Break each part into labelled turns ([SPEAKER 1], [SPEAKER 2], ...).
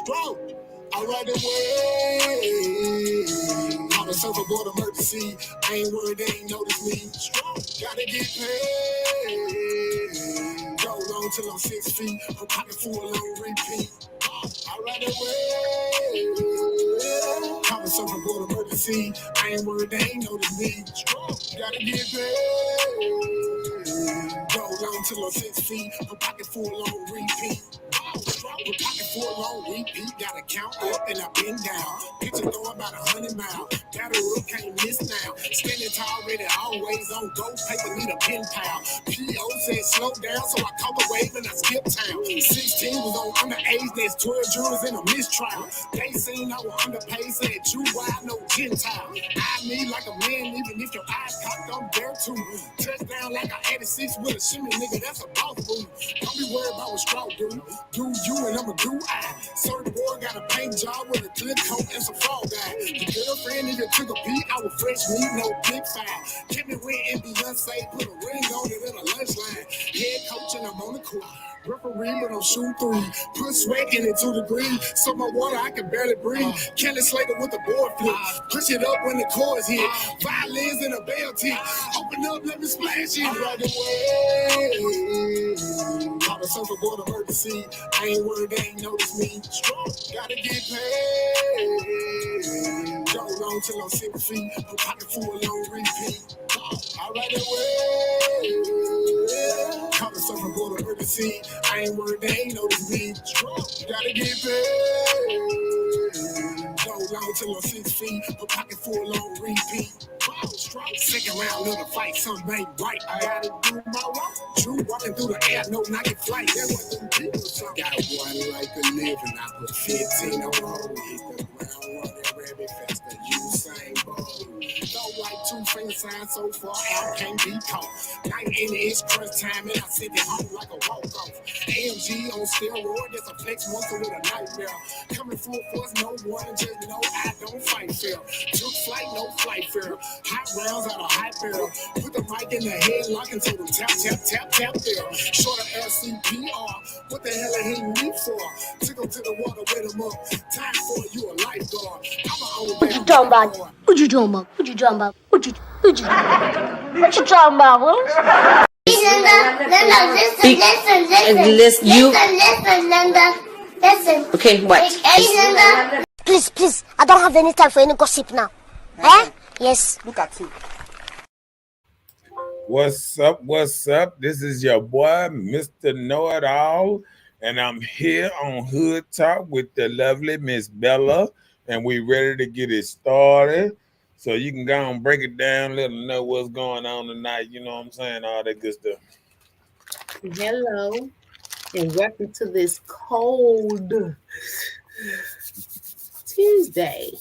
[SPEAKER 1] Strong. I ride away. On a surfboard emergency. I ain't worried, they ain't notice me. Strong. Gotta get paid. Go long till I'm 6 feet. I'm pocket full on repeat. I ride away. On a surfboard emergency. I ain't worried, they ain't notice me. Strong. Gotta get paid. Go long till I'm 6 feet. I'm pocket full on repeat. With pocket full on repeat, gotta count up and I've been down. Picture going about 100 miles. Battle up, can't miss now. Standing tall, ready, always on go. Paper need a pen pal. PO said slow down, so I caught the wave and I skipped town. 16 was on underage, there's 12 jurors in a mistrial. They seen I was underpaid, said you wild, no Gentile. I me like a man, even if your eyes cocked, I'm there too. Touchdown like an 86 with a shimmy, nigga, that's a boss move. Don't be worried about what straw do. Do you and I'ma do I. Certain boy got a paint job with a clear coat and some fall guy. The girlfriend even took a beat, I was fresh meat, no big five. Kept me wet and Beyonce, put a ring on it in a lunch line. Head coach and I'm on the court. Referee, but I'm shoot three. Put sweat in it 2 degrees. So my water, I can barely breathe. Kelly Slater with the board flip. Push it up when the chords hit. Violins and a bell tip. Open up, let me splash it right away. Call the surfboard emergency. I ain't worried, they ain't notice me. Strong, gotta get paid. Go long till I'm 6 feet. I'm pocket full on repeat. I ride away. Call the surfboard emergency. I ain't worried, they ain't notice me. Strong, gotta get paid. Go long till I'm 6 feet. I'm pocket full on repeat. Second round of the fight, something ain't right. I gotta do my work. True, walking through the air, no knocking flight. That was them people. Got one like a living. I put 15 on hold. Hit the ground running rabbit faster. Usain Bolt. Don't like 2 finger signs so far out, can't be caught. 9 is crunch time, and I send it home like a walk-off. AMG on steroid, that's a flex monster with a nightmare. Coming full force, no warning, just know I don't fight fair. Took flight, no flight fair. Hot rounds out of hot barrel. Put the mic in the headlock and told them tap, tap, tap, tap there. Short of LCPR. What the hell are he me for? Took him to the water, wet him up. Time for you a lifeguard. I'm a old
[SPEAKER 2] What you talking about? What you talking about? What you talking about? What you talking about, Willis?
[SPEAKER 3] Listen, Listen.
[SPEAKER 2] Okay, what? Please, I don't have any time for any gossip now. Eh? Yes.
[SPEAKER 4] Look at you.
[SPEAKER 5] What's up? This is your boy, Mr. Know-It-All, and I'm here on Hood Talk with the lovely Miss Bella, and we ready to get it started. So you can go and break it down, let them know what's going on tonight, you know what I'm saying, all that good stuff.
[SPEAKER 6] Hello, and welcome to this cold Tuesday.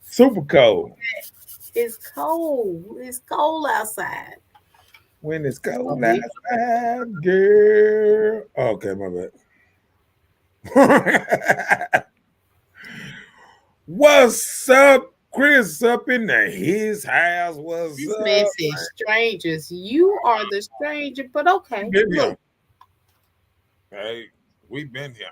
[SPEAKER 5] Super cold.
[SPEAKER 6] It's cold. It's cold outside.
[SPEAKER 5] When it's cold outside, girl. Oh, okay, my bad. What's up, Chris? Up in his house. What's
[SPEAKER 6] This
[SPEAKER 5] up?
[SPEAKER 6] man says strangers. You are the stranger, but okay.
[SPEAKER 5] Look. Hey, we've been here.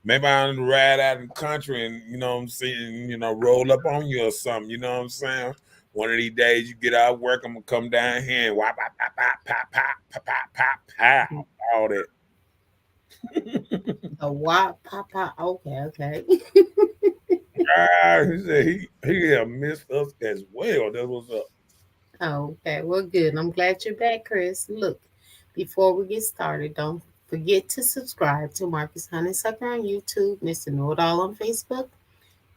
[SPEAKER 5] Maybe I'm ride out in the country and, you know what I'm saying, roll up on you or something, you know what I'm saying? One of these days you get out of work, I'm going to come down here and whop, pop, pop, pop, pop, pop, pop, pop, pop, all that.
[SPEAKER 6] A wop, pop, pop. Okay.
[SPEAKER 5] He said he missed us as well. That was up.
[SPEAKER 6] Okay, well, good. I'm glad you're back, Chris. Look, before we get started, don't forget to subscribe to Marcus Honeysucker on YouTube, Mr. Know-It-All on Facebook.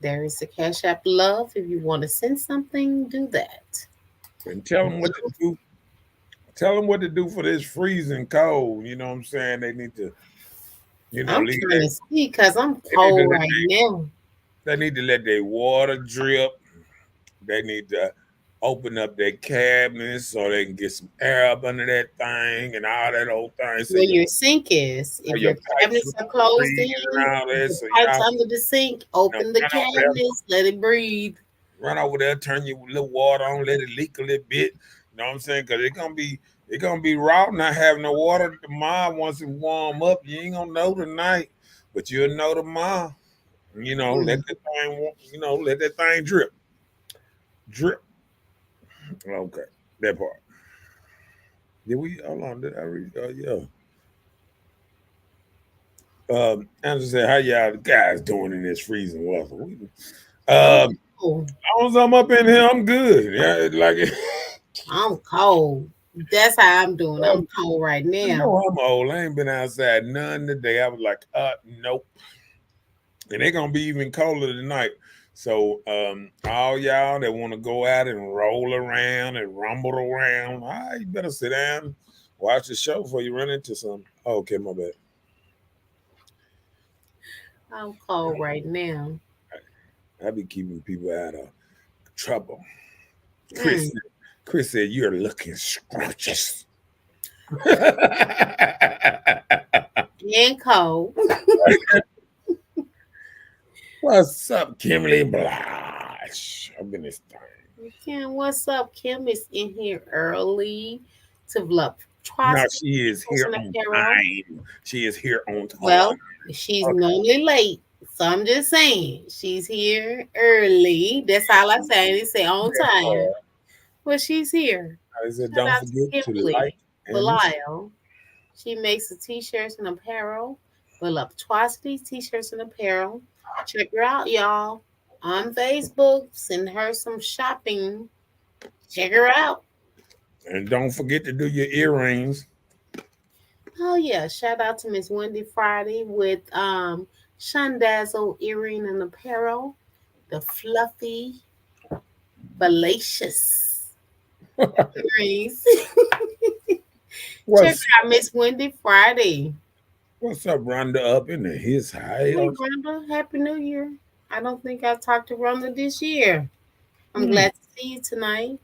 [SPEAKER 6] There is the Cash App Love. If you want to send something, do that.
[SPEAKER 5] And tell them what to do. Tell them what to do for this freezing cold. You know what I'm saying? They need to,
[SPEAKER 6] I'm trying to see because I'm cold right now.
[SPEAKER 5] They need to let their water drip. They need to open up their cabinets so they can get some air up under that thing and all that old thing.
[SPEAKER 6] So where your sink is. If your cabinets are closed in, the pipes under the sink, open the cabinets, let it breathe.
[SPEAKER 5] Run over there, turn your little water on, let it leak a little bit. You know what I'm saying? Because it's gonna be raw not having no water tomorrow. Once it warm up, you ain't gonna know tonight, but you'll know tomorrow. You know, let that thing, let that thing drip. Drip. Okay. That part. Did we? Hold on. Did I read? Yeah. Angela said, "How y'all guys doing in this freezing weather?" Um,
[SPEAKER 6] Oh,
[SPEAKER 5] as long as I'm up in here, I'm good. Yeah, like
[SPEAKER 6] I'm cold. That's how I'm doing. I'm cold right
[SPEAKER 5] you
[SPEAKER 6] now.
[SPEAKER 5] know I'm old. I ain't been outside none today. I was like, nope. And they're gonna be even colder tonight. So all y'all that want to go out and roll around and rumble around, you better sit down, watch the show before you run into some. Oh, okay, my bad.
[SPEAKER 6] I'm cold right now.
[SPEAKER 5] I be keeping people out of trouble.
[SPEAKER 6] Mm.
[SPEAKER 5] Chris said you're looking scrumptious.
[SPEAKER 6] And cold.
[SPEAKER 5] What's up, Kimberly Blige? I've been this thing.
[SPEAKER 6] Kim, what's up? Kim is in here early to vlog.
[SPEAKER 5] No,
[SPEAKER 6] Trust
[SPEAKER 5] she is here on time. She is here on
[SPEAKER 6] Well,
[SPEAKER 5] time.
[SPEAKER 6] she's
[SPEAKER 5] Okay.
[SPEAKER 6] normally late. So I'm just saying she's here early. That's all I say. They say on time. Well, she's here.
[SPEAKER 5] I said,
[SPEAKER 6] Shout
[SPEAKER 5] don't
[SPEAKER 6] out to
[SPEAKER 5] forget to
[SPEAKER 6] Kimberly
[SPEAKER 5] like and
[SPEAKER 6] Belial. She makes the t-shirts and apparel. Voluptuosity t-shirts and apparel. Check her out, y'all. On Facebook. Send her some shopping. Check her out.
[SPEAKER 5] don't forget to do your earrings.
[SPEAKER 6] Oh yeah. Shout out to Miss Wendy Friday with Shandazzle earring and apparel. The fluffy, fallacious earrings. Check
[SPEAKER 5] What's
[SPEAKER 6] out Miss Wendy Friday.
[SPEAKER 5] what's up, Rhonda up in his
[SPEAKER 6] Hey,
[SPEAKER 5] house?
[SPEAKER 6] Rhonda, Happy New Year. I don't think I talked to Rhonda this year. I'm
[SPEAKER 5] Hmm.
[SPEAKER 6] glad to see you tonight.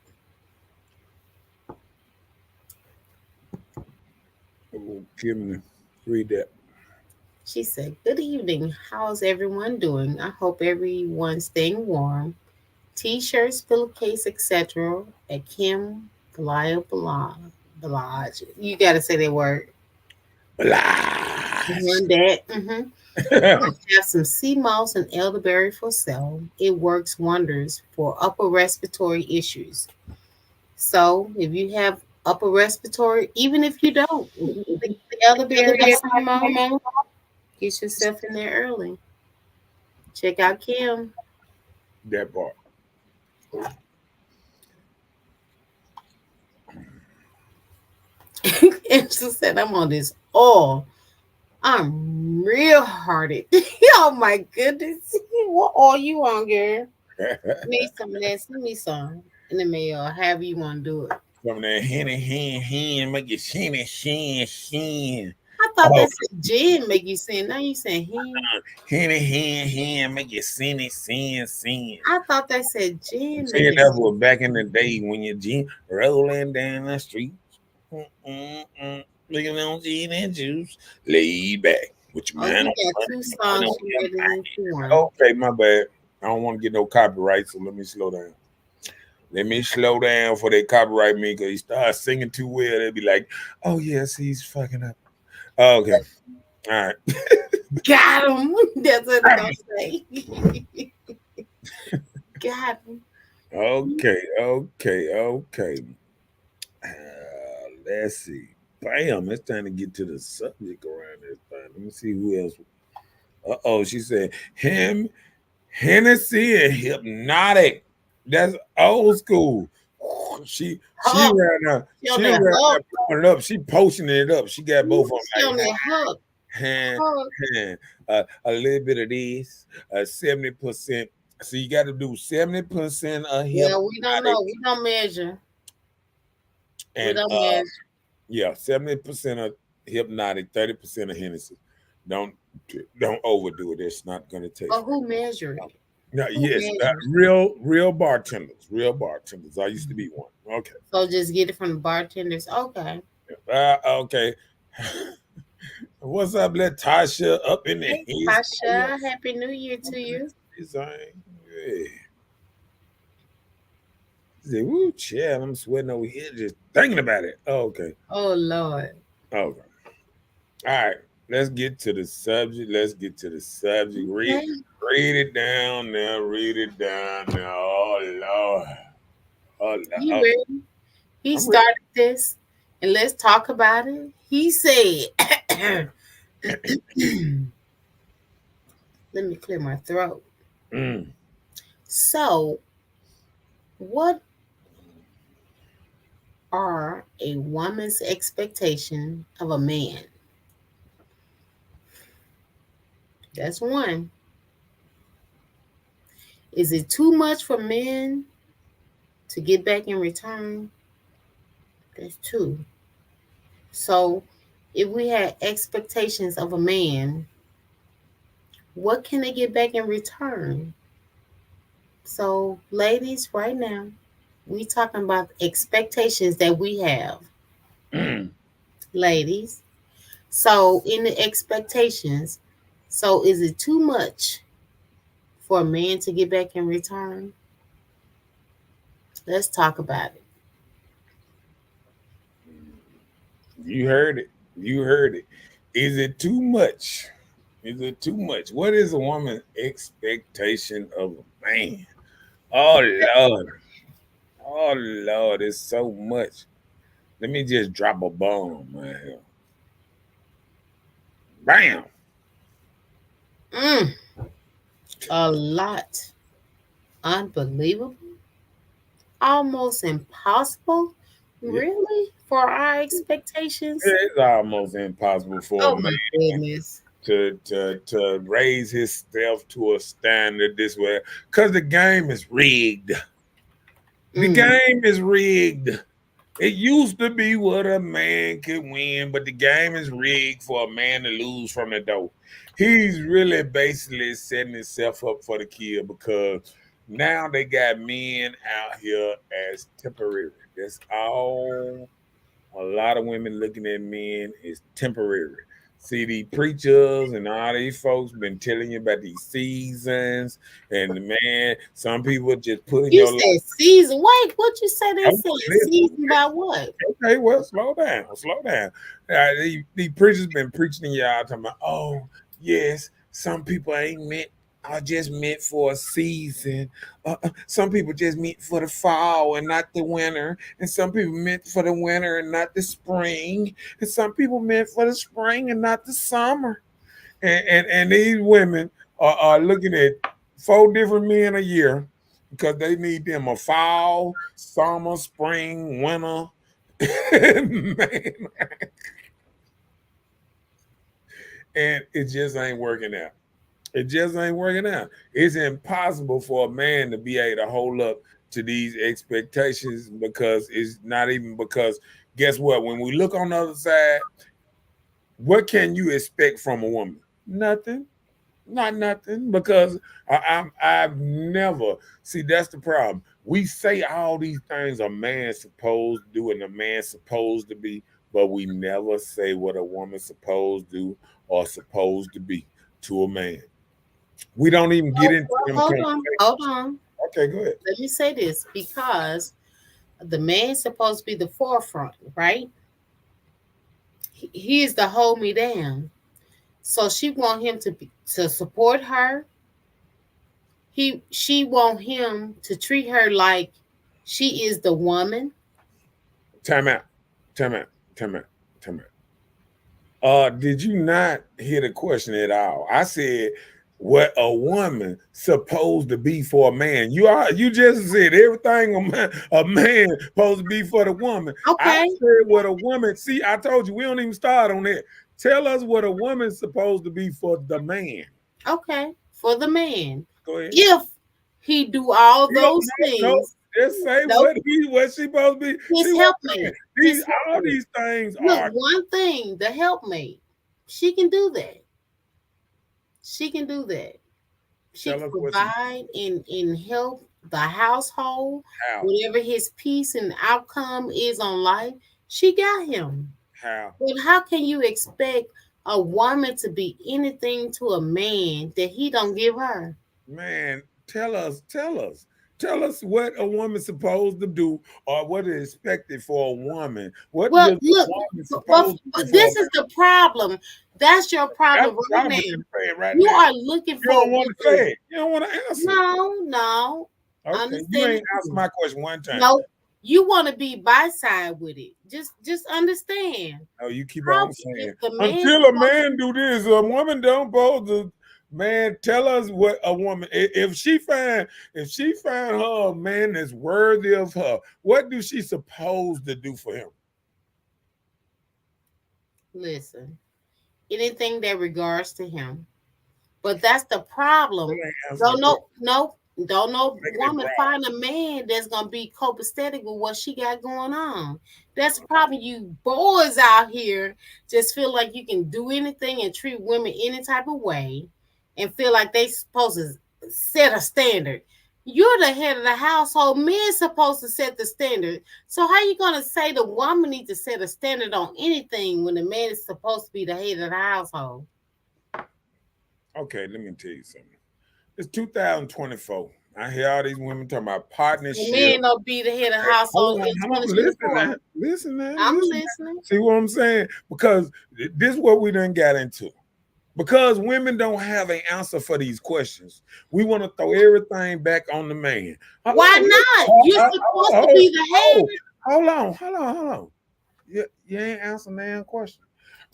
[SPEAKER 5] Give me read that.
[SPEAKER 6] She said, "Good evening. How's everyone doing? I hope everyone's staying warm. T-shirts, pillowcase, etc. At Kim Balage. You got to say that word.
[SPEAKER 5] Blige.
[SPEAKER 6] That. Have some sea moss and elderberry for sale. It works wonders for upper respiratory issues. So if you have upper respiratory, even if you don't, if you think the elderberry and sea moss, get yourself in there early. Check out Kim.
[SPEAKER 5] That part.
[SPEAKER 6] And she said, I'm on this all. I'm real hearted. Oh my goodness. What all you on, girl? Need some of that. Send me some in the mail. However you want to do it.
[SPEAKER 5] From that hen, make it shin.
[SPEAKER 6] I thought
[SPEAKER 5] Oh,
[SPEAKER 6] that said gin make you sin. Now you saying hen.
[SPEAKER 5] hen, make it sin.
[SPEAKER 6] I thought that said gin make
[SPEAKER 5] See,
[SPEAKER 6] you
[SPEAKER 5] that
[SPEAKER 6] sin.
[SPEAKER 5] was back in the day when you jean rolling down the street. Looking on gin and juice. Laid back with your
[SPEAKER 6] Oh,
[SPEAKER 5] man
[SPEAKER 6] you
[SPEAKER 5] on
[SPEAKER 6] got
[SPEAKER 5] money,
[SPEAKER 6] two
[SPEAKER 5] your money
[SPEAKER 6] songs
[SPEAKER 5] on
[SPEAKER 6] you
[SPEAKER 5] your
[SPEAKER 6] ready
[SPEAKER 5] mind.
[SPEAKER 6] into one.
[SPEAKER 5] Okay, my bad. I don't want to get no copyright, so let me slow down. Let me slow down for they copyright me because he starts singing too well. They'll be like, oh, yes, he's fucking up. Okay. All right.
[SPEAKER 6] Got him. That's what they're gonna say. Got him.
[SPEAKER 5] Okay. Let's see. Bam, it's time to get to the subject around this thing. Let me see who else. She said Hennessy and Hypnotic. That's old school. She
[SPEAKER 6] Hook.
[SPEAKER 5] ran out.
[SPEAKER 6] She on
[SPEAKER 5] She
[SPEAKER 6] that
[SPEAKER 5] ran
[SPEAKER 6] hook.
[SPEAKER 5] out pulling it up. She posting it up. She got both of
[SPEAKER 6] She on
[SPEAKER 5] them
[SPEAKER 6] that hook.
[SPEAKER 5] like
[SPEAKER 6] Hook.
[SPEAKER 5] a little bit of this, 70%. So you got to do 70% of
[SPEAKER 6] Well, we don't
[SPEAKER 5] Hypnotic
[SPEAKER 6] know. We don't measure. We
[SPEAKER 5] and
[SPEAKER 6] don't measure.
[SPEAKER 5] yeah, 70% of Hypnotic, 30% of Hennessy. Don't don't overdo it. It's not gonna taste
[SPEAKER 6] But
[SPEAKER 5] right.
[SPEAKER 6] who measure it?
[SPEAKER 5] No,
[SPEAKER 6] Who
[SPEAKER 5] yes,
[SPEAKER 6] measures?
[SPEAKER 5] real bartenders, real bartenders. I used to be one. Okay,
[SPEAKER 6] So just get it from the bartenders. Okay.
[SPEAKER 5] okay. What's up, Latasha? Up in the
[SPEAKER 6] Hey,
[SPEAKER 5] his.
[SPEAKER 6] Tasha. Happy New Year to you.
[SPEAKER 5] Hey. Say, woo, child, I'm sweating over here just thinking about it. Oh, okay.
[SPEAKER 6] Oh, Lord.
[SPEAKER 5] Okay. All right. let's get to the subject. Let's get to the subject.
[SPEAKER 6] Okay.
[SPEAKER 5] Read it down now. Read it down now. Oh Lord. Oh
[SPEAKER 6] You
[SPEAKER 5] Lord.
[SPEAKER 6] ready? He
[SPEAKER 5] I'm ready.
[SPEAKER 6] started this, and let's talk about it. He said, let me clear my throat.
[SPEAKER 5] Mm.
[SPEAKER 6] So, what are a woman's expectation of a man? That's one. Is it too much for men to get back in return? That's two. So, if we had expectations of a man, what can they get back in return? So, ladies, right now, we talking about expectations that we have,
[SPEAKER 5] Mm.
[SPEAKER 6] ladies. So, in the expectations, so is it too much for a man to get back in return? Let's talk about it.
[SPEAKER 5] You heard it. You heard it. Is it too much? Is it too much? What is a woman's expectation of a man? Oh Lord. Oh Lord, it's so much. Let me just drop a bomb, man. Bam.
[SPEAKER 6] Mm, a lot. Unbelievable. Almost impossible.
[SPEAKER 5] Yeah.
[SPEAKER 6] Really? For our expectations?
[SPEAKER 5] It's almost impossible for a
[SPEAKER 6] Oh my
[SPEAKER 5] man
[SPEAKER 6] goodness.
[SPEAKER 5] to raise himself to a standard this way. Because the game is rigged. The
[SPEAKER 6] Mm.
[SPEAKER 5] game is rigged. It used to be what a man could win, but the game is rigged for a man to lose from the door. He's really basically setting himself up for the kill because now they got men out here as temporary. That's all a lot of women looking at men is temporary. See, the preachers and all these folks been telling you about these seasons, and the man, some people just put in
[SPEAKER 6] You
[SPEAKER 5] your life.
[SPEAKER 6] said season. Wait, what you say they
[SPEAKER 5] Oh,
[SPEAKER 6] said?
[SPEAKER 5] listen,
[SPEAKER 6] Season about what?
[SPEAKER 5] okay, well, slow down, slow down. The preachers been preaching to y'all talking about, oh, yes, some people ain't meant, are just meant for a season. Some people just meant for the fall and not the winter. And some people meant for the winter and not the spring. And some people meant for the spring and not the summer. And these women are looking at 4 different men a year because they need them a fall, summer, spring, winter. Man, and it just ain't working out. It just ain't working out. It's impossible for a man to be able to hold up to these expectations because it's not even because guess what? When we look on the other side, what can you expect from a woman? Nothing. Not nothing because I've never see that's the problem. We say all these things a man's supposed to do and a man's supposed to be, but we never say what a woman's supposed to do or supposed to be to a man. We don't even get into
[SPEAKER 6] Well,
[SPEAKER 5] them
[SPEAKER 6] hold on,
[SPEAKER 5] conversations.
[SPEAKER 6] hold on.
[SPEAKER 5] Okay, go ahead.
[SPEAKER 6] Let me say this because the man's supposed to be the forefront, right? He is to hold me down. So she want him to support her. She want him to treat her like she is the woman.
[SPEAKER 5] Time out. Time out. Time out. Time out. Did you not hear the question at all? I said what a woman supposed to be for a man. You just said everything a man supposed to be for the woman. I
[SPEAKER 6] Okay,
[SPEAKER 5] said what a woman. See, I told you we don't even start on that. Tell us what a woman's supposed to be for the man.
[SPEAKER 6] okay, for the man.
[SPEAKER 5] Go ahead.
[SPEAKER 6] If he do all
[SPEAKER 5] No,
[SPEAKER 6] those
[SPEAKER 5] no,
[SPEAKER 6] things,
[SPEAKER 5] just say
[SPEAKER 6] no,
[SPEAKER 5] what she supposed to be. See
[SPEAKER 6] his
[SPEAKER 5] what I'm saying?
[SPEAKER 6] helpmate, his
[SPEAKER 5] All
[SPEAKER 6] helpmate.
[SPEAKER 5] these things
[SPEAKER 6] Look,
[SPEAKER 5] are
[SPEAKER 6] one thing, the helpmate, she can do that. She can do that. She
[SPEAKER 5] tell
[SPEAKER 6] can
[SPEAKER 5] us what she
[SPEAKER 6] provide and help the household,
[SPEAKER 5] how
[SPEAKER 6] whatever his peace and outcome is on life. She got him.
[SPEAKER 5] how.
[SPEAKER 6] But how can you expect a woman to be anything to a man that he don't give her?
[SPEAKER 5] Man, tell us. Tell us what a woman's supposed to do or what is expected for a woman. What
[SPEAKER 6] Well,
[SPEAKER 5] does a
[SPEAKER 6] look,
[SPEAKER 5] woman
[SPEAKER 6] but,
[SPEAKER 5] supposed to
[SPEAKER 6] but
[SPEAKER 5] do for a
[SPEAKER 6] this
[SPEAKER 5] man?
[SPEAKER 6] is the problem. That's your
[SPEAKER 5] That's
[SPEAKER 6] problem
[SPEAKER 5] the
[SPEAKER 6] right
[SPEAKER 5] problem
[SPEAKER 6] now.
[SPEAKER 5] with you saying right
[SPEAKER 6] You
[SPEAKER 5] now.
[SPEAKER 6] are looking
[SPEAKER 5] You
[SPEAKER 6] for
[SPEAKER 5] don't want to
[SPEAKER 6] women.
[SPEAKER 5] say it. You don't want to answer.
[SPEAKER 6] No.
[SPEAKER 5] Okay, you
[SPEAKER 6] Understand
[SPEAKER 5] ain't answered
[SPEAKER 6] this.
[SPEAKER 5] my question one time.
[SPEAKER 6] No, you want to be by side with it. Just understand.
[SPEAKER 5] No, you keep
[SPEAKER 6] How
[SPEAKER 5] on saying
[SPEAKER 6] if the man
[SPEAKER 5] until a man do this, a woman don't supposed to. Man, tell us what a woman if she find her a man that's worthy of her, what do she supposed to do for him?
[SPEAKER 6] listen, anything that regards to him. But that's the problem.
[SPEAKER 5] That ain't answering
[SPEAKER 6] Don't
[SPEAKER 5] the
[SPEAKER 6] don't no
[SPEAKER 5] Making it
[SPEAKER 6] woman
[SPEAKER 5] broad.
[SPEAKER 6] find a man that's gonna be copacetic with what she got going on. That's the problem. You boys out here just feel like you can do anything and treat women any type of way, and feel like they supposed to set a standard. You're the head of the household. Men supposed to set the standard. So how you gonna say the woman needs to set a standard on anything when the man is supposed to be the head of the household?
[SPEAKER 5] Okay, let me tell you something. It's 2024. I hear all these women talking about partnership.
[SPEAKER 6] The man don't be the head of household in
[SPEAKER 5] Hold on,
[SPEAKER 6] 2024.
[SPEAKER 5] listen now.
[SPEAKER 6] I'm
[SPEAKER 5] listen.
[SPEAKER 6] listening.
[SPEAKER 5] See what I'm saying? Because this is what we done got into. Because women don't have an answer for these questions. We want to throw everything back on the man.
[SPEAKER 6] Why not? You're supposed to be the head.
[SPEAKER 5] Hold on. You ain't answer man question.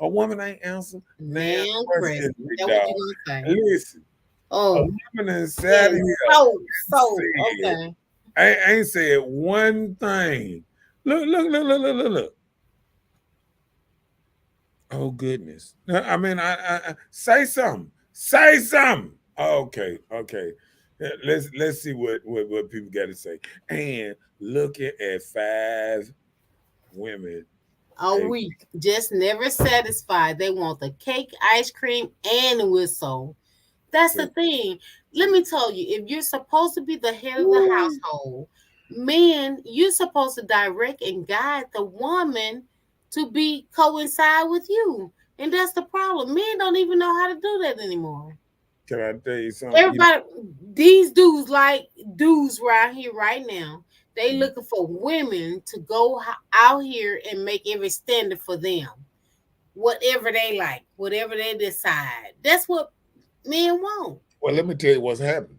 [SPEAKER 5] A woman ain't answer
[SPEAKER 6] Man, Chris,
[SPEAKER 5] question.
[SPEAKER 6] that's what you gonna say.
[SPEAKER 5] Listen, a
[SPEAKER 6] Oh,
[SPEAKER 5] woman is sat
[SPEAKER 6] yeah.
[SPEAKER 5] here.
[SPEAKER 6] So,
[SPEAKER 5] said,
[SPEAKER 6] okay.
[SPEAKER 5] I ain't said one thing. Look. Oh goodness. I mean, I say something. Say something. Okay. Let's see what people got to say. And looking at 5 women
[SPEAKER 6] A week, just never satisfied. They want the cake, ice cream, and the whistle. That's the thing. Let me tell you, if you're supposed to be the head of the household, men, you're supposed to direct and guide the woman to be coincide with you. And that's the problem. Men don't even know how to do that anymore.
[SPEAKER 5] Can I tell you something?
[SPEAKER 6] Everybody, these dudes like dudes right here, right now, they looking for women to go out here and make every standard for them. Whatever they like, whatever they decide. That's what men want.
[SPEAKER 5] Well, let me tell you what's happening.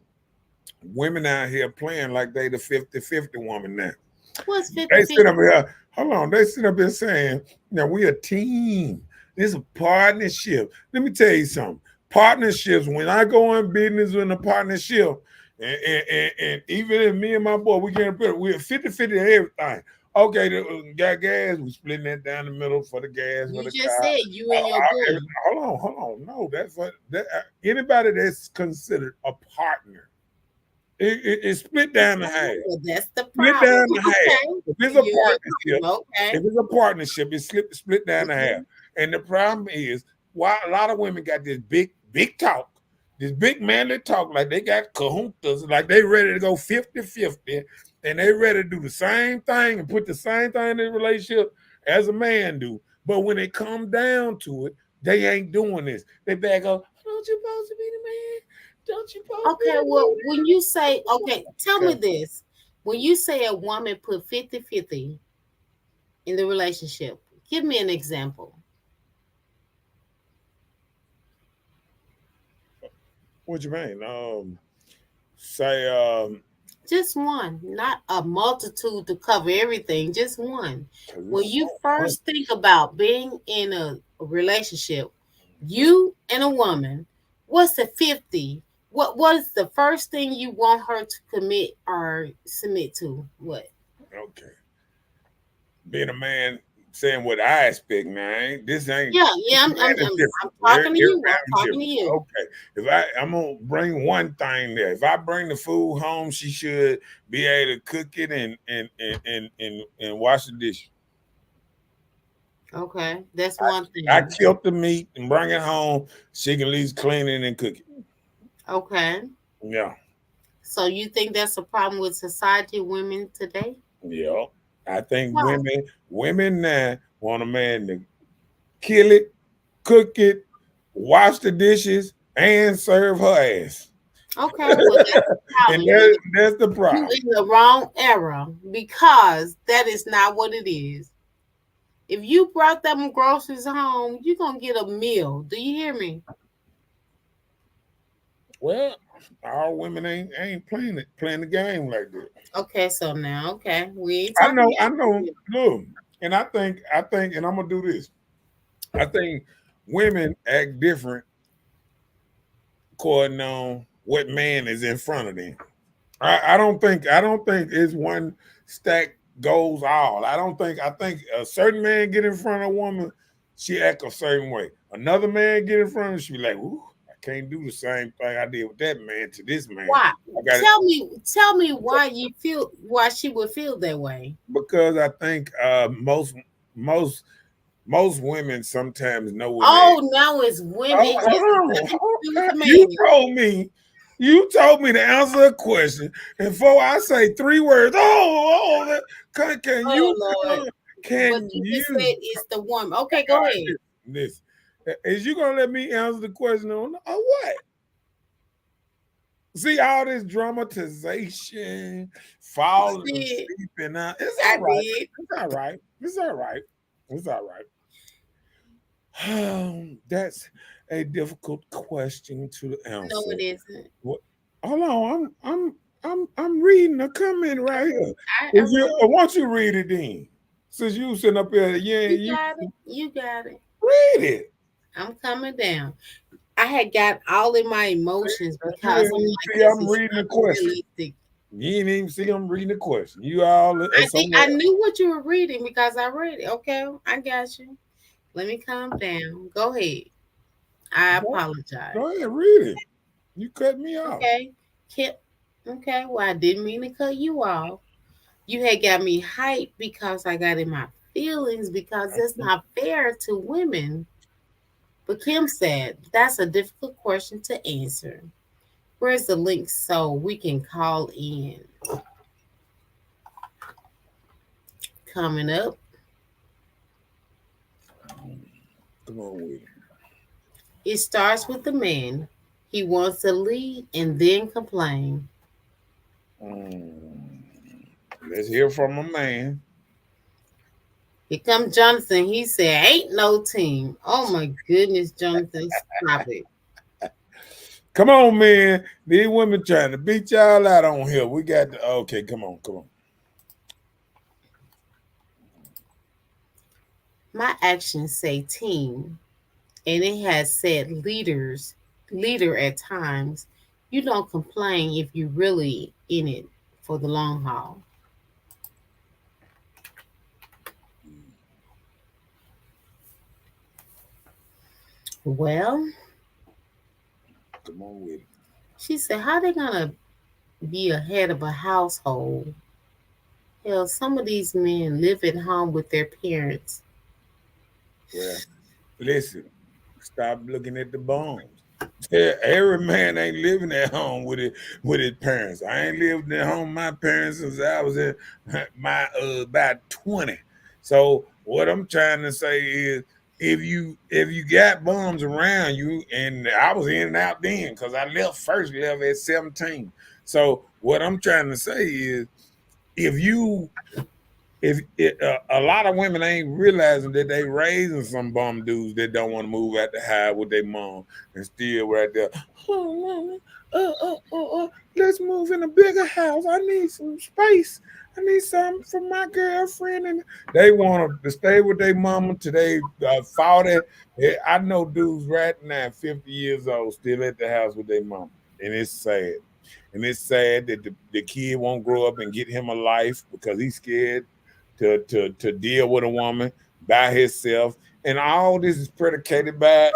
[SPEAKER 5] Women out here playing like they the 50-50 woman now.
[SPEAKER 6] What's 50-50?
[SPEAKER 5] They sit up here, hold on, they sit up here saying, now we a team. This is a partnership. Let me tell you something. Partnerships, when I go in business in a partnership, and even if me and my boy, we're 50-50 of everything. Okay, got gas, we splitting that down the middle for the gas.
[SPEAKER 6] You
[SPEAKER 5] for the
[SPEAKER 6] just
[SPEAKER 5] car.
[SPEAKER 6] said you and your boy.
[SPEAKER 5] Hold on. No, that's what anybody that's considered a partner. It's split down the half.
[SPEAKER 6] Well, that's the
[SPEAKER 5] Split
[SPEAKER 6] problem.
[SPEAKER 5] down the half. If it's a partnership,
[SPEAKER 6] Okay.
[SPEAKER 5] if it's a partnership, it's split down the half. And the problem is why a lot of women got this big talk, this big manly talk, like they got kahuntas, like they ready to go 50-50, and they ready to do the same thing and put the same thing in the relationship as a man do. But when it come down to it, they ain't doing this. They back up, don't you supposed to be the man? Don't you supposed to be the
[SPEAKER 6] Well,
[SPEAKER 5] man?
[SPEAKER 6] when you say, tell me this. When you say a woman put 50-50 in the relationship, give me an example.
[SPEAKER 5] What you mean? Say
[SPEAKER 6] just one, not a multitude to cover everything, just one. When you first think about being in a relationship, you and a woman, what's the 50? What is the first thing you want her to commit or submit to? What?
[SPEAKER 5] Okay. Being a man saying what I expect, man. This ain't
[SPEAKER 6] I'm talking to you. I'm talking to you.
[SPEAKER 5] Okay. If I'm gonna bring one thing there. If I bring the food home, she should be able to cook it and wash the dish.
[SPEAKER 6] Okay, that's one thing.
[SPEAKER 5] I killed the meat and bring it home. She can at least clean it and cook it.
[SPEAKER 6] Okay.
[SPEAKER 5] Yeah.
[SPEAKER 6] So you think that's a problem with society, women today?
[SPEAKER 5] Yeah. I think women now want a man to kill it, cook it, wash the dishes, and serve her ass.
[SPEAKER 6] Okay, well that's the
[SPEAKER 5] And
[SPEAKER 6] problem.
[SPEAKER 5] that's the
[SPEAKER 6] You
[SPEAKER 5] problem.
[SPEAKER 6] in the wrong era because that is not what it is. If you brought them groceries home, you're gonna get a meal. Do you hear me?
[SPEAKER 5] Well, all women ain't playing the game like that.
[SPEAKER 6] Okay, so now, okay, we ain't
[SPEAKER 5] I
[SPEAKER 6] talking
[SPEAKER 5] know, I
[SPEAKER 6] about
[SPEAKER 5] know.
[SPEAKER 6] you.
[SPEAKER 5] Look, and I think, and I'm gonna do this. I think women act different according on what man is in front of them. I don't think it's one stack goes all. I think a certain man get in front of a woman, she act a certain way. Another man get in front of her, she be like, ooh, I can't do the same thing I did with that man to this man.
[SPEAKER 6] Why?
[SPEAKER 5] I got it
[SPEAKER 6] Tell me why she would feel that way.
[SPEAKER 5] because I think most most women sometimes know when they
[SPEAKER 6] Oh, now it's women.
[SPEAKER 5] oh,
[SPEAKER 6] It has
[SPEAKER 5] hold
[SPEAKER 6] nothing to
[SPEAKER 5] on.
[SPEAKER 6] do with the
[SPEAKER 5] You
[SPEAKER 6] man.
[SPEAKER 5] told me to answer a question, and before I say three words, can
[SPEAKER 6] Oh
[SPEAKER 5] you
[SPEAKER 6] Lord. But
[SPEAKER 5] can
[SPEAKER 6] you just said
[SPEAKER 5] you
[SPEAKER 6] it's the woman. Okay,
[SPEAKER 5] all
[SPEAKER 6] go
[SPEAKER 5] right,
[SPEAKER 6] ahead.
[SPEAKER 5] listen, is you gonna let me answer the question on what? See all this dramatization,
[SPEAKER 6] You
[SPEAKER 5] falling
[SPEAKER 6] did.
[SPEAKER 5] asleep, and it's
[SPEAKER 6] I
[SPEAKER 5] all right.
[SPEAKER 6] did.
[SPEAKER 5] It's all right. It's all right. It's all right. That's a difficult question to
[SPEAKER 6] No,
[SPEAKER 5] answer.
[SPEAKER 6] it isn't.
[SPEAKER 5] What? Hold on, I'm reading a comment right here.
[SPEAKER 6] I read
[SPEAKER 5] I
[SPEAKER 6] it.
[SPEAKER 5] want you to read it then. Since you sitting up here, yeah,
[SPEAKER 6] You
[SPEAKER 5] you
[SPEAKER 6] got it. You got it.
[SPEAKER 5] read it.
[SPEAKER 6] I'm coming down. I had got all in my emotions
[SPEAKER 5] You
[SPEAKER 6] because
[SPEAKER 5] didn't
[SPEAKER 6] I'm
[SPEAKER 5] even
[SPEAKER 6] like,
[SPEAKER 5] see
[SPEAKER 6] this
[SPEAKER 5] I'm
[SPEAKER 6] is
[SPEAKER 5] reading the question.
[SPEAKER 6] unrealistic.
[SPEAKER 5] You didn't even see I'm reading the question. You all
[SPEAKER 6] I think
[SPEAKER 5] somewhere
[SPEAKER 6] I
[SPEAKER 5] else.
[SPEAKER 6] knew what you were reading because I read it. Okay, I got you. Let me calm down. Go ahead. I
[SPEAKER 5] Go,
[SPEAKER 6] apologize.
[SPEAKER 5] go ahead, read it. You cut me off.
[SPEAKER 6] Okay. Kip. Okay. Well, I didn't mean to cut you off. You had got me hyped because I got in my feelings because that's not fair to women. But Kim said that's a difficult question to answer. Where's the link so we can call in? Coming up,
[SPEAKER 5] Come on with it.
[SPEAKER 6] it starts with the man. He wants to lead and then complain.
[SPEAKER 5] Mm, let's hear from a man.
[SPEAKER 6] Here comes Jonathan. He said, ain't no team. Oh my goodness, Jonathan, stop it.
[SPEAKER 5] Come on, man. These women trying to beat y'all out on here. We got the okay. Come on, come on.
[SPEAKER 6] My actions say team, and it has said leader at times. You don't complain if you're really in it for the long haul. Well,
[SPEAKER 5] Come on with it.
[SPEAKER 6] she said, how they gonna be a head of a household? Hell, some of these men live at home with their parents.
[SPEAKER 5] Well, listen. Stop looking at the bones. Every man ain't living at home with his parents. I ain't lived at home with my parents since I was in my about 20. So what I'm trying to say is if you got bums around you, and I was in and out then because I left at 17. So what I'm trying to say is if you if it, a lot of women ain't realizing that they raising some bum dudes that don't want to move out the house with their mom and still right there. Oh, mama, let's move in a bigger house. I need some space. I need something for my girlfriend, and they want to stay with their mama till they 40. I know dudes right now, 50 years old, still at the house with their mama, and it's sad. And it's sad that the kid won't grow up and get him a life because he's scared to deal with a woman by himself, and all this is predicated by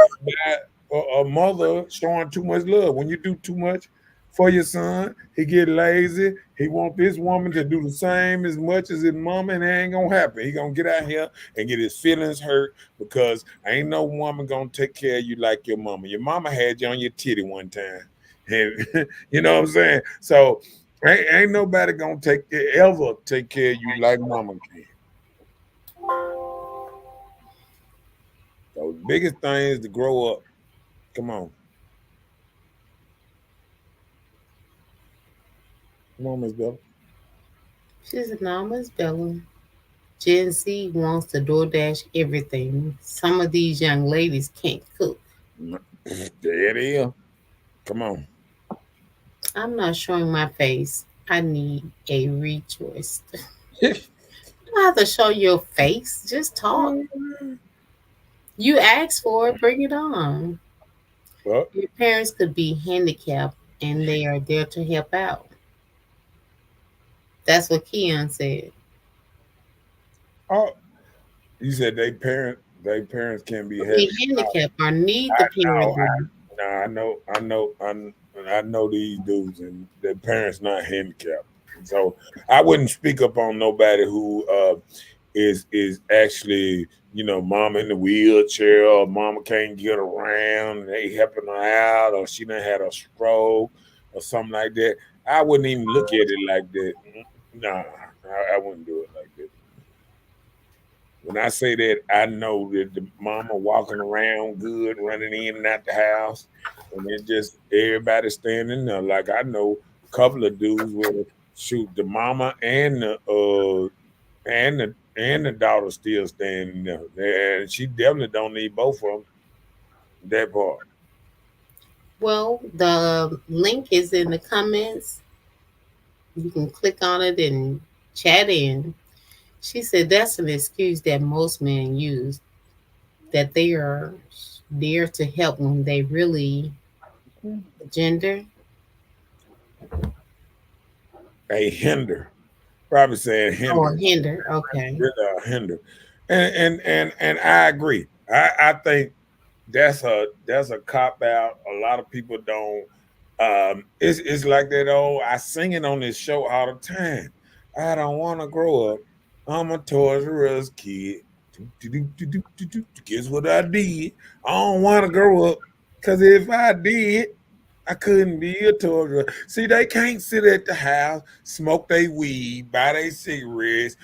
[SPEAKER 5] a mother showing too much love. When you do too much for your son, he get lazy. He want this woman to do the same as much as his mama, and it ain't gonna happen. He gonna get out here and get his feelings hurt because ain't no woman gonna take care of you like your mama. Your mama had you on your titty one time, and you know what I'm saying. So ain't nobody gonna ever take care of you like mama can. So the biggest thing is to grow up. Come on. Come on, Miss Bella.
[SPEAKER 6] She said, "No, Miss Bella. Gen Z wants to DoorDash everything. Some of these young ladies can't cook.
[SPEAKER 5] There it is. Come on.
[SPEAKER 6] I'm not showing my face. I need a rejoice. You don't have to show your face. Just talk. You asked for it. Bring it on.
[SPEAKER 5] Well,
[SPEAKER 6] Your parents could be handicapped and they are there to help out." That's what Keon said.
[SPEAKER 5] oh, you said they parents can be
[SPEAKER 6] Be
[SPEAKER 5] heavy.
[SPEAKER 6] handicapped or need
[SPEAKER 5] I
[SPEAKER 6] the
[SPEAKER 5] know,
[SPEAKER 6] parenting.
[SPEAKER 5] I know these dudes, and their parents not handicapped. So I wouldn't speak up on nobody who is actually, mama in the wheelchair, or mama can't get around and they helping her out, or she done had a stroke or something like that. I wouldn't even look at it like that. Nah, I wouldn't do it like that. When I say that, I know that the mama walking around good, running in and out the house, and then just everybody standing there. Like I know a couple of dudes where shoot the mama and the daughter still standing there. And she definitely don't need both of them. That part.
[SPEAKER 6] Well, the link is in the comments. You can click on it and chat in. She said that's an excuse that most men use, that they are there to help when they really gender.
[SPEAKER 5] A hinder. Probably saying
[SPEAKER 6] Or
[SPEAKER 5] hinder.
[SPEAKER 6] hinder. Okay.
[SPEAKER 5] Hinder. And I agree. I think that's a cop out. A lot of people don't. It's like that old. I sing it on this show all the time. I don't want to grow up. I'm a Toys R Us kid. Guess what I did? I don't want to grow up because if I did, I couldn't be a Toys R Us. See, they can't sit at the house, smoke their weed, buy their cigarettes,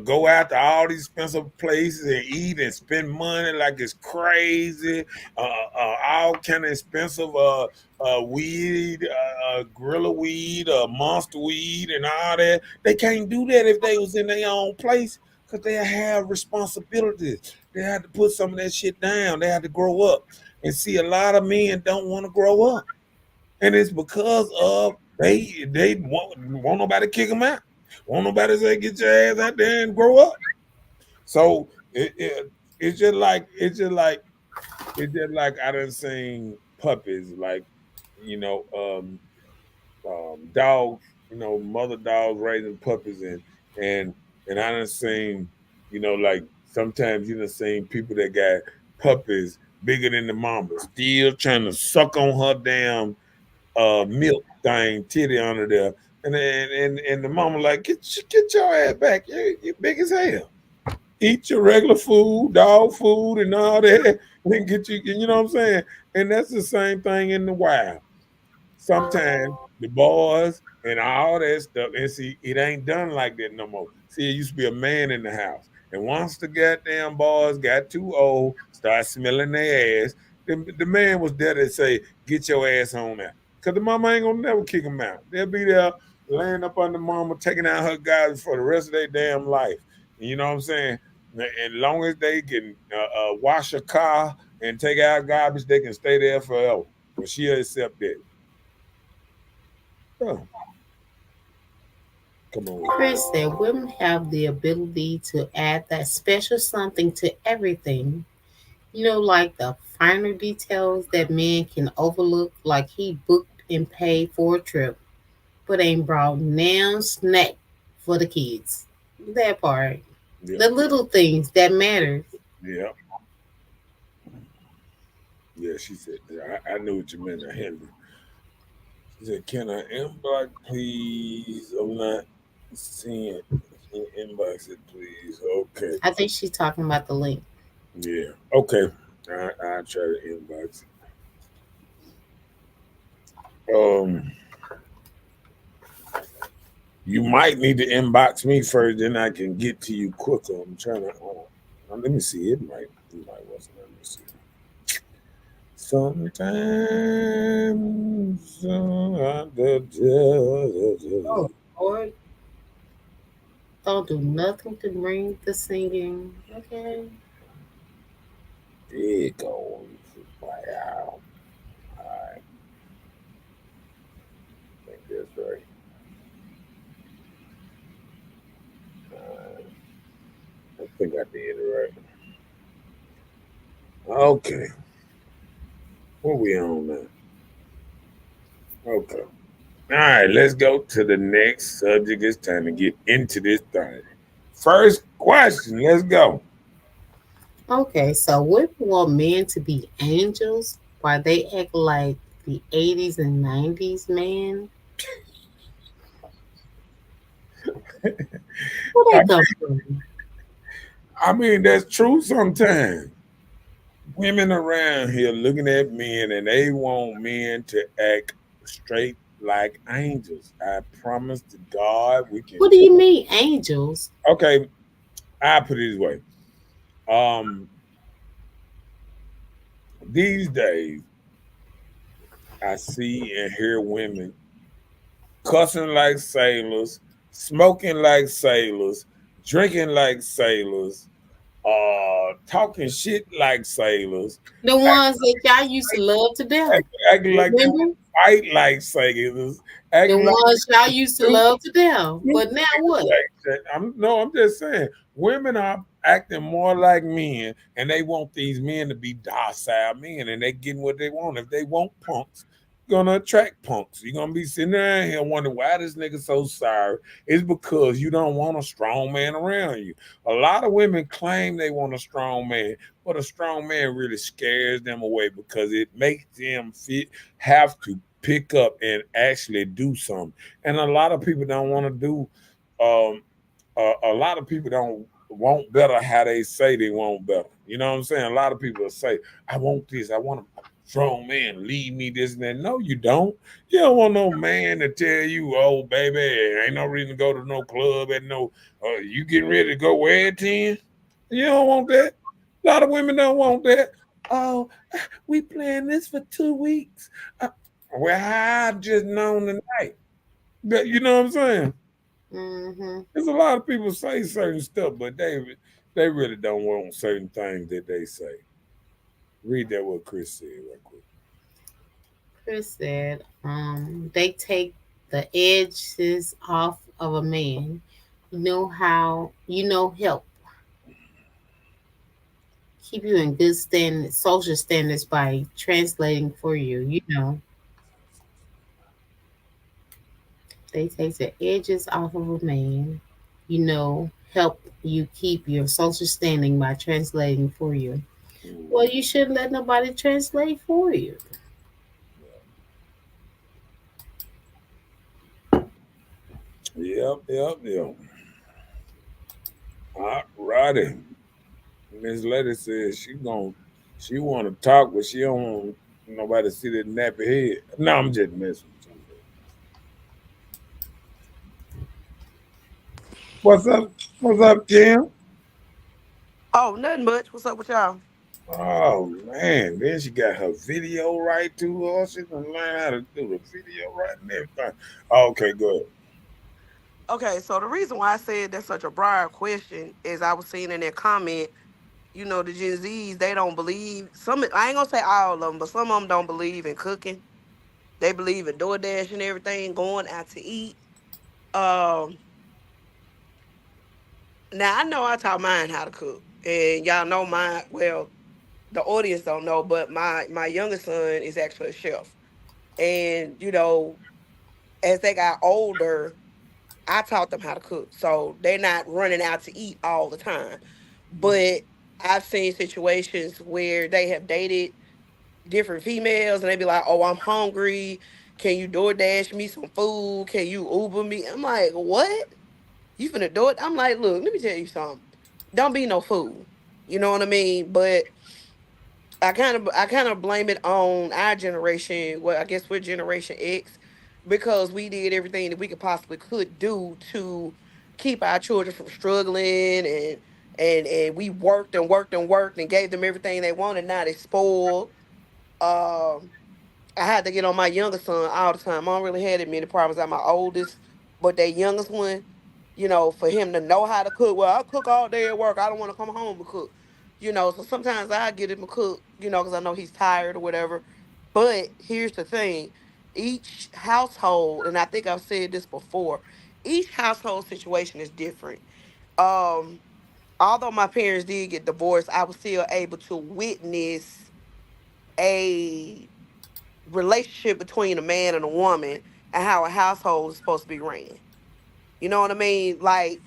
[SPEAKER 5] go out to all these expensive places and eat and spend money like it's crazy. All kind of expensive weed, gorilla weed, monster weed, and all that. They can't do that if they was in their own place because they have responsibilities. They had to put some of that shit down. They had to grow up. And see, a lot of men don't want to grow up, and it's because of they want nobody to kick them out. Want nobody to say get your ass out there and grow up. So it's just like I done seen puppies like you know dogs, mother dogs raising puppies and and I done seen, like sometimes you done seen people that got puppies bigger than the mama, still trying to suck on her damn milk thing, titty under there. And the mama like, get your ass back. You big as hell. Eat your regular food, dog food, and all that, and get you know what I'm saying? And that's the same thing in the wild. Sometimes the boys and all that stuff, and see, it ain't done like that no more. See, it used to be a man in the house. And once the goddamn boys got too old, start smelling their ass, the man was there to say, get your ass on out. Because the mama ain't gonna never kick them out. They'll be there laying up under mama, taking out her garbage for the rest of their damn life. You know what I'm saying? As long as they can wash a car and take out garbage, they can stay there forever. But she'll accept that. Oh, come on.
[SPEAKER 6] Chris said women have the ability to add that special something to everything. Like the finer details that men can overlook, like he booked and paid for a trip, but ain't brought now snack for the kids. That part.
[SPEAKER 5] Yeah.
[SPEAKER 6] The little things that matter.
[SPEAKER 5] Yeah. Yeah, she said, I knew what you meant, a hinder. She said, can I inbox, please? I'm not seeing it. Inbox it, please. Okay.
[SPEAKER 6] I think she's talking about the link.
[SPEAKER 5] Yeah. Okay. I'll try to inbox it. You might need to inbox me first, then I can get to you quicker. I'm trying to. Let me see. It might wasn't. Let me see. Sometimes
[SPEAKER 6] Oh, Don't do nothing to bring the singing. Okay.
[SPEAKER 5] There goes. Wow. I think that's right. I think I did it right. Okay. What we on now? Okay. All right, let's go to the next subject. It's time to get into this thing. First question, let's go.
[SPEAKER 6] Okay, so women want men to be angels while they act like the 80s and 90s man. Where
[SPEAKER 5] I,
[SPEAKER 6] they come from?
[SPEAKER 5] I mean, that's true sometimes. Women around here looking at men and they want men to act straight like angels. I promise to God we can.
[SPEAKER 6] What do you mean, angels?
[SPEAKER 5] Okay, I put it this way. Um, these days, I see and hear women cussing like sailors, smoking like sailors, drinking like sailors, talking shit like sailors,
[SPEAKER 6] The ones that y'all used to love to death.
[SPEAKER 5] acting like they want
[SPEAKER 6] Remember?
[SPEAKER 5] to fight like sailors,
[SPEAKER 6] The
[SPEAKER 5] acting like
[SPEAKER 6] ones y'all used to
[SPEAKER 5] do
[SPEAKER 6] love to death.
[SPEAKER 5] do
[SPEAKER 6] But now
[SPEAKER 5] things
[SPEAKER 6] what?
[SPEAKER 5] like that. I'm just saying, women are acting more like men, and they want these men to be docile men, and they getting what they want. If they want punks, gonna attract punks. You're gonna be sitting there here wondering why this nigga so sorry. It's because you don't want a strong man around you. A lot of women claim they want a strong man, but a strong man really scares them away because it makes them have to pick up and actually do something. And a lot of people don't want to do. Um, a lot of people don't want better how they say they want better. You know what I'm saying? A lot of people say, "I want this. I want a strong man. Lead me this and that." No, you don't. You don't want no man to tell you, "Oh, baby, ain't no reason to go to no club and no. You getting ready to go where at 10?" You don't want that. A lot of women don't want that. Oh, we playing this for 2 weeks. Uh, well, I just known tonight. You know what I'm saying?
[SPEAKER 6] Mm-hmm.
[SPEAKER 5] There's a lot of people say certain stuff, but they really don't want certain things that they say. Read that what Chris said right quick.
[SPEAKER 6] Chris said, they take the edges off of a man. Help keep you in good social standards by translating for you. They take the edges off of a man. Help you keep your social standing by translating for you. Well, you shouldn't let nobody translate for you.
[SPEAKER 5] Yep. All righty. Miss Lady says she want to talk, but she don't want nobody to see that nappy head. No, I'm just messing with you. What's up? What's up, Jim?
[SPEAKER 4] Oh, nothing much. What's up with y'all?
[SPEAKER 5] Oh man, then she got her video right too. Oh, she gonna learn how to do the video right and everything. Okay, good.
[SPEAKER 4] Okay, so the reason why I said that's such a broad question is I was seeing in their comment, the Gen Zs, they don't believe some. I ain't gonna say all of them, but some of them don't believe in cooking. They believe in DoorDash and everything, going out to eat. Um, Now I know I taught mine how to cook, and y'all know mine. Well, the audience don't know, but my youngest son is actually a chef, and as they got older, I taught them how to cook. So they're not running out to eat all the time. But I've seen situations where they have dated different females and they be like, "Oh, I'm hungry. Can you DoorDash me some food? Can you Uber me?" I'm like, "What? You finna do it?" I'm like, "Look, let me tell you something. Don't be no fool." You know what I mean? But I kind of blame it on our generation. Well, I guess we're Generation X because we did everything that we could do to keep our children from struggling and we worked and worked and worked and gave them everything they wanted. Now they spoiled. Um, I had to get on my youngest son all the time. I don't really had that many problems. I'm my oldest, but that youngest one. you know, for him to know how to cook. Well, I cook all day at work. I don't want to come home and cook. You know, so sometimes I get him a cook, you know, because I know he's tired or whatever. But here's the thing. Each household, and I think I've said this before, each household situation is different. Um, Although my parents did get divorced, I was still able to witness a relationship between a man and a woman and how a household is supposed to be ran. You know what I mean? Like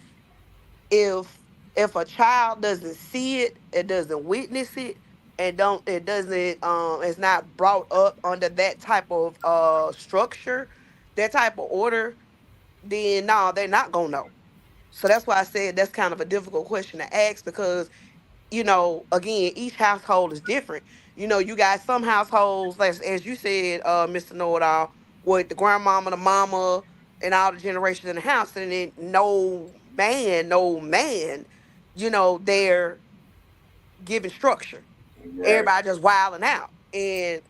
[SPEAKER 4] if a child doesn't see it, it doesn't witness it, and don't it doesn't it's not brought up under that type of structure, that type of order, then no, they're not gonna know. So that's why I said that's kind of a difficult question to ask because you know, again, each household is different. You know, you got some households, like as you said, Mr. Know It All, with the grandmama, the mama, and all the generations in the house, and then no man, you know, they're giving structure.
[SPEAKER 5] Right.
[SPEAKER 4] Everybody just wilding out. And,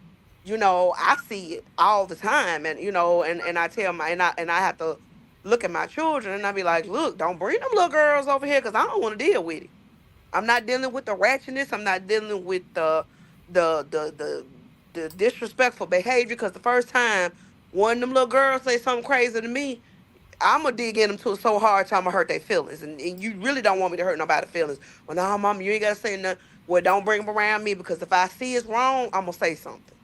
[SPEAKER 4] you know, I see it all the time. And, you know, and I tell and I have to look at my children and I be like, look, don't bring them little girls over here because I don't want to deal with it. I'm not dealing with the ratchetness. I'm not dealing with the the the, the disrespectful behavior. Because the first time one of them little girls say something crazy to me, I'm gonna dig in them to it so hard till I'm gonna hurt their feelings. And you really don't want me to hurt nobody's feelings. Well, no, mom, you ain't gotta say nothing. Well, don't bring them around me because if I see it's wrong, I'm gonna say something.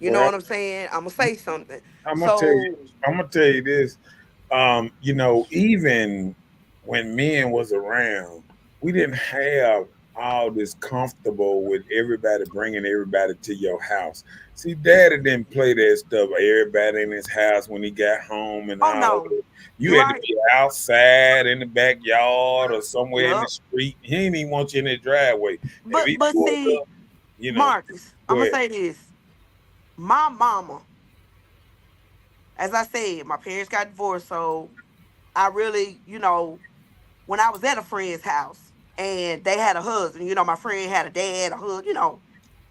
[SPEAKER 4] You know
[SPEAKER 5] Well,
[SPEAKER 4] what I'm saying? I'm gonna say something.
[SPEAKER 5] I'm gonna tell you.
[SPEAKER 4] So,
[SPEAKER 5] I'm gonna tell you this. You know, even when men was around, we didn't have all this comfortable with everybody bringing everybody to your house. See, Daddy didn't play that stuff. Everybody in his house when he got home and
[SPEAKER 4] oh
[SPEAKER 5] all
[SPEAKER 4] no,
[SPEAKER 5] that. You
[SPEAKER 4] you're
[SPEAKER 5] had to
[SPEAKER 4] right.
[SPEAKER 5] be outside in the backyard or somewhere in the
[SPEAKER 4] Yep.
[SPEAKER 5] street. He didn't even want you in the driveway. If he
[SPEAKER 4] But
[SPEAKER 5] pulled
[SPEAKER 4] see,
[SPEAKER 5] up, you know,
[SPEAKER 4] Marcus, I'm
[SPEAKER 5] go
[SPEAKER 4] gonna
[SPEAKER 5] ahead.
[SPEAKER 4] say this. My mama, as I said, my parents got divorced, so I really, you know, when I was at a friend's house and they had a husband, you know, my friend had a dad, a husband, you know,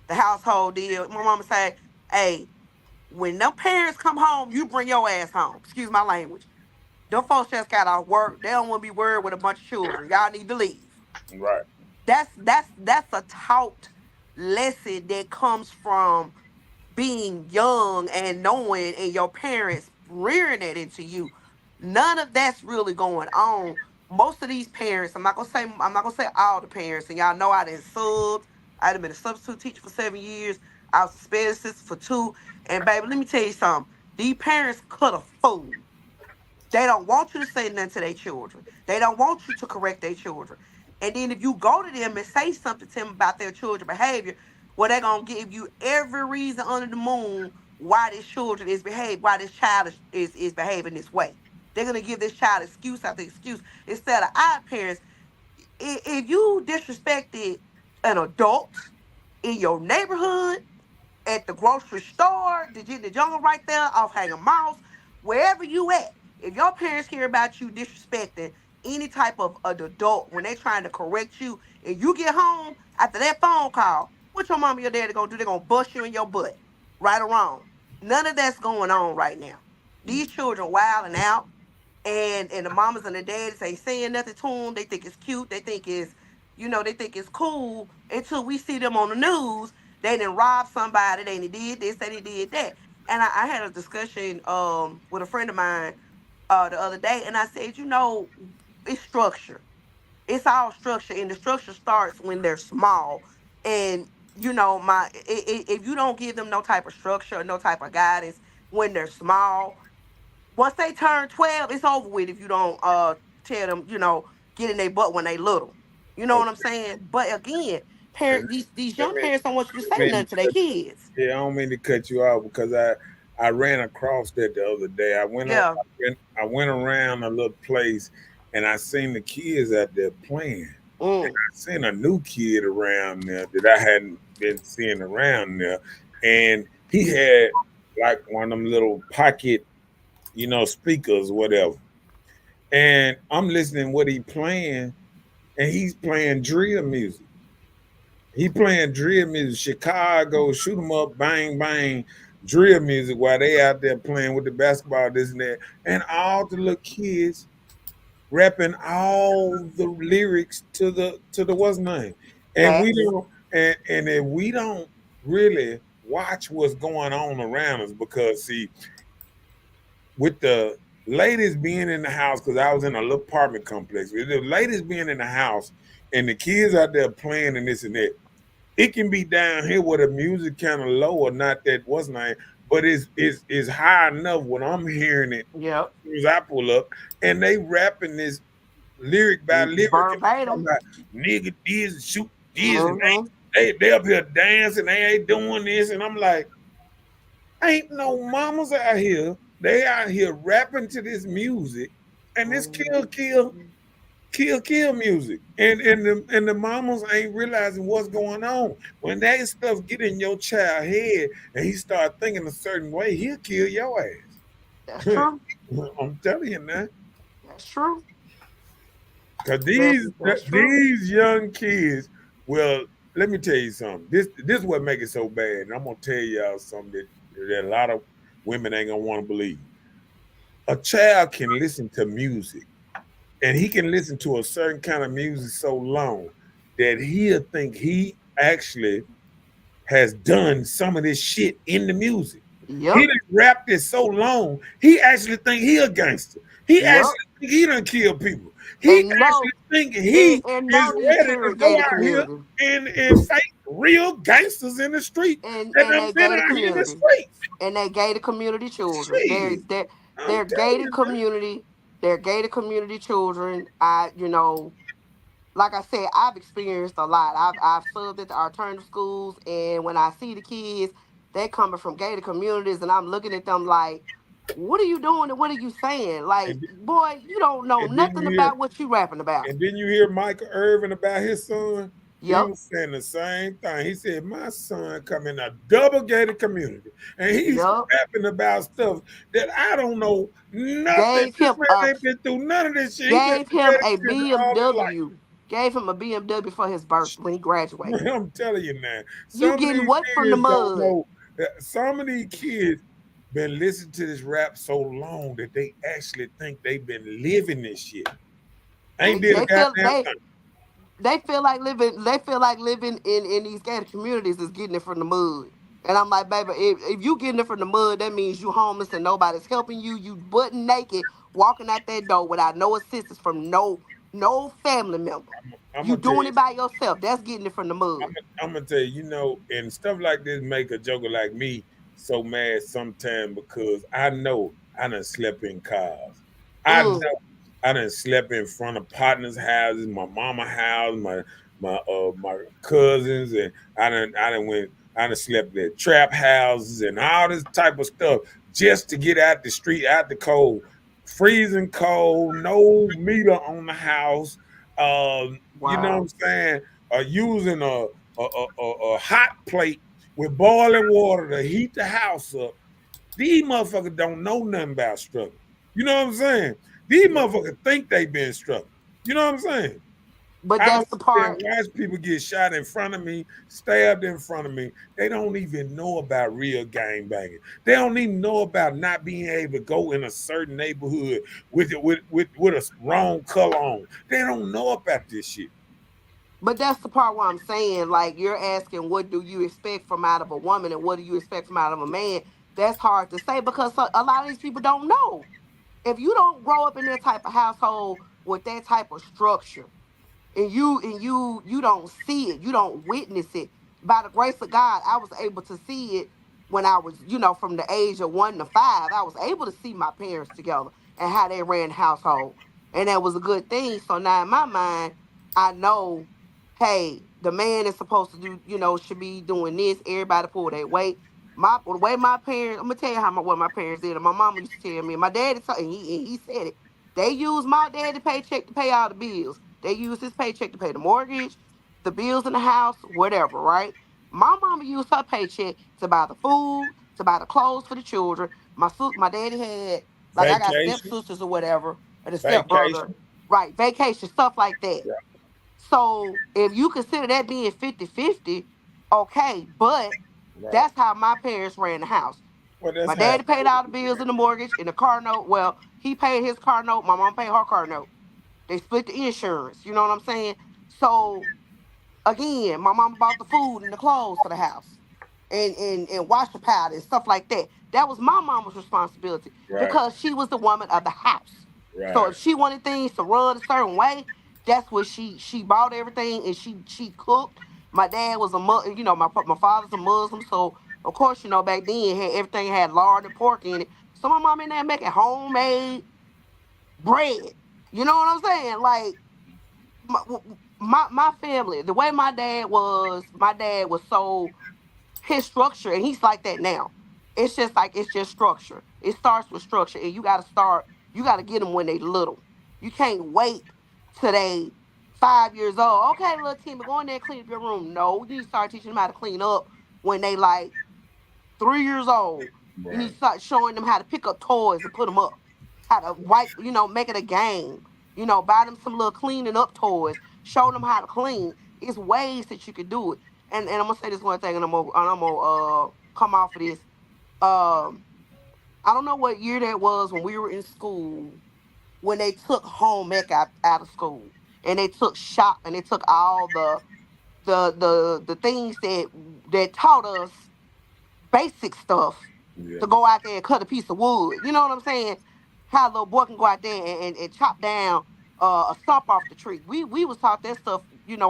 [SPEAKER 4] the household deal. My mama said, hey, when them parents come home, you bring your ass home. Excuse my language. Them folks just got off work. They don't want to be worried with a bunch of children. Y'all need to leave.
[SPEAKER 5] Right.
[SPEAKER 4] That's a taught lesson that comes from being young and knowing and your parents rearing that into you. None of that's really going on. Most of these parents, I'm not gonna say all the parents, and y'all know I done subbed. I done been a substitute teacher for 7 years. I was a special assistant for 2. And baby, let me tell you something. These parents could have fooled. They don't want you to say nothing to their children. They don't want you to correct their children. And then if you go to them and say something to them about their children's behavior, well, they're gonna give you every reason under the moon why this children is behaved, why this child is behaving this way. They're gonna give this child excuse after excuse instead of our parents. If you disrespected an adult in your neighborhood, at the grocery store, the jungle right there off Hanging Mouse, wherever you at. If your parents hear about you disrespecting any type of an adult when they trying to correct you, and you get home after that phone call, what your mom or your daddy gonna do? They're gonna bust you in your butt, right or wrong. None of that's going on right now. These children wilding out, and the mamas and the daddies ain't saying nothing to them. They think it's cute. They think it's, they think it's cool until we see them on the news. They done robbed somebody. They done did this. They done did that. And I had a discussion with a friend of mine the other day, and I said, it's structure. It's all structure, and the structure starts when they're small. And if you don't give them no type of structure or no type of guidance when they're small, once they turn 12, it's over with if you don't tell them, get in their butt when they little. You know what I'm
[SPEAKER 5] Okay.
[SPEAKER 4] saying? But again,
[SPEAKER 5] And
[SPEAKER 4] these
[SPEAKER 5] let
[SPEAKER 4] young
[SPEAKER 5] me
[SPEAKER 4] parents don't want you to
[SPEAKER 5] let
[SPEAKER 4] say
[SPEAKER 5] me
[SPEAKER 4] nothing to their kids.
[SPEAKER 5] yeah, I don't mean to cut you off because I ran across that the other day.
[SPEAKER 4] Yeah.
[SPEAKER 5] I went around a little place and I seen the kids out there playing. And
[SPEAKER 4] Mm.
[SPEAKER 5] I seen a new kid around there that I hadn't been seeing around there, and he had like one of them little pocket, speakers, whatever. And I'm listening what he playing, and he's playing drill music. He playing drill music, Chicago, shoot 'em up, bang bang, drill music while they out there playing with the basketball, this and that. And all the little kids rapping all the lyrics to the what's name, and we
[SPEAKER 4] Facts.
[SPEAKER 5] don't and if we don't really watch what's going on around us, because see, with the ladies being in the house, because I was in a little apartment complex, with the ladies being in the house and the kids out there playing and this and that, it can be down here where the music kind of low or not that what's name, but it's high enough when I'm hearing it
[SPEAKER 4] Yep.
[SPEAKER 5] as I pull up and they rapping this lyric by lyric and they talking
[SPEAKER 4] Verbatim.
[SPEAKER 5] about nigga this shoot this and
[SPEAKER 4] Mm-hmm.
[SPEAKER 5] they up here dancing, they ain't doing this, and I'm like, ain't no mamas out here. They out here rapping to this music, and this kill music, and the mamas ain't realizing what's going on. When that stuff get in your child head and he start thinking a certain way, he'll kill your
[SPEAKER 4] That's
[SPEAKER 5] ass.
[SPEAKER 4] true.
[SPEAKER 5] I'm telling you now,
[SPEAKER 4] That's true.
[SPEAKER 5] because
[SPEAKER 4] That's true.
[SPEAKER 5] these young kids. Well, let me tell you something. This is what make it so bad, and I'm gonna tell y'all something that a lot of women ain't gonna want to believe. A child can listen to music, and he can listen to a certain kind of music so long that he'll think he actually has done some of this shit in the music. He
[SPEAKER 4] Yep.
[SPEAKER 5] done rapped it so long, he actually think he a gangster. He
[SPEAKER 4] Yep.
[SPEAKER 5] actually think he done kill people. He
[SPEAKER 4] And
[SPEAKER 5] actually
[SPEAKER 4] no,
[SPEAKER 5] think he
[SPEAKER 4] and
[SPEAKER 5] is
[SPEAKER 4] know these
[SPEAKER 5] ready to
[SPEAKER 4] children
[SPEAKER 5] go
[SPEAKER 4] gated
[SPEAKER 5] out here
[SPEAKER 4] community.
[SPEAKER 5] and fight real gangsters in the street that
[SPEAKER 4] And
[SPEAKER 5] done
[SPEAKER 4] they
[SPEAKER 5] been
[SPEAKER 4] gated
[SPEAKER 5] out here in the
[SPEAKER 4] community.
[SPEAKER 5] streets.
[SPEAKER 4] And they gated community children.
[SPEAKER 5] Shit, I'm
[SPEAKER 4] They're
[SPEAKER 5] telling
[SPEAKER 4] gated
[SPEAKER 5] you, man.
[SPEAKER 4] community. They're gated community children. Like I said, I've experienced a lot. I've subbed at the alternative schools, and when I see the kids, they coming from gated communities, and I'm looking at them like, "What are you doing? And what are you saying? Like,
[SPEAKER 5] And,
[SPEAKER 4] boy, you don't know
[SPEAKER 5] and then
[SPEAKER 4] nothing
[SPEAKER 5] you hear
[SPEAKER 4] about what you rapping about."
[SPEAKER 5] And then you hear Michael Irvin about his son. He
[SPEAKER 4] Yep,
[SPEAKER 5] was saying the same thing. He said, my son come in a double gated community. And he's
[SPEAKER 4] yep.
[SPEAKER 5] rapping about stuff that I don't know nothing.
[SPEAKER 4] Gave
[SPEAKER 5] This
[SPEAKER 4] him
[SPEAKER 5] man
[SPEAKER 4] a
[SPEAKER 5] ain't been through none of this shit. He been
[SPEAKER 4] gave
[SPEAKER 5] in
[SPEAKER 4] him
[SPEAKER 5] gated
[SPEAKER 4] a
[SPEAKER 5] community all his life.
[SPEAKER 4] BMW. Gave him a BMW for his birth when he graduated.
[SPEAKER 5] I'm telling you now.
[SPEAKER 4] You
[SPEAKER 5] Some of
[SPEAKER 4] getting
[SPEAKER 5] these
[SPEAKER 4] what from the
[SPEAKER 5] kids don't
[SPEAKER 4] mud?
[SPEAKER 5] know. Some of these kids been listening to this rap so long that they actually think they've been living this shit. Ain't
[SPEAKER 4] They
[SPEAKER 5] did a
[SPEAKER 4] they feel
[SPEAKER 5] goddamn
[SPEAKER 4] they
[SPEAKER 5] thing.
[SPEAKER 4] they feel like living in these gated communities is getting it from the mud. And I'm like, baby, if you getting it from the mud, that means you homeless and nobody's helping you. You butt naked walking out that door without no assistance from no family member.
[SPEAKER 5] I'm
[SPEAKER 4] You
[SPEAKER 5] gonna tell
[SPEAKER 4] doing
[SPEAKER 5] you.
[SPEAKER 4] it by yourself. That's getting it from the mud.
[SPEAKER 5] I'm gonna tell you, and stuff like this make a joker like me so mad sometimes because I know I done slept in cars. I
[SPEAKER 4] Mm,
[SPEAKER 5] know I done slept in front of partners' houses, my mama house, my cousins, and I done slept at trap houses and all this type of stuff just to get out the street, out the cold, freezing cold, no meter on the house. You know what I'm
[SPEAKER 4] wow.
[SPEAKER 5] saying? Using a hot plate with boiling water to heat the house up. These motherfuckers don't know nothing about struggle. You know what I'm saying? These
[SPEAKER 4] Yeah.
[SPEAKER 5] motherfuckers think they been struggling. You know what I'm saying?
[SPEAKER 4] But
[SPEAKER 5] I
[SPEAKER 4] that's
[SPEAKER 5] don't
[SPEAKER 4] the
[SPEAKER 5] sit there and
[SPEAKER 4] part.
[SPEAKER 5] watch people get shot in front of me, stabbed in front of me. They don't even know about real gang banging. They don't even know about not being able to go in a certain neighborhood with a wrong color on. They don't know about this shit.
[SPEAKER 4] But that's the part where I'm saying, like, you're asking, what do you expect from out of a woman and what do you expect from out of a man? That's hard to say because a lot of these people don't know. If you don't grow up in that type of household with that type of structure, and you don't see it, you don't witness it. By the grace of God, I was able to see it when I was, from the age of 1 to 5. I was able to see my parents together and how they ran the household, and that was a good thing. So now in my mind, I know, hey, the man is supposed to do, should be doing this. Everybody pull their weight. The way my parents, I'm gonna tell you what my parents did. And my mama used to tell me, and my daddy told, he said it. They used my daddy paycheck to pay all the bills. They used his paycheck to pay the mortgage, the bills in the house, whatever, right? My mama used her paycheck to buy the food, to buy the clothes for the children. My daddy had, like, I got
[SPEAKER 5] Vacation,
[SPEAKER 4] stepsisters or whatever, and a stepbrother,
[SPEAKER 5] vacation.
[SPEAKER 4] right? Vacation, stuff like that.
[SPEAKER 5] Yeah,
[SPEAKER 4] So if you consider that being 50-50, okay, but
[SPEAKER 5] right.
[SPEAKER 4] that's how my parents ran the house.
[SPEAKER 5] Well, that's
[SPEAKER 4] My
[SPEAKER 5] how.
[SPEAKER 4] daddy paid all the bills and the mortgage and the car note. Well, he paid his car note. My mom paid her car note. They split the insurance. You know what I'm saying? So again, my mama bought the food and the clothes for the house, and washer powder and stuff like that. That was my mama's responsibility
[SPEAKER 5] Right.
[SPEAKER 4] because she was the woman of the house. So
[SPEAKER 5] Right.
[SPEAKER 4] if she wanted things to run a certain way, that's what she bought everything and she cooked. My dad was my father's a Muslim, so of course back then everything had lard and pork in it. So my mom in there making homemade bread. You know what I'm saying? Like my family, the way my dad was so his structure, and he's like that now. It's just structure. It starts with structure, and you gotta get them when they little. You can't wait till they 5 years old. Okay, little Timmy, go in there and clean up your room. No, you need to start teaching them how to clean up when they like 3 years old. You need
[SPEAKER 5] Right.
[SPEAKER 4] to start showing them how to pick up toys and put them up, how to wipe, make it a game. Buy them some little cleaning up toys. Show them how to clean. It's ways that you can do it. And I'm gonna say this one thing, and I'm gonna come off of this. Um, I don't know what year that was when we were in school when they took home ec out of school and they took shop and they took all the things that taught us basic stuff
[SPEAKER 5] Yeah.
[SPEAKER 4] to go out there and cut a piece of wood. You know what I'm saying? How a little boy can go out there and chop down a stump off the tree. We was taught that stuff,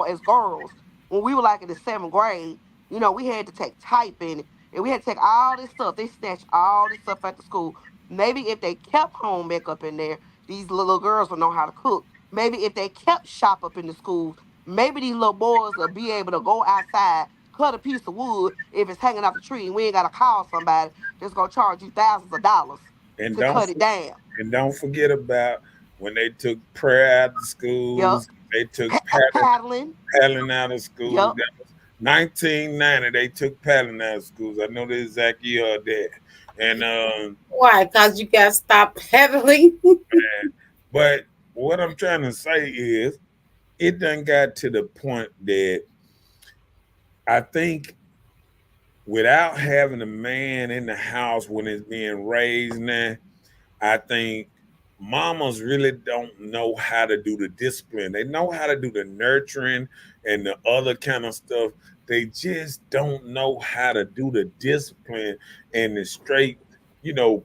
[SPEAKER 4] as girls. When we were like in the seventh grade, we had to take typing and we had to take all this stuff. They snatched all this stuff at the school. Maybe if they kept home ec up in there, these little girls would know how to cook. Maybe if they kept shop up in the schools, maybe these little boys will be able to go outside, cut a piece of wood if it's hanging off the tree, and we ain't gotta call somebody that's gonna charge you thousands of dollars
[SPEAKER 5] And
[SPEAKER 4] to
[SPEAKER 5] don't
[SPEAKER 4] cut it down.
[SPEAKER 5] and don't forget about when they took prayer out of
[SPEAKER 4] Yup.
[SPEAKER 5] schools. They took
[SPEAKER 4] Paddling.
[SPEAKER 5] paddling out of schools.
[SPEAKER 4] Yup.
[SPEAKER 5] That was 1990. They took paddling out of schools. I know the exact year of that. And
[SPEAKER 6] Why? Because you got to stop pedaling.
[SPEAKER 5] but what I'm trying to say is, it done got to the point that I think without having a man in the house when it's being raised now, I think mamas really don't know how to do the discipline. They know how to do the nurturing and the other kind of stuff. They just don't know how to do the discipline and the straight,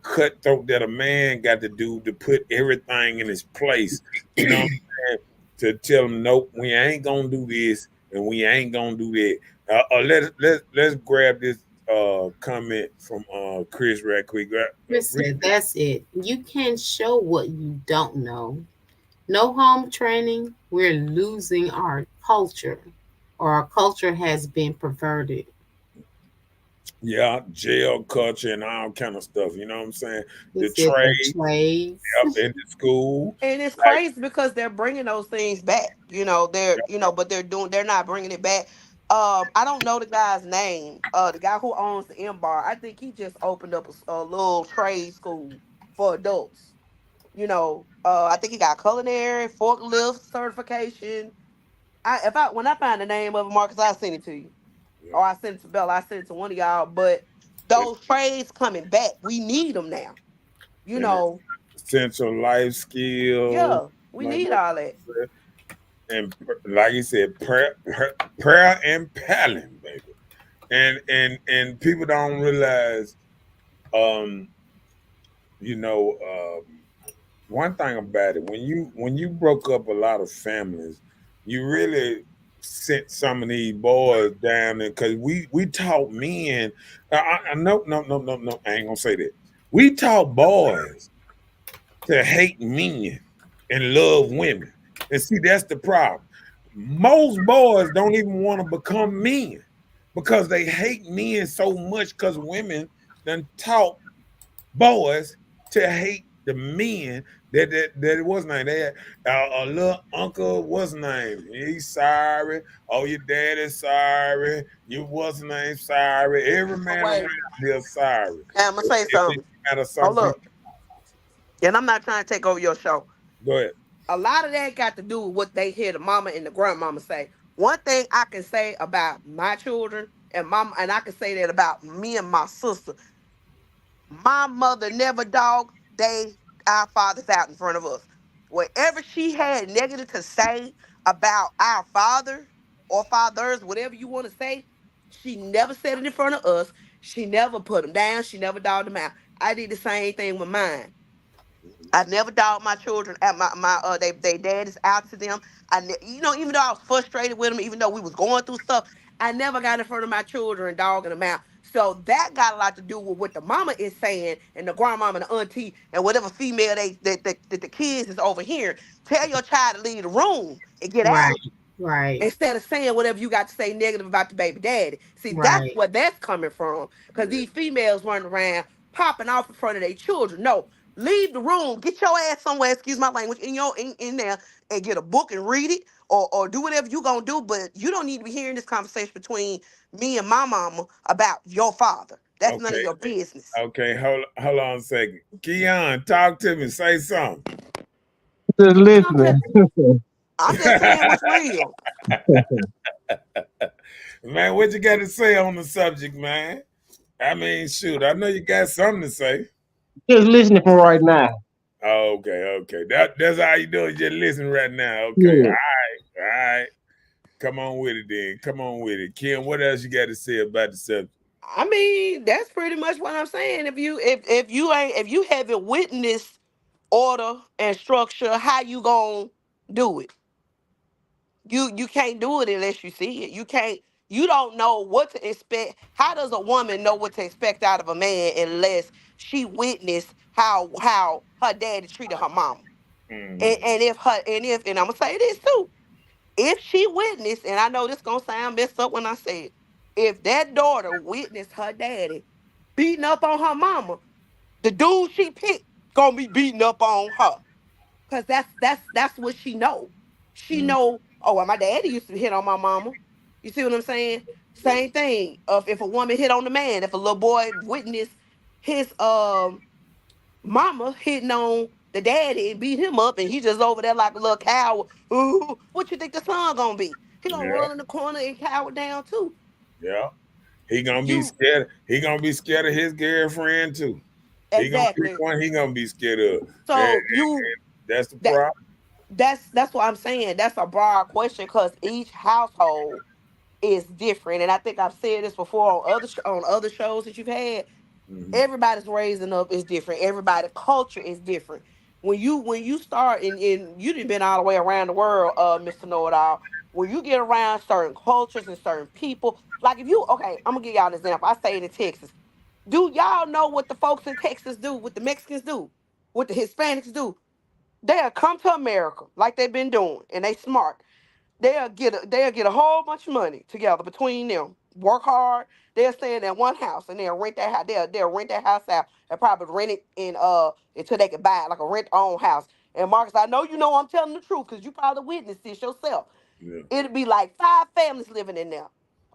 [SPEAKER 5] cutthroat that a man got to do to put everything in its place. You know what I'm saying? To tell them, nope, we ain't gonna do this and we ain't gonna do that. Let's grab this comment from Chris right quick.
[SPEAKER 6] Listen, that's it. You can't show what you don't know. No home training, we're losing our culture, or our culture has been perverted.
[SPEAKER 5] Yeah, jail culture and all kind of stuff. You know what I'm saying? The
[SPEAKER 6] Is it the
[SPEAKER 5] trade
[SPEAKER 6] trades?
[SPEAKER 5] up in the school.
[SPEAKER 4] And it's
[SPEAKER 5] Like,
[SPEAKER 4] crazy because they're bringing those things back. But they're not bringing it back. I don't know the guy's name. The guy who owns the M Bar, I think he just opened up a little trade school for adults. I think he got culinary, forklift certification. When I find the name of it, Marcus, I'll send it to you.
[SPEAKER 5] yeah,
[SPEAKER 4] Or I send it to Bella. I send it to one of y'all. But those trades coming back, we need them now. You
[SPEAKER 5] and it's
[SPEAKER 4] know,
[SPEAKER 5] essential life skills.
[SPEAKER 4] yeah, we
[SPEAKER 5] Like
[SPEAKER 4] need all that.
[SPEAKER 5] and like you said, prayer and paddling, baby. And people don't realize, um, you know, one thing about it, when you broke up a lot of families, you really sent some of these boys down there because we taught men. No, no, no, no, no. I ain't gonna say that. We taught boys to hate men and love women. And see, that's the problem. Most boys don't even want to become men because they hate men so much because women done taught boys to hate the men that was name. They had a little uncle, what's name? He's sorry. Oh, your dad is sorry. You what's name sorry. Every
[SPEAKER 4] But
[SPEAKER 5] man around
[SPEAKER 4] wait,
[SPEAKER 5] here is sorry.
[SPEAKER 4] I'm gonna say
[SPEAKER 5] It
[SPEAKER 4] something.
[SPEAKER 5] matter
[SPEAKER 4] Hold
[SPEAKER 5] some
[SPEAKER 4] up,
[SPEAKER 5] people.
[SPEAKER 4] and I'm not trying to take over your show.
[SPEAKER 5] Go ahead.
[SPEAKER 4] A lot of that got to do with what they hear the mama and the grandmama say. One thing I can say about my children and mom, and I can say that about me and my sister. My mother never dogged our fathers out in front of us. Whatever she had negative to say about our father or fathers, whatever you want to say, she never said it in front of us. She never put them down. She never dogged them out. I did the same thing with mine. I never dogged my children at they dad is out to them. Even though I was frustrated with them, even though we was going through stuff, I never got in front of my children and dogging them out. So that got a lot to do with what the mama is saying and the grandmama and the auntie and whatever female that the kids is over here. Tell your child to leave the room and get
[SPEAKER 6] Right.
[SPEAKER 4] out
[SPEAKER 6] Right.
[SPEAKER 4] instead of saying whatever you got to say negative about the baby daddy. See, that's
[SPEAKER 6] Right.
[SPEAKER 4] where that's coming from. Because these females running around popping off in front of their children. No, leave the room. Get your ass somewhere, excuse my language, in there and get a book and read it or do whatever you gonna do. But you don't need to be hearing this conversation between me and my mama about your father. That's none of
[SPEAKER 5] Okay.
[SPEAKER 4] your business.
[SPEAKER 5] Okay, hold on a second. Keon, talk to me. Say something.
[SPEAKER 1] Just
[SPEAKER 4] I'm just,
[SPEAKER 1] listening.
[SPEAKER 4] I'm just saying what's real.
[SPEAKER 5] Man, what you got to say on the subject, man? I mean, shoot, I know you got something to say.
[SPEAKER 1] Just listening for right now.
[SPEAKER 5] Oh, okay. That's how you do it. Just listen right now. Okay.
[SPEAKER 1] Yeah.
[SPEAKER 5] All right. Come on with it then. Come on with it. Kim, what else you got to say about the subject?
[SPEAKER 4] I mean, that's pretty much what I'm saying. If you haven't witnessed order and structure, how you gonna do it? You can't do it unless you see it. You don't know what to expect. How does a woman know what to expect out of a man unless she witnessed how her daddy treated her mama? And I'm gonna say this too. If she witnessed, and I know this gonna sound messed up when I say it, if that daughter witnessed her daddy beating up on her mama, the dude she picked gonna be beating up on her. Cause that's what she know. She know, oh well, my daddy used to hit on my mama. You see what I'm saying? Same thing. Of if a woman hit on the man, if a little boy witnessed his mama hitting on the daddy and beat him up and he just over there like a little coward. Ooh, what you think the son gonna be? He gonna
[SPEAKER 5] Yeah.
[SPEAKER 4] run in the corner and cower down too.
[SPEAKER 5] Yeah. He gonna be
[SPEAKER 4] You
[SPEAKER 5] scared. He gonna be scared of his girlfriend too. He gonna pick
[SPEAKER 4] exactly.
[SPEAKER 5] one he gonna be scared of. And
[SPEAKER 4] So
[SPEAKER 5] that's the
[SPEAKER 4] that
[SPEAKER 5] problem.
[SPEAKER 4] that's what I'm saying. That's a broad question because each household is different. And I think I've said this before on other shows that you've had. Everybody's raising up is different. Everybody's culture is different. When you start and you done been all the way around the world, Mr. Know It All. When you get around certain cultures and certain people, like if you okay, I'm gonna give y'all an example. I say it in Texas. Do y'all know what the folks in Texas do? What the Mexicans do? What the Hispanics do? They'll come to America like they've been doing, and they smart. They'll get a whole bunch of money together between them. Work hard. They'll stay in that one house and they'll rent that house. They'll rent that house out and probably rent it in until they can buy it like a rent own house. And Marcus, I know you know I'm telling the truth because you probably witnessed this yourself.
[SPEAKER 5] Yeah.
[SPEAKER 4] It'll be like 5 families living in there.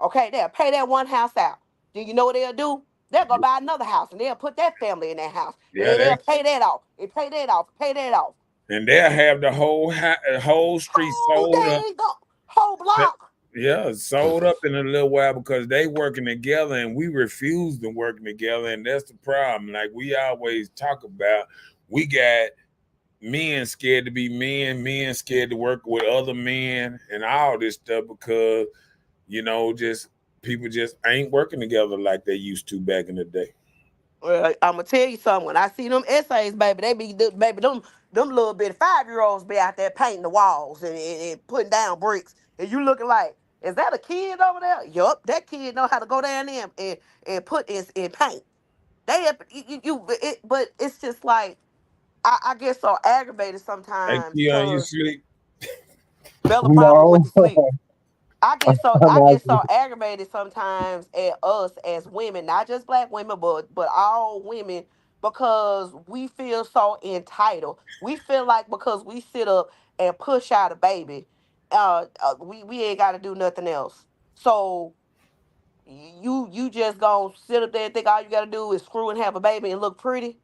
[SPEAKER 4] Okay, they'll pay that one house out. Then you know what they'll do? They'll go buy another house and they'll put that family in that house. And
[SPEAKER 5] Yeah,
[SPEAKER 4] then they'll pay that off. And pay that off. Pay that off.
[SPEAKER 5] and they'll have the whole street
[SPEAKER 4] Whole
[SPEAKER 5] sold up.
[SPEAKER 4] dang whole block.
[SPEAKER 5] Yeah, sold up in a little while because they working together and we refuse to working together, and that's the problem. Like we always talk about, we got men scared to be men scared to work with other men, and all this stuff because just people just ain't working together like they used to back in the day.
[SPEAKER 4] Well, I'm gonna tell you something. When I see them essays, baby, baby them little bitty 5-year-olds be out there painting the walls and putting down bricks, and you looking like, is that a kid over there? Yup, that kid know how to go down there and put in paint. But it's just like I get so aggravated
[SPEAKER 5] Hey,
[SPEAKER 4] sometimes
[SPEAKER 5] Keon, you
[SPEAKER 4] because
[SPEAKER 5] sleep?
[SPEAKER 4] Bella probably
[SPEAKER 1] No.
[SPEAKER 4] went to sleep. I
[SPEAKER 1] I'm
[SPEAKER 4] get so aggravated sometimes at us as women, not just black women, but all women, because we feel so entitled. We feel like because we sit up and push out a baby, we ain't got to do nothing else. So you just gonna sit up there and think all you got to do is screw and have a baby and look pretty.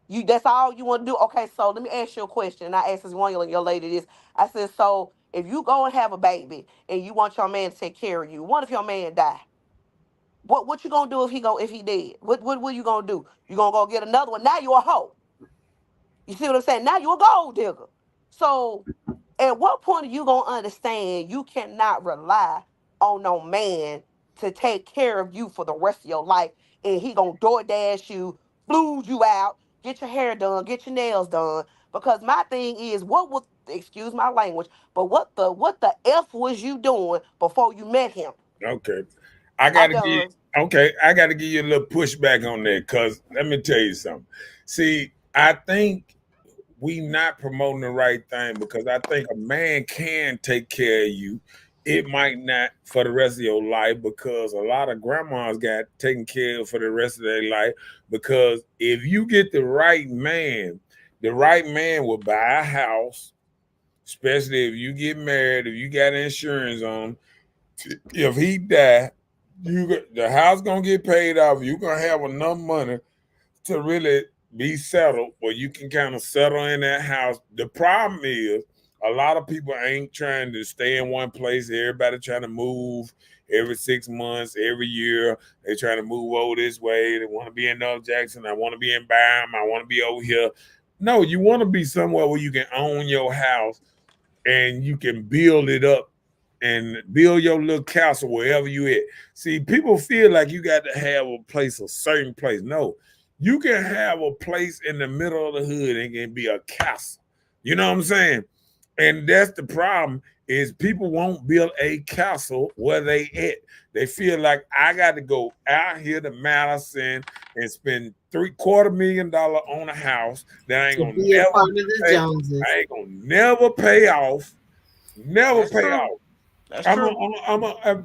[SPEAKER 4] That's all you want to do. Okay, so let me ask you a question. And I asked this one young lady this. I said, so if you go and have a baby and you want your man to take care of you, what if your man die? What you gonna do if he dead? What you gonna do? You gonna go get another one? Now you a hoe. You see what I'm saying? Now you a gold digger. So at what point are you gonna understand you cannot rely on no man to take care of you for the rest of your life, and he gonna DoorDash you, blues you out, get your hair done, get your nails done? Because my thing is, what was, excuse my language, but what the f was you doing before you met him?
[SPEAKER 5] Okay. I
[SPEAKER 4] I
[SPEAKER 5] gotta give
[SPEAKER 4] done.
[SPEAKER 5] I gotta give you a little pushback on that, because let me tell you something. See, I think we not promoting the right thing, because I think a man can take care of you. It might not for the rest of your life, because a lot of grandmas got taken care of for the rest of their life. Because if you get the right man will buy a house, especially if you get married, if you got insurance on. If he die, the house gonna get paid off. You gonna have enough money to really be settled, where you can kind of settle in that house. The problem is a lot of people ain't trying to stay in one place. Everybody trying to move every 6 months, every year. They trying to move over this way. They want to be in North Jackson. I want to be in Byram. I want to be over here. No, you want to be somewhere where you can own your house and you can build it up and build your little castle wherever you at. See, people feel like you got to have a certain place. No, you can have a place in the middle of the hood and it can be a castle. You know what I'm saying? And that's the problem, is people won't build a castle where they at. They feel like I got to go out here to Madison and spend $750,000 on a house that
[SPEAKER 6] To be a part of the Joneses.
[SPEAKER 5] I ain't gonna never pay off. Never
[SPEAKER 1] That's
[SPEAKER 5] pay
[SPEAKER 1] true.
[SPEAKER 5] off.
[SPEAKER 1] That's true.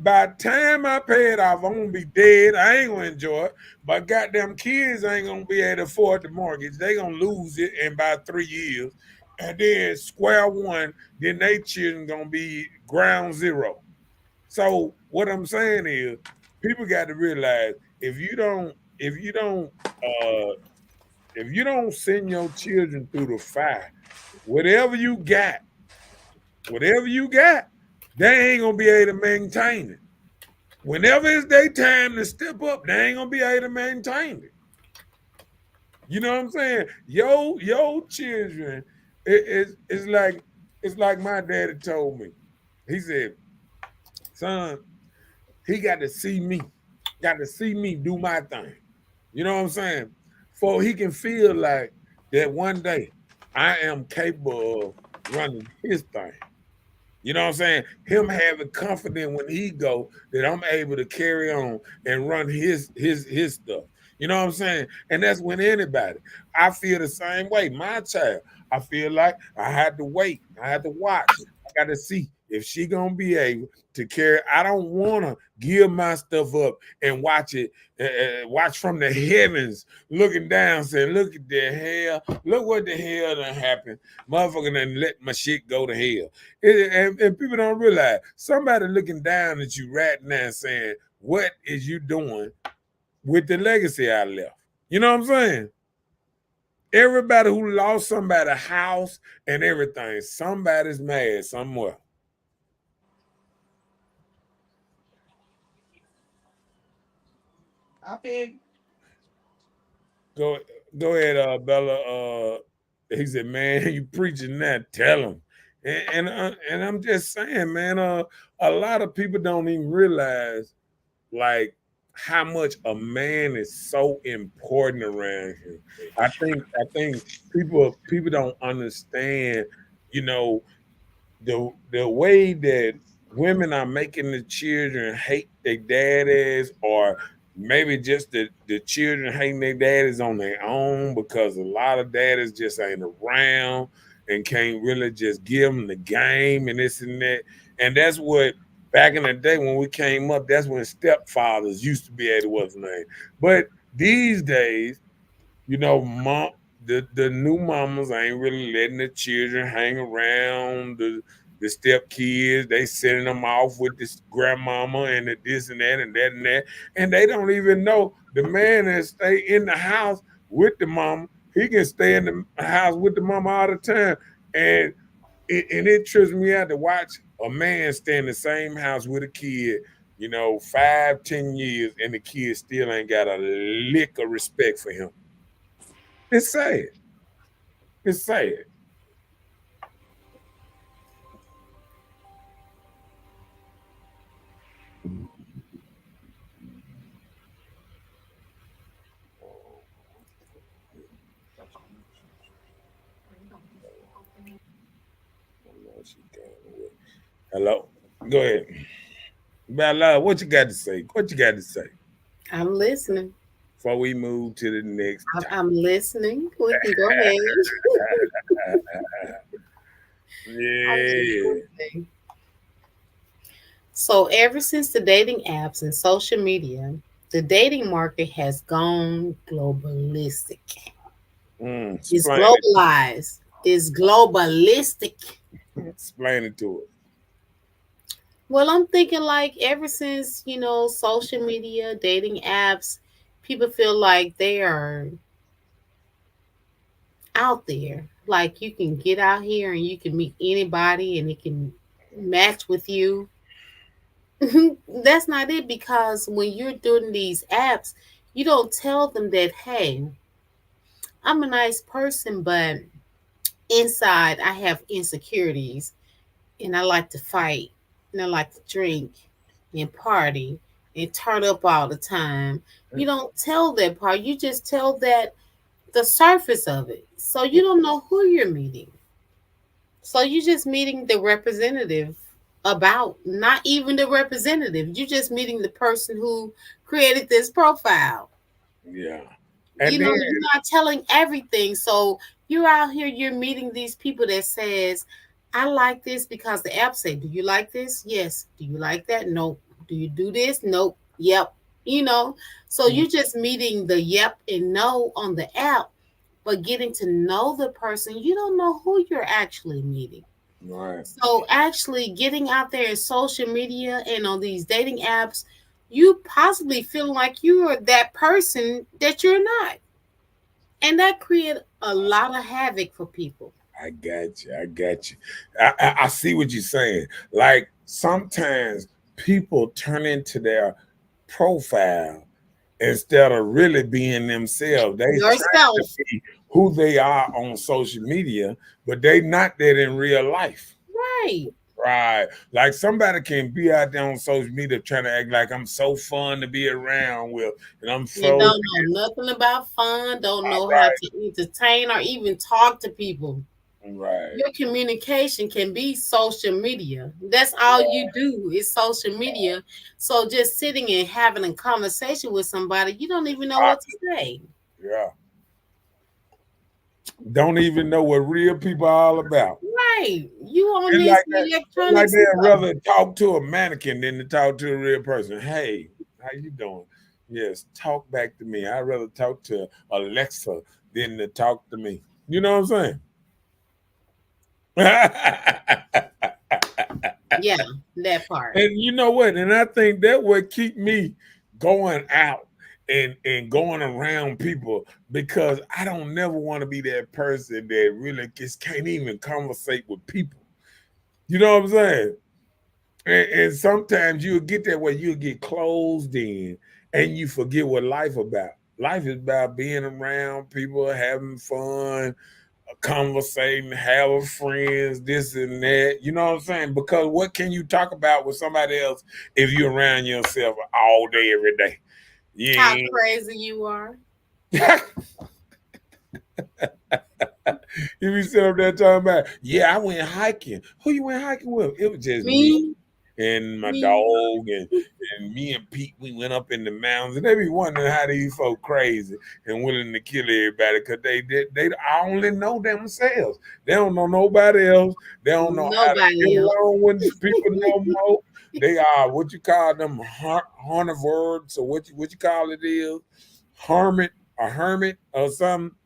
[SPEAKER 5] By the time I pay it off, I'm gonna be dead. I ain't gonna enjoy it. But goddamn kids ain't gonna be able to afford the mortgage. They gonna lose it in about 3 years. And then square one, then they children gonna be ground zero. So what I'm saying is, people got to realize, if you don't send your children through the fire, whatever you got, they ain't gonna be able to maintain it. Whenever it's their time to step up, they ain't gonna be able to maintain it. You know what I'm saying? Your children, it's like my daddy told me. He said, son, he got to see me do my thing. You know what I'm saying? For he can feel like that one day I am capable of running his thing. You know what I'm saying? Him having confidence when he go that I'm able to carry on and run his stuff. You know what I'm saying? And that's when anybody. I feel the same way. My child, I feel like I had to wait. I had to watch. I got to see if she gonna be able to carry. I don't want to give my stuff up and watch it, watch from the heavens, looking down, saying, "Look at the hell! Look what the hell done happened, motherfucker! Done let my shit go to hell." And people don't realize somebody looking down at you right now, saying, "What is you doing with the legacy I left?" You know what I'm saying? Everybody who lost somebody's house and everything, somebody's mad somewhere.
[SPEAKER 4] I feel
[SPEAKER 5] Go go ahead, Bella. He said, "Man, you preaching that? Tell him." And I'm just saying, man. A lot of people don't even realize like how much a man is so important around here. I think people don't understand, you know, the way that women are making the children hate their daddies, or maybe just the children hating their daddies on their own, because a lot of daddies just ain't around and can't really just give them the game and this and that. And that's what, back in the day when we came up, that's when stepfathers used to be able to, what's the name. But these days, mom, the new mamas ain't really letting the children hang around the step kids. They sending them off with this grandmama and the this and that and that and that. And they don't even know the man that stay in the house with the mama. He can stay in the house with the mama all the time. And it trips me out to watch a man stay in the same house with a kid, 5-10 years, and the kid still ain't got a lick of respect for him. It's sad. It's sad. she came with. Hello. Go ahead. Bella, what you got to say? What you got to say
[SPEAKER 6] I'm listening.
[SPEAKER 5] before we move to the next
[SPEAKER 6] I'm listening. We can go ahead. I'm just
[SPEAKER 5] Yeah.
[SPEAKER 6] listening. So, ever since the dating apps and social media, the dating market has gone globalistic. It's
[SPEAKER 5] Explain it.
[SPEAKER 6] globalized. It's globalistic.
[SPEAKER 5] Explain it to us.
[SPEAKER 6] Well, I'm thinking like ever since, social media, dating apps, people feel like they are out there. Like you can get out here and you can meet anybody and it can match with you. That's not it, because when you're doing these apps, you don't tell them that, hey, I'm a nice person, but inside I have insecurities and I like to fight and I like to drink and party and turn up all the time. You don't tell that part. You just tell that the surface of it. So you don't know who you're meeting. So you're just meeting the representative about, not even the representative. You're just meeting the person who created this profile.
[SPEAKER 5] Yeah. And then,
[SPEAKER 6] You're not telling everything. So you're out here, you're meeting these people that says, I like this because the app say, do you like this? Yes. Do you like that? Nope. Do you do this? Nope. Yep. So you're just meeting the yep and no on the app, but getting to know the person, you don't know who you're actually meeting.
[SPEAKER 5] right.
[SPEAKER 6] So actually getting out there in social media and on these dating apps, you possibly feel like you are that person that you're not. And that creates a lot of havoc for people.
[SPEAKER 5] I got you. I got you. I see what you're saying. Like sometimes people turn into their profile instead of really being themselves. They try
[SPEAKER 6] Yourself.
[SPEAKER 5] to be who they are on social media, but they not that in real life.
[SPEAKER 6] Right.
[SPEAKER 5] Right. Like somebody can be out there on social media trying to act like I'm so fun to be around with, and I'm
[SPEAKER 6] You
[SPEAKER 5] so
[SPEAKER 6] don't know nothing about fun, don't know how to entertain or even talk to people.
[SPEAKER 5] right.
[SPEAKER 6] Your communication can be social media. That's all you do is social media. So just sitting and having a conversation with somebody, you don't even know what to say.
[SPEAKER 5] Yeah. Don't even know what real people are all about.
[SPEAKER 6] Right. You on
[SPEAKER 5] It's
[SPEAKER 6] this
[SPEAKER 5] like that.
[SPEAKER 6] electronic
[SPEAKER 5] Like they'd
[SPEAKER 6] stuff.
[SPEAKER 5] rather talk to a mannequin than to talk to a real person. Hey, how you doing? Yes, talk back to me. I'd rather talk to Alexa than to talk to me. You know what I'm saying?
[SPEAKER 6] Yeah, that part.
[SPEAKER 5] And you know what? And I think that would keep me going out and going around people, because I don't never want to be that person that really just can't even conversate with people. You know what I'm saying? And sometimes you'll get that way, you'll get closed in and you forget what life about. Life is about being around people, having fun, conversating, having friends, this and that. You know what I'm saying? Because what can you talk about with somebody else if you're around yourself all day, every day? Yeah.
[SPEAKER 6] How crazy you are.
[SPEAKER 5] You be sitting up there talking about, yeah, I went hiking. Who you went hiking with? It was just me and my dog and me and Pete. We went up in the mountains, and they be wondering how these folk crazy and willing to kill everybody, because they only know themselves. They don't know nobody else. They don't know how to get along with people no more. They are what you call them carnivores, or what you call it is hermit or something.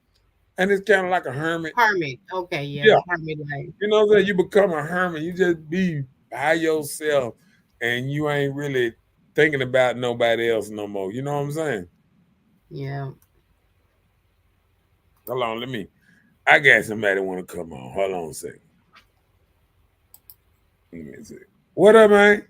[SPEAKER 5] And it's kind of like a hermit.
[SPEAKER 6] Hermit. Okay, yeah. Hermit life.
[SPEAKER 5] You know what I'm saying? You become a hermit. You just be by yourself and you ain't really thinking about nobody else no more. You know what I'm saying?
[SPEAKER 6] Yeah.
[SPEAKER 5] Hold on, I got somebody want to come on. Hold on a second. Let me see. What up, man?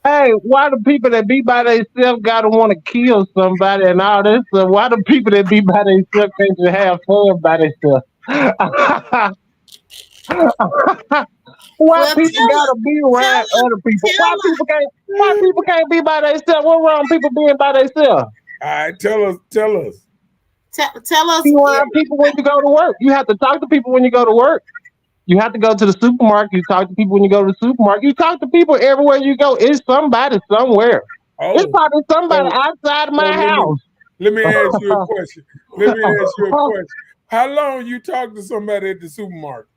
[SPEAKER 7] Hey, why the people that be by themselves gotta want to kill somebody and all this stuff? Why the people that be by themselves can't just have fun by themselves? Why people gotta be around other people? Why people can't be by themselves? What wrong with people being by themselves?
[SPEAKER 5] All right, tell us.
[SPEAKER 6] Tell us.
[SPEAKER 7] Be around people when you go to work. You have to talk to people when you go to work. You have to go to the supermarket. You talk to people when you go to the supermarket. You talk to people everywhere you go. It's somebody somewhere. It's
[SPEAKER 5] Oh,
[SPEAKER 7] probably somebody
[SPEAKER 5] so,
[SPEAKER 7] outside of
[SPEAKER 5] so
[SPEAKER 7] my house.
[SPEAKER 5] let me ask you a question. Let me ask you a question. How long you talk to somebody at the supermarket?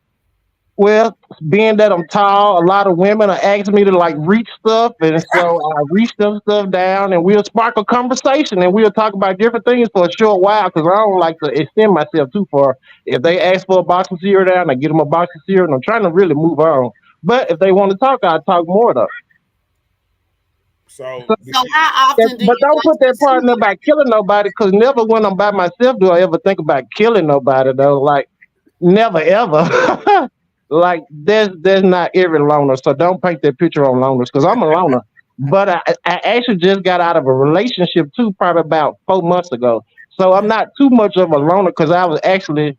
[SPEAKER 7] Well, being that I'm tall, a lot of women are asking me to like reach stuff, and so I reach them stuff down, and we'll spark a conversation, and we'll talk about different things for a short while because I don't like to extend myself too far. If they ask for a box of cereal down, I get them a box of cereal, and I'm trying to really move on. But if they want to talk, I'll talk more though.
[SPEAKER 5] So,
[SPEAKER 6] So how often do
[SPEAKER 7] But
[SPEAKER 6] you go
[SPEAKER 7] don't
[SPEAKER 6] to
[SPEAKER 7] put
[SPEAKER 6] the
[SPEAKER 7] that part in there
[SPEAKER 6] supermarket?
[SPEAKER 7] about killing nobody, because never when I'm by myself do I ever think about killing nobody though. Like never ever. Like there's not every loner, so don't paint that picture on loners because I'm a loner. But I actually just got out of a relationship too, probably about 4 months ago. So I'm not too much of a loner because I was actually,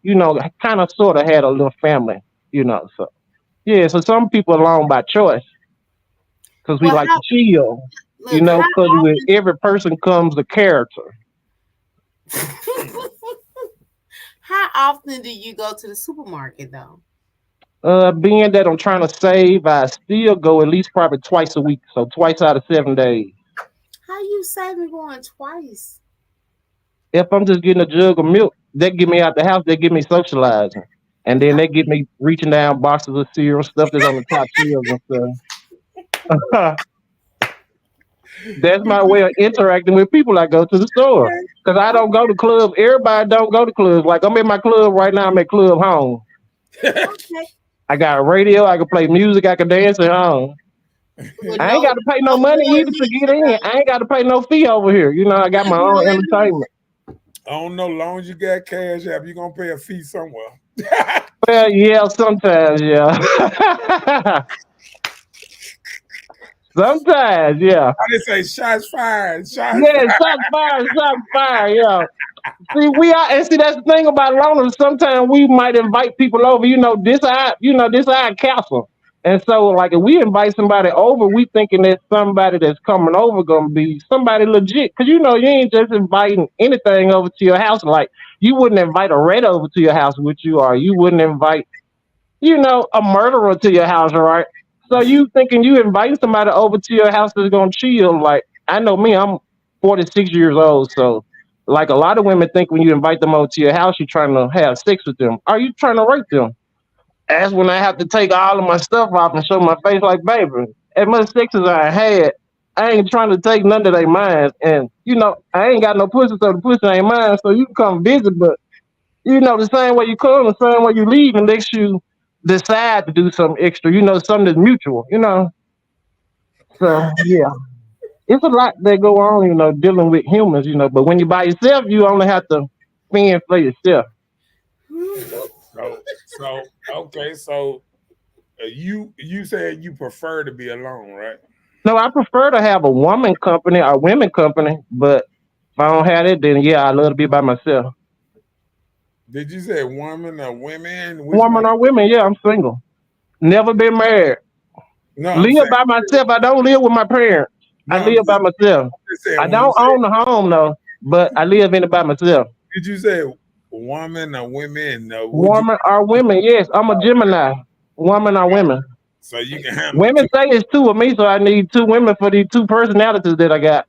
[SPEAKER 7] kind of sort of had a little family, So yeah, so some people alone by choice because we
[SPEAKER 6] Well,
[SPEAKER 7] like to
[SPEAKER 6] how
[SPEAKER 7] chill,
[SPEAKER 6] look, how
[SPEAKER 7] because with
[SPEAKER 6] often
[SPEAKER 7] every person comes a character.
[SPEAKER 6] how often do you go to the supermarket though?
[SPEAKER 7] Being that I'm trying to save, I still go at least probably twice a week, so twice out of 7 days.
[SPEAKER 6] How you saving going twice?
[SPEAKER 7] If I'm just getting a jug of milk, they get me out the house, they get me socializing. And then they get me reaching down boxes of cereal, stuff that's on the top shelves and stuff. That's my way of interacting with people. I go to the store. Because I don't go to clubs. Everybody don't go to clubs. Like I'm in my club right now, I'm at Club Home.
[SPEAKER 6] Okay.
[SPEAKER 7] I got a radio, I can play music, I can dance at home.
[SPEAKER 6] With
[SPEAKER 7] I ain't
[SPEAKER 6] no
[SPEAKER 7] got to pay no
[SPEAKER 6] no
[SPEAKER 7] money
[SPEAKER 6] more
[SPEAKER 7] either to get in. I ain't got to pay no fee over here. I got my own entertainment.
[SPEAKER 5] I don't know. Long as you got cash app, you're gonna pay a fee somewhere.
[SPEAKER 7] Well, yeah, sometimes, yeah. Sometimes, yeah.
[SPEAKER 5] I just say shots fired. Shots
[SPEAKER 7] Yeah,
[SPEAKER 5] fired.
[SPEAKER 7] shots fired, yeah. See that's the thing about loners. Sometimes we might invite people over. This our castle. And so, like, if we invite somebody over, we thinking that somebody that's coming over gonna be somebody legit. Cause you ain't just inviting anything over to your house. Like, you wouldn't invite a red over to your house with you, or you wouldn't invite, a murderer to your house, right? So you thinking you inviting somebody over to your house that's gonna chill? Like, I know me, I'm 46 years old, so like a lot of women think when you invite them over to your house, you're trying to have sex with them. Are you trying to rape them? That's when I have to take all of my stuff off and show my face like, baby, as much sex as I had, I ain't trying to take none of their minds. And, I ain't got no pussy, so the pussy ain't mine. So you can come visit, but, the same way you come, the same way you leave, unless you decide to do something extra, something that's mutual. So, yeah. It's a lot that go on, dealing with humans, but when you by yourself, you only have to fend for yourself.
[SPEAKER 5] So okay. So you said you prefer to be alone, right?
[SPEAKER 7] No, I prefer to have a woman company or women company, but if I don't have it, then yeah, I love to be by myself.
[SPEAKER 5] Did you say woman or women? Which one?
[SPEAKER 7] Woman or women, yeah, I'm single. Never been married.
[SPEAKER 5] No, I'm
[SPEAKER 7] Live
[SPEAKER 5] saying
[SPEAKER 7] by myself. I don't live with my parents.
[SPEAKER 5] no.
[SPEAKER 7] I live by myself.
[SPEAKER 5] I'm just saying
[SPEAKER 7] I
[SPEAKER 5] when you
[SPEAKER 7] don't
[SPEAKER 5] say.
[SPEAKER 7] own the home though, but I live in it by myself.
[SPEAKER 5] Did you say woman or women? Would you?
[SPEAKER 7] Woman or women, yes, I'm a Gemini. Woman or women.
[SPEAKER 5] So you can handle
[SPEAKER 7] Women
[SPEAKER 5] two.
[SPEAKER 7] say it's two of me, so I need two women for these two personalities that I got.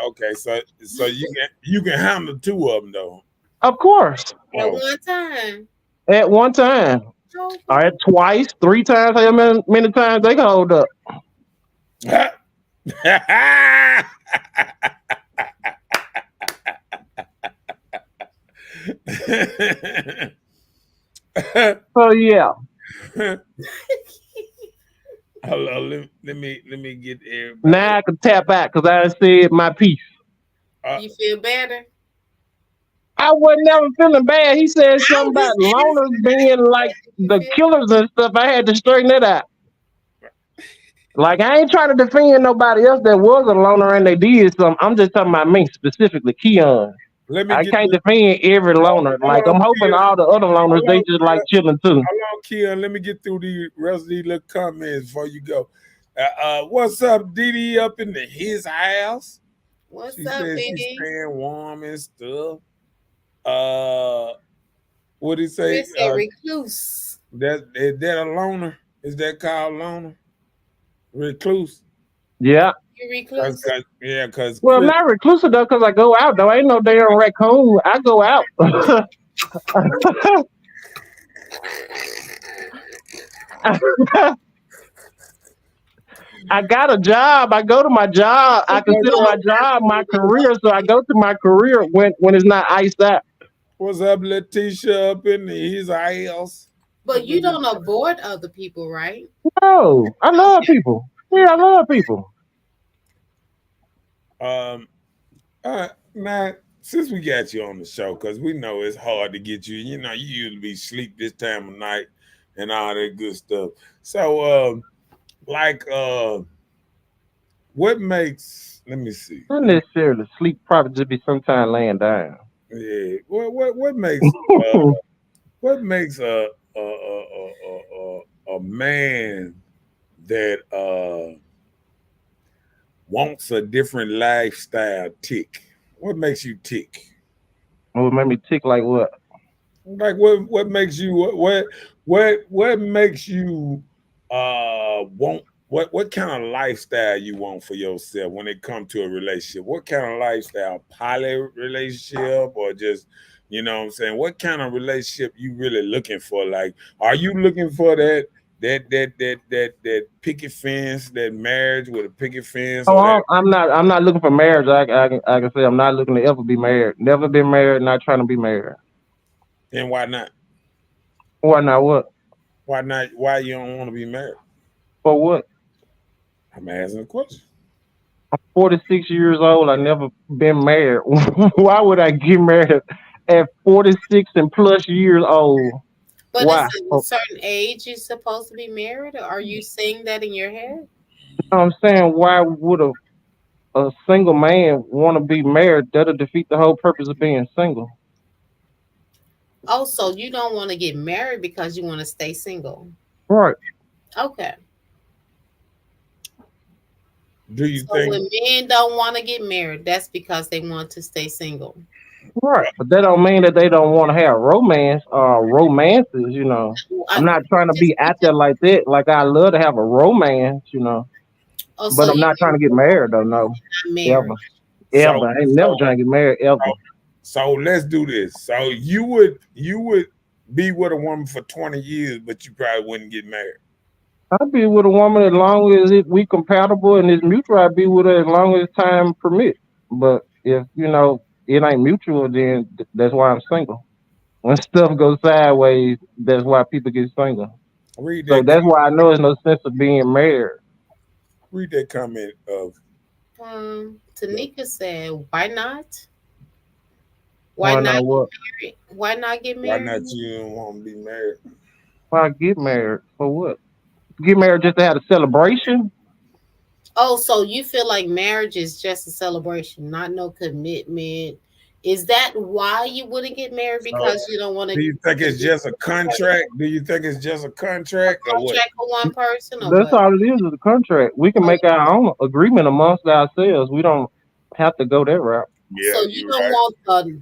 [SPEAKER 5] Okay, so you can handle two of them though.
[SPEAKER 7] Of course,
[SPEAKER 6] At
[SPEAKER 5] Oh.
[SPEAKER 6] one time.
[SPEAKER 7] at one time,
[SPEAKER 6] Okay.
[SPEAKER 7] or at twice, 3 times, however many times they can hold up. So yeah,
[SPEAKER 5] Hello, let me get everybody.
[SPEAKER 7] now I can tap out because I done said my piece.
[SPEAKER 6] You feel better?
[SPEAKER 7] I wasn't never feeling bad. He said something
[SPEAKER 6] I'm
[SPEAKER 7] about
[SPEAKER 6] just
[SPEAKER 7] loners
[SPEAKER 6] asking.
[SPEAKER 7] being like
[SPEAKER 6] You
[SPEAKER 7] the
[SPEAKER 6] feel
[SPEAKER 7] killers and stuff. I had to straighten that out. Like I ain't trying to defend nobody else that was a loner and they did something. I'm just talking about me specifically, Keon.
[SPEAKER 5] Let me
[SPEAKER 7] I
[SPEAKER 5] get
[SPEAKER 7] can't
[SPEAKER 5] this.
[SPEAKER 7] defend every loner.
[SPEAKER 5] Hold
[SPEAKER 7] Like
[SPEAKER 5] on,
[SPEAKER 7] I'm hoping
[SPEAKER 5] Kia.
[SPEAKER 7] all the other loners
[SPEAKER 5] Hold
[SPEAKER 7] they
[SPEAKER 5] on,
[SPEAKER 7] just
[SPEAKER 5] Kia.
[SPEAKER 7] like chilling too.
[SPEAKER 5] Hold on, Kia. Let me get through the rest of these little comments before you go. What's up, Didi up in his house?
[SPEAKER 6] What's
[SPEAKER 5] She
[SPEAKER 6] up,
[SPEAKER 5] says she's
[SPEAKER 6] Didi?
[SPEAKER 5] staying warm and stuff. What did he say?
[SPEAKER 6] Chris said recluse.
[SPEAKER 5] Is that a loner? Is that called loner? Recluse?
[SPEAKER 7] Yeah.
[SPEAKER 6] You recluse?
[SPEAKER 5] Cause
[SPEAKER 7] Well, I'm
[SPEAKER 5] Chris,
[SPEAKER 7] not reclusive though, because I go out though. Ain't no damn raccoon. I go out. I got a job. I go to my job. I consider my job my career, so I go to my career when it's not iced out.
[SPEAKER 5] what's up, Letitia up in his aisles?
[SPEAKER 6] But you don't avoid other people, right?
[SPEAKER 7] No, I love people. Yeah, I love people.
[SPEAKER 5] Um, now since we got you on the show, because we know it's hard to get you. You know, you usually be sleep this time of night and all that good stuff. So, like, what makes? Let me see.
[SPEAKER 7] Not necessarily sleep. Probably just be sometime laying down.
[SPEAKER 5] Yeah, what makes what makes a man that wants a different lifestyle tick? What makes you tick?
[SPEAKER 7] What made me tick like what?
[SPEAKER 5] Like what makes you what makes you want what kind of lifestyle you want for yourself when it comes to a relationship? What kind of lifestyle? Poly relationship or just you know what I'm saying? What kind of relationship you really looking for? Like, are you looking for that picket fence, that marriage with a picket fence,
[SPEAKER 7] Oh,
[SPEAKER 5] or that?
[SPEAKER 7] I'm not looking for marriage. I can say I'm not looking to ever be married. Never been married. Not trying to be married.
[SPEAKER 5] Then why not?
[SPEAKER 7] Why not? What?
[SPEAKER 5] Why not? Why you don't want to be married?
[SPEAKER 7] For what?
[SPEAKER 5] I'm asking a question.
[SPEAKER 7] 46 years old. I never been married. Why would I get married at 46 and plus years old?
[SPEAKER 6] But
[SPEAKER 7] Why?
[SPEAKER 6] it's a
[SPEAKER 7] Oh,
[SPEAKER 6] certain age you're supposed to be married, or are you saying that in your head?
[SPEAKER 7] you know what I'm saying? Why would a single man want to be married? That'll defeat the whole purpose of being single.
[SPEAKER 6] Oh, so you don't want to get married because you want to stay single.
[SPEAKER 7] Right.
[SPEAKER 6] Okay.
[SPEAKER 5] Do you
[SPEAKER 6] So
[SPEAKER 5] think?
[SPEAKER 6] when men don't want to get married, that's because they want to stay single.
[SPEAKER 7] Right. But that don't mean that they don't want to have romance or romances, you know. I'm
[SPEAKER 6] I,
[SPEAKER 7] not trying to
[SPEAKER 6] just
[SPEAKER 7] be out there like that. Like I love to have a romance, you know.
[SPEAKER 6] oh, so
[SPEAKER 7] But I'm
[SPEAKER 6] you
[SPEAKER 7] not trying to get married though, no.
[SPEAKER 6] not married.
[SPEAKER 7] Ever.
[SPEAKER 5] So
[SPEAKER 7] Ever. I ain't never trying to get married ever.
[SPEAKER 5] so let's do this. So you would be with a woman for 20 years, but you probably wouldn't get married.
[SPEAKER 7] I'd be with a woman as long as we compatible and it's mutual. I'd be with her as long as time permits. But if you know it ain't mutual, then that's why I'm single. When stuff goes sideways, that's why people get single.
[SPEAKER 5] Read
[SPEAKER 7] So
[SPEAKER 5] that
[SPEAKER 7] that's why I know there's no sense of being married.
[SPEAKER 5] read that comment of
[SPEAKER 6] Tanika said, "Why not? Why
[SPEAKER 7] Why
[SPEAKER 6] not
[SPEAKER 7] not what?
[SPEAKER 6] get married? Why not get
[SPEAKER 5] why not
[SPEAKER 6] married?
[SPEAKER 5] you don't want to be married.
[SPEAKER 7] Why get married? For what? Get married just to have a celebration?
[SPEAKER 6] Oh, so you feel like marriage is just a celebration, not no commitment? Is that why you wouldn't get married
[SPEAKER 5] So
[SPEAKER 6] because you don't want to
[SPEAKER 5] do you think it's
[SPEAKER 6] commit
[SPEAKER 5] just a contract? Do you think it's just a contract or what?
[SPEAKER 6] contract with one person or
[SPEAKER 7] That's
[SPEAKER 6] what?
[SPEAKER 7] all it is a contract. We can
[SPEAKER 6] Oh,
[SPEAKER 7] make our own agreement amongst ourselves. We don't have to go that route.
[SPEAKER 5] Yeah,
[SPEAKER 6] so you
[SPEAKER 5] you're
[SPEAKER 6] don't
[SPEAKER 5] right.
[SPEAKER 6] want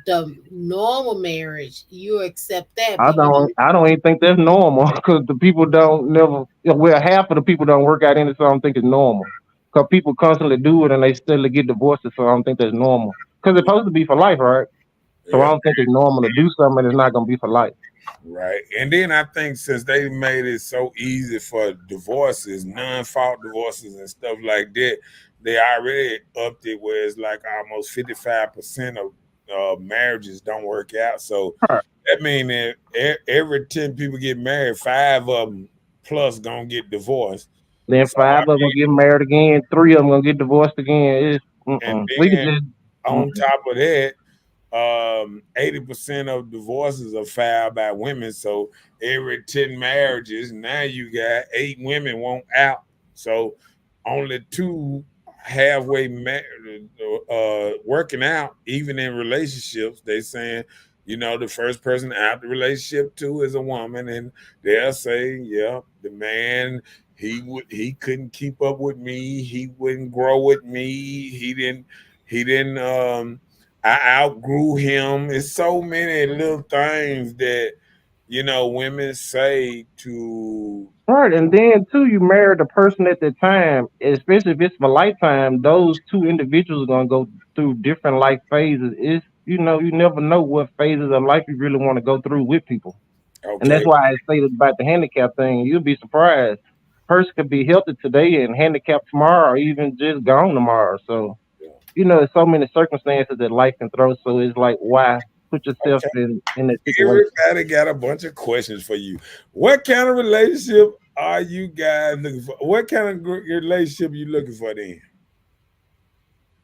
[SPEAKER 6] the normal marriage. You accept that,
[SPEAKER 7] I
[SPEAKER 6] but you
[SPEAKER 7] don't.
[SPEAKER 6] don't.
[SPEAKER 7] I don't even think that's normal because the people don't never. Well, half of the people don't work out in it, so I don't think it's normal. Because people constantly do it and they still get divorces, so I don't think that's normal. Because it's supposed to be for life, right? So I
[SPEAKER 5] Yeah,
[SPEAKER 7] don't think it's normal to do something that's not gonna be for life.
[SPEAKER 5] right. And then I think since they made it so easy for divorces, non-fault divorces and stuff like that, they already upped it where it's like almost 55% of marriages don't work out. So
[SPEAKER 7] Right.
[SPEAKER 5] that means that every 10 people get married, 5 of them plus gonna get divorced.
[SPEAKER 7] Then
[SPEAKER 5] So I
[SPEAKER 7] five of them get married again. Three of them gonna get divorced again. It's
[SPEAKER 5] and
[SPEAKER 7] we could
[SPEAKER 5] then
[SPEAKER 7] just
[SPEAKER 5] on
[SPEAKER 7] mm-mm.
[SPEAKER 5] top of that, 80% of divorces are filed by women. So every 10 marriages, now you got 8 women won't out. So only two halfway working out, even in relationships. They saying, you know, the first person out the relationship too is a woman, and they'll say, yeah, the man he couldn't keep up with me, he wouldn't grow with me, he didn't I outgrew him. It's so many little things that women say to
[SPEAKER 7] Right, and then too, you married the person at the time, especially if it's for lifetime. Those two individuals are gonna go through different life phases. It's you never know what phases of life you really want to go through with people, and that's
[SPEAKER 5] okay,
[SPEAKER 7] why I say about the handicap thing. You'll be surprised. Person could be healthy today and handicapped tomorrow, or even just gone tomorrow. So there's so many circumstances that life can throw. So it's like, why put yourself
[SPEAKER 5] okay.
[SPEAKER 7] in that situation?
[SPEAKER 5] Everybody got a bunch of questions for you. What kind of relationship are you guys looking for? What kind of relationship you looking for then?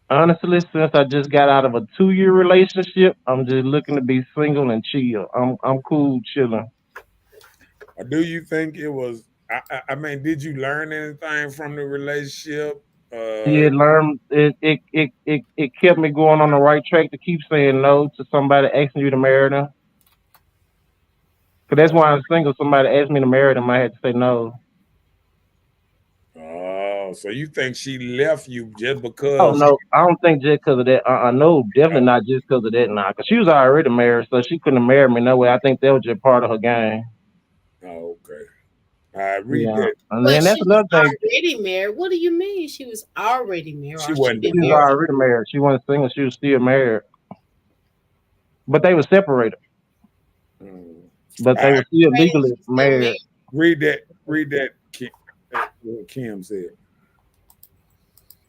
[SPEAKER 7] Honestly, since I just got out of a 2-year relationship, I'm just looking to be single and chill. I'm cool chilling.
[SPEAKER 5] Or do you think it was? I mean, did you learn anything from the relationship?
[SPEAKER 7] Yeah, learn it kept me going on the right track to keep saying no to somebody asking you to marry them. Cause that's why I'm single. Somebody asked me to marry them, I had to say no.
[SPEAKER 5] Oh, so you think she left you just
[SPEAKER 7] Oh
[SPEAKER 5] because?
[SPEAKER 7] no, I don't think just because of that. No, definitely not just because of that. Nah, cause she was already married, so she couldn't have married me no way. I think that was just part of her game.
[SPEAKER 5] Oh, okay. I read
[SPEAKER 7] Yeah,
[SPEAKER 5] that.
[SPEAKER 7] and
[SPEAKER 6] But
[SPEAKER 7] then that's
[SPEAKER 6] she was
[SPEAKER 7] another thing.
[SPEAKER 6] already married. What do you mean she was already married
[SPEAKER 5] She
[SPEAKER 6] or she
[SPEAKER 5] wasn't
[SPEAKER 6] been
[SPEAKER 7] She was
[SPEAKER 6] married?
[SPEAKER 5] divorced.
[SPEAKER 7] already married. She wasn't single. She was still married, but they were separated.
[SPEAKER 5] Mm.
[SPEAKER 7] But
[SPEAKER 5] I
[SPEAKER 7] they were still
[SPEAKER 6] Married,
[SPEAKER 7] legally
[SPEAKER 6] she still
[SPEAKER 7] married.
[SPEAKER 6] married.
[SPEAKER 5] read that. Read that. What Kim said.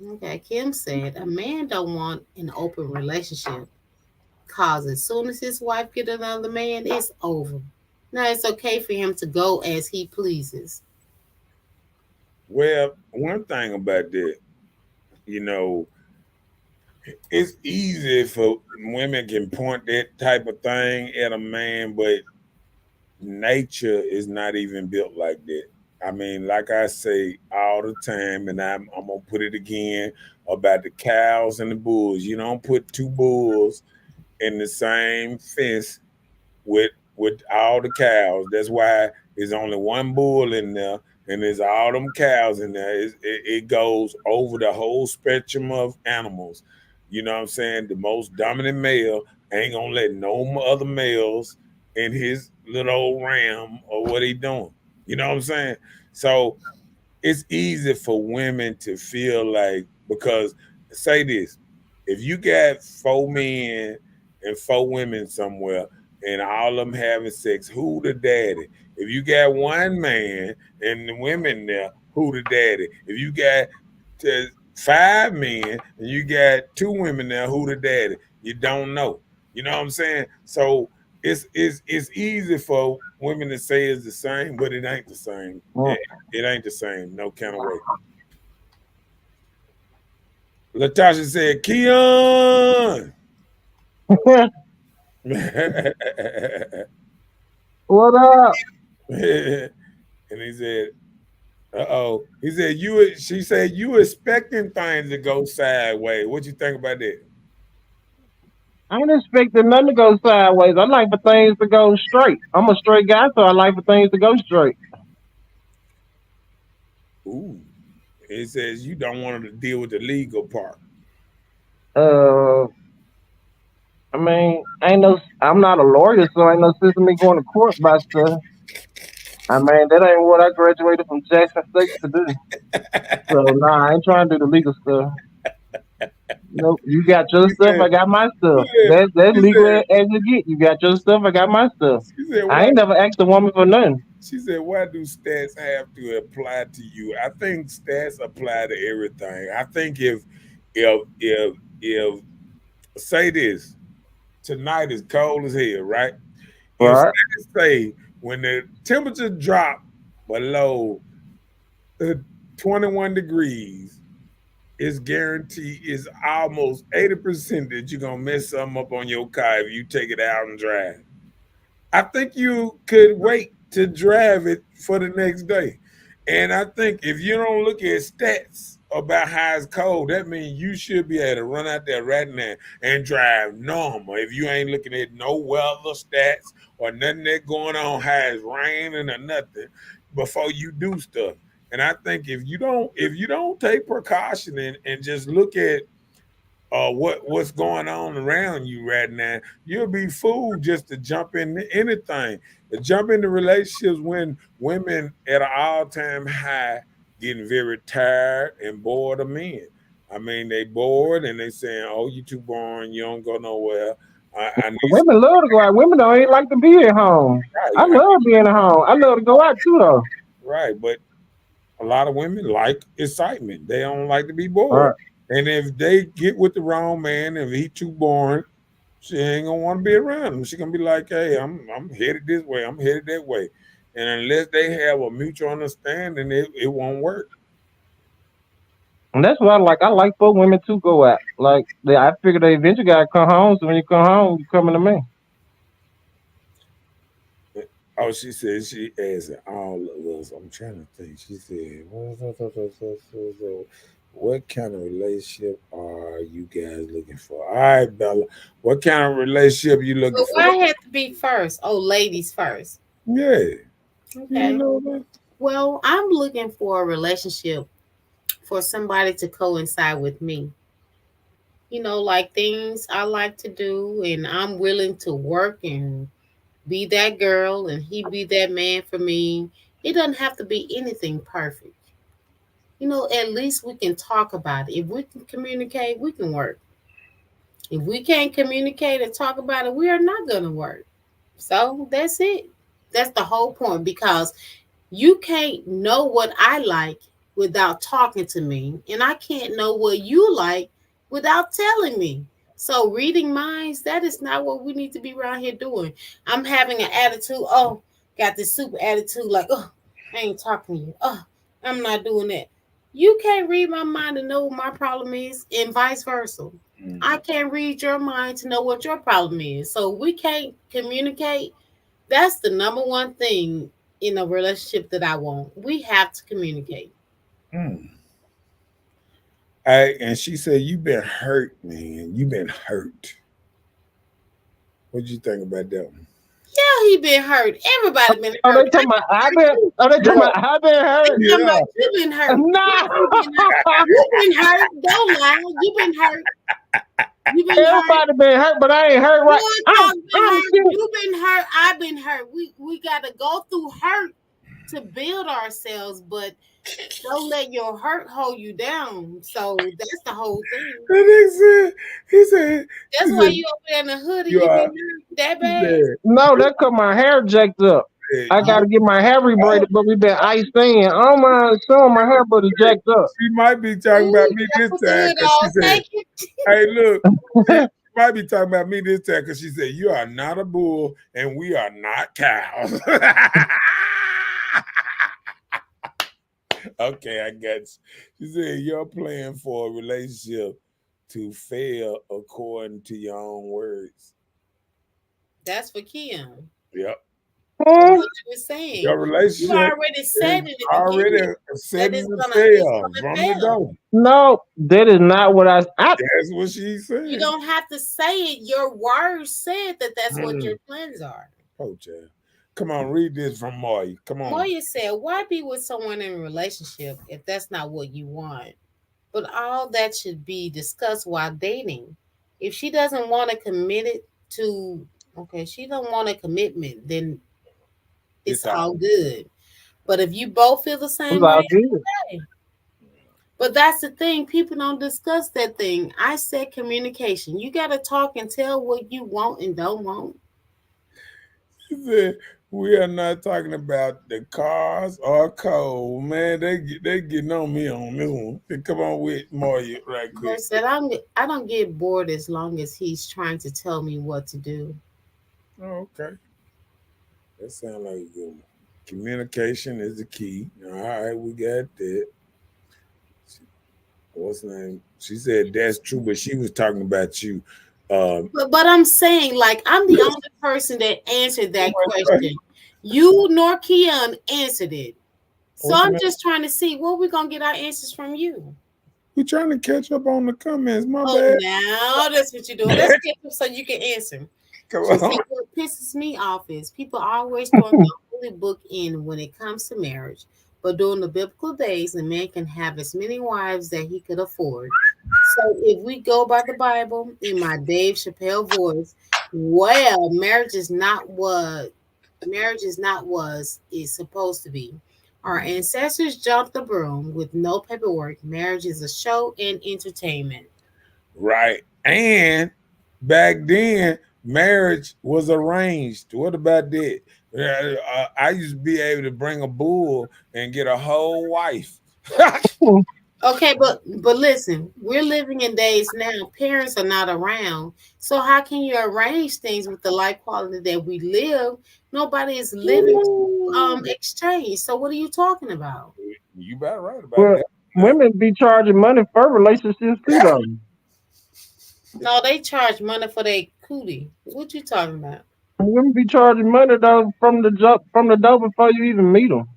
[SPEAKER 6] Okay, Kim said a man don't want an open relationship cause as soon as his wife get another man, it's over. Now it's okay for him to go as he pleases.
[SPEAKER 5] Well, one thing about that, you know, it's easy for women can point that type of thing at a man, but nature is not even built like that. I mean, like I say all the time, and I'm gonna put it again about the cows and the bulls. You don't put two bulls in the same fence with all the cows. That's why there's only one bull in there, and there's all them cows in there. It goes over the whole spectrum of animals. You know what I'm saying? The most dominant male ain't gonna let no other males in his little old ram or what he doing. You know what I'm saying? So it's easy for women to feel like because say this, if you got 4 men and 4 women somewhere and all of them having sex, who the daddy? If you got one man and the women there, who the daddy? If you got 5 men and you got 2 women there, who the daddy? You don't know. You know what I'm saying? So it's easy for women to say it's the same, but it ain't the same.
[SPEAKER 7] Mm.
[SPEAKER 5] It ain't the same, no kind of way. Latasha said, Keon.
[SPEAKER 7] What up?
[SPEAKER 5] And he said, uh-oh. He said, she said, you expecting things to go sideways. What you think about that?
[SPEAKER 7] I ain't expecting nothing to go sideways. I like for things to go straight. I'm a straight guy, so I like for things to go straight.
[SPEAKER 5] Ooh. It says you don't want to deal with the legal part.
[SPEAKER 7] Uh, I mean, ain't no. I'm not a lawyer, so ain't no sense in me going to court about stuff. I mean, that ain't what I graduated from Jackson State to do. So nah, I ain't trying to do the legal stuff. Nope. You got your
[SPEAKER 5] He
[SPEAKER 7] stuff,
[SPEAKER 5] said,
[SPEAKER 7] I got my
[SPEAKER 5] he
[SPEAKER 7] stuff.
[SPEAKER 5] said,
[SPEAKER 7] That's
[SPEAKER 5] he
[SPEAKER 7] legal
[SPEAKER 5] said,
[SPEAKER 7] as you get. You got your stuff, I got my stuff.
[SPEAKER 5] she said,
[SPEAKER 7] I
[SPEAKER 5] why
[SPEAKER 7] ain't never asked a woman for nothing.
[SPEAKER 5] she said, why do stats have to apply to you? I think stats apply to everything. I think if say this, tonight is cold as hell, right? If
[SPEAKER 7] Right?
[SPEAKER 5] stats say when the temperature drop below 21 degrees, it's guaranteed it's almost 80% that you're gonna mess something up on your car if you take it out and drive. I think you could wait to drive it for the next day. And I think if you don't look at stats about how it's cold, that means you should be able to run out there right now and drive normal. If you ain't looking at no weather stats or nothing that going on, how it's raining or nothing, before you do stuff. And I think if you don't take precaution and just look at what's going on around you right now. You'll be fooled just to jump into anything. To jump into relationships when women at an all-time high getting very tired and bored of men. I mean, they bored and they saying, "Oh, you too boring. You don't go nowhere. I need some
[SPEAKER 7] Women love to go out. Women don't even like to be at home. I
[SPEAKER 5] right,
[SPEAKER 7] love being at home. I love to go out too, though.
[SPEAKER 5] right." But a lot of women like excitement. They don't like to be
[SPEAKER 7] All
[SPEAKER 5] bored.
[SPEAKER 7] right.
[SPEAKER 5] And if they get with the wrong man, if he too boring, she ain't gonna want to be around him. She gonna be like, "Hey, I'm headed this way. I'm headed that way." And unless they have a mutual understanding, it won't work.
[SPEAKER 7] And that's why I like for women to go out. I figure they eventually gotta come home. So when you come home, you coming to me.
[SPEAKER 5] Oh, she said she asked all of us. I'm trying to think. She said, "What kind of relationship are you guys looking for?" All right, Bella. What kind of relationship you looking
[SPEAKER 6] But
[SPEAKER 5] for?
[SPEAKER 6] why had to be first? Oh, ladies first.
[SPEAKER 5] Yeah, you
[SPEAKER 6] Okay.
[SPEAKER 5] know that.
[SPEAKER 6] Well, I'm looking for a relationship for somebody to coincide with me. Like things I like to do, and I'm willing to work and be that girl, and he be that man for me. It doesn't have to be anything perfect. At least we can talk about it. If we can communicate, we can work. If we can't communicate and talk about it, we are not going to work. So that's it. That's the whole point because you can't know what I like without talking to me, and I can't know what you like without telling me. So reading minds, that is not what we need to be around here doing. I'm having an attitude. Oh, got this super attitude. Like, oh, I ain't talking to you. Oh, I'm not doing that. You can't read my mind to know what my problem is, and vice versa. I can't read your mind to know what your problem is. So we can't communicate. That's the number one thing in a relationship that I want. We have to communicate.
[SPEAKER 5] Mm. And she said, "You've been hurt, man. You've been hurt." What did you think about that one?
[SPEAKER 6] Yeah, he been hurt. Everybody been
[SPEAKER 7] Oh,
[SPEAKER 6] hurt.
[SPEAKER 7] they talking about I been. Oh, they talking
[SPEAKER 5] Yeah,
[SPEAKER 7] about I been hurt.
[SPEAKER 6] I'm talking
[SPEAKER 5] yeah.
[SPEAKER 6] about you been hurt.
[SPEAKER 7] Nah.
[SPEAKER 6] You been hurt. You been hurt. Don't lie. You been hurt. You been hurt.
[SPEAKER 7] Everybody been hurt, but I ain't hurt right.
[SPEAKER 6] You
[SPEAKER 7] I'm,
[SPEAKER 6] been
[SPEAKER 7] I'm
[SPEAKER 6] hurt.
[SPEAKER 7] serious.
[SPEAKER 6] You been hurt. I've been hurt. We gotta go through hurt to build ourselves, but don't let your hurt hold you down. So that's the whole thing.
[SPEAKER 5] And he
[SPEAKER 6] That's why
[SPEAKER 5] said,
[SPEAKER 6] you over there in the hoodie.
[SPEAKER 5] "You
[SPEAKER 6] You
[SPEAKER 5] are."
[SPEAKER 6] been hurt that
[SPEAKER 5] He
[SPEAKER 6] bad.
[SPEAKER 5] said,
[SPEAKER 7] No, that cause my hair jacked up. I
[SPEAKER 6] Oh,
[SPEAKER 7] gotta get my hair
[SPEAKER 5] "Oh,
[SPEAKER 7] rebraided, but we been iced in. I don't mind showing my hair, but it's jacked up.
[SPEAKER 5] she might be talking
[SPEAKER 6] ooh,
[SPEAKER 5] about
[SPEAKER 6] you
[SPEAKER 5] me
[SPEAKER 6] gotta
[SPEAKER 5] this
[SPEAKER 6] put the
[SPEAKER 5] time
[SPEAKER 6] hood
[SPEAKER 5] because she
[SPEAKER 6] on.
[SPEAKER 5] said,
[SPEAKER 6] Thank you.
[SPEAKER 5] "Hey, look." She might be talking about me this time because she said, "You are not a bull and we are not cows." Okay, I got you. She said, "You're playing for a relationship to fail according to your own words."
[SPEAKER 6] That's for Kim.
[SPEAKER 5] Yep.
[SPEAKER 6] From
[SPEAKER 7] Hmm?
[SPEAKER 6] what you were saying.
[SPEAKER 5] Your
[SPEAKER 6] You
[SPEAKER 5] relationship
[SPEAKER 6] already
[SPEAKER 5] is
[SPEAKER 6] said in the
[SPEAKER 5] already
[SPEAKER 6] beginning that
[SPEAKER 5] setting to
[SPEAKER 6] it's
[SPEAKER 5] fail
[SPEAKER 6] gonna
[SPEAKER 5] from the
[SPEAKER 6] fail.
[SPEAKER 5] go.
[SPEAKER 7] No, that is not what I
[SPEAKER 5] That's what she's
[SPEAKER 6] You
[SPEAKER 5] saying.
[SPEAKER 6] don't have to say it. Your words said that that's what
[SPEAKER 5] Hmm.
[SPEAKER 6] your plans are.
[SPEAKER 5] Oh, child. Come on, read this from Moya. Come on.
[SPEAKER 6] Moya said, why be with someone in a relationship if that's not what you want? But all that should be discussed while dating. If she doesn't want to commit it to, okay, she don't want a commitment, then it's
[SPEAKER 5] It's
[SPEAKER 6] all
[SPEAKER 5] all.
[SPEAKER 6] good. But if you both feel the
[SPEAKER 7] was
[SPEAKER 6] same way,
[SPEAKER 7] all good.
[SPEAKER 6] okay. But that's the thing. People don't discuss that thing. I said communication. You got to talk and tell what you want and don't want.
[SPEAKER 5] She said, "We are not talking about the cars or coal." Man, they getting on me on this one. Come on with Moya right
[SPEAKER 6] Her
[SPEAKER 5] quick.
[SPEAKER 6] said, I don't get bored as long as he's trying to tell me what to do.
[SPEAKER 5] Oh, okay. That sounds like a good one. Communication is the key. All right, we got that. What's the name? She said that's true, but she was talking about you.
[SPEAKER 6] But I'm saying, like, I'm the only person that answered that
[SPEAKER 5] What
[SPEAKER 6] question. You nor Keon answered it. So
[SPEAKER 5] you
[SPEAKER 6] I'm
[SPEAKER 5] mean?
[SPEAKER 6] just trying to see where we're gonna get our answers from you.
[SPEAKER 5] We trying to catch up on the comments. My
[SPEAKER 6] Oh,
[SPEAKER 5] bad.
[SPEAKER 6] now that's what you're doing. Let's get them so you can answer.
[SPEAKER 5] Come
[SPEAKER 6] She said,
[SPEAKER 5] on.
[SPEAKER 6] what pisses me off is people always throwing the holy book in when it comes to marriage. But during the biblical days, a man can have as many wives that he could afford. So if we go by the Bible in my Dave Chappelle voice, well, marriage is not was it's supposed to be. Our ancestors jumped the broom with no paperwork. Marriage is a show and entertainment.
[SPEAKER 5] Right. And back then, marriage was arranged. What about that? I used to be able to bring a bull and get a whole wife.
[SPEAKER 6] Okay, but listen, we're living in days now. Parents are not around, so how can you arrange things with the life quality that we live? Nobody is living to exchange. So what are you talking about?
[SPEAKER 5] You better right about
[SPEAKER 7] Well,
[SPEAKER 5] that.
[SPEAKER 7] women be charging money for relationships too, though.
[SPEAKER 6] No, they charge money for their cootie. What you talking about?
[SPEAKER 7] Women be charging money though from the door before you even meet them.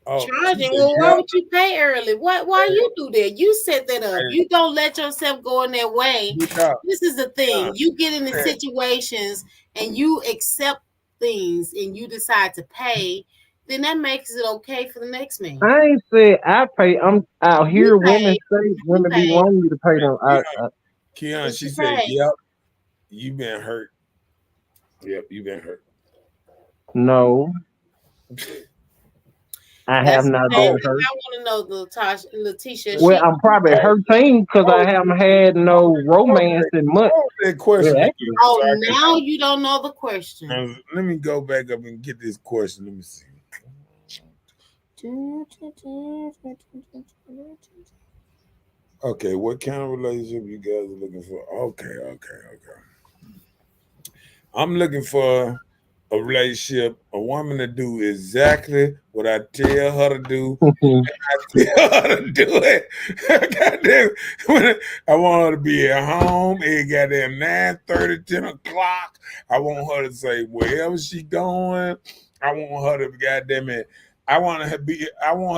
[SPEAKER 5] Oh, she
[SPEAKER 6] Charging?
[SPEAKER 5] said,
[SPEAKER 6] Well, why
[SPEAKER 5] yeah.
[SPEAKER 6] would you pay early? Why you do that? You set that up. You don't let yourself go in that way.
[SPEAKER 5] Yeah.
[SPEAKER 6] This is the thing. You get into
[SPEAKER 5] Yeah.
[SPEAKER 6] situations and you accept things and you decide to pay, then that makes it okay for the next man.
[SPEAKER 7] I ain't said I pay. I'm out
[SPEAKER 6] You
[SPEAKER 7] here. Women
[SPEAKER 6] pay.
[SPEAKER 7] say
[SPEAKER 6] You
[SPEAKER 7] women be
[SPEAKER 6] pay.
[SPEAKER 7] wanting you to pay them.
[SPEAKER 5] Keon,
[SPEAKER 6] But
[SPEAKER 5] she
[SPEAKER 6] you
[SPEAKER 5] said,
[SPEAKER 6] pay.
[SPEAKER 5] yep, you been hurt. Yep, you been hurt.
[SPEAKER 7] No, I have
[SPEAKER 6] That's the
[SPEAKER 7] not
[SPEAKER 6] same
[SPEAKER 7] been
[SPEAKER 6] thing
[SPEAKER 7] hurt.
[SPEAKER 6] I want to know, Letitia.
[SPEAKER 7] Well,
[SPEAKER 6] She
[SPEAKER 7] I'm probably hurting because I haven't had no romance in months.
[SPEAKER 5] What was that question
[SPEAKER 7] Yeah,
[SPEAKER 5] again?
[SPEAKER 6] oh,
[SPEAKER 5] So I
[SPEAKER 6] now you don't know the question.
[SPEAKER 5] let me go back up and get this question. Let me see. Okay, what kind of relationship you guys are looking for? Okay. I'm looking for a relationship, a woman to do exactly what I tell her to do. I tell her to do it. Goddamn, I want her to be at home at goddamn 9:30, 10 o'clock. I want her to say wherever she going. I want her to goddamn it. I want her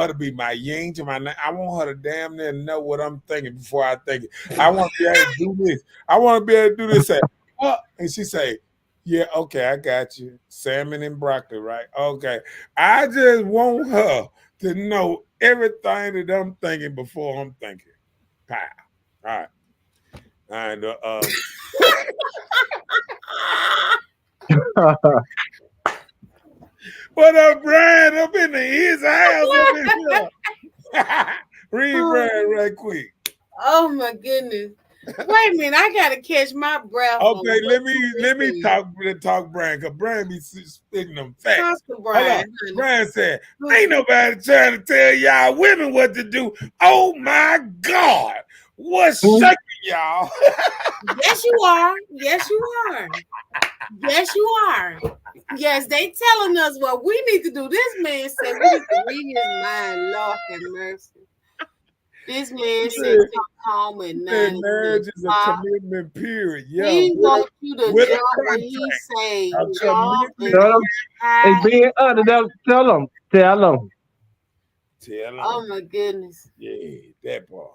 [SPEAKER 5] to be my yin to my. I want her to damn near know what I'm thinking before I think it. I want to be able to do this. I want to be able to do this. Say, and she say, yeah, okay, I got you. Salmon and broccoli, right? Okay. I just want her to know everything that I'm thinking before I'm thinking. Pow. All right. All right. What up, Brian? Up in his house up in here. Read Brian right quick.
[SPEAKER 6] Oh my goodness. Wait a minute, I gotta catch my breath.
[SPEAKER 5] Okay, let me talk Brian, because Brian be speaking them facts.
[SPEAKER 6] Talk to Brian.
[SPEAKER 5] Brian said, ain't nobody trying to tell y'all women what to do. Oh my God. What's shaking y'all?
[SPEAKER 6] Yes, you are. Yes, you are. Yes, you are. Yes, they telling us what we need to do. This man said we need to read his mind. Lord have mercy. This man said come home at 9.
[SPEAKER 5] Marriage is a commitment period. Yeah.
[SPEAKER 6] He wants you to
[SPEAKER 5] with a
[SPEAKER 6] jump when he say
[SPEAKER 5] A
[SPEAKER 6] jump
[SPEAKER 5] commitment.
[SPEAKER 7] Hey, being under them, tell them.
[SPEAKER 5] Tell them.
[SPEAKER 6] Oh my goodness.
[SPEAKER 5] Yeah, that part.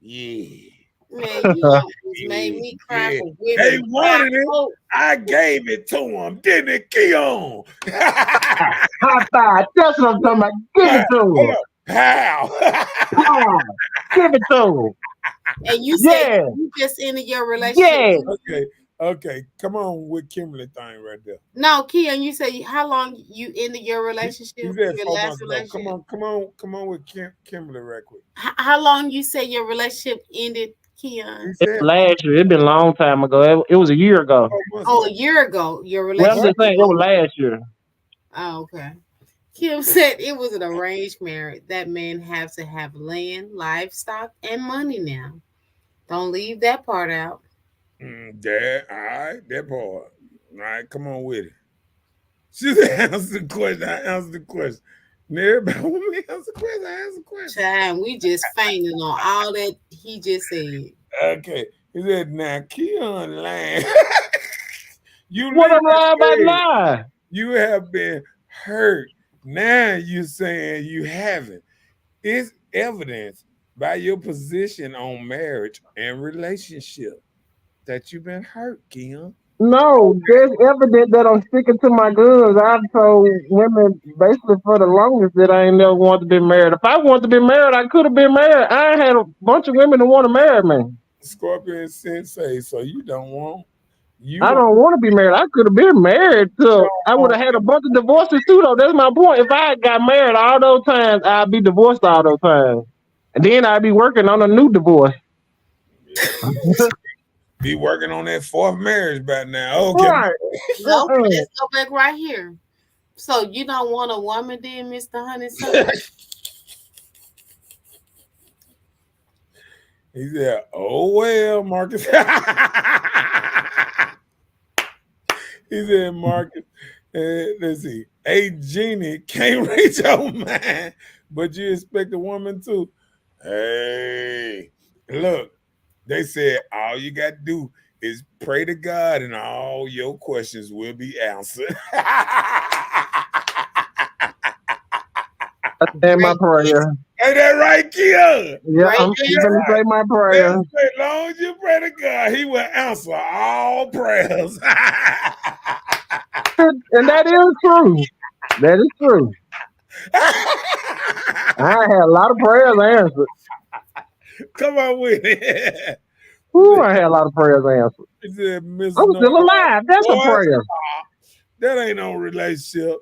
[SPEAKER 5] Yeah.
[SPEAKER 6] Man, you almost made me cry for women.
[SPEAKER 5] They wanted it. I gave it to them, didn't it, Keon?
[SPEAKER 7] High five. That's what I'm talking about. Give it to him.
[SPEAKER 5] How?
[SPEAKER 7] Give it to him.
[SPEAKER 6] And you said you just ended your relationship.
[SPEAKER 7] Yeah.
[SPEAKER 5] Okay. Come on with Kimberly thing right there.
[SPEAKER 6] No, Keon, you said how long you ended your relationship?
[SPEAKER 5] You said
[SPEAKER 6] Your
[SPEAKER 5] 4
[SPEAKER 6] last
[SPEAKER 5] months ago.
[SPEAKER 6] relationship.
[SPEAKER 5] Come on with Kimberly right quick.
[SPEAKER 6] How long you say your relationship ended, Keon?
[SPEAKER 7] Last year. It been a long time ago. It was a year ago.
[SPEAKER 6] Oh, a year ago. Your
[SPEAKER 7] Well,
[SPEAKER 6] relationship.
[SPEAKER 7] I'm just saying it was last year.
[SPEAKER 6] Oh, okay. Kim said it was an arranged marriage. That man has to have land, livestock, and money now. Don't leave that part out.
[SPEAKER 5] All right, that part. All right, come on with it. She said, answer the question. I answered the question. And everybody want me to answer the question. I answer the question.
[SPEAKER 6] Time, we just fainted on all that he just said.
[SPEAKER 5] Okay. He said, now, Keon lying.
[SPEAKER 7] What am I about lie?
[SPEAKER 5] You have been hurt. Now you're saying you haven't. It's evidence by your position on marriage and relationship that you've been hurt, Keon.
[SPEAKER 7] No, there's evidence that I'm sticking to my guns. I've told women basically for the longest that I ain't never wanted to be married. If I wanted to be married, I could have been married. I had a bunch of women that want to marry me.
[SPEAKER 5] Scorpion Sensei. So you
[SPEAKER 7] I
[SPEAKER 5] don't
[SPEAKER 7] don't want to be married. I could have been married. I would have had a bunch of divorces too, though. That's my point. If I got married all those times, I'd be divorced all those times, and then I'd be working on a new divorce.
[SPEAKER 5] be working on that fourth marriage by now. Okay.
[SPEAKER 7] Right.
[SPEAKER 6] Nope, let's go back right here. So you don't want a woman then, Mr. Honeysuckle?
[SPEAKER 5] He said, "Oh well, Marcus." He said, "Marcus, let's see. Hey, Jeannie can't reach your mind, but you expect a woman to. Hey, look, they said all you got to do is pray to God, and all your questions will be answered."
[SPEAKER 7] That's my prayer.
[SPEAKER 5] Ain't that right, Kia?
[SPEAKER 7] Yeah,
[SPEAKER 6] Right
[SPEAKER 7] I'm
[SPEAKER 6] there.
[SPEAKER 7] gonna say my prayer.
[SPEAKER 5] As long as you pray to God, He will answer all prayers.
[SPEAKER 7] And that is true. That is true. I had a lot of prayers answered.
[SPEAKER 5] Come on with it.
[SPEAKER 7] Ooh, I had a lot of prayers answered.
[SPEAKER 5] He said, Miss
[SPEAKER 7] I'm still alive. That's a prayer.
[SPEAKER 5] That ain't no relationship.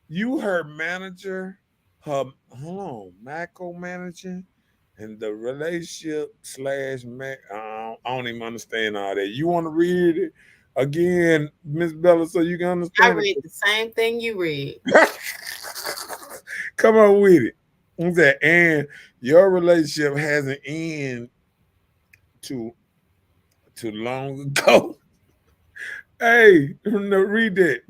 [SPEAKER 5] You her manager, her micromanaging, and the relationship / I don't even understand all that. You want to read it again, Miss Bella, so you can
[SPEAKER 6] I
[SPEAKER 5] understand
[SPEAKER 6] read the same thing you read.
[SPEAKER 5] Come on with it. He said, and your relationship hasn't ended too long ago. Hey, no, read that.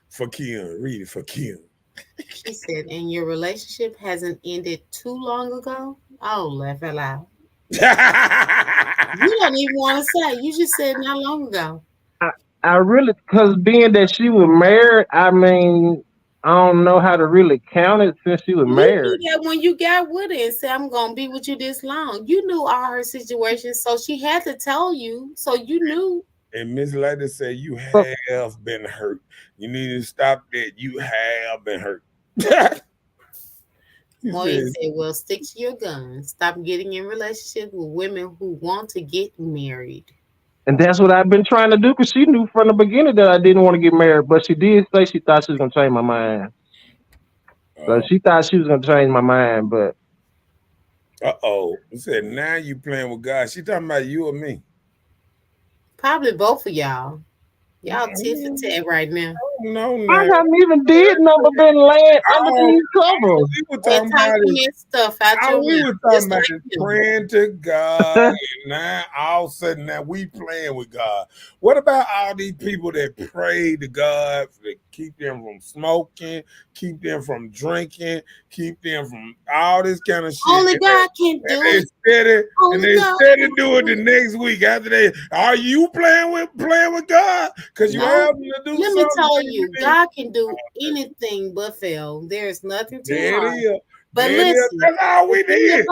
[SPEAKER 5] For Kim. Read it for Kim.
[SPEAKER 6] She said, and your relationship hasn't ended too long ago? Oh, laugh out loud. You don't even want to say. You just said not long ago.
[SPEAKER 7] I really, because being that she was married, I mean, I don't know how to really count it since she was
[SPEAKER 6] You
[SPEAKER 7] married.
[SPEAKER 6] knew that when you got with her and said, I'm going to be with you this long. You knew all her situations, so she had to tell you. So you knew.
[SPEAKER 5] And Miss Lady said, you have been hurt. You need to stop that. You have been hurt.
[SPEAKER 6] Moya said, well, stick to your guns. Stop getting in relationships with women who want to get married.
[SPEAKER 7] And that's what I've been trying to do because she knew from the beginning that I didn't want to get married. But she did say she thought she was going to change my mind. So she thought she was going to change my mind, but.
[SPEAKER 5] He said, now you playing with God. She talking about you or me?
[SPEAKER 6] Probably both of y'all. Y'all tiff and tat right now.
[SPEAKER 5] No.
[SPEAKER 7] I haven't even did nothing but been laying under these covers.
[SPEAKER 5] We were talking about
[SPEAKER 6] stuff out your
[SPEAKER 5] we were talking about
[SPEAKER 6] like
[SPEAKER 5] praying to God, and now all of a sudden now we playing with God. What about all these people that pray to God to keep them from smoking, keep them from drinking, keep them from all this kind of shit?
[SPEAKER 6] Only God can do it.
[SPEAKER 5] And they steady do it the next week after they. Are you playing with God? Because you have to do something.
[SPEAKER 6] Let me tell you, God can do anything but fail. There's nothing too hard. But listen,
[SPEAKER 5] that's all we did.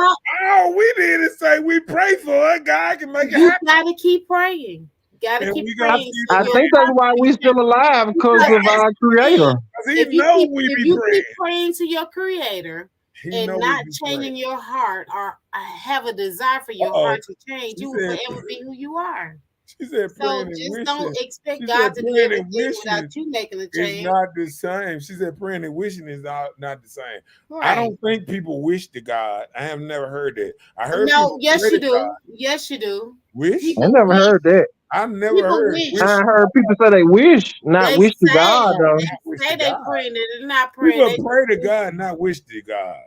[SPEAKER 5] All we did is say we pray for it. God can make it happen.
[SPEAKER 6] You gotta keep praying. Gotta keep praying.
[SPEAKER 7] I think that's why we still alive, because of our Creator.
[SPEAKER 6] If you keep praying to your Creator and not changing your heart or have a desire for your heart to change, you will forever be who you are.
[SPEAKER 5] She said,
[SPEAKER 6] so just don't expect God to do everything without you making a change.
[SPEAKER 5] It's not the same. She said praying and wishing is not the same.
[SPEAKER 6] Right.
[SPEAKER 5] I don't think people wish to God. I have never heard that. I heard
[SPEAKER 6] yes you do. God. Yes you do.
[SPEAKER 5] Wish?
[SPEAKER 7] People I never heard that.
[SPEAKER 5] I never heard.
[SPEAKER 7] I heard people say they wish, not wish to God though.
[SPEAKER 6] They say they praying, they're not praying.
[SPEAKER 5] People pray to God, not wish to God.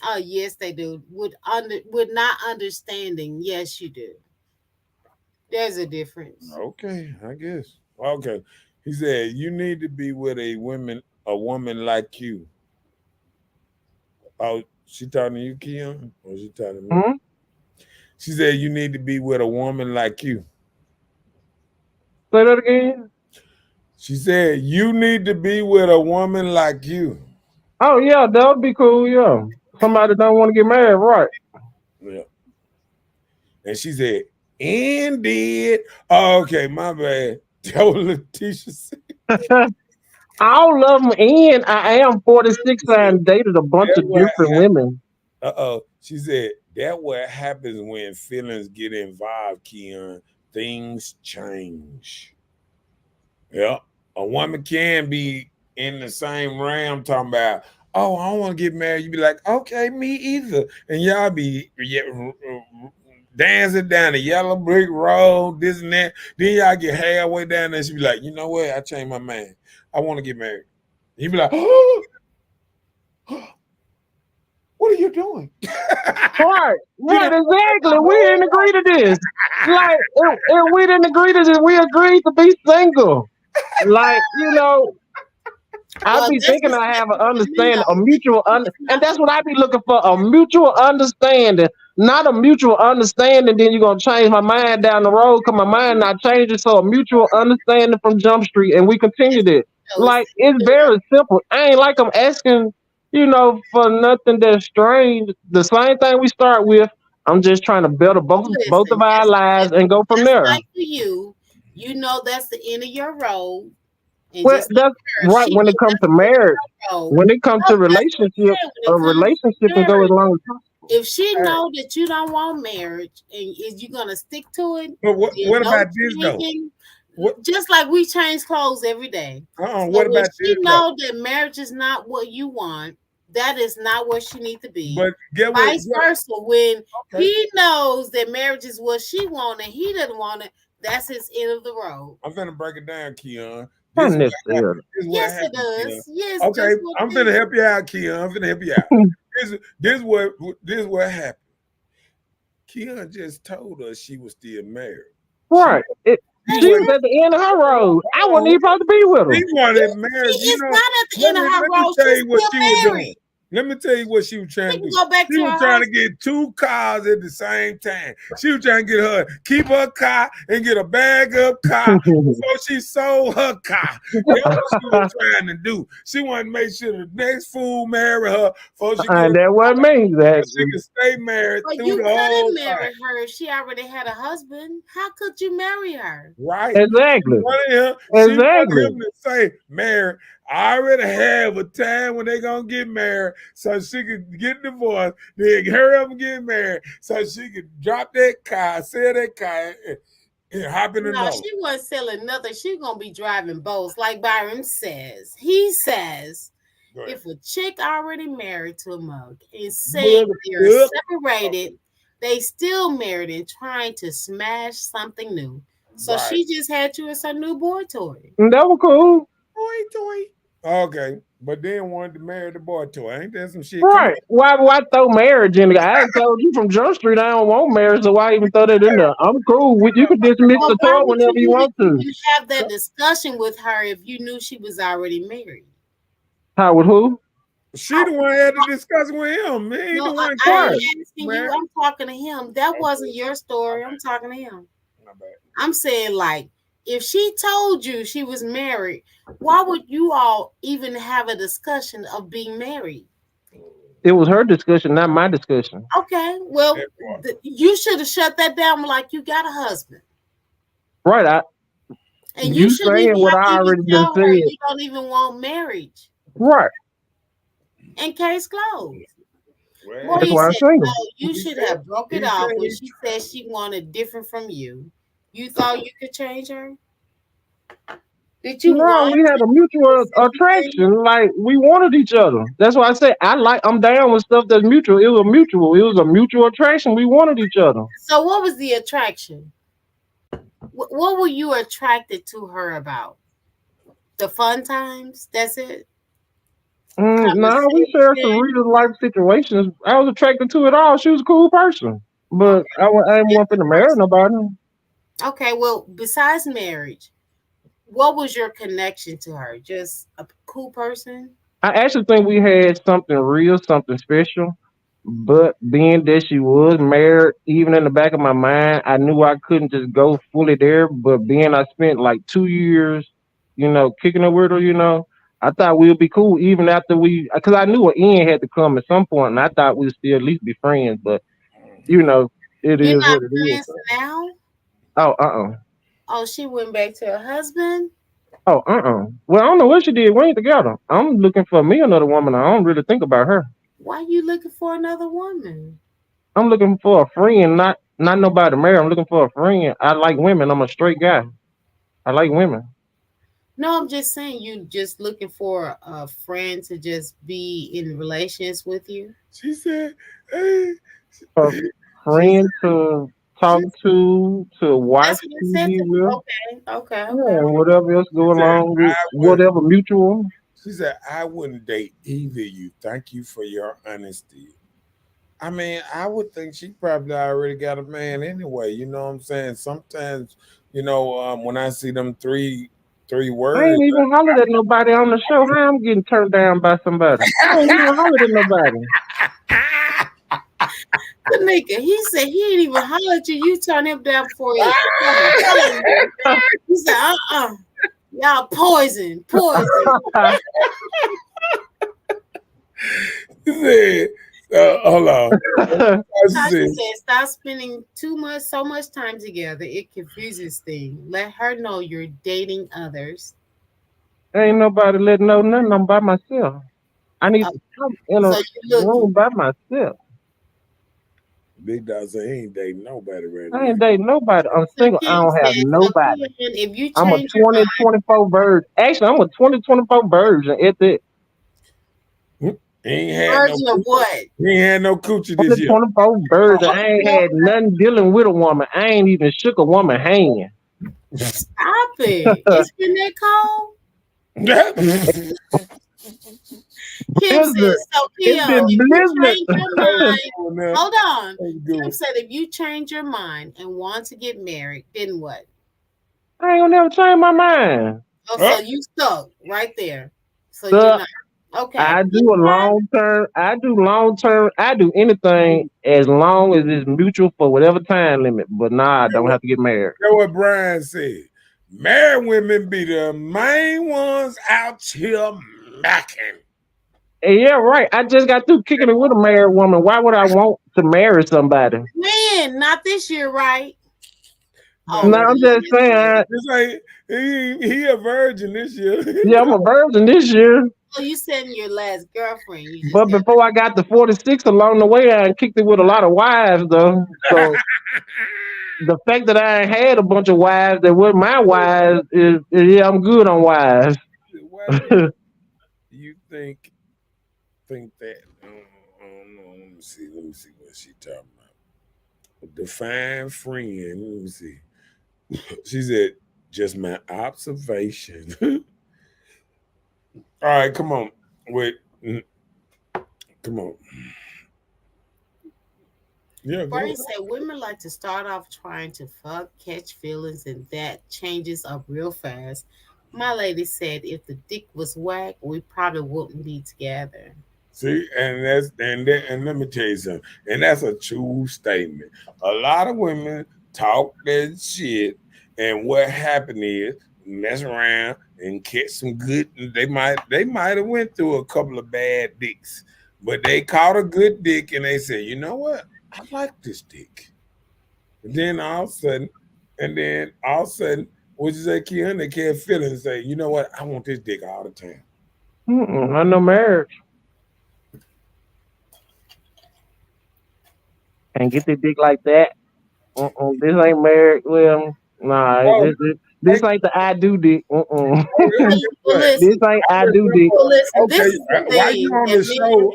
[SPEAKER 6] Oh yes, they do. With not understanding, yes you do. There's a difference.
[SPEAKER 5] Okay, I guess. Okay. He said, you need to be with a woman like you. Oh, she talking to you, Kim? Or she talking to me?
[SPEAKER 7] Mm-hmm.
[SPEAKER 5] She said, you need to be with a woman like you.
[SPEAKER 7] Say that again?
[SPEAKER 5] She said, you need to be with a woman like you.
[SPEAKER 7] Oh, yeah, that would be cool, yeah. Somebody don't want to get married, right?
[SPEAKER 5] Yeah. And she said, And did. Oh, okay, my bad. That was Letitia said.
[SPEAKER 7] All of them, and I am 46 and dated a bunch
[SPEAKER 5] That's
[SPEAKER 7] of
[SPEAKER 5] what
[SPEAKER 7] different women.
[SPEAKER 5] She said that what happens when feelings get involved, Keon. Things change. Yeah. A woman can be in the same realm talking about, oh, I don't want to get married. You be like, okay, me either. And y'all be dancing down the yellow brick road, this and that. Then y'all get halfway down there. She be like, you know what? I changed my mind. I want to get married. You be like, oh, what are you doing?
[SPEAKER 7] Right, exactly. We didn't agree to this. Like, if we didn't agree to this, we agreed to be single. Like, I be thinking I have an understanding, a mutual and that's what I be looking for, a mutual understanding, not a mutual understanding. Then you're gonna change my mind down the road because my mind not changing. So a mutual understanding from Jump Street, and we continued it. Like it's very simple. I ain't like I'm asking, for nothing that's strange. The same thing we start with. I'm just trying to build both of our lives and go from there.
[SPEAKER 6] Like for you, that's the end of your road.
[SPEAKER 7] Well, that's right. When it comes to marriage, when it comes to relationship, a relationship can go as long as possible.
[SPEAKER 6] If she know that you don't want marriage and is you gonna stick to it,
[SPEAKER 5] but what about this though?
[SPEAKER 6] Just like we change clothes every day.
[SPEAKER 5] What about
[SPEAKER 6] this? She know that marriage is not what you want. That is not where she needs to be.
[SPEAKER 5] But
[SPEAKER 6] vice versa, when he knows that marriage is what she wants and he doesn't want it, that's his end of the road.
[SPEAKER 5] I'm gonna break it down, Keon.
[SPEAKER 6] Yes, it does. Yes.
[SPEAKER 5] Okay, I'm gonna help you out, Keon. I'm gonna help you out. This is what happened. Keon just told us she was still married.
[SPEAKER 7] Right. She was at the end of her road. I wasn't even supposed to be with her.
[SPEAKER 5] She wanted marriage.
[SPEAKER 6] It's not at the end of her road.
[SPEAKER 5] She's still married. Let me tell you what she was trying to do. She was trying to get 2 cars at the same time. She was trying to keep her car and get a bag up car before she sold her car. That's what she was trying to do. She wanted to make sure the next fool marry her before she
[SPEAKER 7] that what means that
[SPEAKER 5] she could stay married through the whole
[SPEAKER 6] time. You couldn't marry her if she already had a husband. How could you marry her?
[SPEAKER 5] Right.
[SPEAKER 7] Exactly.
[SPEAKER 5] She wanted him to say, Mary, I already have a time when they're going to get married so she could get divorced, then hurry up and get married so she could drop that car, sell that car, and hop in another.
[SPEAKER 6] No, she wasn't selling nothing. She's going to be driving boats. Like Byron says. He says, if a chick already married to a mug and say they're separated, they still married and trying to smash something new. So she just had you as her new boy toy.
[SPEAKER 7] That was cool.
[SPEAKER 5] Toy. Okay, but then wanted to marry the boy toy. Ain't that some shit?
[SPEAKER 7] Right. Why throw marriage in? I told you from Jump Street I don't want marriage, so why even throw that in there? I'm cool with you. Can dismiss the toy whenever you want to.
[SPEAKER 6] You have that discussion with her if you knew she was already married.
[SPEAKER 7] How with who?
[SPEAKER 5] She the one had the discussion with him. Man,
[SPEAKER 6] no,
[SPEAKER 5] the one
[SPEAKER 6] I ain't asking you. I'm talking to him. That wasn't your story. I'm talking to him. I'm saying, like, if she told you she was married, why would you all even have a discussion of being married?
[SPEAKER 7] It was her discussion, not my discussion.
[SPEAKER 6] Okay, well, you should have shut that down like you got a husband.
[SPEAKER 7] Right.
[SPEAKER 6] And you
[SPEAKER 7] saying what I already been saying.
[SPEAKER 6] You don't even want marriage.
[SPEAKER 7] Right.
[SPEAKER 6] And case closed.
[SPEAKER 7] Well, that's what I'm saying.
[SPEAKER 6] You should have broke it off when she said she wanted different from you. You thought you could change her? Did you?
[SPEAKER 7] No, we had a mutual attraction. Like we wanted each other. That's why I say I'm down with stuff that's mutual. It was a mutual attraction. We wanted each other.
[SPEAKER 6] So what was the attraction? What were you attracted to her about? The fun times? That's it?
[SPEAKER 7] No, we shared some real life situations. I was attracted to it all. She was a cool person. But I ain't wanting to marry nobody.
[SPEAKER 6] Okay, well, besides marriage, what was your connection to her? Just a cool person?
[SPEAKER 7] I actually think we had something real, something special. But being that she was married, even in the back of my mind, I knew I couldn't just go fully there. But being I spent like 2 years, kicking it with her, I thought we'd be cool even after because I knew an end had to come at some point, and I thought we'd still at least be friends. But, it is what it is.
[SPEAKER 6] Now?
[SPEAKER 7] Oh.
[SPEAKER 6] Oh, she went back to her husband?
[SPEAKER 7] Oh. Well, I don't know what she did. We ain't together. I'm looking for me another woman. I don't really think about her.
[SPEAKER 6] Why you looking for another woman?
[SPEAKER 7] I'm looking for a friend, not nobody to marry. I'm looking for a friend. I like women. I'm a straight guy. I like women.
[SPEAKER 6] No, I'm just saying you just looking for a friend to just be in relations with you.
[SPEAKER 5] She said, hey.
[SPEAKER 7] A
[SPEAKER 5] She
[SPEAKER 7] friend
[SPEAKER 5] said,
[SPEAKER 7] to talk to watch
[SPEAKER 6] That's what I said
[SPEAKER 7] TV
[SPEAKER 6] to
[SPEAKER 7] with.
[SPEAKER 6] okay.
[SPEAKER 7] Yeah, and whatever else
[SPEAKER 5] she
[SPEAKER 7] go
[SPEAKER 5] said,
[SPEAKER 7] along with
[SPEAKER 5] I would.
[SPEAKER 7] whatever mutual.
[SPEAKER 5] She said, I wouldn't date either of you. Thank you for your honesty. I mean, I would think she probably already got a man anyway. You know what I'm saying? Sometimes, when I see them three
[SPEAKER 7] I
[SPEAKER 5] words,
[SPEAKER 7] ain't even hollered at nobody on the show. How I'm getting turned down by somebody? I ain't even hollered at nobody.
[SPEAKER 6] Tanika, he said he ain't even holler at you. You turn him down before he. He said, y'all poison.
[SPEAKER 5] she said, hold on. She
[SPEAKER 6] Tasha
[SPEAKER 5] said,
[SPEAKER 6] said, stop spending so much time together. It confuses things. Let her know you're dating others.
[SPEAKER 7] Ain't nobody letting know nothing. I'm by myself. I need to come in a
[SPEAKER 6] So you
[SPEAKER 7] room
[SPEAKER 6] looking.
[SPEAKER 7] by myself.
[SPEAKER 5] Big Dog said he ain't dating nobody right
[SPEAKER 7] I
[SPEAKER 5] now.
[SPEAKER 7] ain't dating nobody. I'm
[SPEAKER 6] So
[SPEAKER 7] single. I
[SPEAKER 6] Kim
[SPEAKER 7] don't have
[SPEAKER 6] said,
[SPEAKER 7] nobody.
[SPEAKER 6] if you
[SPEAKER 7] I'm a
[SPEAKER 6] change your mind,
[SPEAKER 7] 2024 virgin. Actually, I'm a 2024 virgin. At the
[SPEAKER 5] He ain't had no
[SPEAKER 6] virgin of what?
[SPEAKER 5] he ain't had no coochie this year.
[SPEAKER 7] 2024 virgin. I ain't had nothing dealing with a woman. I ain't even shook a woman hand.
[SPEAKER 6] Stop it. It's been that cold. Kim said,
[SPEAKER 7] Blizzard.
[SPEAKER 6] so
[SPEAKER 7] It's
[SPEAKER 6] Kim,
[SPEAKER 7] been
[SPEAKER 6] if you
[SPEAKER 7] blizzard.
[SPEAKER 6] change your mind, hold on.
[SPEAKER 5] That's good.
[SPEAKER 6] Kim said, if you change your mind and want to get married, then what?
[SPEAKER 7] I ain't gonna never change my mind.
[SPEAKER 6] Oh, so you stuck right there. So
[SPEAKER 7] So,
[SPEAKER 6] you're not. Okay.
[SPEAKER 7] I do a long term. I do anything as long as it's mutual for whatever time limit. But nah, I don't have to get married.
[SPEAKER 5] That's what Brian said. Married women be the main ones out here macking.
[SPEAKER 7] Yeah, right. I just got through kicking it with a married woman. Why would I want to marry somebody?
[SPEAKER 6] Man, not this year, right?
[SPEAKER 5] Oh,
[SPEAKER 7] No, I'm just saying.
[SPEAKER 5] It's like he a virgin this year.
[SPEAKER 7] Yeah, I'm a virgin this year.
[SPEAKER 6] Oh, you said your last girlfriend. You just
[SPEAKER 7] But before I got to 46 along the way, I kicked it with a lot of wives, though. So the fact that I ain't had a bunch of wives that were my wives is yeah, I'm good on wives.
[SPEAKER 5] Why do you think that? I don't know. Let me see what she talking about. Define friend. Let me see. She said, just my observation. All right, come on. Wait. Come on. Yeah,
[SPEAKER 6] Bernie said women like to start off trying to fuck, catch feelings, and that changes up real fast. My lady said if the dick was whack, we probably wouldn't be together.
[SPEAKER 5] See, and let me tell you something, and that's a true statement. A lot of women talk that shit, and what happened is mess around and catch some good. They might have went through a couple of bad dicks, but they caught a good dick, and they said, you know what, I like this dick. And then all of a sudden, what you say, Keon? They can't feel it and say, you know what, I want this dick all the time.
[SPEAKER 7] I know marriage. Can't get the dick like that. This ain't married. Well, nah. This ain't the I do dick. This ain't I do dick.
[SPEAKER 5] Okay, why you on the show?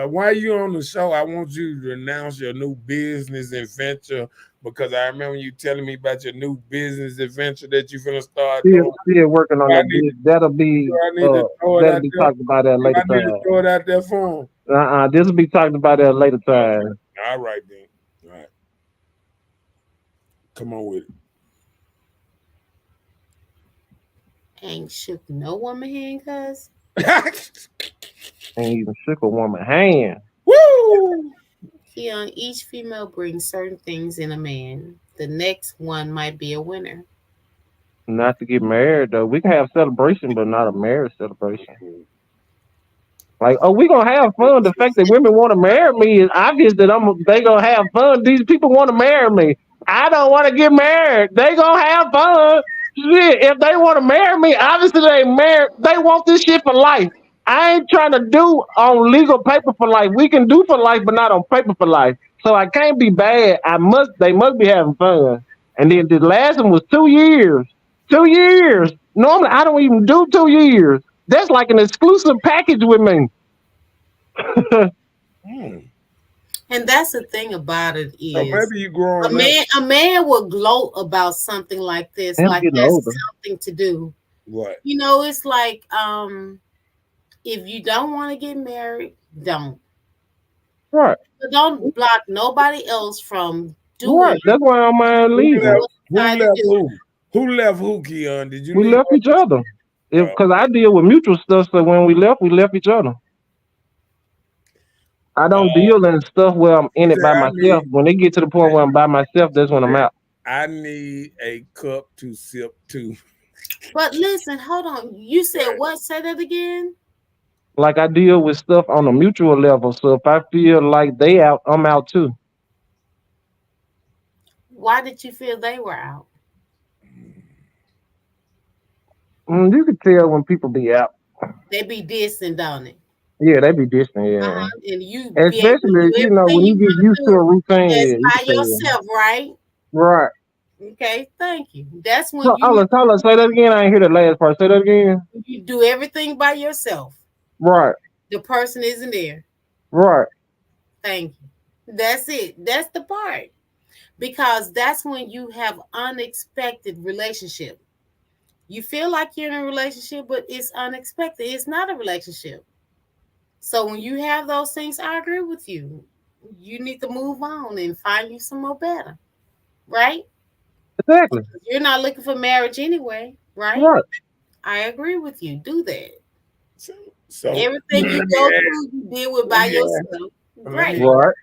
[SPEAKER 5] While you on the show, I want you to announce your new business adventure, because I remember you telling me about your new business adventure that you finna start doing.
[SPEAKER 7] Still working on that. That'll be talked about at a later time.
[SPEAKER 5] I need to throw it out there for him.
[SPEAKER 7] This will be talked about at a later time.
[SPEAKER 5] All right then. All right. Come on with it.
[SPEAKER 6] Ain't shook no woman hand, cuz.
[SPEAKER 7] Ain't even shook a woman hand.
[SPEAKER 5] Woo!
[SPEAKER 6] Keon, each female brings certain things in a man. The next one might be a winner.
[SPEAKER 7] Not to get married though. We can have celebration, but not a marriage celebration. Like, oh, we gonna have fun. The fact that women want to marry me is obvious that they gonna have fun. These people want to marry me. I don't want to get married. They gonna have fun. Shit, if they want to marry me, obviously they married. They want this shit for life. I ain't trying to do on legal paper for life. We can do for life, but not on paper for life. So I can't be bad. They must be having fun. And then the last one was 2 years. 2 years. Normally I don't even do 2 years. That's like an exclusive package with me.
[SPEAKER 6] And that's the thing about it is,
[SPEAKER 5] So maybe you growing up.
[SPEAKER 6] a man will gloat about something like this,
[SPEAKER 7] I'm
[SPEAKER 6] like
[SPEAKER 7] getting
[SPEAKER 6] that's
[SPEAKER 7] older.
[SPEAKER 6] something to do.
[SPEAKER 5] What?
[SPEAKER 6] You know, it's like if you don't want to get married, don't.
[SPEAKER 7] Right.
[SPEAKER 6] But don't block nobody else from doing
[SPEAKER 7] Right. That's why I'm
[SPEAKER 5] Who
[SPEAKER 7] leaving.
[SPEAKER 5] left who? Who left who, Keon? Did you
[SPEAKER 7] We
[SPEAKER 5] leave
[SPEAKER 7] left each other. Because I deal with mutual stuff, so when we left each other. I don't deal in stuff where I'm in it by myself. When it get to the point where I'm by myself, that's when I'm out.
[SPEAKER 5] I need a cup to sip to.
[SPEAKER 6] But listen, hold on. You said what? Say that again.
[SPEAKER 7] Like I deal with stuff on a mutual level. So if I feel like they out, I'm out too.
[SPEAKER 6] Why did you feel they were out?
[SPEAKER 7] You can tell when people be out.
[SPEAKER 6] They be dissing, don't it?
[SPEAKER 7] Yeah, they be distant, yeah.
[SPEAKER 6] And you
[SPEAKER 7] Especially, you know, when you get used to a routine.
[SPEAKER 6] As
[SPEAKER 7] Yeah,
[SPEAKER 6] by yourself, right?
[SPEAKER 7] Right.
[SPEAKER 6] Okay, thank you. That's when
[SPEAKER 7] Hold on, say that again. I ain't hear the last part. Say that again.
[SPEAKER 6] you do everything by yourself.
[SPEAKER 7] Right.
[SPEAKER 6] The person isn't there.
[SPEAKER 7] Right.
[SPEAKER 6] Thank you. That's it. That's the part. Because that's when you have unexpected relationship. You feel like you're in a relationship, but it's unexpected. It's not a relationship. So when you have those things, I agree with you. You need to move on and find you some more better. Right?
[SPEAKER 7] Exactly.
[SPEAKER 6] You're not looking for marriage anyway, right?
[SPEAKER 7] Right.
[SPEAKER 6] I agree with you. Do that.
[SPEAKER 5] So
[SPEAKER 6] everything you go through, you deal with by yourself. Great.
[SPEAKER 7] Right.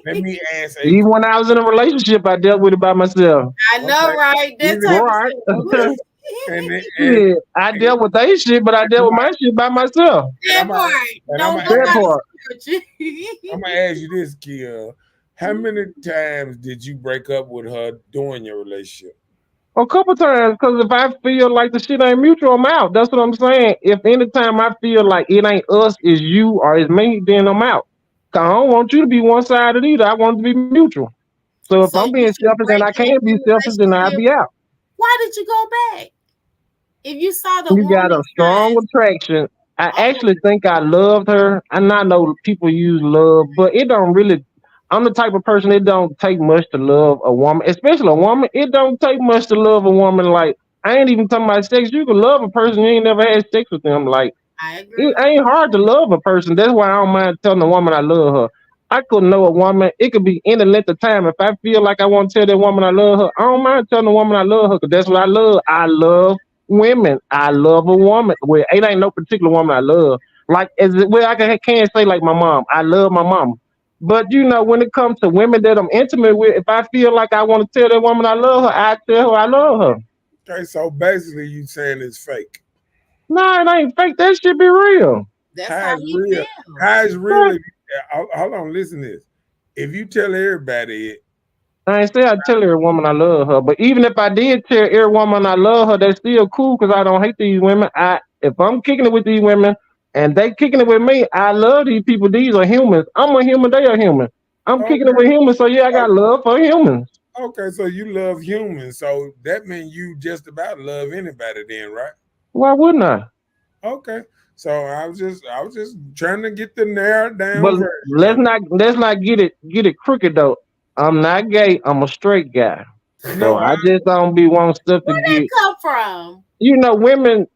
[SPEAKER 5] Let me ask.
[SPEAKER 7] Even when I was in a relationship, I dealt with it by myself.
[SPEAKER 6] I know, right? That's
[SPEAKER 7] right. Yeah, I dealt with that shit, but I dealt with my shit by myself.
[SPEAKER 6] That part.
[SPEAKER 5] I'm gonna ask you this, Kia. How many times did you break up with her during your relationship?
[SPEAKER 7] A couple times, because if I feel like the shit ain't mutual, I'm out. That's what I'm saying. If anytime I feel like it ain't us, it's you or it's me, then I'm out. Cause I don't want you to be one-sided either. I want it to be mutual. So if I'm being selfish and I can't be selfish, then I'll be out.
[SPEAKER 6] Why did you go back? If you saw the
[SPEAKER 7] you got a strong attraction. I actually think I loved her. And I know people use love, but it don't really. I'm the type of person, it don't take much to love a woman, especially a woman. It don't take much to love a woman. Like, I ain't even talking about sex. You can love a person, you ain't never had sex with them. Like, it ain't hard to love a person. That's why I don't mind telling a woman I love her. I could know a woman, it could be any length of time. If I feel like I want to tell that woman I love her, I don't mind telling a woman I love her, because that's what I love. I love women. I love a woman. Well, it ain't no particular woman I love. Like, I can't say like my mom. I love my mom. But you know, when it comes to women that I'm intimate with, if I feel like I want to tell that woman I love her, I tell her I love her.
[SPEAKER 5] Okay, so basically you saying it's fake.
[SPEAKER 7] No, it ain't fake. That shit be real.
[SPEAKER 6] That's
[SPEAKER 5] how real. How is really? Hold on, listen to this. If you tell everybody it,
[SPEAKER 7] I ain't say I tell every woman I love her, but even if I did tell every woman I love her, that's still cool because I don't hate these women. If I'm kicking it with these women and they kicking it with me, I love these people. These are humans. I'm a human. They are human. I'm kicking it with humans, so yeah, I got love for humans.
[SPEAKER 5] Okay, so you love humans, so that means you just about love anybody, then, right?
[SPEAKER 7] Why wouldn't I?
[SPEAKER 5] Okay, so I was just trying to get the narrow down.
[SPEAKER 7] But let's not get it crooked though. I'm not gay. I'm a straight guy. So I just don't be wanting stuff to get.
[SPEAKER 6] Where that come from?
[SPEAKER 7] You know, women,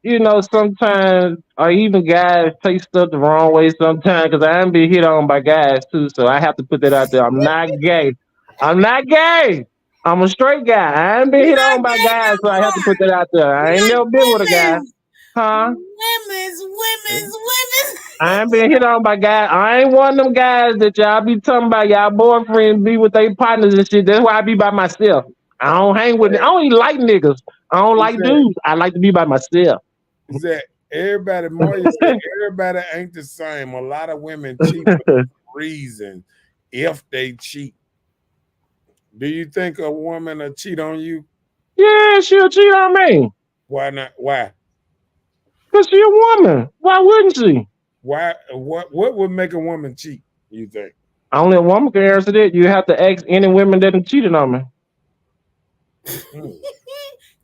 [SPEAKER 7] sometimes, or even guys take stuff the wrong way sometimes, because I ain't been hit on by guys too, so I have to put that out there. I'm not gay. I'm not gay. I'm a straight guy. I ain't been hit on by guys, so I have to put that out there. I ain't never been with a guy. Huh?
[SPEAKER 6] Women's.
[SPEAKER 7] I ain't been hit on by guys. I ain't one of them guys that y'all be talking about. Y'all boyfriends be with their partners and shit. That's why I be by myself. I don't hang with them. I don't even like niggas. I don't like dudes. I like to be by myself.
[SPEAKER 5] That everybody ain't the same. A lot of women cheat for reason if they cheat. Do you think a woman will cheat on you?
[SPEAKER 7] Yeah, she'll cheat on me.
[SPEAKER 5] Why not? Why?
[SPEAKER 7] Because she a woman. Why wouldn't she?
[SPEAKER 5] Why? What would make a woman cheat? You think?
[SPEAKER 7] Only a woman can answer that. You have to ask any women that have cheated on me.
[SPEAKER 5] Mm.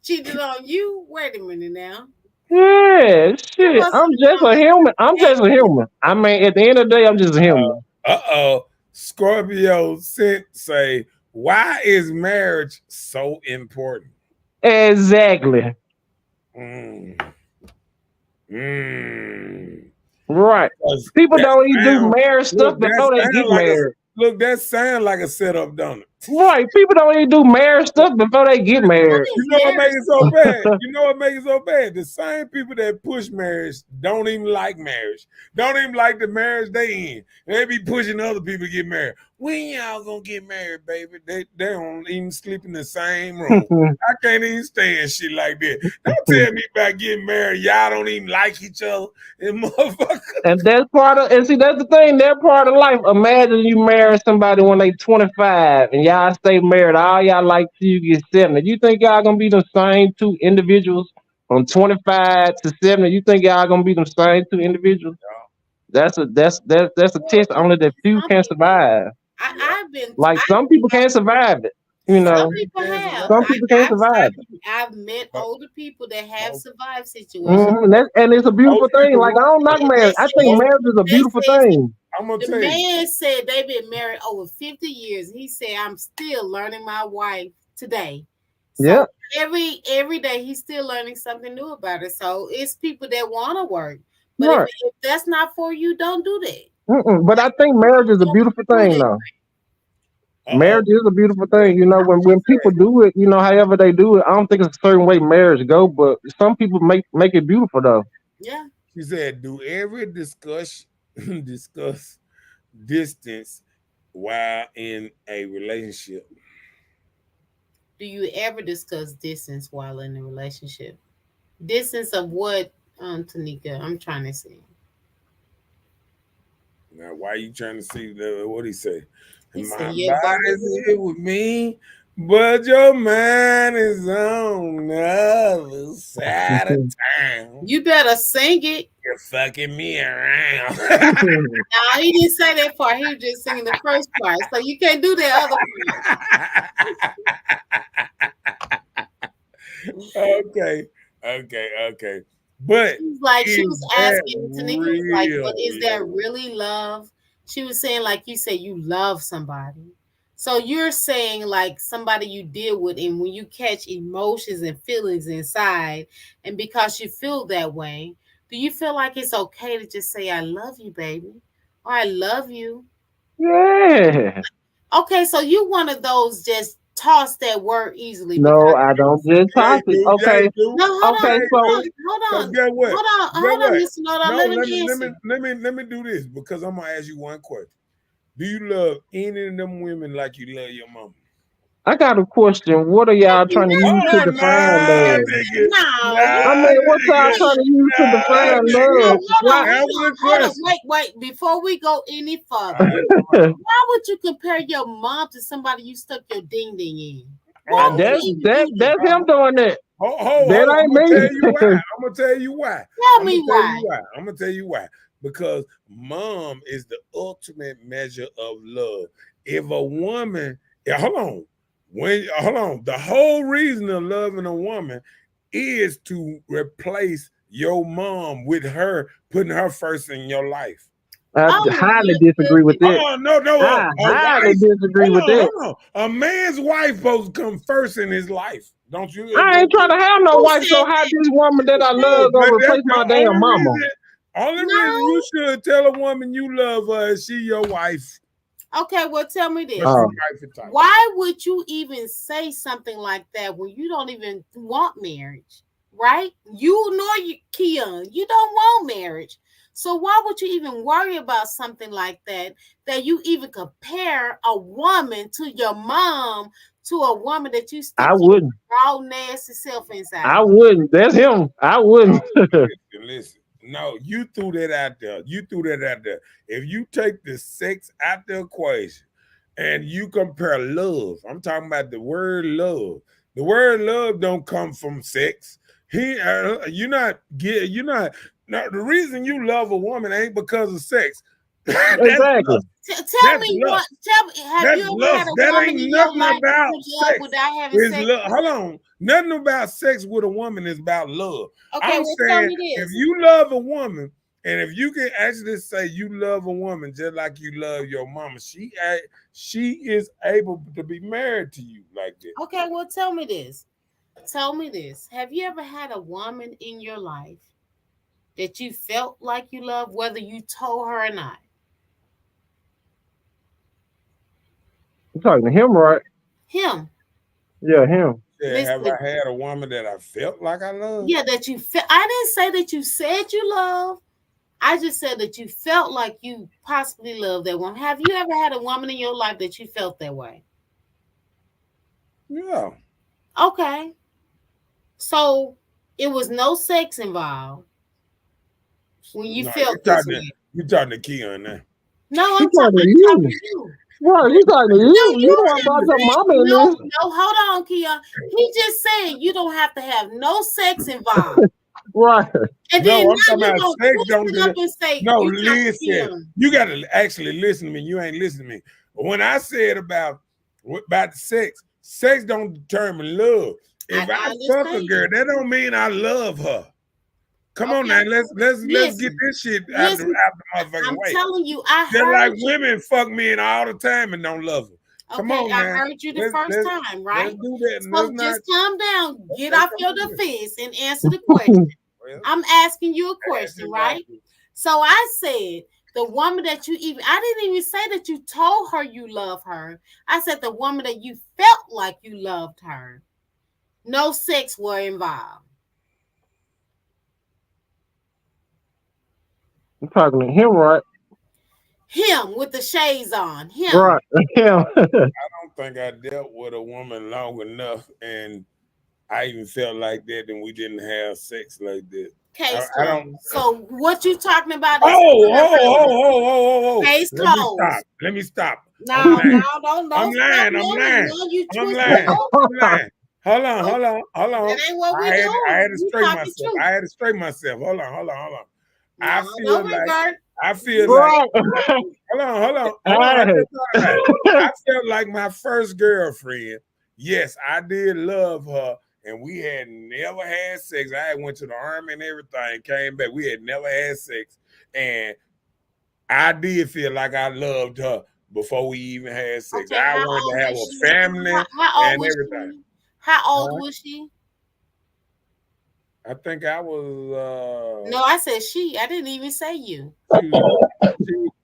[SPEAKER 6] Cheated on you? Wait a minute now.
[SPEAKER 7] Yeah, shit.
[SPEAKER 6] us
[SPEAKER 7] I'm
[SPEAKER 6] some
[SPEAKER 7] just a human. I'm just a human. I mean, at the end of the day, I'm just a human.
[SPEAKER 5] Scorpio say, why is marriage so important?
[SPEAKER 7] Exactly.
[SPEAKER 5] Mm. Mm.
[SPEAKER 7] Right.
[SPEAKER 5] Because
[SPEAKER 7] People
[SPEAKER 5] that
[SPEAKER 7] don't even do
[SPEAKER 5] sound-
[SPEAKER 7] marriage stuff
[SPEAKER 5] look, that
[SPEAKER 7] before they
[SPEAKER 5] sound
[SPEAKER 7] get
[SPEAKER 5] like
[SPEAKER 7] married.
[SPEAKER 5] Look, that sound like a setup, don't it?
[SPEAKER 7] Right. People don't even do marriage stuff before they get married.
[SPEAKER 5] You know what makes it so bad? You know what makes it so bad? The same people that push marriage don't even like marriage. Don't even like the marriage they in. They be pushing other people to get married. When y'all gonna get married, baby? They don't even sleep in the same room. I can't even stand shit like that. Don't tell me about getting married. Y'all don't even like each other. And motherfucker.
[SPEAKER 7] And that's part of, and see, that's the thing, that part of life. Imagine you marry somebody when they 25 and y'all stay married all y'all like till you get 70. You think y'all gonna be the same two individuals from 25 to 70? You think y'all gonna be the same two individuals? That's a test only that few can survive.
[SPEAKER 6] I've been
[SPEAKER 7] Like some people can't survive it. You know,
[SPEAKER 6] some people have.
[SPEAKER 7] some people can't survive it.
[SPEAKER 6] I've met older people that have survived situations.
[SPEAKER 7] And it's a beautiful thing. Like I don't knock marriage. I think marriage is a beautiful thing.
[SPEAKER 5] I'm gonna
[SPEAKER 6] The
[SPEAKER 5] tell you.
[SPEAKER 6] man said they've been married over 50 years. He said, I'm still learning my wife today. So
[SPEAKER 7] Yeah.
[SPEAKER 6] every day he's still learning something new about her. So it's people that want to work. But
[SPEAKER 7] Right.
[SPEAKER 6] if that's not for you, don't do that.
[SPEAKER 7] But I think marriage is a beautiful thing, though. Marriage is a beautiful thing. You know, when people do it, you know, however they do it, I don't think it's a certain way marriage go, but some people make it beautiful, though.
[SPEAKER 6] Yeah.
[SPEAKER 5] She said, do every discuss distance while in a relationship.
[SPEAKER 6] Do you ever discuss distance while in a relationship? Distance of what, Tanika? I'm trying to see.
[SPEAKER 5] Now, why are you trying to see what he say?
[SPEAKER 6] He
[SPEAKER 5] My
[SPEAKER 6] said, yeah,
[SPEAKER 5] body's here with me, but your mind is on the other side of town.
[SPEAKER 6] You better sing it.
[SPEAKER 5] You're fucking me around.
[SPEAKER 6] No, he didn't say that part. He was just singing the first part. So you can't do that other part.
[SPEAKER 5] Okay. But
[SPEAKER 6] like she was asking Tanika, was like,
[SPEAKER 5] real,
[SPEAKER 6] but is that really love? She was saying, like you said, you love somebody. So you're saying like somebody you deal with, and when you catch emotions and feelings inside, and because you feel that way, do you feel like it's okay to just say, I love you, baby, or I love you?
[SPEAKER 7] Yeah.
[SPEAKER 6] Okay, so you one of those just toss that word easily.
[SPEAKER 7] No, I don't just toss it. Okay.
[SPEAKER 6] No, hold
[SPEAKER 7] Okay,
[SPEAKER 6] on.
[SPEAKER 7] so
[SPEAKER 6] Hold on.
[SPEAKER 5] Get what?
[SPEAKER 6] Hold on, Mr. No,
[SPEAKER 5] let me do this because I'm gonna ask you one question. Do you love any of them women like you love your mama?
[SPEAKER 7] I got a question. What are y'all trying to use to define love? I mean, what y'all trying to use to define love?
[SPEAKER 6] Hold on. Wait. Before we go any further, why would you compare your mom to somebody you stuck your ding ding in?
[SPEAKER 7] That's him doing that.
[SPEAKER 5] That ain't me. I'm gonna tell you why.
[SPEAKER 6] Tell me why.
[SPEAKER 5] I'm gonna tell you why. Because mom is the ultimate measure of love. If a woman, hold on. The whole reason of loving a woman is to replace your mom with her, putting her first in your life.
[SPEAKER 7] I highly disagree with that.
[SPEAKER 5] I
[SPEAKER 7] highly disagree with that.
[SPEAKER 5] A man's wife supposed to come first in his life, don't you?
[SPEAKER 7] I ain't trying to have no wife, so how this woman that I love gonna replace my damn mama?
[SPEAKER 5] Only reason you should tell a woman you love her is she your wife.
[SPEAKER 6] Okay, well, tell me this. Why would you even say something like that when you don't even want marriage, right? You nor Keon, you don't want marriage. So why would you even worry about something like that you even compare a woman to your mom to a woman that you stick your raw, nasty self inside?
[SPEAKER 7] I wouldn't. That's him. I wouldn't.
[SPEAKER 5] Listen. No, you threw that out there. If you take the sex out the equation, and you compare love. I'm talking about the word love. The word love don't come from sex. You're not. No, the reason you love a woman ain't because of sex.
[SPEAKER 7] Exactly.
[SPEAKER 6] Tell me what. Tell me, have you ever had a
[SPEAKER 5] that
[SPEAKER 6] woman
[SPEAKER 5] ain't
[SPEAKER 6] in your
[SPEAKER 5] nothing
[SPEAKER 6] life
[SPEAKER 5] about
[SPEAKER 6] that you love
[SPEAKER 5] sex.
[SPEAKER 6] without having
[SPEAKER 5] It's
[SPEAKER 6] sex?
[SPEAKER 5] hold on. Nothing about sex with a woman is about love.
[SPEAKER 6] Okay,
[SPEAKER 5] I'm
[SPEAKER 6] well, tell
[SPEAKER 5] saying
[SPEAKER 6] me
[SPEAKER 5] if
[SPEAKER 6] this.
[SPEAKER 5] you love a woman, and if you can actually say you love a woman just like you love your mama, she is able to be married to you like that.
[SPEAKER 6] Okay, well, tell me this. Tell me this. Have you ever had a woman in your life that you felt like you loved, whether you told her or not?
[SPEAKER 7] You talking to him, right?
[SPEAKER 6] Him.
[SPEAKER 7] Yeah, him.
[SPEAKER 5] Yeah, have
[SPEAKER 6] Listen.
[SPEAKER 5] I had a woman that I felt like I loved?
[SPEAKER 6] Yeah, that you felt. I didn't say that you said you love. I just said that you felt like you possibly loved that woman. Have you ever had a woman in your life that you felt that way?
[SPEAKER 5] Yeah.
[SPEAKER 6] Okay. So it was no sex involved when you felt this way.
[SPEAKER 5] You talking to Keon now.
[SPEAKER 6] No,
[SPEAKER 7] He
[SPEAKER 6] I'm
[SPEAKER 7] talking to
[SPEAKER 6] talking
[SPEAKER 7] you.
[SPEAKER 6] to you.
[SPEAKER 7] Right, he talking to you.
[SPEAKER 6] No,
[SPEAKER 7] You don't about your mama in
[SPEAKER 6] no,
[SPEAKER 7] this.
[SPEAKER 6] no, hold on, Keon. He just said you don't have to have no sex involved.
[SPEAKER 7] Right.
[SPEAKER 6] And
[SPEAKER 5] No,
[SPEAKER 6] then
[SPEAKER 5] I'm
[SPEAKER 6] now
[SPEAKER 5] talking
[SPEAKER 6] you
[SPEAKER 5] about
[SPEAKER 6] gonna
[SPEAKER 5] sex
[SPEAKER 6] twist
[SPEAKER 5] don't
[SPEAKER 6] it
[SPEAKER 5] do
[SPEAKER 6] up
[SPEAKER 5] that.
[SPEAKER 6] and say
[SPEAKER 5] No,
[SPEAKER 6] you talking to
[SPEAKER 5] listen.
[SPEAKER 6] him.
[SPEAKER 5] You got to actually listen to me. You ain't listening to me. When I said about sex don't determine love. If I fuck a girl, that don't mean I love her. Come on now, let's get this shit out the motherfucking
[SPEAKER 6] I'm
[SPEAKER 5] way.
[SPEAKER 6] telling you, I
[SPEAKER 5] Just
[SPEAKER 6] heard
[SPEAKER 5] like
[SPEAKER 6] you.
[SPEAKER 5] women fuck men all the time and don't love her. Come
[SPEAKER 6] Okay,
[SPEAKER 5] on
[SPEAKER 6] I
[SPEAKER 5] now.
[SPEAKER 6] heard you the first time, right?
[SPEAKER 5] Let's do that.
[SPEAKER 6] So
[SPEAKER 5] Let's
[SPEAKER 6] just
[SPEAKER 5] not.
[SPEAKER 6] calm down, get off your defense, and answer the question. I'm asking you a question, right? So I said the woman that you I didn't even say that you told her you love her. I said the woman that you felt like you loved her. No sex were involved.
[SPEAKER 7] I'm talking to him, right?
[SPEAKER 6] Him with the shades on. Him.
[SPEAKER 7] Right. Him.
[SPEAKER 5] I don't think I dealt with a woman long enough, and I even felt like that, and we didn't have sex like that.
[SPEAKER 6] Case
[SPEAKER 5] I
[SPEAKER 6] closed.
[SPEAKER 5] don't.
[SPEAKER 6] So what you talking about is case closed.
[SPEAKER 5] Let me stop.
[SPEAKER 6] No,
[SPEAKER 5] I'm lying. Hold on.
[SPEAKER 6] That ain't what we doing.
[SPEAKER 5] I had to straighten myself. Hold on. I feel like hold on. I felt like my first girlfriend. Yes, I did love her, and we had never had sex. I had went to the army and everything, came back. We had never had sex, and I did feel like I loved her before we even had sex.
[SPEAKER 6] Okay,
[SPEAKER 5] I wanted to have a family and everything.
[SPEAKER 6] How old was she?
[SPEAKER 5] I think I was.
[SPEAKER 6] No, I said she. I didn't even say you.
[SPEAKER 5] She was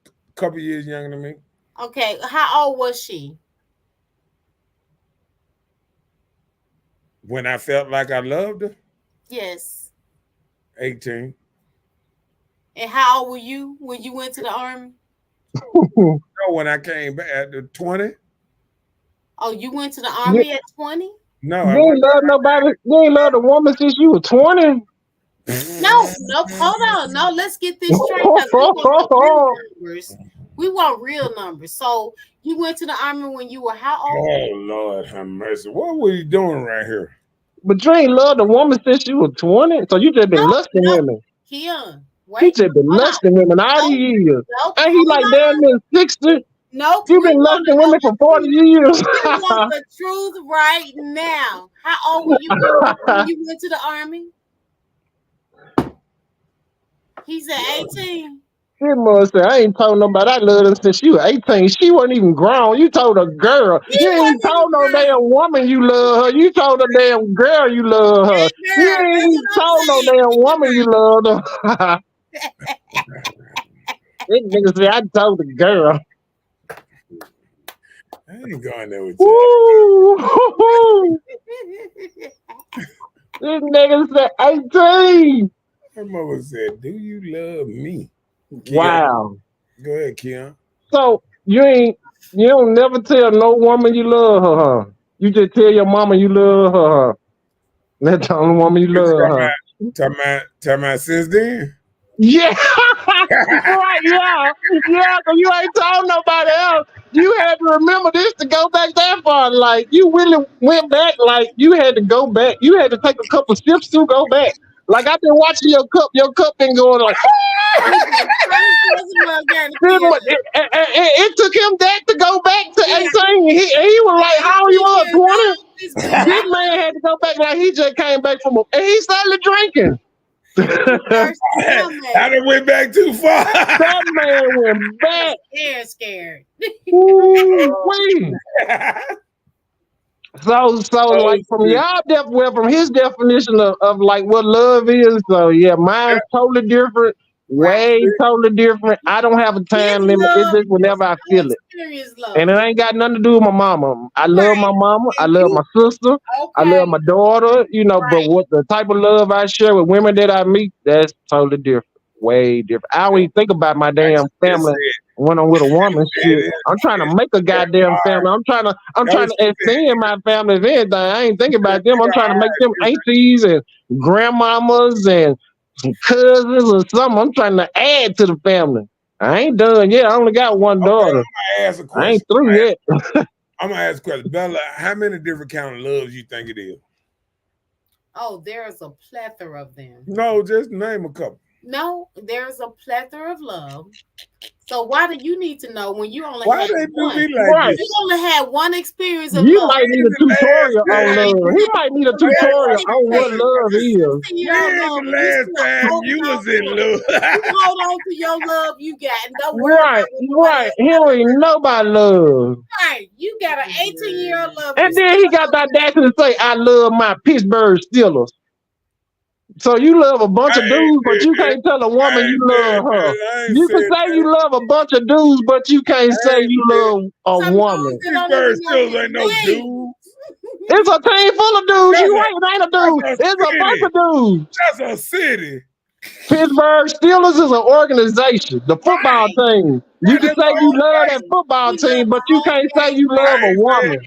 [SPEAKER 5] a couple years younger than me.
[SPEAKER 6] Okay, how old was she?
[SPEAKER 5] When I felt like I loved her?
[SPEAKER 6] Yes.
[SPEAKER 5] 18.
[SPEAKER 6] And how old were you when you went to the army?
[SPEAKER 5] No, when I came back at 20.
[SPEAKER 6] Oh, you went to the army at 20?
[SPEAKER 5] No,
[SPEAKER 7] you ain't love nobody. You ain't love a woman since you were 20.
[SPEAKER 6] No, hold on. No, let's get this straight. We want real numbers. So you went to the army when you were how old?
[SPEAKER 5] Oh Lord, have mercy. What were you doing right here?
[SPEAKER 7] But you ain't loved a woman since you were 20. So you just been lusting women.
[SPEAKER 6] Keon,
[SPEAKER 7] He just been lusting women all these years. Ain't he like damn near 60?
[SPEAKER 6] Nope.
[SPEAKER 7] You been lusting women for 40 years.
[SPEAKER 6] We want the truth right now. How old were you when you went to the army? He said 18.
[SPEAKER 7] He must say, I ain't told nobody I loved her since she was 18. She wasn't even grown. You told a girl. You ain't told no damn woman you love her. You told a damn girl you love her. You ain't even told no damn woman you loved her. This nigga say, I told the girl.
[SPEAKER 5] I ain't going there with you.
[SPEAKER 7] This nigga said 18.
[SPEAKER 5] Her mother said, do you love me? Keon.
[SPEAKER 7] Wow.
[SPEAKER 5] Go ahead, Keon.
[SPEAKER 7] So you don't never tell no woman you love her, huh? You just tell your mama you love her, huh? That's the only woman you love her.
[SPEAKER 5] Talking about since then?
[SPEAKER 7] Yeah. Right, yeah. Yeah, because you ain't told nobody else. you had to remember this to go back that far. Like you really went back. Like you had to go back. You had to take a couple steps to go back. Like I've been watching your cup. Your cup been going like. It took him that to go back to 18. He was like, how old you was, 20? This man had to go back. Now he just came back from and he started drinking.
[SPEAKER 5] I done went back too far.
[SPEAKER 7] That man went back.
[SPEAKER 6] Scared.
[SPEAKER 7] Ooh-wee. So like from from his definition of like what love is. So yeah, mine's totally different. Way totally different. I don't have a time limit. It's just whenever I feel it. And it ain't got nothing to do with my mama. I love my mama. I love my sister. I love my daughter. You know, but what the type of love I share with women that I meet, that's totally different. Way different. I don't even think about my damn family when I'm with a woman. Shit. I'm trying to make a goddamn family. I'm trying to extend my family if anything. I ain't thinking about them. I'm trying to make them aunties and grandmamas and some cousins or something. I'm trying to add to the family. I ain't done yet. I only got one daughter.
[SPEAKER 5] I'm
[SPEAKER 7] I ain't through yet.
[SPEAKER 5] I'm gonna ask a question. Bella, how many different kind of loves you think it is?
[SPEAKER 6] Oh, there's a plethora of them.
[SPEAKER 5] No, just name a couple.
[SPEAKER 6] No, there's a plethora of love. So why do you need to know when you only
[SPEAKER 5] Why
[SPEAKER 6] had
[SPEAKER 5] they do
[SPEAKER 6] one?
[SPEAKER 5] me like this?
[SPEAKER 6] You only had one experience of
[SPEAKER 7] You
[SPEAKER 6] love.
[SPEAKER 7] might need a tutorial on love. He might need a tutorial on what love is.
[SPEAKER 5] When the last time you was in love?
[SPEAKER 6] You hold on to your love you got and don't worry
[SPEAKER 7] Right. He don't even know about love.
[SPEAKER 6] Right. You got an 18-year-old love.
[SPEAKER 7] And then he got the audacity to say, I love my Pittsburgh Steelers. So you love a bunch of dudes, but you can't tell a woman you love her. You can say you love a bunch of dudes, but you can't say you love a woman.
[SPEAKER 5] Pittsburgh Steelers ain't no dudes.
[SPEAKER 7] It's a team full of dudes. You right, it ain't a dude. It's a bunch of dudes.
[SPEAKER 5] That's a city.
[SPEAKER 7] Pittsburgh Steelers is an organization, the football team. You can say you love that football team, but you can't say you love a woman.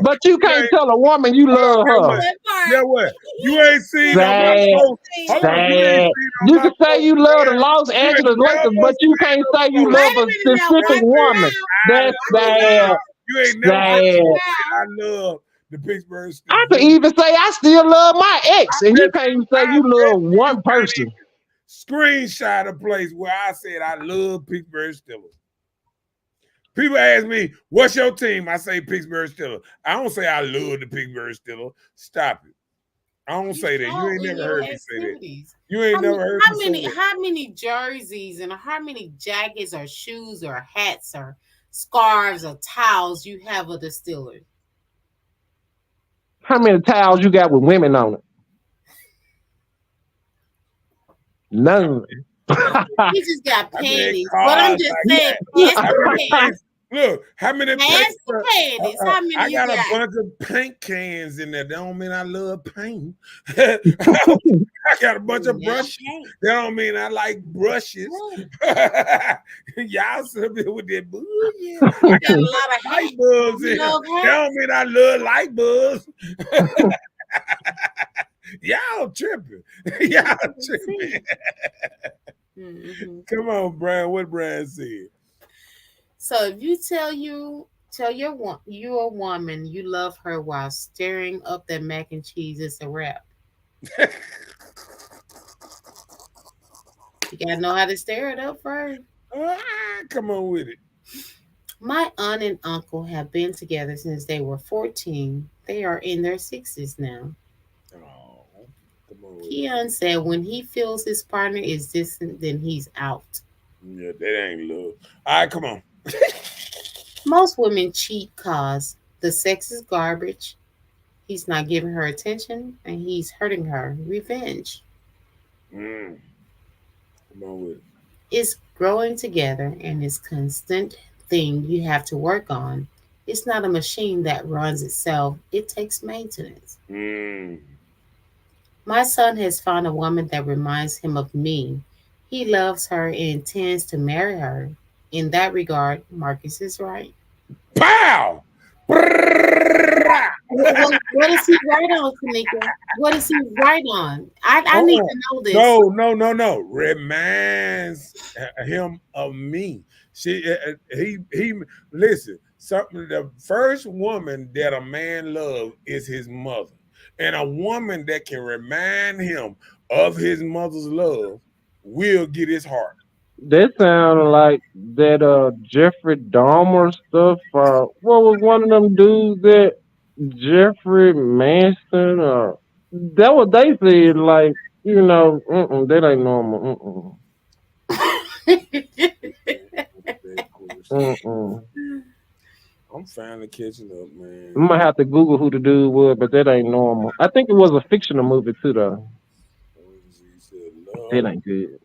[SPEAKER 7] But you can't tell a woman you love her.
[SPEAKER 5] Yeah, what? You ain't seen
[SPEAKER 7] Sad. You can say you love the Los Angeles Lakers, but you can't say you love a specific woman. That's bad.
[SPEAKER 5] You ain't never I love the Pittsburgh Steelers.
[SPEAKER 7] I could even say I still love my ex, and you can't even say you love one person.
[SPEAKER 5] Screenshot a place where I said I love Pittsburgh Steelers. People ask me, what's your team? I say Pittsburgh Steelers. I don't say I love the Pittsburgh Steelers. Stop it. I don't say that. You ain't never heard me say that. You ain't never heard me say that.
[SPEAKER 6] How many jerseys and how many jackets or shoes or hats or scarves or towels you have of the Steelers?
[SPEAKER 7] How many towels you got with women on it? None.
[SPEAKER 6] He just got panties. But I'm just saying,
[SPEAKER 5] look, how many
[SPEAKER 6] panties? How many
[SPEAKER 5] I
[SPEAKER 6] you
[SPEAKER 5] got a
[SPEAKER 6] got?
[SPEAKER 5] bunch of paint cans in there. That don't mean I love paint. I got a bunch of brushes. That don't mean I like brushes. Y'all sit up here with that bullshit. I got a lot of light bulbs in there. That don't mean I love light bulbs. Y'all tripping. Y'all tripping. Come on, Brian. What Brian said?
[SPEAKER 6] So if you tell your woman you love her while stirring up that mac and cheese, it's a wrap. You gotta know how to stir it up first.
[SPEAKER 5] Come on with it.
[SPEAKER 6] My aunt and uncle have been together since they were 14. They are in their 60s now. Keon said when he feels his partner is distant, then he's out.
[SPEAKER 5] Yeah, that ain't love. All right, come on.
[SPEAKER 6] Most women cheat cause the sex is garbage, he's not giving her attention, and he's hurting her. Revenge.
[SPEAKER 5] Come on with it.
[SPEAKER 6] It's growing together and it's constant thing you have to work on. It's not a machine that runs itself. It takes maintenance. My son has found a woman that reminds him of me. He loves her and intends to marry her. In that regard, Marcus is right.
[SPEAKER 5] Pow!
[SPEAKER 6] What is he right on, Tanika? What is he right on? I need to know this.
[SPEAKER 5] No. Reminds him of me. He listen. something. The first woman that a man loves is his mother, and a woman that can remind him of his mother's love will get his heart.
[SPEAKER 7] That sound like that Jeffrey Dahmer stuff. What was one of them dudes that Jeffrey Manson or that what they said, like, that ain't normal.
[SPEAKER 5] I'm finally catching up, man.
[SPEAKER 7] I might have to Google who the dude was, but that ain't normal. I think it was a fictional movie too, though.
[SPEAKER 5] He said, love
[SPEAKER 7] That ain't good.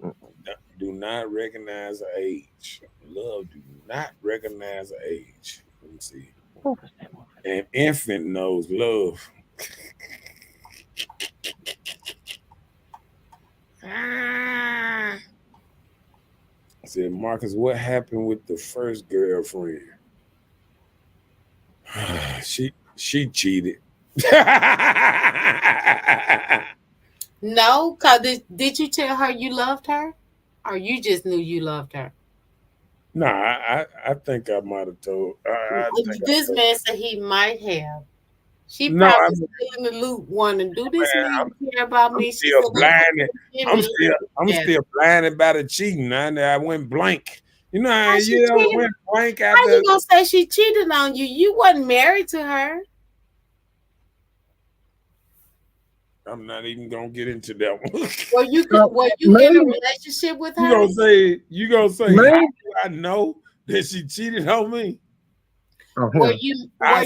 [SPEAKER 5] do not recognize age. Love do not recognize age. Let me see.
[SPEAKER 7] What was that movie?
[SPEAKER 5] An infant knows love. I said, Marcus, what happened with the first girlfriend? she cheated.
[SPEAKER 6] No, cause did you tell her you loved her, or you just knew you loved her?
[SPEAKER 5] No, I think I might have told.
[SPEAKER 6] This man said he might have. She
[SPEAKER 5] No,
[SPEAKER 6] probably still in the loop, wanting to do this man care about me.
[SPEAKER 5] I'm still blinded. I'm still blinded by the cheating. I went blank. You know how you went blank after.
[SPEAKER 6] How you gonna say she cheated on you? You wasn't married to her.
[SPEAKER 5] I'm not even gonna get into that one.
[SPEAKER 6] Were you in a relationship with her?
[SPEAKER 5] You gonna say how do I know that she cheated on me?
[SPEAKER 6] Were you in a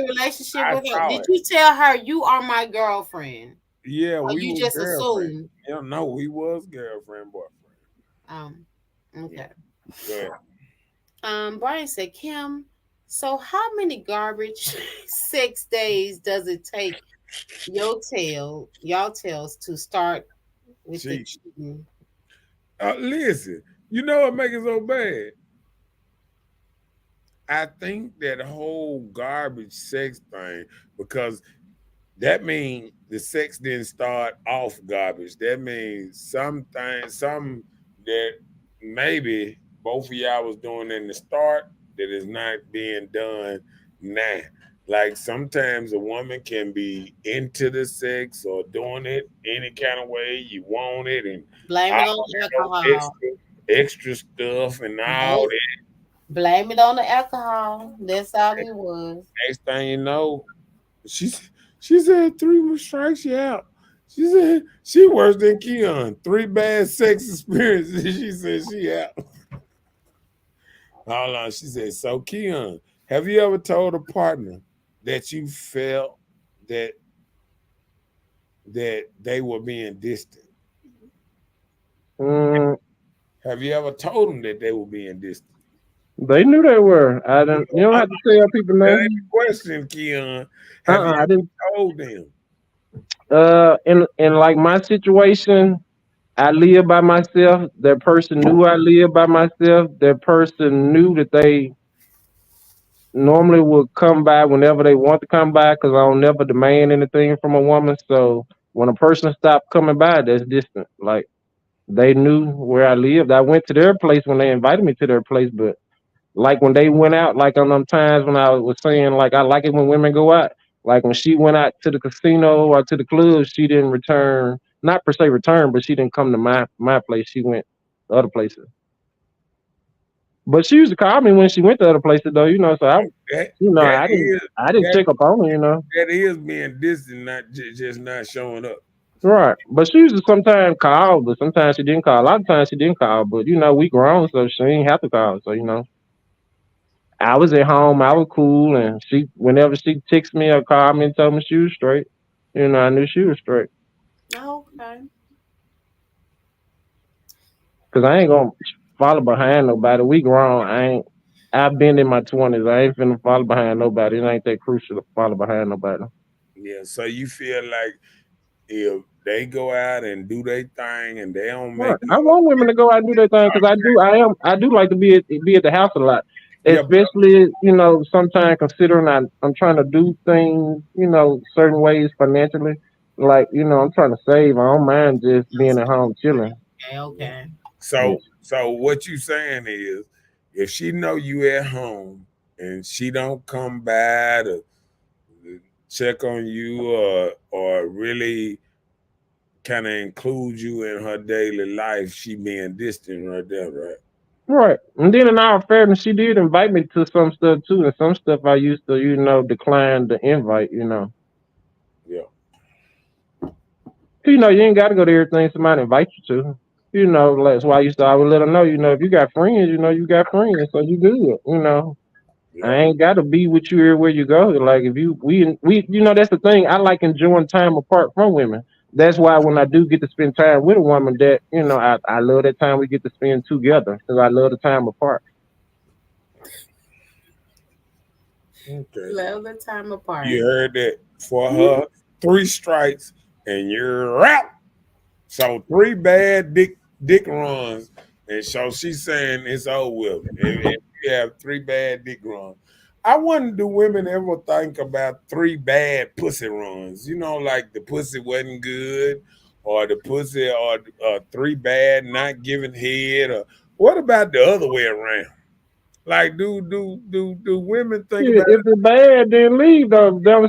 [SPEAKER 6] relationship with her? Did you tell her you are my girlfriend?
[SPEAKER 5] Yeah,
[SPEAKER 6] or you just assumed?
[SPEAKER 5] No, we was girlfriend, boyfriend.
[SPEAKER 6] Okay.
[SPEAKER 5] Go ahead.
[SPEAKER 6] Brian said, Kim, so how many garbage sex days does it take y'all tails to start with the cheating?
[SPEAKER 5] Listen, you know what makes it so bad? I think that whole garbage sex thing, because that means the sex didn't start off garbage. That means something that maybe both of y'all was doing in the start that is not being done now. Like sometimes a woman can be into the sex or doing it any kind of way you want it, and
[SPEAKER 6] blame it on the alcohol,
[SPEAKER 5] extra stuff and all that.
[SPEAKER 6] Blame it on the alcohol. That's all it was.
[SPEAKER 5] Next thing you know, she said 3 more strikes you out. She said she worse than Keon. 3 bad sex experiences. She said she out. Hold on. She said, so Keon, have you ever told a partner that you felt that they were being distant? Have you ever told them that they were being distant?
[SPEAKER 7] They knew they were. I don't. You don't have to tell people
[SPEAKER 5] That
[SPEAKER 7] names.
[SPEAKER 5] ain't the question, Keon. Have you ever told them?
[SPEAKER 7] In like my situation, I live by myself. That person knew I live by myself. That person knew that they normally would come by whenever they want to come by, because I don't never demand anything from a woman. So when a person stopped coming by, that's distant. Like they knew where I lived. I went to their place when they invited me to their place, but like when they went out, like on them times when I was saying, like I like it when women go out. Like when she went out to the casino or to the club, she didn't return. Not per se return, but she didn't come to my place. She went to other places. But she used to call me when she went to other places, though. So I didn't check up on her.
[SPEAKER 5] That is being distant, not just not showing up.
[SPEAKER 7] Right. But she used to sometimes call, but sometimes she didn't call. A lot of times she didn't call, but we grown, so she didn't have to call. So I was at home, I was cool, and whenever she texted me or called me and told me she was straight, I knew she was straight.
[SPEAKER 6] Okay.
[SPEAKER 7] Cause I ain't gonna follow behind nobody. We grown. I've been in my 20s. I ain't finna follow behind nobody. It ain't that crucial to follow behind nobody.
[SPEAKER 5] Yeah. So you feel like if they go out and do their thing and they don't make,
[SPEAKER 7] I want women to go out and do their thing, because I do like to be at the house a lot. Especially, sometimes considering I'm trying to do things, certain ways financially. Like, I'm trying to save. I don't mind just being at home chilling.
[SPEAKER 6] Okay.
[SPEAKER 5] So what you saying is, if she know you at home and she don't come by to check on you or really kind of include you in her daily life, she being distant right there, right?
[SPEAKER 7] Right. And then in all fairness, she did invite me to some stuff too, and some stuff I used to, decline the invite,
[SPEAKER 5] Yeah.
[SPEAKER 7] You ain't gotta go to everything somebody invites you to. That's why I used to always let her know, if you got friends, you got friends, so you good.
[SPEAKER 5] Yeah.
[SPEAKER 7] I ain't gotta be with you everywhere you go. Like if we that's the thing. I like enjoying time apart from women. That's why when I do get to spend time with a woman, that I love that time we get to spend together because I love the time apart.
[SPEAKER 5] Okay.
[SPEAKER 6] Love the time apart.
[SPEAKER 5] You heard that for her, 3 strikes and you're out. So 3 bad dick runs, and so she's saying it's over with. If you have 3 bad dick runs, I wonder, do women ever think about 3 bad pussy runs? Like the pussy wasn't good, or the pussy, or 3 bad not giving head, or what about the other way around? Like, do women think
[SPEAKER 7] Yeah,
[SPEAKER 5] about
[SPEAKER 7] if it's bad, then leave. Though,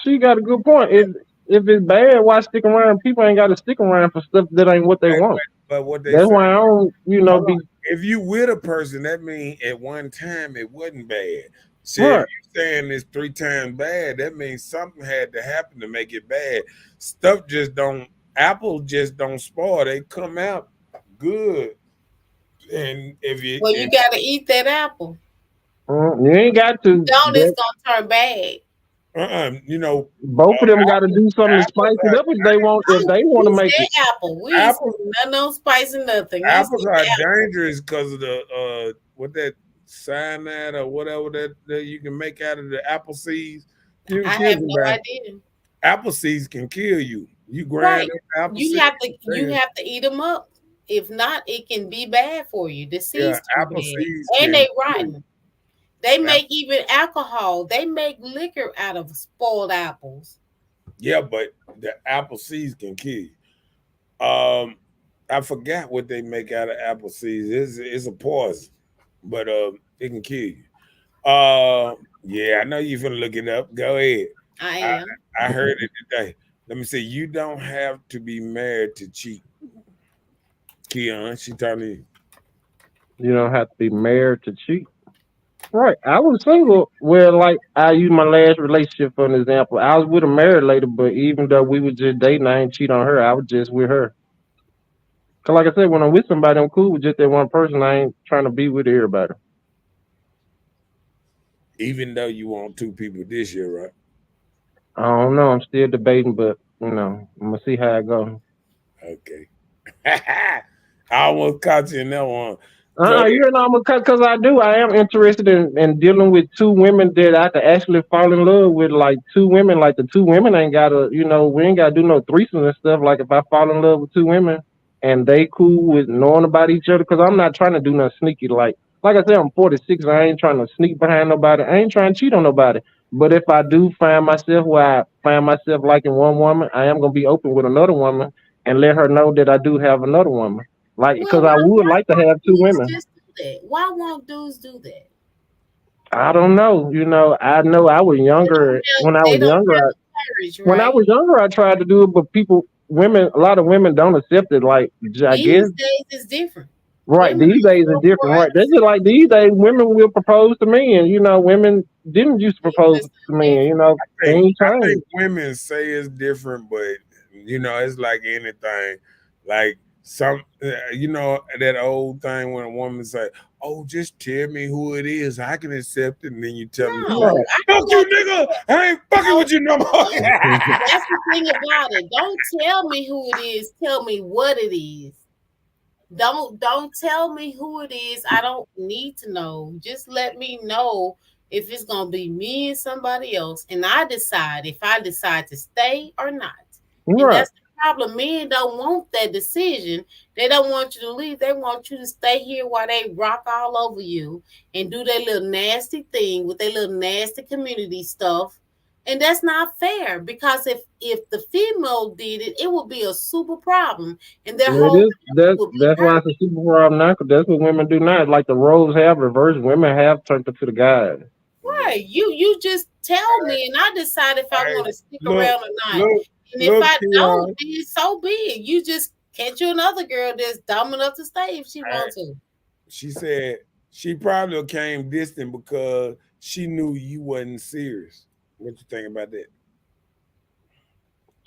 [SPEAKER 7] she got a good point. If it's bad, why stick around? People ain't got to stick around for stuff that ain't what they
[SPEAKER 5] it?
[SPEAKER 7] want.
[SPEAKER 5] But what they
[SPEAKER 7] That's
[SPEAKER 5] say,
[SPEAKER 7] why I don't,
[SPEAKER 5] hold
[SPEAKER 7] be
[SPEAKER 5] on. If you with a person, that means at one time it wasn't bad. See, if
[SPEAKER 7] right.
[SPEAKER 5] you saying it's 3 times bad, that means something had to happen to make it bad. Stuff just don't. Apples just don't spoil. They come out good. And if you,
[SPEAKER 6] Well, you gotta eat that apple.
[SPEAKER 7] You ain't got to.
[SPEAKER 6] Don't it's gonna turn bad.
[SPEAKER 7] Both of them got to do something to spice
[SPEAKER 5] apples
[SPEAKER 7] it up if they want. If they want to
[SPEAKER 6] Eat
[SPEAKER 7] make it.
[SPEAKER 6] that apple. We ain't
[SPEAKER 5] Apples-
[SPEAKER 6] seen none of spice and nothing.
[SPEAKER 5] apples are dangerous because of the what that cyanide or whatever that you can make out of the apple seeds. You
[SPEAKER 6] I
[SPEAKER 5] can kill
[SPEAKER 6] have no
[SPEAKER 5] somebody.
[SPEAKER 6] idea.
[SPEAKER 5] Apple seeds can kill you. You
[SPEAKER 6] Right.
[SPEAKER 5] grind up apple
[SPEAKER 6] You
[SPEAKER 5] seeds.
[SPEAKER 6] have to eat them up. If not, it can be bad for you. The seeds
[SPEAKER 5] Yeah,
[SPEAKER 6] turn
[SPEAKER 5] apple
[SPEAKER 6] bad.
[SPEAKER 5] seeds
[SPEAKER 6] And
[SPEAKER 5] can
[SPEAKER 6] they
[SPEAKER 5] kill you.
[SPEAKER 6] rotten. They make even alcohol. They make liquor out of spoiled apples.
[SPEAKER 5] Yeah, but the apple seeds can kill you. I forgot what they make out of apple seeds. It's a poison, but it can kill you. Yeah, I know you finna look it up. Go ahead.
[SPEAKER 6] I am.
[SPEAKER 5] I heard it today. Let me see. You don't have to be married to cheat. Keon, she telling you.
[SPEAKER 7] You don't have to be married to cheat. Right. I was single. Well, like I use my last relationship for an example. I was with a married lady, but even though we were just dating, I ain't cheat on her. I was just with her. Cause like I said, when I'm with somebody, I'm cool with just that one person. I ain't trying to be with everybody.
[SPEAKER 5] Even though you want 2 people this year, right?
[SPEAKER 7] I don't know. I'm still debating, but I'm gonna see how it goes.
[SPEAKER 5] Okay. I almost caught you in that one.
[SPEAKER 7] You know, because I do. I am interested in dealing with 2 women that I could actually fall in love with. Like 2 women, like the 2 women ain't gotta, we ain't gotta do no threesomes and stuff. Like if I fall in love with 2 women and they cool with knowing about each other, because I'm not trying to do nothing sneaky. Like I said, I'm 46. I ain't trying to sneak behind nobody. I ain't trying to cheat on nobody. But if I do find myself where I find myself liking one woman, I am gonna be open with another woman and let her know that I do have another woman. Like, because
[SPEAKER 6] Well,
[SPEAKER 7] I would like to have 2
[SPEAKER 6] dudes
[SPEAKER 7] women.
[SPEAKER 6] just do that? Why won't dudes do that?
[SPEAKER 7] I don't know. I know I was younger. When I
[SPEAKER 6] They
[SPEAKER 7] was
[SPEAKER 6] don't
[SPEAKER 7] younger,
[SPEAKER 6] have the courage,
[SPEAKER 7] when I
[SPEAKER 6] right?
[SPEAKER 7] was younger, I tried to do it, but a lot of women don't accept it. Like, I guess,
[SPEAKER 6] These days it's different.
[SPEAKER 7] right?
[SPEAKER 6] Women
[SPEAKER 7] These days is different, right? That's just like these days, women will propose to me, and women didn't used to propose to me, and
[SPEAKER 5] I
[SPEAKER 7] things change.
[SPEAKER 5] think women say it's different, but it's like anything. Like that old thing when a woman say, "Oh, just tell me who it is, I can accept it," and then you tell me,
[SPEAKER 6] No,
[SPEAKER 7] Right.
[SPEAKER 5] "Fuck you, nigga, I ain't fucking with you no more."
[SPEAKER 6] that's the thing about it. Don't tell me who it is. Tell me what it is. Don't tell me who it is. I don't need to know. Just let me know if it's gonna be me and somebody else, and I decide if I decide to stay or not. And
[SPEAKER 7] Right.
[SPEAKER 6] that's the problem. Men don't want that decision. They don't want you to leave. They want you to stay here while they rock all over you and do their little nasty thing with their little nasty community stuff. And that's not fair, because if the female did it, it would be a super problem, and their
[SPEAKER 7] It
[SPEAKER 6] whole
[SPEAKER 7] is.
[SPEAKER 6] would be
[SPEAKER 7] That's why
[SPEAKER 6] hurt.
[SPEAKER 7] it's a super problem now. 'Cause that's what women do now. Like the roles have reversed. Women have turned to the guys.
[SPEAKER 6] Right. You just tell me and I decide if I
[SPEAKER 5] Hey,
[SPEAKER 6] want to stick
[SPEAKER 5] look,
[SPEAKER 6] around or not.
[SPEAKER 5] look,
[SPEAKER 6] And if I don't,
[SPEAKER 5] Keon.
[SPEAKER 6] then so be it. You just catch you another girl that's dumb enough to stay if she
[SPEAKER 5] Hey,
[SPEAKER 6] wants to.
[SPEAKER 5] she said she probably came distant because she knew you wasn't serious. What you think about that?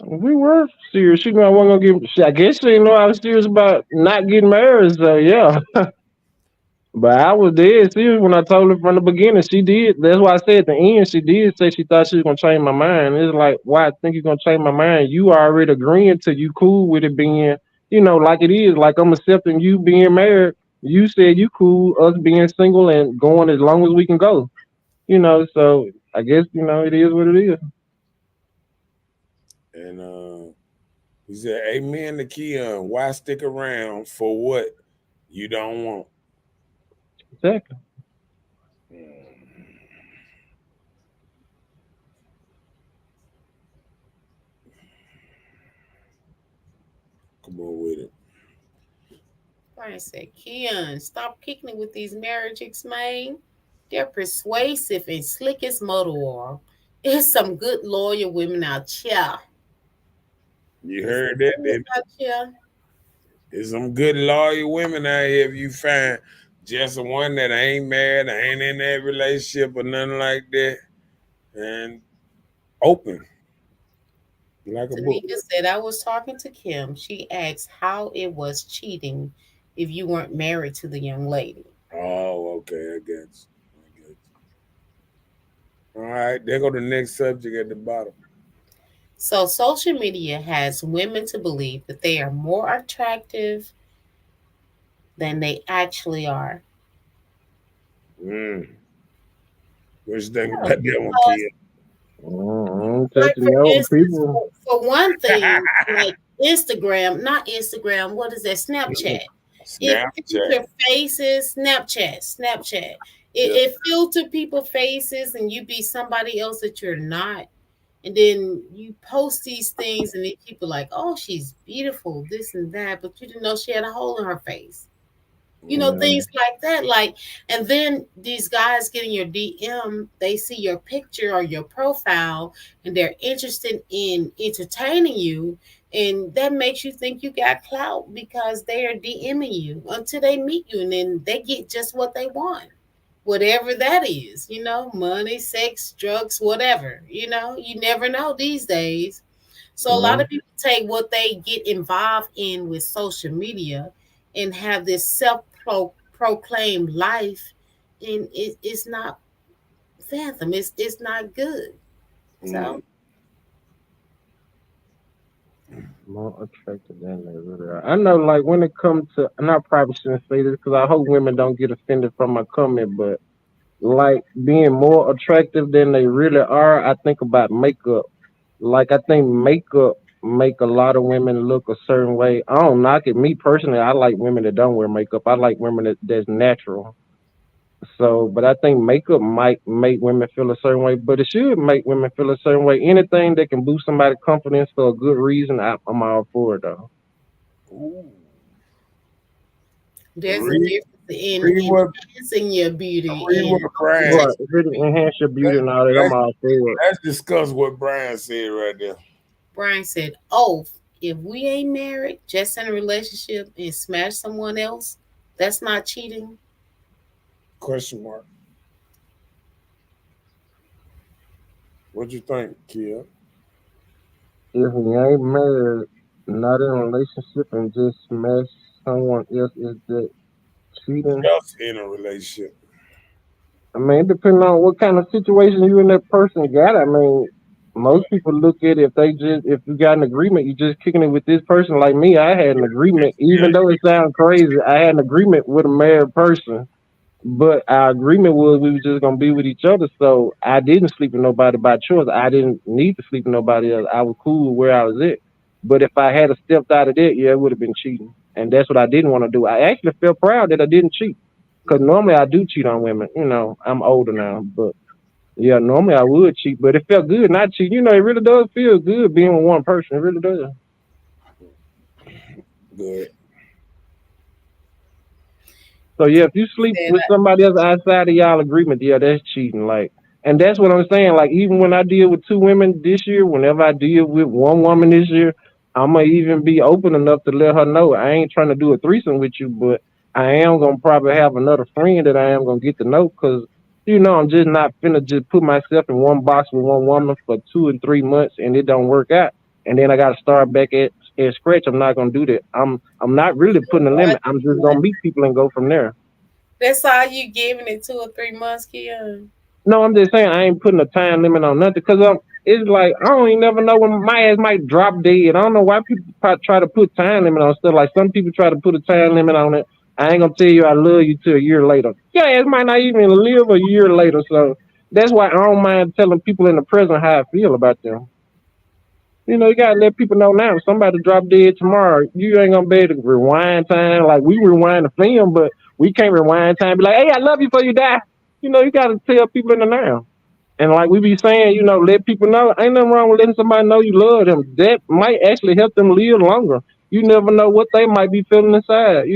[SPEAKER 7] We were serious. She knew I wasn't gonna get. I guess she didn't know I was serious about not getting married. So yeah, but I was dead serious when I told her from the beginning. She did. That's why I said at the end she did say she thought she was gonna change my mind. It's like, why I think you're gonna change my mind? You already agreeing to you cool with it being, like it is. Like I'm accepting you being married. You said you cool us being single and going as long as we can go. So I guess it is what it is.
[SPEAKER 5] And he said, "Amen to Keon. Why stick around for what you don't want?"
[SPEAKER 7] Exactly.
[SPEAKER 5] Come on with it.
[SPEAKER 6] Brian said, Keon, stop kicking it with these marriage chicks, man. They're persuasive and slick as motor oil. There's some good lawyer women out here.
[SPEAKER 5] You heard that?
[SPEAKER 6] Out here.
[SPEAKER 5] There's some good lawyer women out here. If you find just one that ain't married, ain't in that relationship or nothing like that, and open like a book.
[SPEAKER 6] Tanika said, I was talking to Kim. She asked how it was cheating if you weren't married to the young lady.
[SPEAKER 5] Oh, okay, I guess. All right, there go the next subject at the bottom.
[SPEAKER 6] So social media has women to believe that they are more attractive than they actually are.
[SPEAKER 5] What you think about that one, kid?
[SPEAKER 6] Like
[SPEAKER 7] Taking
[SPEAKER 6] for
[SPEAKER 7] out
[SPEAKER 6] instance,
[SPEAKER 7] people.
[SPEAKER 6] for one thing, like Instagram, not Instagram, what is that? Snapchat. It filter
[SPEAKER 5] Snapchat.
[SPEAKER 6] faces, Snapchat. It filter people faces and you be somebody else that you're not. And then you post these things and then people like, oh, she's beautiful, this and that, but you didn't know she had a hole in her face. Things like that. Like, and then these guys get in your DM, they see your picture or your profile, and they're interested in entertaining you. And that makes you think you got clout because they are DMing you until they meet you, and then they get just what they want, whatever that is, money, sex, drugs, whatever. You never know these days. So a lot of people take what they get involved in with social media and have this self-proclaimed life, and it's not fathom. It's not good. So
[SPEAKER 7] More attractive than they really are. I know, like when it comes to, and I probably shouldn't say this because I hope women don't get offended from my comment, but like being more attractive than they really are, I think about makeup. Like I think makeup make a lot of women look a certain way. I don't knock it. Me personally, I like women that don't wear makeup. I like women that's natural. So, but I think makeup might make women feel a certain way, but it should make women feel a certain way. Anything that can boost somebody's confidence for a good reason, I'm all for it though.
[SPEAKER 5] Ooh.
[SPEAKER 6] there's a
[SPEAKER 5] Read,
[SPEAKER 6] difference in
[SPEAKER 5] read what,
[SPEAKER 6] enhancing your beauty
[SPEAKER 5] read
[SPEAKER 6] and
[SPEAKER 5] what Brian.
[SPEAKER 7] Right, if it enhance your beauty and all that, I'm all for it.
[SPEAKER 5] Let's discuss what Brian said right there.
[SPEAKER 6] Brian said, oh, if we ain't married, just in a relationship and smash someone else, that's not cheating.
[SPEAKER 5] Question mark. What you think, Kia?
[SPEAKER 7] If we ain't married, not in a relationship, and just smash someone else, is that cheating?
[SPEAKER 5] Just in a relationship.
[SPEAKER 7] I mean, depending on what kind of situation you and that person got. I mean, most people look at it, if you got an agreement, you just kicking it with this person. Like me, I had an agreement, even though it sounds crazy. I had an agreement with a married person, but our agreement was we were just gonna be with each other. So I didn't sleep with nobody by choice. I didn't need to sleep with nobody else. I was cool with where I was at. But if I had stepped out of that, yeah, it would have been cheating, and that's what I didn't want to do. I actually felt proud that I didn't cheat. Because normally I do cheat on women. I'm older now, but yeah, normally I would cheat, but it felt good not cheat. It really does feel good being with one person. It really does.
[SPEAKER 5] Good.
[SPEAKER 7] So yeah, if you sleep with somebody else outside of y'all agreement, yeah, that's cheating. Like And that's what I'm saying. Like even when I deal with two women this year, whenever I deal with one woman this year, I'ma even be open enough to let her know I ain't trying to do a threesome with you, but I am gonna probably have another friend that I am gonna get to know because I'm just not finna just put myself in one box with one woman for 2 and 3 months and it don't work out, and then I gotta start back at scratch. I'm not gonna do that. I'm not really putting a limit. I'm just gonna meet people and go from there.
[SPEAKER 6] That's all you giving it 2 or 3 months, Keon.
[SPEAKER 7] No, I'm just saying I ain't putting a time limit on nothing because it's like I don't even never know when my ass might drop dead. I don't know why people try to put time limit on stuff. Like some people try to put a time limit on it. I ain't gonna tell you I love you till a year later. Your ass might not even live a year later. So that's why I don't mind telling people in the present how I feel about them. You gotta let people know now. If somebody drop dead tomorrow, you ain't gonna be able to rewind time. Like we rewind the film, but we can't rewind time. Be like, hey, I love you before you die. You gotta tell people in the now. And like we be saying, let people know. Ain't nothing wrong with letting somebody know you love them. That might actually help them live longer. You never know what they might be feeling inside.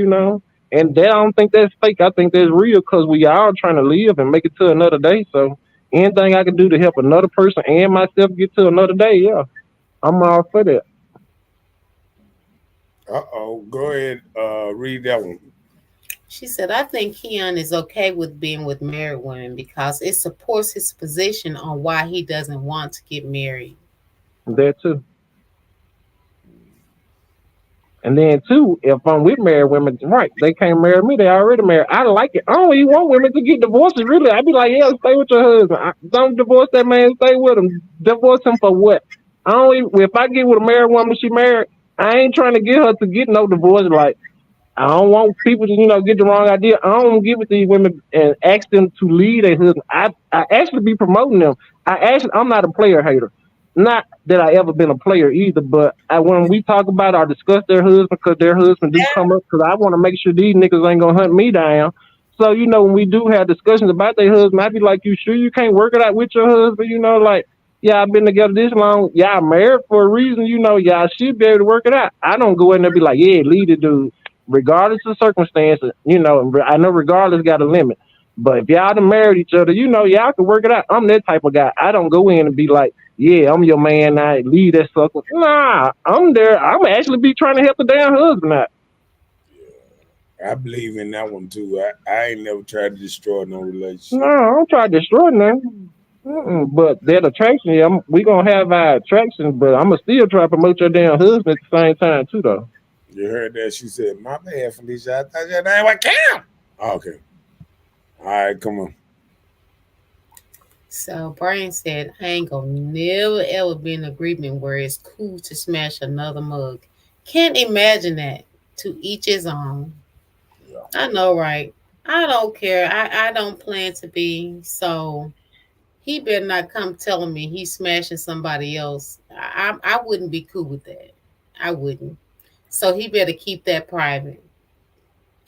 [SPEAKER 7] And I don't think that's fake. I think that's real because we all trying to live and make it to another day. So anything I can do to help another person and myself get to another day, yeah, I'm all for that.
[SPEAKER 5] Go ahead. Read that one.
[SPEAKER 6] She said, I think Keon is okay with being with married women because it supports his position on why he doesn't want to get married.
[SPEAKER 7] That too. And then too, if I'm with married women, right, they can't marry me. They already married. I like it. I don't even want women to get divorced. Really, I'd be like, yeah, stay with your husband. Don't divorce that man. Stay with him. Divorce him for what? I don't even, if I get with a married woman, she married. I ain't trying to get her to get no divorce. Like I don't want people to, get the wrong idea. I don't give it to these women and ask them to lead their husband. I actually be promoting them. I'm not a player hater. Not that I ever been a player either, but when we talk about or discuss their husband, because their husband do come up, because I want to make sure these niggas ain't gonna hunt me down. So when we do have discussions about their husband, I be like, you sure you can't work it out with your husband? Like, yeah, I've been together this long. Y'all married for a reason. Y'all should be able to work it out. I don't go in there and be like, yeah, lead the dude, regardless of circumstances. I know regardless got a limit. But if y'all done married each other, y'all can work it out. I'm that type of guy. I don't go in and be like, yeah, I'm your man now, leave that sucker. Nah, I'm there. I'm actually be trying to help the damn husband out.
[SPEAKER 5] I believe in that one too. I ain't never tried to destroy no relationship.
[SPEAKER 7] No, I don't try to destroy nothing. But that attraction, we gonna have our attraction, but I'ma still try to promote your damn husband at the same time too, though.
[SPEAKER 5] You heard that? She said, "My bad, Felicia. I thought your name was Cam." Okay. All right, come on.
[SPEAKER 6] So Brian said, I ain't gonna never ever be in agreement where it's cool to smash another mug. Can't imagine that. To each his own.
[SPEAKER 5] Yeah.
[SPEAKER 6] I know, right? I don't care. I don't plan to be. So he better not come telling me he's smashing somebody else. I wouldn't be cool with that. I wouldn't. So he better keep that private.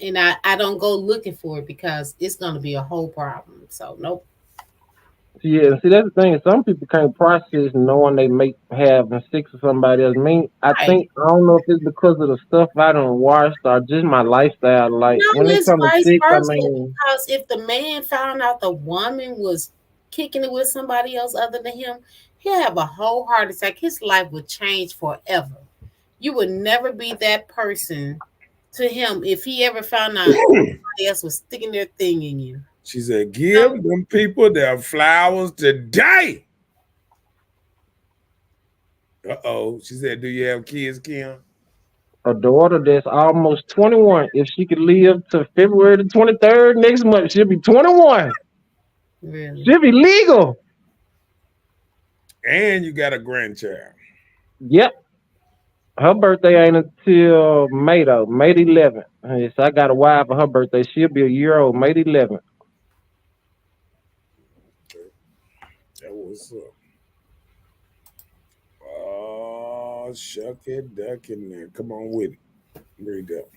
[SPEAKER 6] And I don't go looking for it because it's gonna be a whole problem. So nope.
[SPEAKER 7] Yeah, see that's the thing. Some people can't process knowing they may having sex with somebody else. I
[SPEAKER 6] Right.
[SPEAKER 7] think I don't know if it's because of the stuff I done watched or just my lifestyle. Like
[SPEAKER 6] No,
[SPEAKER 7] when it
[SPEAKER 6] it's
[SPEAKER 7] comes to
[SPEAKER 6] vice
[SPEAKER 7] sex, I
[SPEAKER 6] versa.
[SPEAKER 7] mean,
[SPEAKER 6] Because if the man found out the woman was kicking it with somebody else other than him, he'll have a whole heart attack. His life would change forever. You would never be that person to him if he ever found out somebody else was sticking their thing in you.
[SPEAKER 5] She said, "Give them people their flowers today." She said, "Do you have kids, Kim?"
[SPEAKER 7] a daughter that's almost 21. If she could live to February the 23rd next month, she'll be 21.
[SPEAKER 6] Really?
[SPEAKER 7] She'll be legal.
[SPEAKER 5] And you got a grandchild.
[SPEAKER 7] Yep. Her birthday ain't until May though, May the 11th. Yes, I got a wife for her birthday. She'll be a year old, May the 11th.
[SPEAKER 5] Okay. That was up. Oh, shuck it, duck in there. Come on with it. Read that.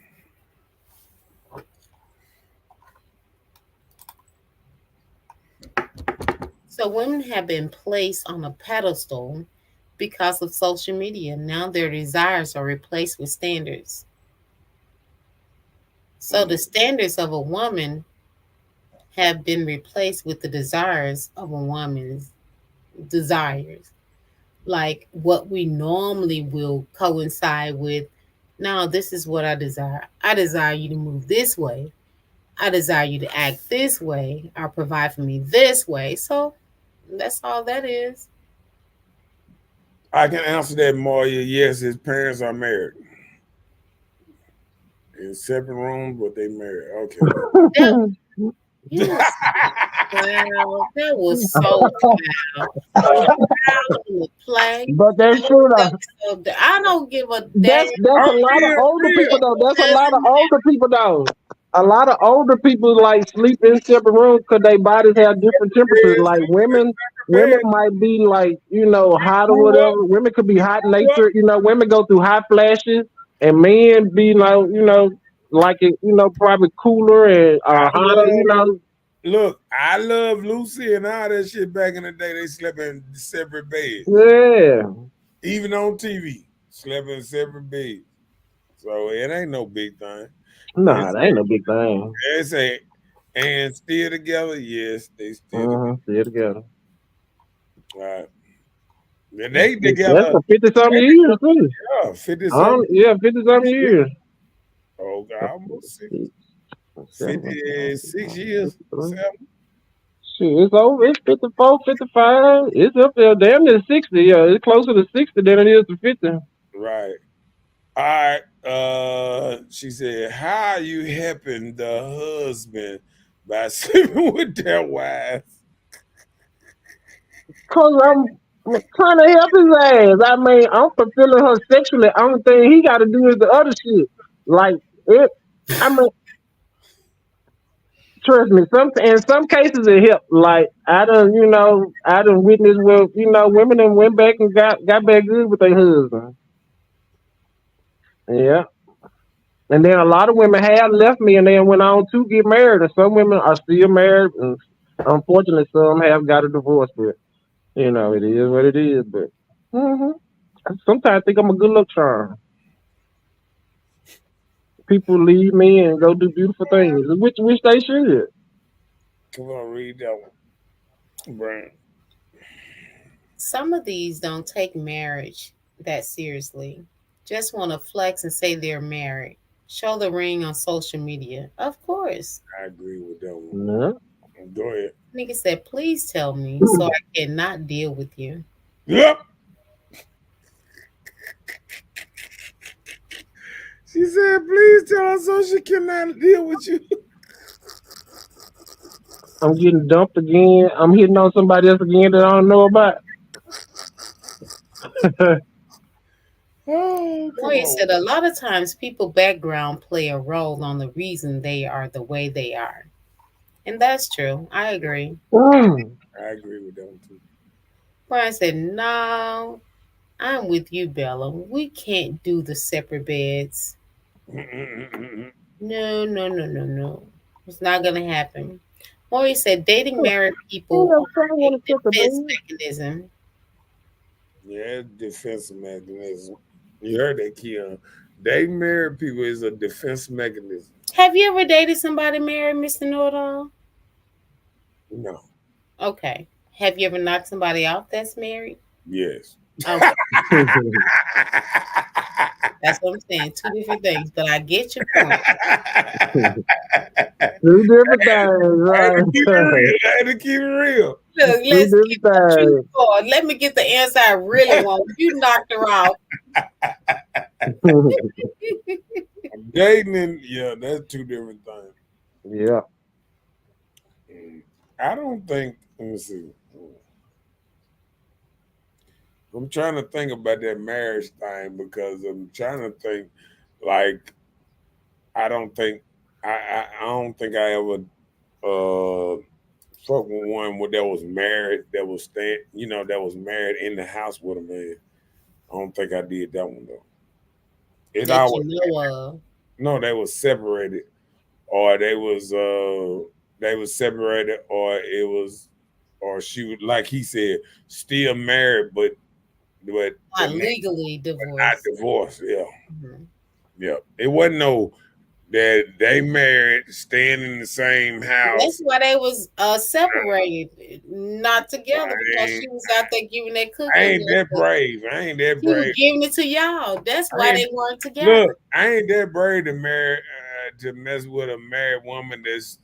[SPEAKER 6] So women have been placed on a pedestal because of social media. Now their desires are replaced with standards. So the standards of a woman have been replaced with the desires of a woman's desires, like what we normally will coincide with. Now, this is what I desire. I desire you to move this way. I desire you to act this way or provide for me this way. So that's all that is.
[SPEAKER 5] I can answer that, Maria. Yes, his parents are married. In separate rooms, but they married. Okay.
[SPEAKER 6] That, you was, wow, that was so foul. To play.
[SPEAKER 7] But that's true though.
[SPEAKER 6] So I don't give a damn.
[SPEAKER 7] That's a lot of older people though. That's a lot of older people though. A lot of older people like sleep in separate rooms because their bodies have different temperatures. Like women might be like, hot or whatever. Women could be hot nature. Women go through hot flashes, and men be like, like it, probably cooler and hotter.
[SPEAKER 5] Look, I love Lucy and all that shit back in the day. They slept in separate beds.
[SPEAKER 7] Yeah.
[SPEAKER 5] Even on TV, slept in separate beds. So it ain't no big thing.
[SPEAKER 7] Nah, that ain't no big thing.
[SPEAKER 5] They say, and still together? Yes, they still
[SPEAKER 7] together.
[SPEAKER 5] Right. And they together.
[SPEAKER 7] That's for 50-something years, too.
[SPEAKER 5] Yeah, 50-something.
[SPEAKER 7] Yeah, 50-something years.
[SPEAKER 5] Oh, God, almost 56 years. 7.
[SPEAKER 7] Shit, it's over. It's 54, 55. It's up there. Damn near 60. Yeah, it's closer to 60 than it is to 50.
[SPEAKER 5] Right. All right. She said, how are you helping the husband by sleeping with their wives?
[SPEAKER 7] Because I'm trying to help his ass. I mean, I'm fulfilling her sexually. Only thing he got to do is the other shit. Like, trust me, in some cases it helped. Like, I done witnessed where, women that went back and got back good with their husband. Yeah. And then a lot of women have left me and then went on to get married. And some women are still married. And unfortunately, some have got a divorce. But, it is what it is. But I sometimes think I'm a good luck charm. People leave me and go do beautiful things, which they should.
[SPEAKER 5] Come on, read that one, Brian.
[SPEAKER 6] Some of these don't take marriage that seriously. Just want to flex and say they're married. Show the ring on social media. Of course.
[SPEAKER 5] I agree with that one.
[SPEAKER 7] Yeah.
[SPEAKER 5] Go ahead.
[SPEAKER 6] Nigga said, please tell me so I cannot deal with you.
[SPEAKER 5] Yep. She said, please tell her so she cannot deal with you.
[SPEAKER 7] I'm getting dumped again. I'm hitting on somebody else again that I don't know about.
[SPEAKER 6] Moya said a lot of times people background play a role on the reason they are the way they are. And that's true. I agree.
[SPEAKER 5] I agree with that one too.
[SPEAKER 6] Brian said, no, I'm with you, Bella. We can't do the separate beds. No. It's not going to happen. Moya said dating married people are a defense mechanism.
[SPEAKER 5] Yeah, defense mechanism. You heard that, Keon. Dating married people is a defense mechanism.
[SPEAKER 6] Have you ever dated somebody married, Mr. Know-It-All?
[SPEAKER 5] No.
[SPEAKER 6] Okay. Have you ever knocked somebody off that's married?
[SPEAKER 5] Yes.
[SPEAKER 6] Okay. That's what I'm saying. 2 different things, but I get your point.
[SPEAKER 7] 2 different things, right?
[SPEAKER 5] I had to keep it real.
[SPEAKER 6] Look, let's keep the truth forward. Let me get the answer I really want. You knocked her off.
[SPEAKER 5] Dating and that's 2 different things.
[SPEAKER 7] Yeah.
[SPEAKER 5] I don't think. Let me see. I'm trying to think about that marriage thing because I'm trying to think. Like, I don't think I ever fuck with one that was married, that was that was married in the house with a man. I don't think I did that one though. It
[SPEAKER 6] that
[SPEAKER 5] always
[SPEAKER 6] you know of.
[SPEAKER 5] No, they was separated, or they was separated, or it was, or she would, like he said, still married, but
[SPEAKER 6] not legally divorced.
[SPEAKER 5] Not divorced, yeah.
[SPEAKER 6] Mm-hmm.
[SPEAKER 5] Yeah. It wasn't no that they married, staying in the same
[SPEAKER 6] That's
[SPEAKER 5] house.
[SPEAKER 6] why they was separated, not together, because she was out there giving that cookie.
[SPEAKER 5] I ain't that brave. I ain't that
[SPEAKER 6] She was
[SPEAKER 5] brave.
[SPEAKER 6] giving it to y'all. That's why they weren't together.
[SPEAKER 5] Look, I ain't that brave to marry to mess with a married woman that's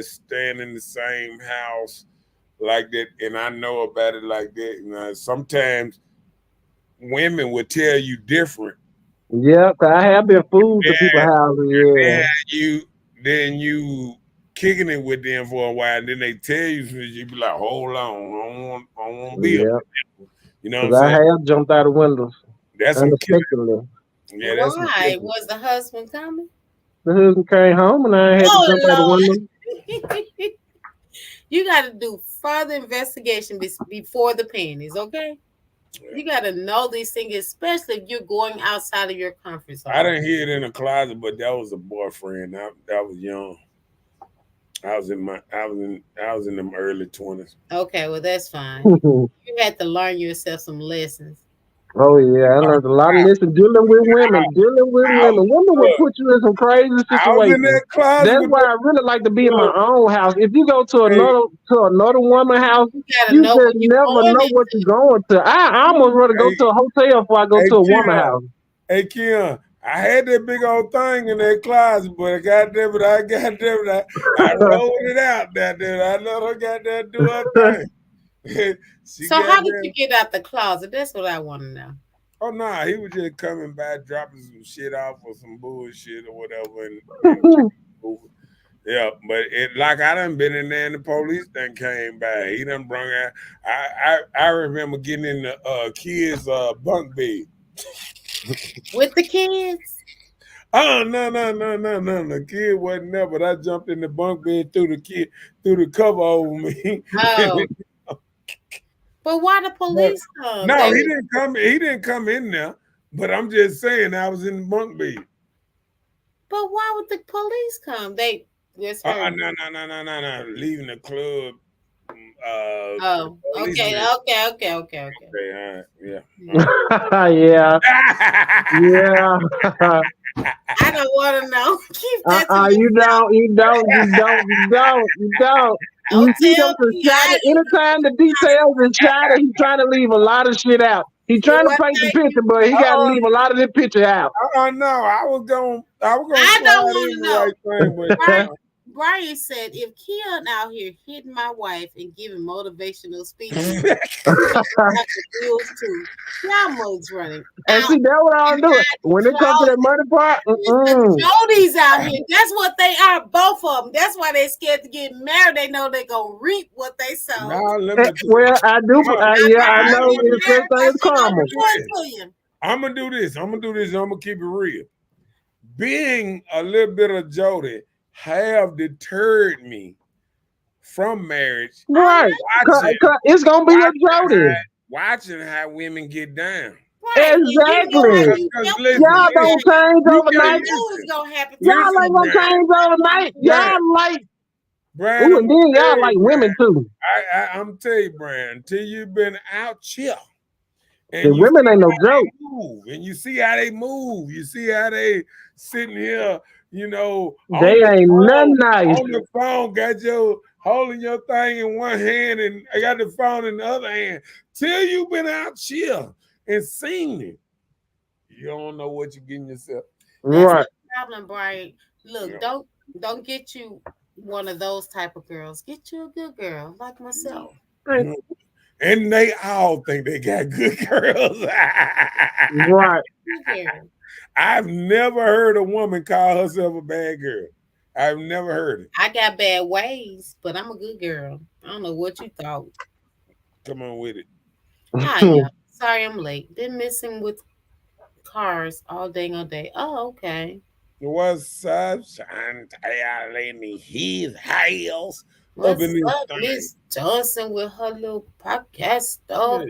[SPEAKER 5] staying in the same house like that, and I know about it like that. You know, sometimes women will tell you different.
[SPEAKER 7] Yeah, 'cause I have been fooled to people's houses. Yeah.
[SPEAKER 5] Then you kicking it with them for a while, and then they tell you, you be like, hold on, I don't want to be
[SPEAKER 7] Yeah.
[SPEAKER 5] you know what
[SPEAKER 7] 'Cause
[SPEAKER 5] I'm
[SPEAKER 7] I
[SPEAKER 5] saying?
[SPEAKER 7] have jumped out of windows
[SPEAKER 5] That's some killing.
[SPEAKER 7] unexpectedly.
[SPEAKER 5] Yeah, that's some
[SPEAKER 6] Why
[SPEAKER 5] killing.
[SPEAKER 6] was the husband coming?
[SPEAKER 7] The husband came home and I had to jump out the window.
[SPEAKER 6] You got to do further investigation before the panties, okay? You got to know these things, especially if you're going outside of your comfort zone.
[SPEAKER 5] I didn't hear it in the closet, but that was a boyfriend. I was young. I was in them early 20s.
[SPEAKER 6] Okay, well that's fine. You had to learn yourself some lessons.
[SPEAKER 7] Oh yeah, I learned a lot of lessons dealing with women. Women will put you in some crazy
[SPEAKER 5] I was
[SPEAKER 7] situations.
[SPEAKER 5] in that closet.
[SPEAKER 7] That's why I really like to be in my own house. If you go to another woman's house,
[SPEAKER 6] gotta
[SPEAKER 7] you
[SPEAKER 6] know
[SPEAKER 7] just
[SPEAKER 6] what you're
[SPEAKER 7] never
[SPEAKER 6] going
[SPEAKER 7] know what you're going to. I almost rather go to a hotel before I go to a woman's house.
[SPEAKER 5] Hey Kim, I had that big old thing in that closet, but I rolled it out that day. I let her goddamn do her thing.
[SPEAKER 6] So how did you get out the closet? That's what I want to know.
[SPEAKER 5] Oh no, he was just coming by, dropping some shit off or some bullshit or whatever, and yeah, but I done been in there and the police done came by. He done brung out. I remember getting in the kids' bunk bed.
[SPEAKER 6] With the kids?
[SPEAKER 5] Oh no! The kid wasn't there, but I jumped in the bunk bed through the cover over me.
[SPEAKER 6] Oh. But why the police come?
[SPEAKER 5] No, he didn't come. He didn't come in there. But I'm just saying, I was in the bunk bed.
[SPEAKER 6] But why would the police come?
[SPEAKER 5] No. Leaving the club.
[SPEAKER 6] Okay.
[SPEAKER 5] Yeah.
[SPEAKER 7] Yeah. Yeah.
[SPEAKER 6] I don't want to know. Keep that to
[SPEAKER 7] You don't. You see them shot anytime the details is shot, he's trying to leave a lot of shit out. He's trying to paint the picture, but he got to leave a lot of the picture out.
[SPEAKER 5] No, I was going.
[SPEAKER 6] I don't want to know.
[SPEAKER 5] Right thing,
[SPEAKER 6] Brian said, if Keon out here hitting my wife and giving motivational speeches, y'all mugs running.
[SPEAKER 7] And see, that's what I'm doing. When it comes to that money part,
[SPEAKER 6] Jodi's out here. That's what they are, both of them. That's why they scared to get married. They know they're going to reap what they sow.
[SPEAKER 7] Well, I do. I know it's just thing karma.
[SPEAKER 5] I'm going to do this. I'm going to keep it real. Being a little bit of Jody have deterred me from marriage.
[SPEAKER 7] Right. It's going to be a Jody.
[SPEAKER 5] Watching how women get down.
[SPEAKER 7] Right. Exactly. Y'all don't change overnight. Y'all ain't gonna change overnight. Y'all like,
[SPEAKER 5] Brian,
[SPEAKER 7] and then y'all like women too.
[SPEAKER 5] I'm telling you, Brian, until you've been out here.
[SPEAKER 7] And the women ain't no joke.
[SPEAKER 5] And you see how they move. You see how they sitting here,
[SPEAKER 7] they ain't nothing nice.
[SPEAKER 5] On the phone, got your holding your thing in one hand and I got the phone in the other hand. Till you been out here and seen it, you don't know what you're getting yourself.
[SPEAKER 7] Right.
[SPEAKER 6] Problem, Brian. Look, don't get you one of those type of girls. Get you a good girl like myself.
[SPEAKER 7] Right.
[SPEAKER 5] And they all think they got good girls.
[SPEAKER 7] Right.
[SPEAKER 5] I've never heard a woman call herself a bad girl. I've never heard it.
[SPEAKER 6] I got bad ways, but I'm a good girl. I don't know what you thought.
[SPEAKER 5] Come on with it.
[SPEAKER 6] Hi, sorry I'm late. Been missing with cars all day. Oh, okay.
[SPEAKER 5] What's up, Shantae? Lady his house.
[SPEAKER 6] What's up, Miss Johnson with her little podcast stuff,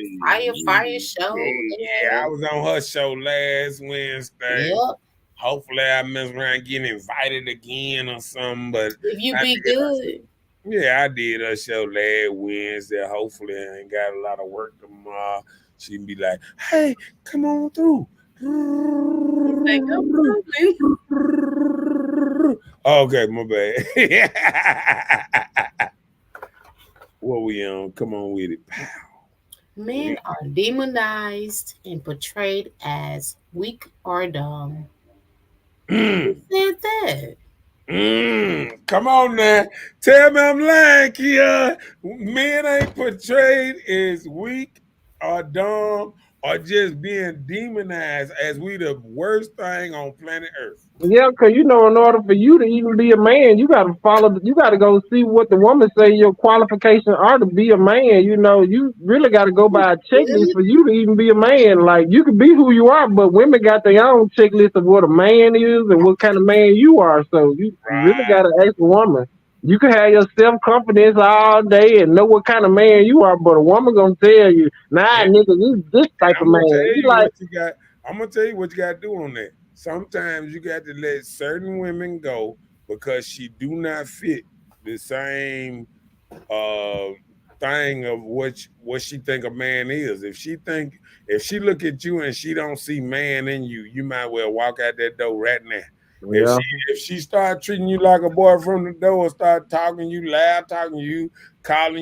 [SPEAKER 6] fire show?
[SPEAKER 5] Yeah, I was on her show last Wednesday.
[SPEAKER 6] Yep.
[SPEAKER 5] Hopefully I mess around getting invited again or something. But
[SPEAKER 6] if you be good.
[SPEAKER 5] Yeah, I did her show last Wednesday. Hopefully I ain't got a lot of work tomorrow. She can be like, hey, come on through. Okay, my bad. What we on? Come on with it.
[SPEAKER 6] Men are demonized and portrayed as weak or dumb. Who said that?
[SPEAKER 5] Come on now. Tell me I'm lying, Kia. Men ain't portrayed as weak or dumb or just being demonized as we the worst thing on planet Earth.
[SPEAKER 7] Yeah, because in order for you to even be a man, you got to you got to go see what the woman say your qualifications are to be a man. You really got to go by a checklist for you to even be a man. Like, you can be who you are, but women got their own checklist of what a man is and what kind of man you are. So you really got to ask a woman. You can have your self-confidence all day and know what kind of man you are, but a woman going to tell you, nah, nigga, you this type of man.
[SPEAKER 5] I'm going to tell you what you got to do on that. Sometimes you got to let certain women go because she do not fit the same thing of what she think a man is. If she look at you and she don't see man in you, you might well walk out that door right now.
[SPEAKER 7] Yeah.
[SPEAKER 5] If she start treating you like a boy from the door, start talking you loud, calling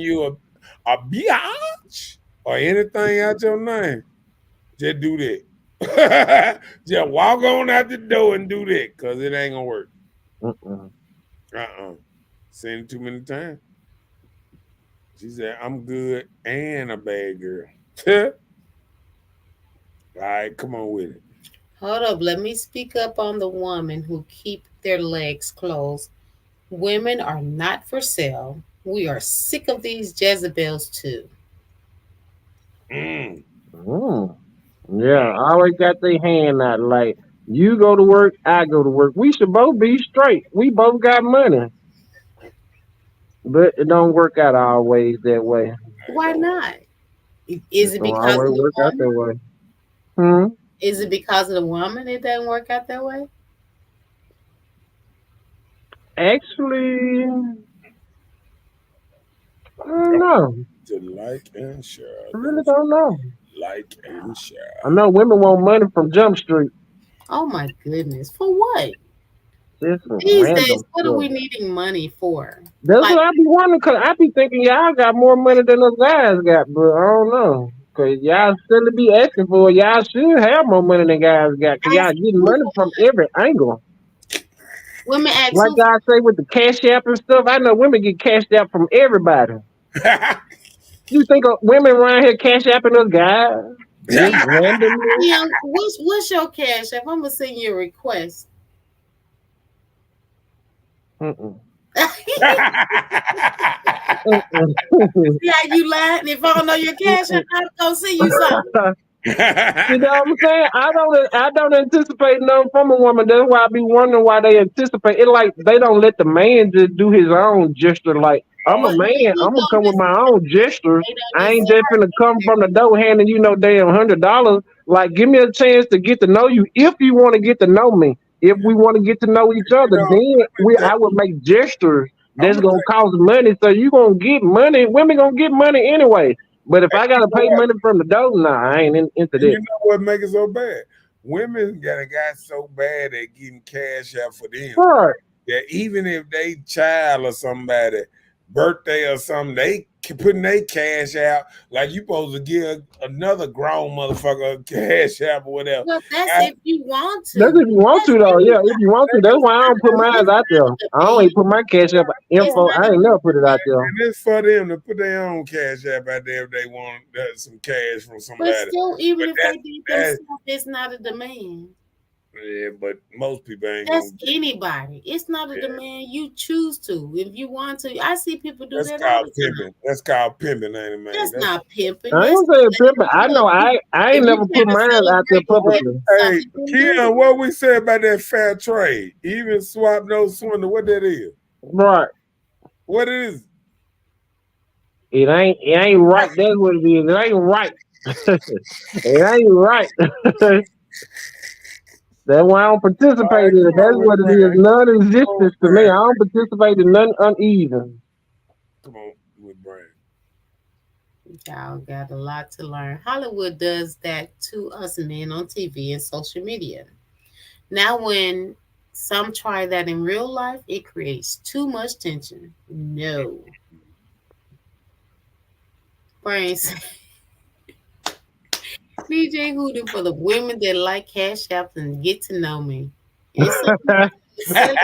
[SPEAKER 5] you a biatch or anything out your name, just do that. Just walk on out the door and do that, because it ain't gonna work. Seen it too many times. She said, I'm good and a bad girl. All right, come on with it.
[SPEAKER 6] Hold up, let me speak up on the women who keep their legs closed. Women are not for sale. We are sick of these Jezebels too.
[SPEAKER 7] Yeah, always got their hand out. Like, you go to work, I go to work. We should both be straight. We both got money. But it don't work out always that way.
[SPEAKER 6] Why not? Is it because of the
[SPEAKER 7] work out that way?
[SPEAKER 6] Is it because of the woman it doesn't work out that way?
[SPEAKER 7] Actually, I don't know.
[SPEAKER 5] To like and share.
[SPEAKER 7] I really don't know.
[SPEAKER 5] Like and share.
[SPEAKER 7] I know women want money from Jump Street.
[SPEAKER 6] Oh my goodness. For what?
[SPEAKER 7] These
[SPEAKER 6] days, what are we needing money for?
[SPEAKER 7] That's what I be wondering, because I be thinking y'all got more money than those guys got, but I don't know. Because y'all still be asking for it. Y'all should have more money than guys got, because y'all getting money from every angle.
[SPEAKER 6] Women ask,
[SPEAKER 7] like I say with the cash app and stuff, I know women get cashed out from everybody. You think of women around here cash apping those guys?
[SPEAKER 6] Yeah, what's your cash app? I'm going to send you a request. See how you lying? If I don't know your cash app, I'm going to send you something.
[SPEAKER 7] You know what I'm saying? I don't anticipate nothing from a woman. That's why I be wondering why they anticipate it. Like, they don't let the man just do his own gesture. Like, I'm a man, I'm gonna come with my own gestures. I ain't just gonna come from the door handing you no damn $100. Like, give me a chance to get to know you if you want to get to know me. If we want to get to know each other, then I would make gestures that's gonna cost money. So you gonna get money. Women gonna get money anyway. But if I gotta pay money from the door, nah, I ain't into that.
[SPEAKER 5] You know what make it so bad? Women got so bad at getting cash out for them.
[SPEAKER 7] Right.
[SPEAKER 5] That even if they child or somebody birthday or something, they putting their cash out like you supposed to give another grown motherfucker cash out or whatever.
[SPEAKER 6] Well, that's if you want to.
[SPEAKER 7] That's if you want to, though. Yeah, if you want to. That's why I don't put mine out there. I don't even put my cash app info. I ain't never put it out there.
[SPEAKER 5] And it's for them to put their own cash app out there if they want some cash from somebody.
[SPEAKER 6] But still, even if they do themselves, it's not a demand.
[SPEAKER 5] Yeah, but most people ain't.
[SPEAKER 6] That's anybody. It's not a demand. You choose to. If you want to. I see people do that.
[SPEAKER 5] That's called pimping. That's called pimping, ain't it, man?
[SPEAKER 6] That's not pimping.
[SPEAKER 7] I ain't saying pimping. I know I ain't never put mine out there publicly.
[SPEAKER 5] Hey, Keon, what we say about that fair trade? Even swap, no swindle. What that is?
[SPEAKER 7] Right.
[SPEAKER 5] What is?
[SPEAKER 7] It ain't right. That's what it is. It ain't right. It ain't right. That's why I don't participate in it. That's what it is. Non-existence to me. I don't participate in nothing uneven.
[SPEAKER 5] Come on, with Brian.
[SPEAKER 6] Y'all got a lot to learn. Hollywood does that to us men on TV and social media. Now, when Some try that in real life. It creates too much tension. No. Brains. DJ Hootie for the women that like cash apps and get to know me. It's silly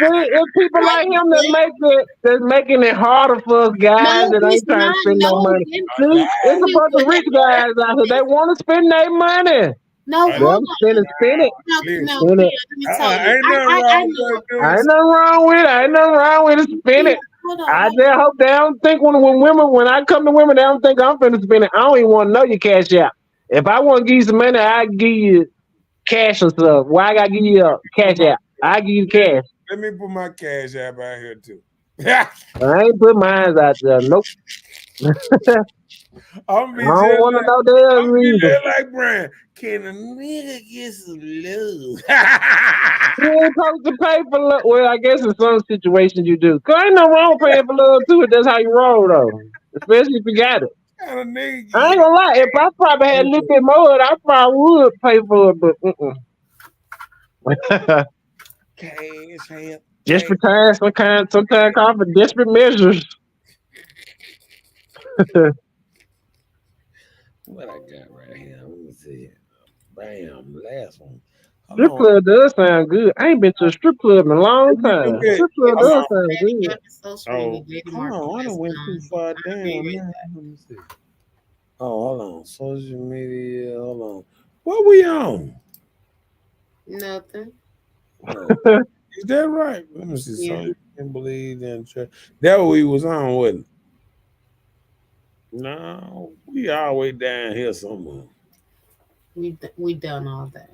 [SPEAKER 7] See, it's people like him that's making it harder for us guys
[SPEAKER 6] No,
[SPEAKER 7] that
[SPEAKER 6] it's
[SPEAKER 7] ain't trying to
[SPEAKER 6] not.
[SPEAKER 7] spend no
[SPEAKER 6] No,
[SPEAKER 7] money.
[SPEAKER 6] then-
[SPEAKER 7] See, it's a bunch of rich guys out here. They want to spend their money.
[SPEAKER 6] no,
[SPEAKER 7] Them
[SPEAKER 6] hold on.
[SPEAKER 7] spend it.
[SPEAKER 6] No,
[SPEAKER 5] Listen.
[SPEAKER 6] no,
[SPEAKER 7] Spend
[SPEAKER 6] Kia,
[SPEAKER 7] it.
[SPEAKER 6] let me tell you.
[SPEAKER 5] Ain't nothing
[SPEAKER 6] I
[SPEAKER 5] wrong
[SPEAKER 6] know.
[SPEAKER 5] with doing
[SPEAKER 7] Ain't nothing wrong with it. Ain't nothing wrong with it. Spend it.
[SPEAKER 6] Hold on.
[SPEAKER 7] I just hope they don't think when I come to women, they don't think I'm finna spend it. I don't even want to know your cash out. If I want to give you some money, I give you cash or stuff. Why I gotta give you a cash out? I give you cash.
[SPEAKER 5] Let me put my cash app out here too.
[SPEAKER 7] I ain't put mine out there. Nope.
[SPEAKER 5] I'm
[SPEAKER 7] I
[SPEAKER 5] be
[SPEAKER 7] don't
[SPEAKER 5] just
[SPEAKER 7] want to
[SPEAKER 5] like,
[SPEAKER 7] know their
[SPEAKER 5] I'm be
[SPEAKER 7] reason.
[SPEAKER 5] just like Brian. Can a nigga get some love?
[SPEAKER 7] You ain't supposed to pay for love. Well, I guess in some situations you do. Cause ain't no wrong paying for love too. If that's how you roll though. Especially if you got it.
[SPEAKER 5] Can a nigga
[SPEAKER 7] I ain't
[SPEAKER 5] get
[SPEAKER 7] gonna lie. If I probably had a little bit more, I probably would pay for it. But
[SPEAKER 5] cash app?
[SPEAKER 7] just because sometimes call for desperate measures.
[SPEAKER 5] What I got right here? Let me see. Bam, last one.
[SPEAKER 7] Strip club does sound good. I ain't been to a strip club in a long
[SPEAKER 5] Let
[SPEAKER 7] time.
[SPEAKER 5] me do it.
[SPEAKER 7] Strip club
[SPEAKER 5] Hold
[SPEAKER 7] does
[SPEAKER 5] on.
[SPEAKER 7] sound good.
[SPEAKER 6] Having social
[SPEAKER 5] Oh,
[SPEAKER 6] media dating
[SPEAKER 5] hold
[SPEAKER 6] market
[SPEAKER 5] on. I
[SPEAKER 6] has
[SPEAKER 5] done went too far
[SPEAKER 6] I agree
[SPEAKER 5] down.
[SPEAKER 6] with
[SPEAKER 5] Now. Let me see. Oh, hold on. Social media. Hold on. What we on?
[SPEAKER 6] nothing.
[SPEAKER 5] Oh, is that right? Let me see.
[SPEAKER 6] Yeah.
[SPEAKER 5] Something you can believe in. That what we was on, wasn't it? No, we all way down here somewhere.
[SPEAKER 6] We done all that.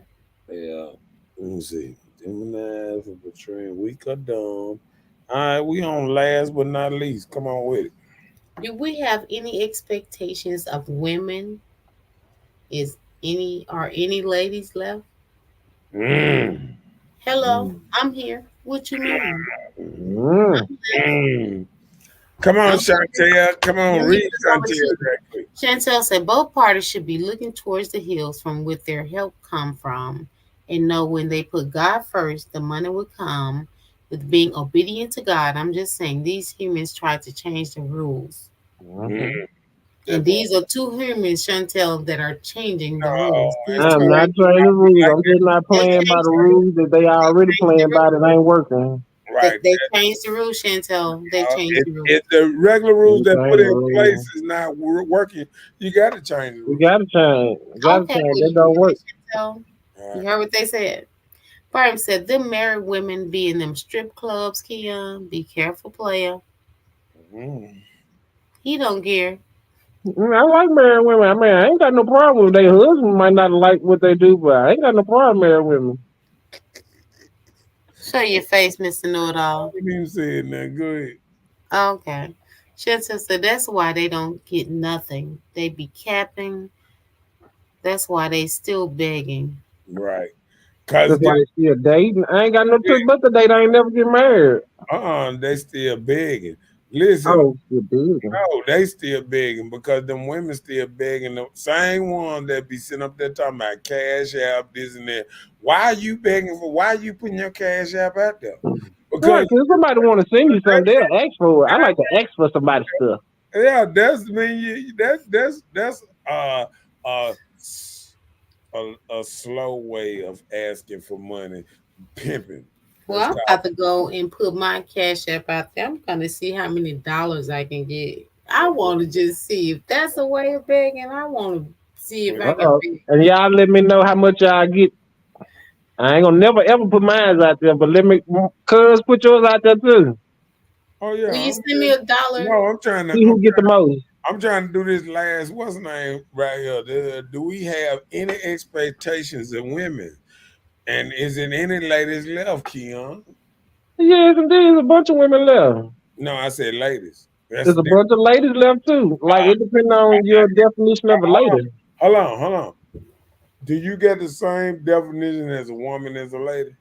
[SPEAKER 5] Yeah. Let me see. Gemini for portraying weak or dumb. All right, we on last but not least. Come on with it.
[SPEAKER 6] Do we have any expectations of women? Are any ladies left?
[SPEAKER 5] Mm.
[SPEAKER 6] Hello, I'm here. What you mean?
[SPEAKER 7] Mm.
[SPEAKER 5] Mm. Come on,
[SPEAKER 6] Okay.
[SPEAKER 5] Chantel. Come on,
[SPEAKER 6] Let me
[SPEAKER 5] read
[SPEAKER 6] get this over to
[SPEAKER 5] Chantel
[SPEAKER 6] you.
[SPEAKER 5] right quick.
[SPEAKER 6] Chantel said both parties should be looking towards the hills from where their help come from and know when they put God first, the money will come with being obedient to God. I'm just saying these humans try to change the rules.
[SPEAKER 5] Mm.
[SPEAKER 6] And these are two humans, Chantel, that are changing the rules. These
[SPEAKER 7] I'm
[SPEAKER 6] two
[SPEAKER 7] not
[SPEAKER 6] right
[SPEAKER 7] trying
[SPEAKER 6] here,
[SPEAKER 7] to rules. I'm just not
[SPEAKER 6] they
[SPEAKER 7] playing by
[SPEAKER 6] changed
[SPEAKER 7] the
[SPEAKER 6] the rules.
[SPEAKER 7] rules that they already
[SPEAKER 6] Change
[SPEAKER 7] playing
[SPEAKER 6] the
[SPEAKER 7] by
[SPEAKER 6] rules.
[SPEAKER 7] that ain't working.
[SPEAKER 5] Right.
[SPEAKER 6] They changed the rules, Chantel. They changed the rules.
[SPEAKER 5] If the regular rules that put in
[SPEAKER 7] Okay,
[SPEAKER 5] place is not working, you got to change the
[SPEAKER 7] you
[SPEAKER 5] rules.
[SPEAKER 7] gotta change. You gotta
[SPEAKER 6] Okay,
[SPEAKER 7] change. That don't work.
[SPEAKER 6] Chantel.
[SPEAKER 5] All
[SPEAKER 6] You
[SPEAKER 5] right.
[SPEAKER 6] heard what they said. Barb said, them married women be in them strip clubs, Keon. Be careful, player.
[SPEAKER 5] Mm.
[SPEAKER 6] He don't care.
[SPEAKER 7] I like married women. I mean, I ain't got no problem with their husband might not like what they do, but I ain't got no problem married women.
[SPEAKER 6] Show your face, Mr.
[SPEAKER 5] I
[SPEAKER 6] Know-It-All.
[SPEAKER 5] didn't even say it now. Go ahead.
[SPEAKER 6] Okay. Chantel said, that's why they don't get nothing. They be capping. That's why they still begging.
[SPEAKER 5] Right. Cause
[SPEAKER 7] That's why they still dating. I ain't got no choice but to date. I ain't never get married.
[SPEAKER 5] they still begging. Listen,
[SPEAKER 7] Oh, you big.
[SPEAKER 5] no, they still begging because them women still begging. The same one that be sitting up there talking about cash app, this and that. Why are you begging for? Why are you putting your cash app out there?
[SPEAKER 7] Right,
[SPEAKER 5] Because
[SPEAKER 7] if somebody want to send you something, they'll ask for it. I like to ask for somebody's stuff.
[SPEAKER 5] yeah, that's that's uh a slow way of asking for money, pimping.
[SPEAKER 6] Well, I'm about to go and put my cash app out there. I'm going to see how many dollars I can get. I want to just see if that's a way of begging. I want to see if I can beg.
[SPEAKER 7] And y'all let me know how much y'all get. I ain't gonna never ever put mine out there, but let me, cuz, put yours out there too.
[SPEAKER 5] Oh yeah,
[SPEAKER 6] Will you send me $1?
[SPEAKER 5] no, I'm trying to.
[SPEAKER 7] See who get the most.
[SPEAKER 5] I'm trying to do this last. What's the name right here? Do we have any expectations of women? And is it any ladies left, Keon?
[SPEAKER 7] Yes, and there's a bunch of women left.
[SPEAKER 5] No, I said ladies. That's
[SPEAKER 7] There's a bunch of ladies left too. Like it depends on your definition of a lady.
[SPEAKER 5] hold on. Do you get the same definition as a woman as a lady?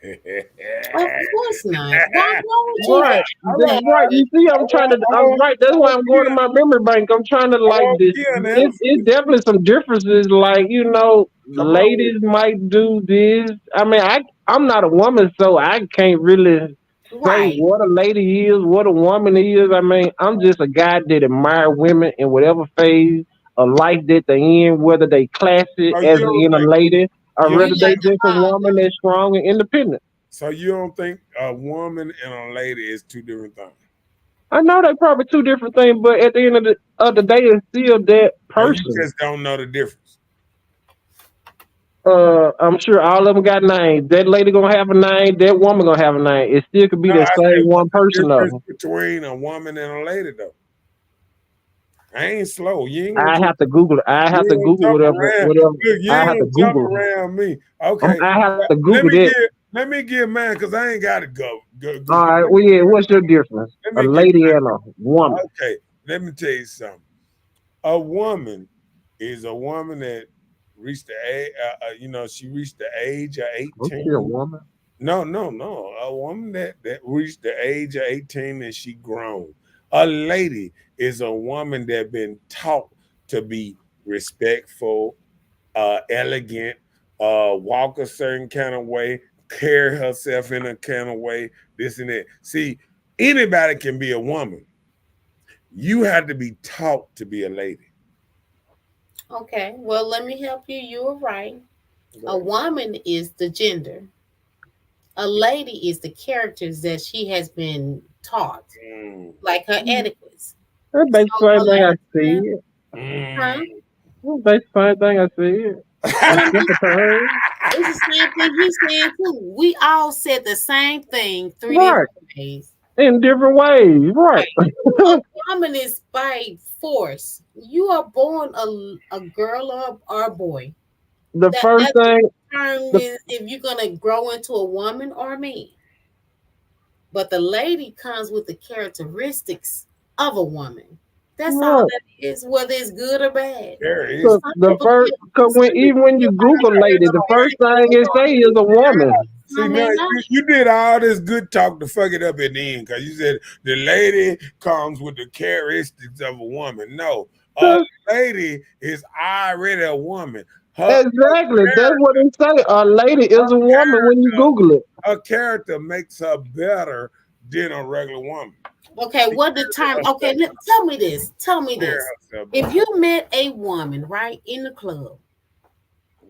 [SPEAKER 6] Of course not. Why would you?
[SPEAKER 7] Right, that's right. You see, I'm right. That's why I'm going to my memory bank. I'm trying to like this. It's definitely some differences. Like
[SPEAKER 4] Come on.
[SPEAKER 7] ladies might do this. I mean, I'm not a woman, so I can't really say
[SPEAKER 6] Right.
[SPEAKER 7] what a lady is, what a woman is. I mean, I'm just a guy that admire women in whatever phase of life that they in, whether they class it
[SPEAKER 5] So
[SPEAKER 7] as
[SPEAKER 5] you don't
[SPEAKER 7] in a
[SPEAKER 5] think
[SPEAKER 7] lady, or
[SPEAKER 5] you
[SPEAKER 6] You
[SPEAKER 7] whether
[SPEAKER 5] don't
[SPEAKER 7] they
[SPEAKER 6] like
[SPEAKER 5] think
[SPEAKER 6] the
[SPEAKER 7] just a woman
[SPEAKER 6] father.
[SPEAKER 7] that's strong and independent.
[SPEAKER 5] so you don't think a woman and a lady is two different things.
[SPEAKER 7] I know they probably two different things, but at the end of the day, it's still that
[SPEAKER 5] Or you
[SPEAKER 7] person.
[SPEAKER 5] just don't know the difference.
[SPEAKER 7] I'm sure all of them got names. That lady gonna have a name. That woman gonna have a name. It still could be
[SPEAKER 5] No,
[SPEAKER 7] that
[SPEAKER 5] I
[SPEAKER 7] same
[SPEAKER 5] said,
[SPEAKER 7] one
[SPEAKER 5] what's the
[SPEAKER 7] person
[SPEAKER 5] difference
[SPEAKER 7] though.
[SPEAKER 5] between a woman and a lady though? I ain't slow. You ain't gonna
[SPEAKER 7] I
[SPEAKER 5] just
[SPEAKER 7] have to Google it. I have
[SPEAKER 5] you
[SPEAKER 7] to
[SPEAKER 5] ain't
[SPEAKER 7] Google
[SPEAKER 5] gonna jump
[SPEAKER 7] whatever.
[SPEAKER 5] around.
[SPEAKER 7] Whatever.
[SPEAKER 5] Look, you
[SPEAKER 7] I
[SPEAKER 5] ain't
[SPEAKER 7] have to
[SPEAKER 5] gonna jump
[SPEAKER 7] Google.
[SPEAKER 5] around me. Okay.
[SPEAKER 7] I have to
[SPEAKER 5] Let
[SPEAKER 7] Google
[SPEAKER 5] me
[SPEAKER 7] that.
[SPEAKER 5] get mine because I ain't gotta go.
[SPEAKER 7] All right.
[SPEAKER 5] Let
[SPEAKER 7] Well,
[SPEAKER 5] me
[SPEAKER 7] yeah. What's your difference?
[SPEAKER 5] let
[SPEAKER 7] A
[SPEAKER 5] me get
[SPEAKER 7] lady and a woman.
[SPEAKER 5] okay. Let me tell you something. A woman is a woman that reached the age, she reached the age of
[SPEAKER 7] Okay, a
[SPEAKER 5] 18.
[SPEAKER 7] woman.
[SPEAKER 5] No. A woman that reached the age of 18 and she grown. A lady is a woman that been taught to be respectful, elegant, walk a certain kind of way, carry herself in a kind of way, this and that. See, anybody can be a woman. You have to be taught to be a lady.
[SPEAKER 6] Okay. Well, let me help you. You were right. A woman is the gender. A lady is the characters that she has been taught,
[SPEAKER 5] Mm,
[SPEAKER 6] like her etiquettes.
[SPEAKER 7] That's
[SPEAKER 6] So
[SPEAKER 7] the
[SPEAKER 6] a
[SPEAKER 7] same thing I
[SPEAKER 6] lady can,
[SPEAKER 7] said.
[SPEAKER 6] huh?
[SPEAKER 5] mm.
[SPEAKER 7] That's the same thing I said. In
[SPEAKER 6] Well,
[SPEAKER 7] simple terms.
[SPEAKER 6] it's the same thing he's saying too. We all said the same thing three
[SPEAKER 7] Right.
[SPEAKER 6] different ways.
[SPEAKER 7] In different ways. Right.
[SPEAKER 6] Right. A woman is by force. You are born a girl or a boy.
[SPEAKER 7] The
[SPEAKER 6] That
[SPEAKER 7] first
[SPEAKER 6] that
[SPEAKER 7] thing. The
[SPEAKER 6] determines if you're gonna grow into a woman or a man. But the lady comes with the characteristics of a woman. That's all
[SPEAKER 7] right.
[SPEAKER 6] that is, whether it's good or bad.
[SPEAKER 5] There is.
[SPEAKER 7] So
[SPEAKER 6] Some
[SPEAKER 7] the
[SPEAKER 6] people
[SPEAKER 7] first, cause
[SPEAKER 6] some people
[SPEAKER 7] even when you
[SPEAKER 6] feel like
[SPEAKER 7] Google lady, the first thing it say is a woman.
[SPEAKER 5] See,
[SPEAKER 6] I
[SPEAKER 5] now
[SPEAKER 6] mean, not.
[SPEAKER 5] you did all this good talk to fuck it up at the end because you said the lady comes with the characteristics of a woman. No, a
[SPEAKER 7] Cause
[SPEAKER 5] lady is already a woman.
[SPEAKER 7] exactly, that's what it say. A lady is a woman when you Google it.
[SPEAKER 5] Her character makes her better than a regular woman.
[SPEAKER 6] Okay,
[SPEAKER 5] She
[SPEAKER 6] what the time? Okay, tell me this. Tell me
[SPEAKER 5] carries
[SPEAKER 6] this.
[SPEAKER 5] herself better.
[SPEAKER 6] If you met a woman right in the club,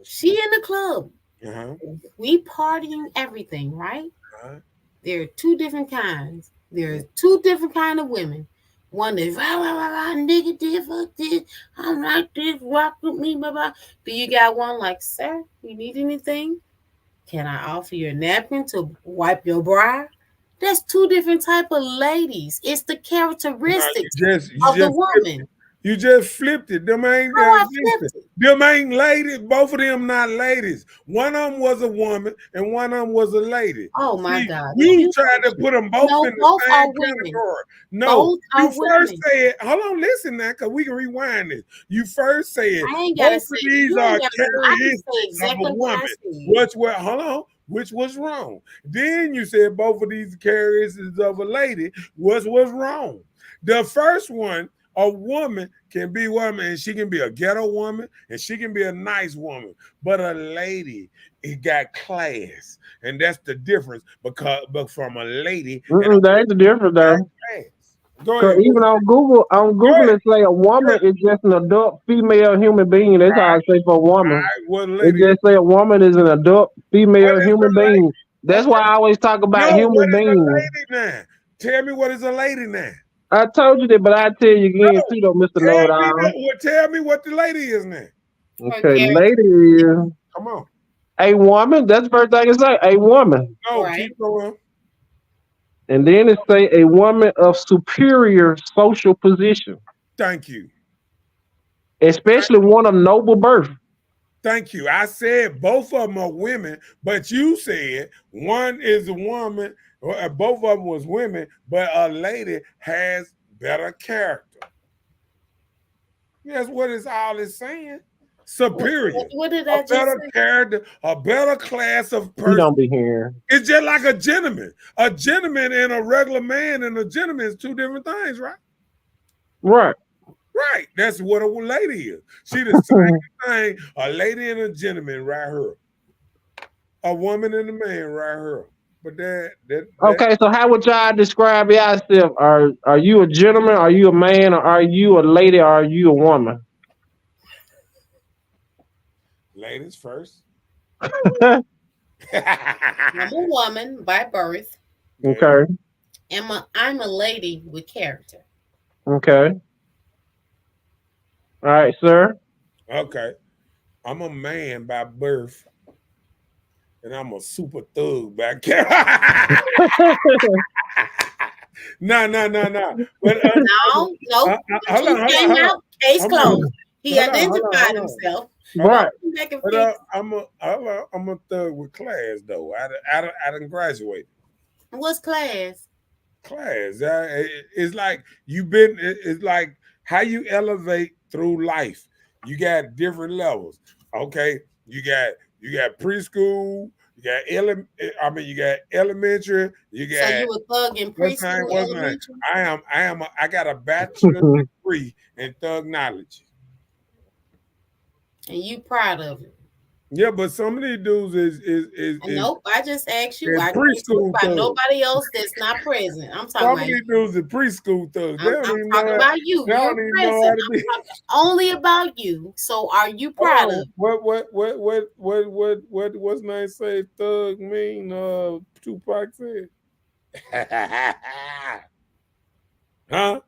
[SPEAKER 6] she in the club,
[SPEAKER 5] Uh-huh.
[SPEAKER 6] we partying everything, right?
[SPEAKER 5] Uh-huh.
[SPEAKER 6] There are two different kinds. There are two different kind of women. One is rah, rah, rah, rah, nigga did fuck this. I'm like this, rock with me, blah, blah. Do you got one like, sir, you need anything? Can I offer you a napkin to wipe your brow? That's two different type of ladies. It's the
[SPEAKER 5] No,
[SPEAKER 6] characteristics
[SPEAKER 5] you
[SPEAKER 6] of the
[SPEAKER 5] just
[SPEAKER 6] woman.
[SPEAKER 5] You just flipped it. Them ain't
[SPEAKER 6] How I
[SPEAKER 5] listen.
[SPEAKER 6] flipped it.
[SPEAKER 5] Them ain't ladies. Both of them not ladies. One of them was a woman and one of them was a lady.
[SPEAKER 6] Oh my
[SPEAKER 5] See,
[SPEAKER 6] God.
[SPEAKER 5] you tried to put them both
[SPEAKER 6] No,
[SPEAKER 5] in the
[SPEAKER 6] both are
[SPEAKER 5] same
[SPEAKER 6] women.
[SPEAKER 5] category. No,
[SPEAKER 6] Both
[SPEAKER 5] you
[SPEAKER 6] are
[SPEAKER 5] first
[SPEAKER 6] women.
[SPEAKER 5] said, hold on, listen now, because we can rewind this. You first said
[SPEAKER 6] I ain't gotta
[SPEAKER 5] both
[SPEAKER 6] say
[SPEAKER 5] of these
[SPEAKER 6] you
[SPEAKER 5] are
[SPEAKER 6] ain't gotta say I can say
[SPEAKER 5] characteristics of a
[SPEAKER 6] exactly what I
[SPEAKER 5] woman.
[SPEAKER 6] said.
[SPEAKER 5] Hold on, which was wrong. Then you said both of these characteristics of a lady was wrong. The first one, a woman can be woman and she can be a ghetto woman and she can be a nice woman, but a lady, it got class, and that's the difference. But from a lady and a
[SPEAKER 7] That ain't the difference
[SPEAKER 5] got
[SPEAKER 7] though.
[SPEAKER 5] class. Go
[SPEAKER 7] Cause
[SPEAKER 5] ahead.
[SPEAKER 7] even on
[SPEAKER 5] Go
[SPEAKER 7] Google
[SPEAKER 5] ahead.
[SPEAKER 7] it say a woman is just an adult female human being. That's how I say for a
[SPEAKER 5] All
[SPEAKER 7] woman.
[SPEAKER 5] right, what a
[SPEAKER 7] It
[SPEAKER 5] lady?
[SPEAKER 7] just say a woman is an adult
[SPEAKER 5] What
[SPEAKER 7] female
[SPEAKER 5] is
[SPEAKER 7] human
[SPEAKER 5] a lady?
[SPEAKER 7] being. That's why I always talk about
[SPEAKER 5] No, what
[SPEAKER 7] human
[SPEAKER 5] is a
[SPEAKER 7] beings.
[SPEAKER 5] lady now? Tell me what is a lady now.
[SPEAKER 7] I told you that, but I tell you
[SPEAKER 5] No,
[SPEAKER 7] again too, though, Mister Know It All.
[SPEAKER 5] tell me what the lady is now.
[SPEAKER 6] Her
[SPEAKER 7] Okay, lady
[SPEAKER 6] characteristics.
[SPEAKER 7] is
[SPEAKER 5] Come on.
[SPEAKER 7] a woman. That's the first thing it say, a woman,
[SPEAKER 5] No,
[SPEAKER 6] Right.
[SPEAKER 5] keep going.
[SPEAKER 7] and then it say a woman of superior social position,
[SPEAKER 5] Thank you.
[SPEAKER 7] especially one of noble birth.
[SPEAKER 5] Thank you. I said both of them are women, but you said one is a woman, or both of them was women, but a lady has better character. That's what it's all is saying. Superior.
[SPEAKER 6] What did
[SPEAKER 5] A
[SPEAKER 6] I just
[SPEAKER 5] better
[SPEAKER 6] say?
[SPEAKER 5] character, a better class of
[SPEAKER 7] He
[SPEAKER 5] person.
[SPEAKER 7] don't be hearing.
[SPEAKER 5] It's just like a gentleman. A gentleman and a regular man and a gentleman is two different things, right?
[SPEAKER 7] Right.
[SPEAKER 5] Right. That's what a lady is. She the same thing. A lady and a gentleman right here. A woman and a man right here. But that
[SPEAKER 7] Okay, so how would y'all describe yourself? Are you a gentleman? Are you a man? Or are you a lady? Or are you a woman?
[SPEAKER 5] ladies first.
[SPEAKER 6] I'm a woman by birth.
[SPEAKER 7] Okay,
[SPEAKER 6] I'm a lady with character.
[SPEAKER 7] okay. All right, sir.
[SPEAKER 5] Okay. I'm a man by birth, and I'm a super thug by character. No. But
[SPEAKER 6] No,
[SPEAKER 5] hold on.
[SPEAKER 6] came out, case
[SPEAKER 5] I'm
[SPEAKER 6] closed. He
[SPEAKER 5] hold on,
[SPEAKER 6] identified
[SPEAKER 5] hold on.
[SPEAKER 6] himself.
[SPEAKER 7] Right.
[SPEAKER 6] Back and
[SPEAKER 5] But
[SPEAKER 6] fix.
[SPEAKER 5] I'm a thug with class though. I done graduated.
[SPEAKER 6] What's class?
[SPEAKER 5] Class. It's like it's like how you elevate through life. You got different levels. Okay. You got preschool, you got you got elementary, you
[SPEAKER 6] So
[SPEAKER 5] got
[SPEAKER 6] you a thug in
[SPEAKER 5] what's name?
[SPEAKER 6] preschool,
[SPEAKER 5] What's name?
[SPEAKER 6] elementary?
[SPEAKER 5] I got a bachelor's degree in thug knowledge.
[SPEAKER 6] And you proud of it.
[SPEAKER 5] Yeah, but some of these dudes is
[SPEAKER 6] Nope, I just asked you.
[SPEAKER 5] in
[SPEAKER 6] I can't talk
[SPEAKER 5] preschool
[SPEAKER 6] about
[SPEAKER 5] thugs.
[SPEAKER 6] nobody else that's not present. I'm talking
[SPEAKER 5] Some of
[SPEAKER 6] about
[SPEAKER 5] these dudes in preschool thugs. They
[SPEAKER 6] I'm
[SPEAKER 5] don't even
[SPEAKER 6] talking
[SPEAKER 5] know
[SPEAKER 6] about you.
[SPEAKER 5] They don't
[SPEAKER 6] You're
[SPEAKER 5] even know how
[SPEAKER 6] present.
[SPEAKER 5] to be.
[SPEAKER 6] I'm talking only about you. So are you proud of it?
[SPEAKER 5] What's name say thug mean? Tupac said. Huh?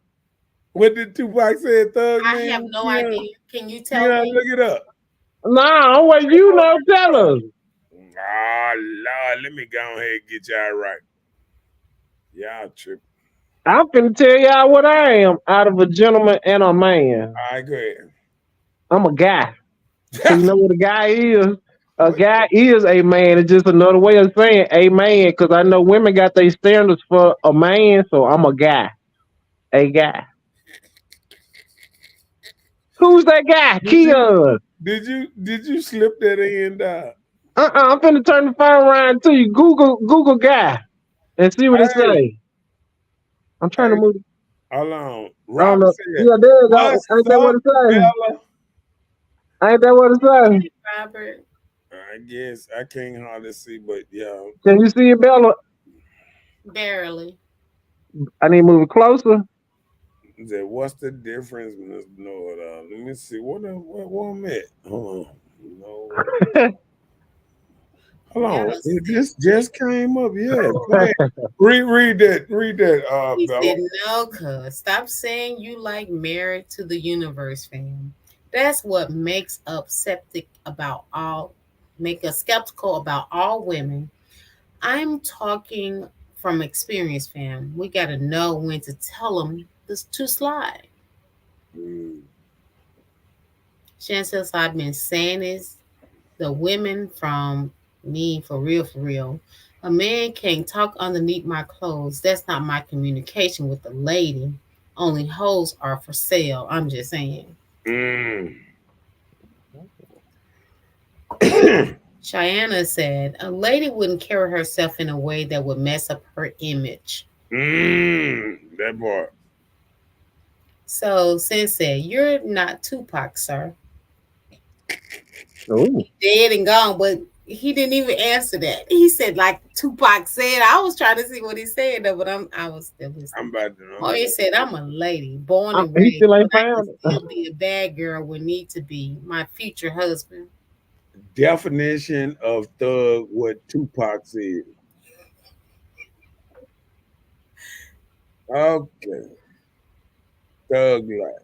[SPEAKER 5] What did Tupac say thug
[SPEAKER 6] I
[SPEAKER 5] mean?
[SPEAKER 6] have no
[SPEAKER 5] Yeah.
[SPEAKER 6] idea. Can you tell
[SPEAKER 5] Yeah,
[SPEAKER 6] me?
[SPEAKER 5] look it up.
[SPEAKER 7] Nah, what you know, tell us.
[SPEAKER 5] Oh Lord, let me go ahead and get y'all right. Y'all tripping.
[SPEAKER 7] I'm finna tell y'all what I am out of a gentleman and a man.
[SPEAKER 5] All right, go ahead.
[SPEAKER 7] I'm a guy. So you know what a guy is? A guy is a man. It's just another way of saying a man, because I know women got their standards for a man, so I'm a guy. A guy. Who's that guy? Keon.
[SPEAKER 5] Did you slip that in?
[SPEAKER 7] I'm finna turn the phone around to you. Google guy and see what it
[SPEAKER 5] Hey,
[SPEAKER 7] say. I'm trying to
[SPEAKER 5] hey,
[SPEAKER 7] move.
[SPEAKER 5] hold on.
[SPEAKER 7] I don't
[SPEAKER 5] Robert
[SPEAKER 7] know.
[SPEAKER 5] said,
[SPEAKER 7] Yeah, there you go.
[SPEAKER 5] "What's
[SPEAKER 7] Ain't that what
[SPEAKER 5] up,
[SPEAKER 7] it say?
[SPEAKER 5] Bella?"
[SPEAKER 7] Ain't that what it say?
[SPEAKER 6] Robert.
[SPEAKER 5] I guess I can't hardly see, but yeah.
[SPEAKER 7] Can you see it, Bella?
[SPEAKER 6] Barely.
[SPEAKER 7] I need to move it closer.
[SPEAKER 5] He said, "What's the difference, Miss Know-it-all?" Let me see. What I'm at? Hold on. Hold on. This just came up. Yeah. Read that.
[SPEAKER 6] He
[SPEAKER 5] Bella.
[SPEAKER 6] said, no, cuz. Stop saying you like Married to the Universe, fam. That's what makes us skeptical about all women. I'm talking from experience, fam. We got to know when to tell them this to slide. Shan says, I've been saying this. The women from me, for real. A man can't talk underneath my clothes. That's not my communication with the lady. Only hoes are for sale. I'm just saying. Cheyenne said, a lady wouldn't carry herself in a way that would mess up her image.
[SPEAKER 5] That part.
[SPEAKER 6] So, Sin said, you're not Tupac, sir.
[SPEAKER 7] Oh.
[SPEAKER 6] Dead and gone, but he didn't even answer that. He said, like Tupac said. I was trying to see what he said, though, but I was still listening.
[SPEAKER 5] I'm about to know.
[SPEAKER 6] Oh, he said, I'm a lady, born and
[SPEAKER 7] He
[SPEAKER 6] raised.
[SPEAKER 7] still ain't
[SPEAKER 6] But I
[SPEAKER 7] found
[SPEAKER 6] can
[SPEAKER 7] it.
[SPEAKER 6] still be a bad girl when need to be. My future husband.
[SPEAKER 5] Definition of thug, what Tupac said. Okay. Thug life.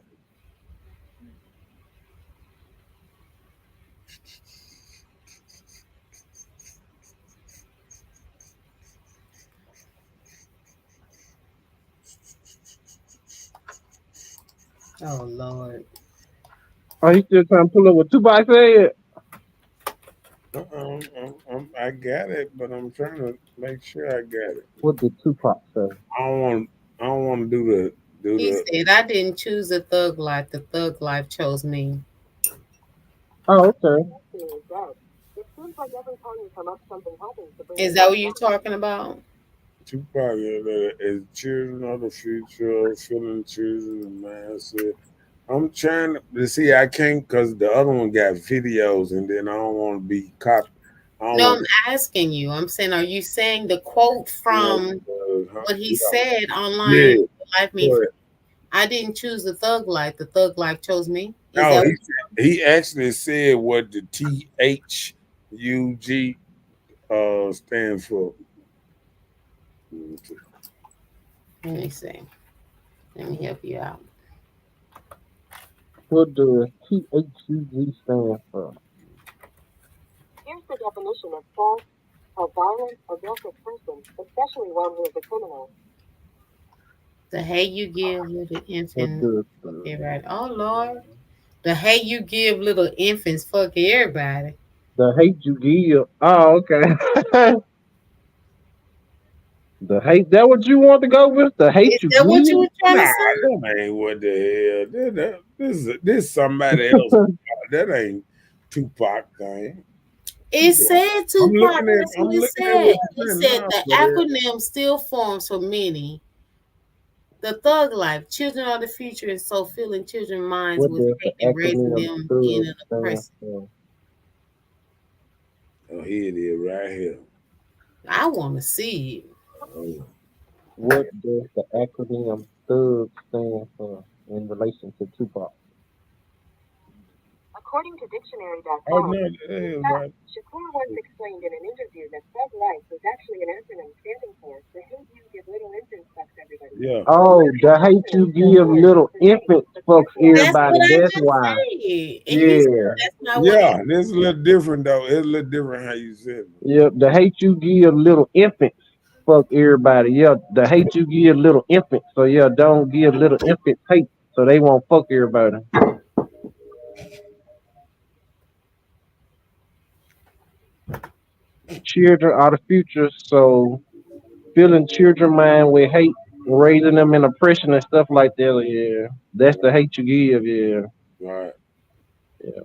[SPEAKER 6] Oh, Lord.
[SPEAKER 7] Oh, he still trying to pull up what Tupac said?
[SPEAKER 5] I got it, but I'm trying to make sure I got it.
[SPEAKER 7] What did Tupac say?
[SPEAKER 5] I don't want to do
[SPEAKER 6] He
[SPEAKER 5] the.
[SPEAKER 6] said, I didn't choose the thug life. The thug life chose me.
[SPEAKER 7] Oh, okay.
[SPEAKER 6] Is that what you're talking about?
[SPEAKER 5] Tupac is children of the future, feeling children of the mindset. I'm trying to see. I can't because the other one got videos, and then I don't want to be caught. I don't
[SPEAKER 6] No,
[SPEAKER 5] want
[SPEAKER 6] I'm asking you. I'm saying, are you saying the quote from what he said online?
[SPEAKER 5] yeah.
[SPEAKER 6] Life me. I didn't choose the thug life. The thug life chose me. Is
[SPEAKER 5] No,
[SPEAKER 6] that
[SPEAKER 5] he actually said what the THUG stands for.
[SPEAKER 6] let me see. Let me help you out.
[SPEAKER 7] What does THUG stand for?
[SPEAKER 1] Here's the definition of false: a violent, aggressive person, especially one who is a criminal.
[SPEAKER 6] The hate you give little
[SPEAKER 7] What
[SPEAKER 6] infants.
[SPEAKER 7] does
[SPEAKER 6] Everybody. Oh Lord. The hate you give little infants fuck everybody.
[SPEAKER 7] the hate you give? Oh, okay. The hate, that what you want to go with? The hate
[SPEAKER 6] Is
[SPEAKER 7] you
[SPEAKER 6] that what you
[SPEAKER 7] give?
[SPEAKER 6] were trying
[SPEAKER 5] Nah,
[SPEAKER 6] to say?
[SPEAKER 5] that ain't what the hell. This somebody else. That ain't Tupac thing.
[SPEAKER 6] It said Tupac. That's
[SPEAKER 5] I'm
[SPEAKER 6] what it
[SPEAKER 5] looking at what
[SPEAKER 6] said.
[SPEAKER 5] you're
[SPEAKER 6] It
[SPEAKER 5] saying
[SPEAKER 6] said
[SPEAKER 5] now.
[SPEAKER 6] the acronym still forms for many. The thug life, children are the future, and so filling children's minds
[SPEAKER 7] What
[SPEAKER 6] with
[SPEAKER 7] does the
[SPEAKER 6] hate and raising
[SPEAKER 7] acronym
[SPEAKER 6] them in
[SPEAKER 7] THUG
[SPEAKER 6] an
[SPEAKER 7] stand
[SPEAKER 6] oppressive.
[SPEAKER 7] for?
[SPEAKER 5] Oh, here it is, right here.
[SPEAKER 6] I want to see it.
[SPEAKER 5] Oh.
[SPEAKER 7] What does the acronym THUG stand for in relation to Tupac?
[SPEAKER 1] According to
[SPEAKER 5] Oh
[SPEAKER 1] Dictionary.com,
[SPEAKER 5] no, that
[SPEAKER 1] in
[SPEAKER 5] is
[SPEAKER 1] fact,
[SPEAKER 5] right.
[SPEAKER 1] Shakur once explained in an interview that Thug Life was actually an acronym standing for the hate you give little infants fucks everybody.
[SPEAKER 5] Yeah.
[SPEAKER 7] Oh, the hate you give little infants fucks
[SPEAKER 6] That's
[SPEAKER 7] everybody.
[SPEAKER 6] what I
[SPEAKER 7] That's
[SPEAKER 6] just
[SPEAKER 7] why.
[SPEAKER 6] said. And he said
[SPEAKER 7] Yeah.
[SPEAKER 6] that's not what he
[SPEAKER 5] Yeah, this is a little different though. It's a little different how you said it.
[SPEAKER 7] Yep. The hate you give little infants fuck everybody. Yeah. The hate you give little infants. So yeah, don't give little infants hate so they won't fuck everybody. Children are the future, so filling children mind with hate, raising them in oppression and stuff like that. Yeah, that's the hate you give. Yeah,
[SPEAKER 5] Right.
[SPEAKER 7] yeah.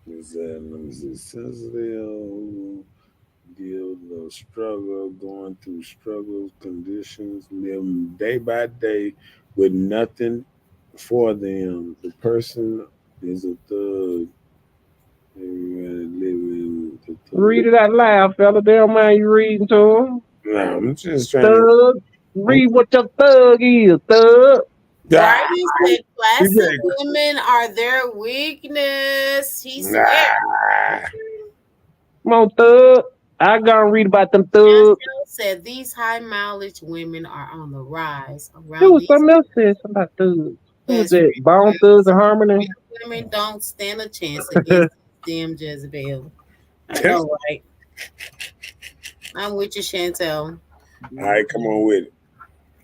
[SPEAKER 5] Is that let me see. Sensitive, deal the struggle, going through struggles, conditions, living day by day with nothing for them. The person is a thug. Everybody living the
[SPEAKER 7] Read
[SPEAKER 5] thug.
[SPEAKER 7] it out loud, fella. They don't mind you reading to them.
[SPEAKER 5] Nah, I'm just trying to.
[SPEAKER 7] Thug,
[SPEAKER 5] I'm,
[SPEAKER 7] read what your thug is, thug.
[SPEAKER 5] ah,
[SPEAKER 6] right. He said
[SPEAKER 5] he
[SPEAKER 6] classic
[SPEAKER 5] said,
[SPEAKER 6] women are their weakness. He swear.
[SPEAKER 5] nah.
[SPEAKER 7] Come on, thug. I gotta read about them thugs.
[SPEAKER 6] Chantel said these high mileage women are on the rise
[SPEAKER 7] There
[SPEAKER 6] around
[SPEAKER 7] was
[SPEAKER 6] these
[SPEAKER 7] something else said something about thugs. Who was
[SPEAKER 6] best
[SPEAKER 7] that? Bone Thugs and Harmony.
[SPEAKER 6] women don't stand a chance against them Jezebel. I
[SPEAKER 5] All
[SPEAKER 6] know, right? I'm with you, Chantel.
[SPEAKER 5] right, come on with it.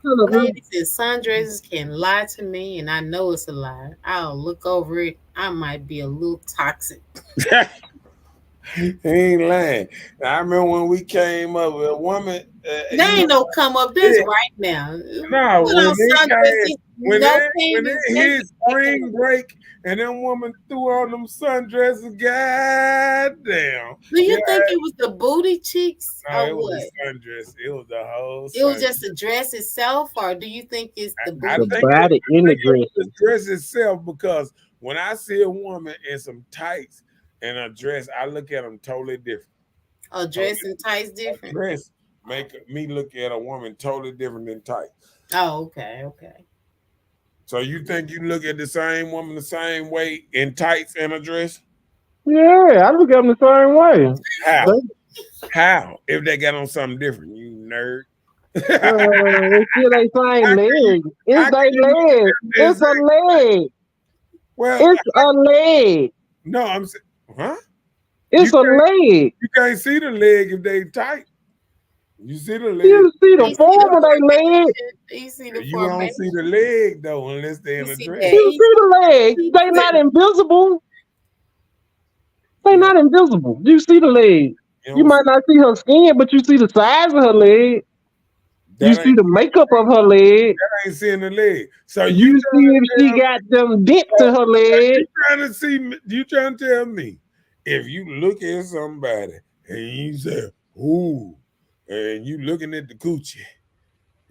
[SPEAKER 6] Ladies and sundresses can lie to me, and I know it's a lie. I'll look over it. I might be a little toxic.
[SPEAKER 5] He ain't lying. I remember when we came up with a woman.
[SPEAKER 6] They
[SPEAKER 5] You know,
[SPEAKER 6] ain't no come up. That's
[SPEAKER 5] it,
[SPEAKER 6] right now.
[SPEAKER 5] no,
[SPEAKER 6] Put on sundresses, no
[SPEAKER 5] when
[SPEAKER 6] panties.
[SPEAKER 5] it
[SPEAKER 6] They
[SPEAKER 5] hit spring break and them woman threw on them sundresses, goddamn.
[SPEAKER 6] Do
[SPEAKER 5] Yeah,
[SPEAKER 6] you think it was the booty cheeks
[SPEAKER 5] no,
[SPEAKER 6] or
[SPEAKER 5] it was
[SPEAKER 6] what?
[SPEAKER 5] a sundress. It was the whole
[SPEAKER 6] It was
[SPEAKER 5] sundress.
[SPEAKER 6] just the dress itself, or do you think it's the
[SPEAKER 5] I
[SPEAKER 7] The
[SPEAKER 6] booty?
[SPEAKER 5] think it,
[SPEAKER 7] body in
[SPEAKER 5] I
[SPEAKER 7] the
[SPEAKER 5] think it was
[SPEAKER 7] dress.
[SPEAKER 5] the dress itself because when I see a woman in some tights and a dress, I look at them totally different.
[SPEAKER 6] A dress and tights different?
[SPEAKER 5] Dress make me look at a woman totally different than tights.
[SPEAKER 6] Oh, okay, okay.
[SPEAKER 5] So you think you look at the same woman the same way in tights and a dress?
[SPEAKER 7] Yeah, I look at them the same way.
[SPEAKER 5] How?
[SPEAKER 7] They,
[SPEAKER 5] How? If they got on something different, you nerd.
[SPEAKER 7] it's still they same leg.
[SPEAKER 5] How
[SPEAKER 7] It's
[SPEAKER 5] can
[SPEAKER 7] they
[SPEAKER 5] you look at
[SPEAKER 7] leg.
[SPEAKER 5] them the
[SPEAKER 7] It's a
[SPEAKER 5] exact?
[SPEAKER 7] leg.
[SPEAKER 5] Well,
[SPEAKER 7] It's a leg.
[SPEAKER 5] no, I'm saying, huh?
[SPEAKER 7] It's a leg.
[SPEAKER 5] You can't see the leg if they tight. You see the leg.
[SPEAKER 7] You see the
[SPEAKER 6] You see
[SPEAKER 7] form
[SPEAKER 6] the
[SPEAKER 7] of their leg.
[SPEAKER 6] formation. You see the
[SPEAKER 5] You don't see
[SPEAKER 6] formation.
[SPEAKER 5] the leg though unless they in
[SPEAKER 6] You
[SPEAKER 5] a
[SPEAKER 6] see
[SPEAKER 5] dress.
[SPEAKER 6] that.
[SPEAKER 7] You see the leg. They not invisible. They
[SPEAKER 5] Yeah,
[SPEAKER 7] not invisible. You see the leg.
[SPEAKER 5] you
[SPEAKER 7] You
[SPEAKER 5] don't see
[SPEAKER 7] might not see her skin, but you see the size of her leg. You
[SPEAKER 5] that
[SPEAKER 7] see the makeup of her leg.
[SPEAKER 5] ain't seeing the leg. So
[SPEAKER 7] You see if she got them dips in her leg.
[SPEAKER 5] you trying to tell me if you look at somebody and you say, ooh, and you looking at the coochie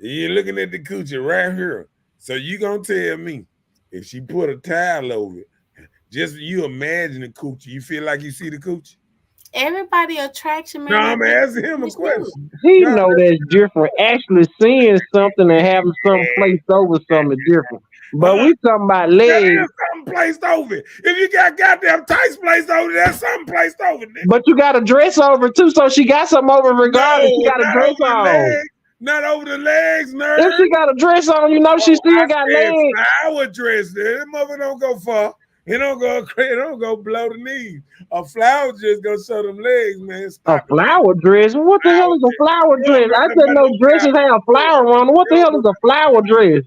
[SPEAKER 5] You're looking at the coochie right here. So you gonna tell me if she put a towel over it, just you imagine the coochie, you feel like you see the coochie?
[SPEAKER 6] Everybody attraction, man.
[SPEAKER 5] No, I'm asking him a
[SPEAKER 6] It's
[SPEAKER 5] question.
[SPEAKER 7] He
[SPEAKER 5] No,
[SPEAKER 7] know that's different. Actually seeing something and having something placed over something is different. But we talking about
[SPEAKER 5] there
[SPEAKER 7] legs.
[SPEAKER 5] is something placed over it. If you got goddamn tights placed over it, there's something placed over it.
[SPEAKER 7] But you got a dress over too, so she got something over regardless. She got a
[SPEAKER 5] not
[SPEAKER 7] dress
[SPEAKER 5] over the
[SPEAKER 7] on.
[SPEAKER 5] legs. Not over the legs, nerd.
[SPEAKER 7] If she got a dress on, you know she still got legs.
[SPEAKER 5] Flower dress. That mother don't go far. It don't go below the knees. A flower just gonna show them legs, man.
[SPEAKER 7] A flower dress? What the hell is a flower dress? I said no dresses have flower on them. What the hell is a flower dress?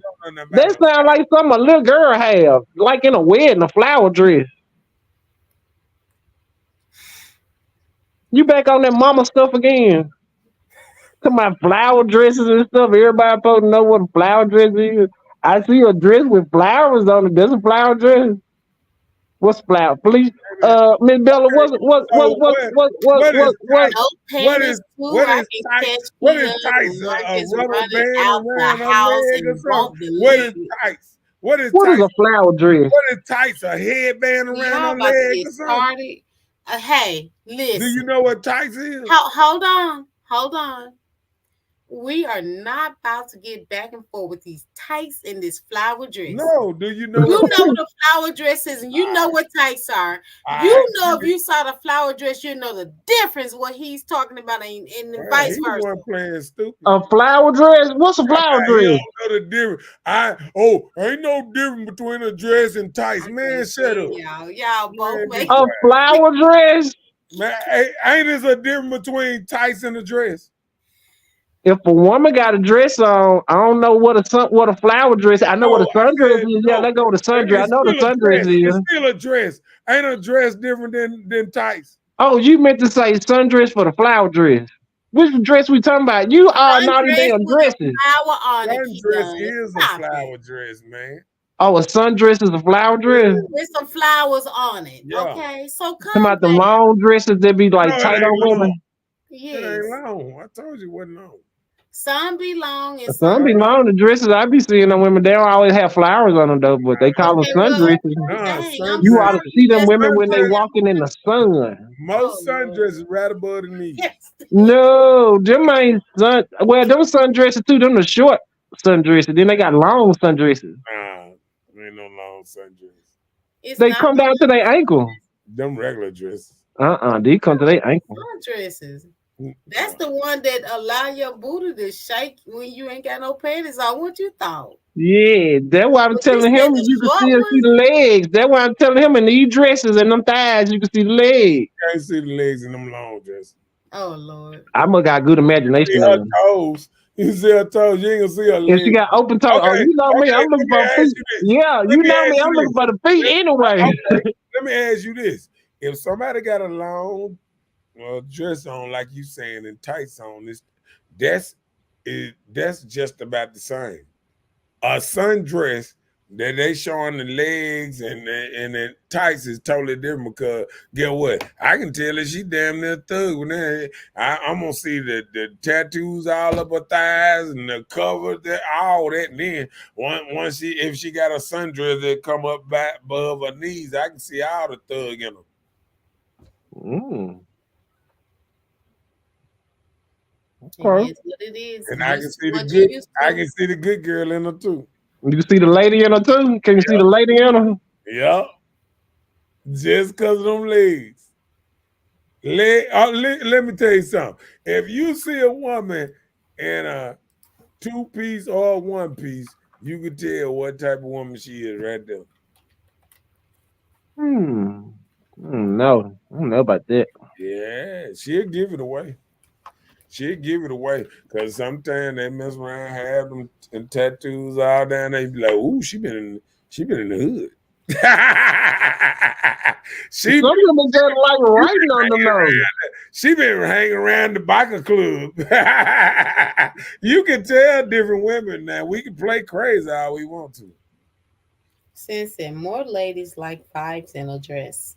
[SPEAKER 7] That sounds like something a little girl have, like in a wedding, a flower dress. You back on that mama stuff again? Talking about flower dresses and stuff. Everybody supposed to know what a flower dress is. I see a dress with flowers on it. There's a flower dress. What's flower? Please, Miss Bella, what
[SPEAKER 6] No
[SPEAKER 5] is
[SPEAKER 6] panties
[SPEAKER 5] tights?
[SPEAKER 6] too.
[SPEAKER 5] What is tights? A rubber band around her leg or something? What is tights? What is
[SPEAKER 7] a flower dress?
[SPEAKER 5] What is tights? A headband around her leg or something?
[SPEAKER 6] Hey, listen.
[SPEAKER 5] Do you know what tights is?
[SPEAKER 6] Hold on. We are not about to get back and forth with these tights and this flower dress.
[SPEAKER 5] No, do you know?
[SPEAKER 6] You know what a flower dress is, and you know what tights are. You know if you saw the flower dress, you know the difference what he's talking about, and vice versa.
[SPEAKER 5] Playing stupid.
[SPEAKER 7] A flower dress? What's a flower dress?
[SPEAKER 5] Don't know the difference. Ain't no difference between a dress and tights. Man, shut up.
[SPEAKER 6] Y'all both make
[SPEAKER 7] a flower dress.
[SPEAKER 5] Man, ain't this a difference between tights and a dress?
[SPEAKER 7] If a woman got a dress on, I don't know what a flower dress. I know what a sundress is. Yeah, let go with the sundress. I know the sundress is.
[SPEAKER 5] It's still a dress. Ain't a dress different than tights?
[SPEAKER 7] Oh, you meant to say sundress for the flower dress. Which dress we talking about? You are not even damn dresses.
[SPEAKER 5] Sundress is a flower dress, man.
[SPEAKER 7] Oh, a sundress is a flower dress?
[SPEAKER 6] With some flowers on it. Yeah. Okay, so come
[SPEAKER 7] about the long dresses that be like tight on women.
[SPEAKER 6] Yes.
[SPEAKER 5] It ain't long. I told you it wasn't long.
[SPEAKER 6] Some be long and
[SPEAKER 7] some be long. The dresses I be seeing on women, they don't always have flowers on them though, but they call them sundresses. You ought to see them women when they walking in the sun.
[SPEAKER 5] Most sundresses right above the knee.
[SPEAKER 7] No, them ain't sun. Well, them sundresses too. Them the short sundresses. Then they got long sundresses.
[SPEAKER 5] Nah, there ain't no long sundresses.
[SPEAKER 7] They come down to their ankle.
[SPEAKER 5] Them regular dresses.
[SPEAKER 7] They come to their ankle.
[SPEAKER 6] Sundresses. That's the one that allow your booty to shake when you ain't got no panties on. What you thought?
[SPEAKER 7] Yeah, that's why I'm telling him you can still see the legs. That's why I'm telling him in these dresses and them thighs, you can see the legs.
[SPEAKER 5] You can't see the legs in them long dresses.
[SPEAKER 6] Oh Lord.
[SPEAKER 7] I must got good imagination.
[SPEAKER 5] Her toes. You see her toes, you ain't gonna see her legs.
[SPEAKER 7] If she got open toes, you know me, I'm looking for feet. Yeah, you know me, I'm looking for the feet anyway.
[SPEAKER 5] Let me ask you this. If somebody got a long dress on, like you saying, and tights on, that's just about the same. A sundress that they showing the legs and the tights is totally different because guess what? I can tell that she damn near thug. When I'm gonna see the tattoos all up her thighs and the cover, all that. And then once if she got a sundress that come up back above her knees, I can see all the thug in them.
[SPEAKER 6] Okay. It is what it is.
[SPEAKER 5] And I can see the good. I can see the good girl in her too.
[SPEAKER 7] You see the lady in her too? Can you see the lady in her?
[SPEAKER 5] Yeah. Just because of them legs. Let me tell you something. If you see a woman in a 2-piece or a 1-piece, you can tell what type of woman she is right there.
[SPEAKER 7] I don't know about that.
[SPEAKER 5] Yeah, she'll give it away. She'll give it away because sometimes they mess around, have them and tattoos all down there. Be like, "Ooh, she been in the hood." She
[SPEAKER 7] some of them just like writing on the nose.
[SPEAKER 5] She been hanging around the biker club. You can tell different women now. We can play crazy all we want to.
[SPEAKER 6] Since more ladies like vibes in a dress.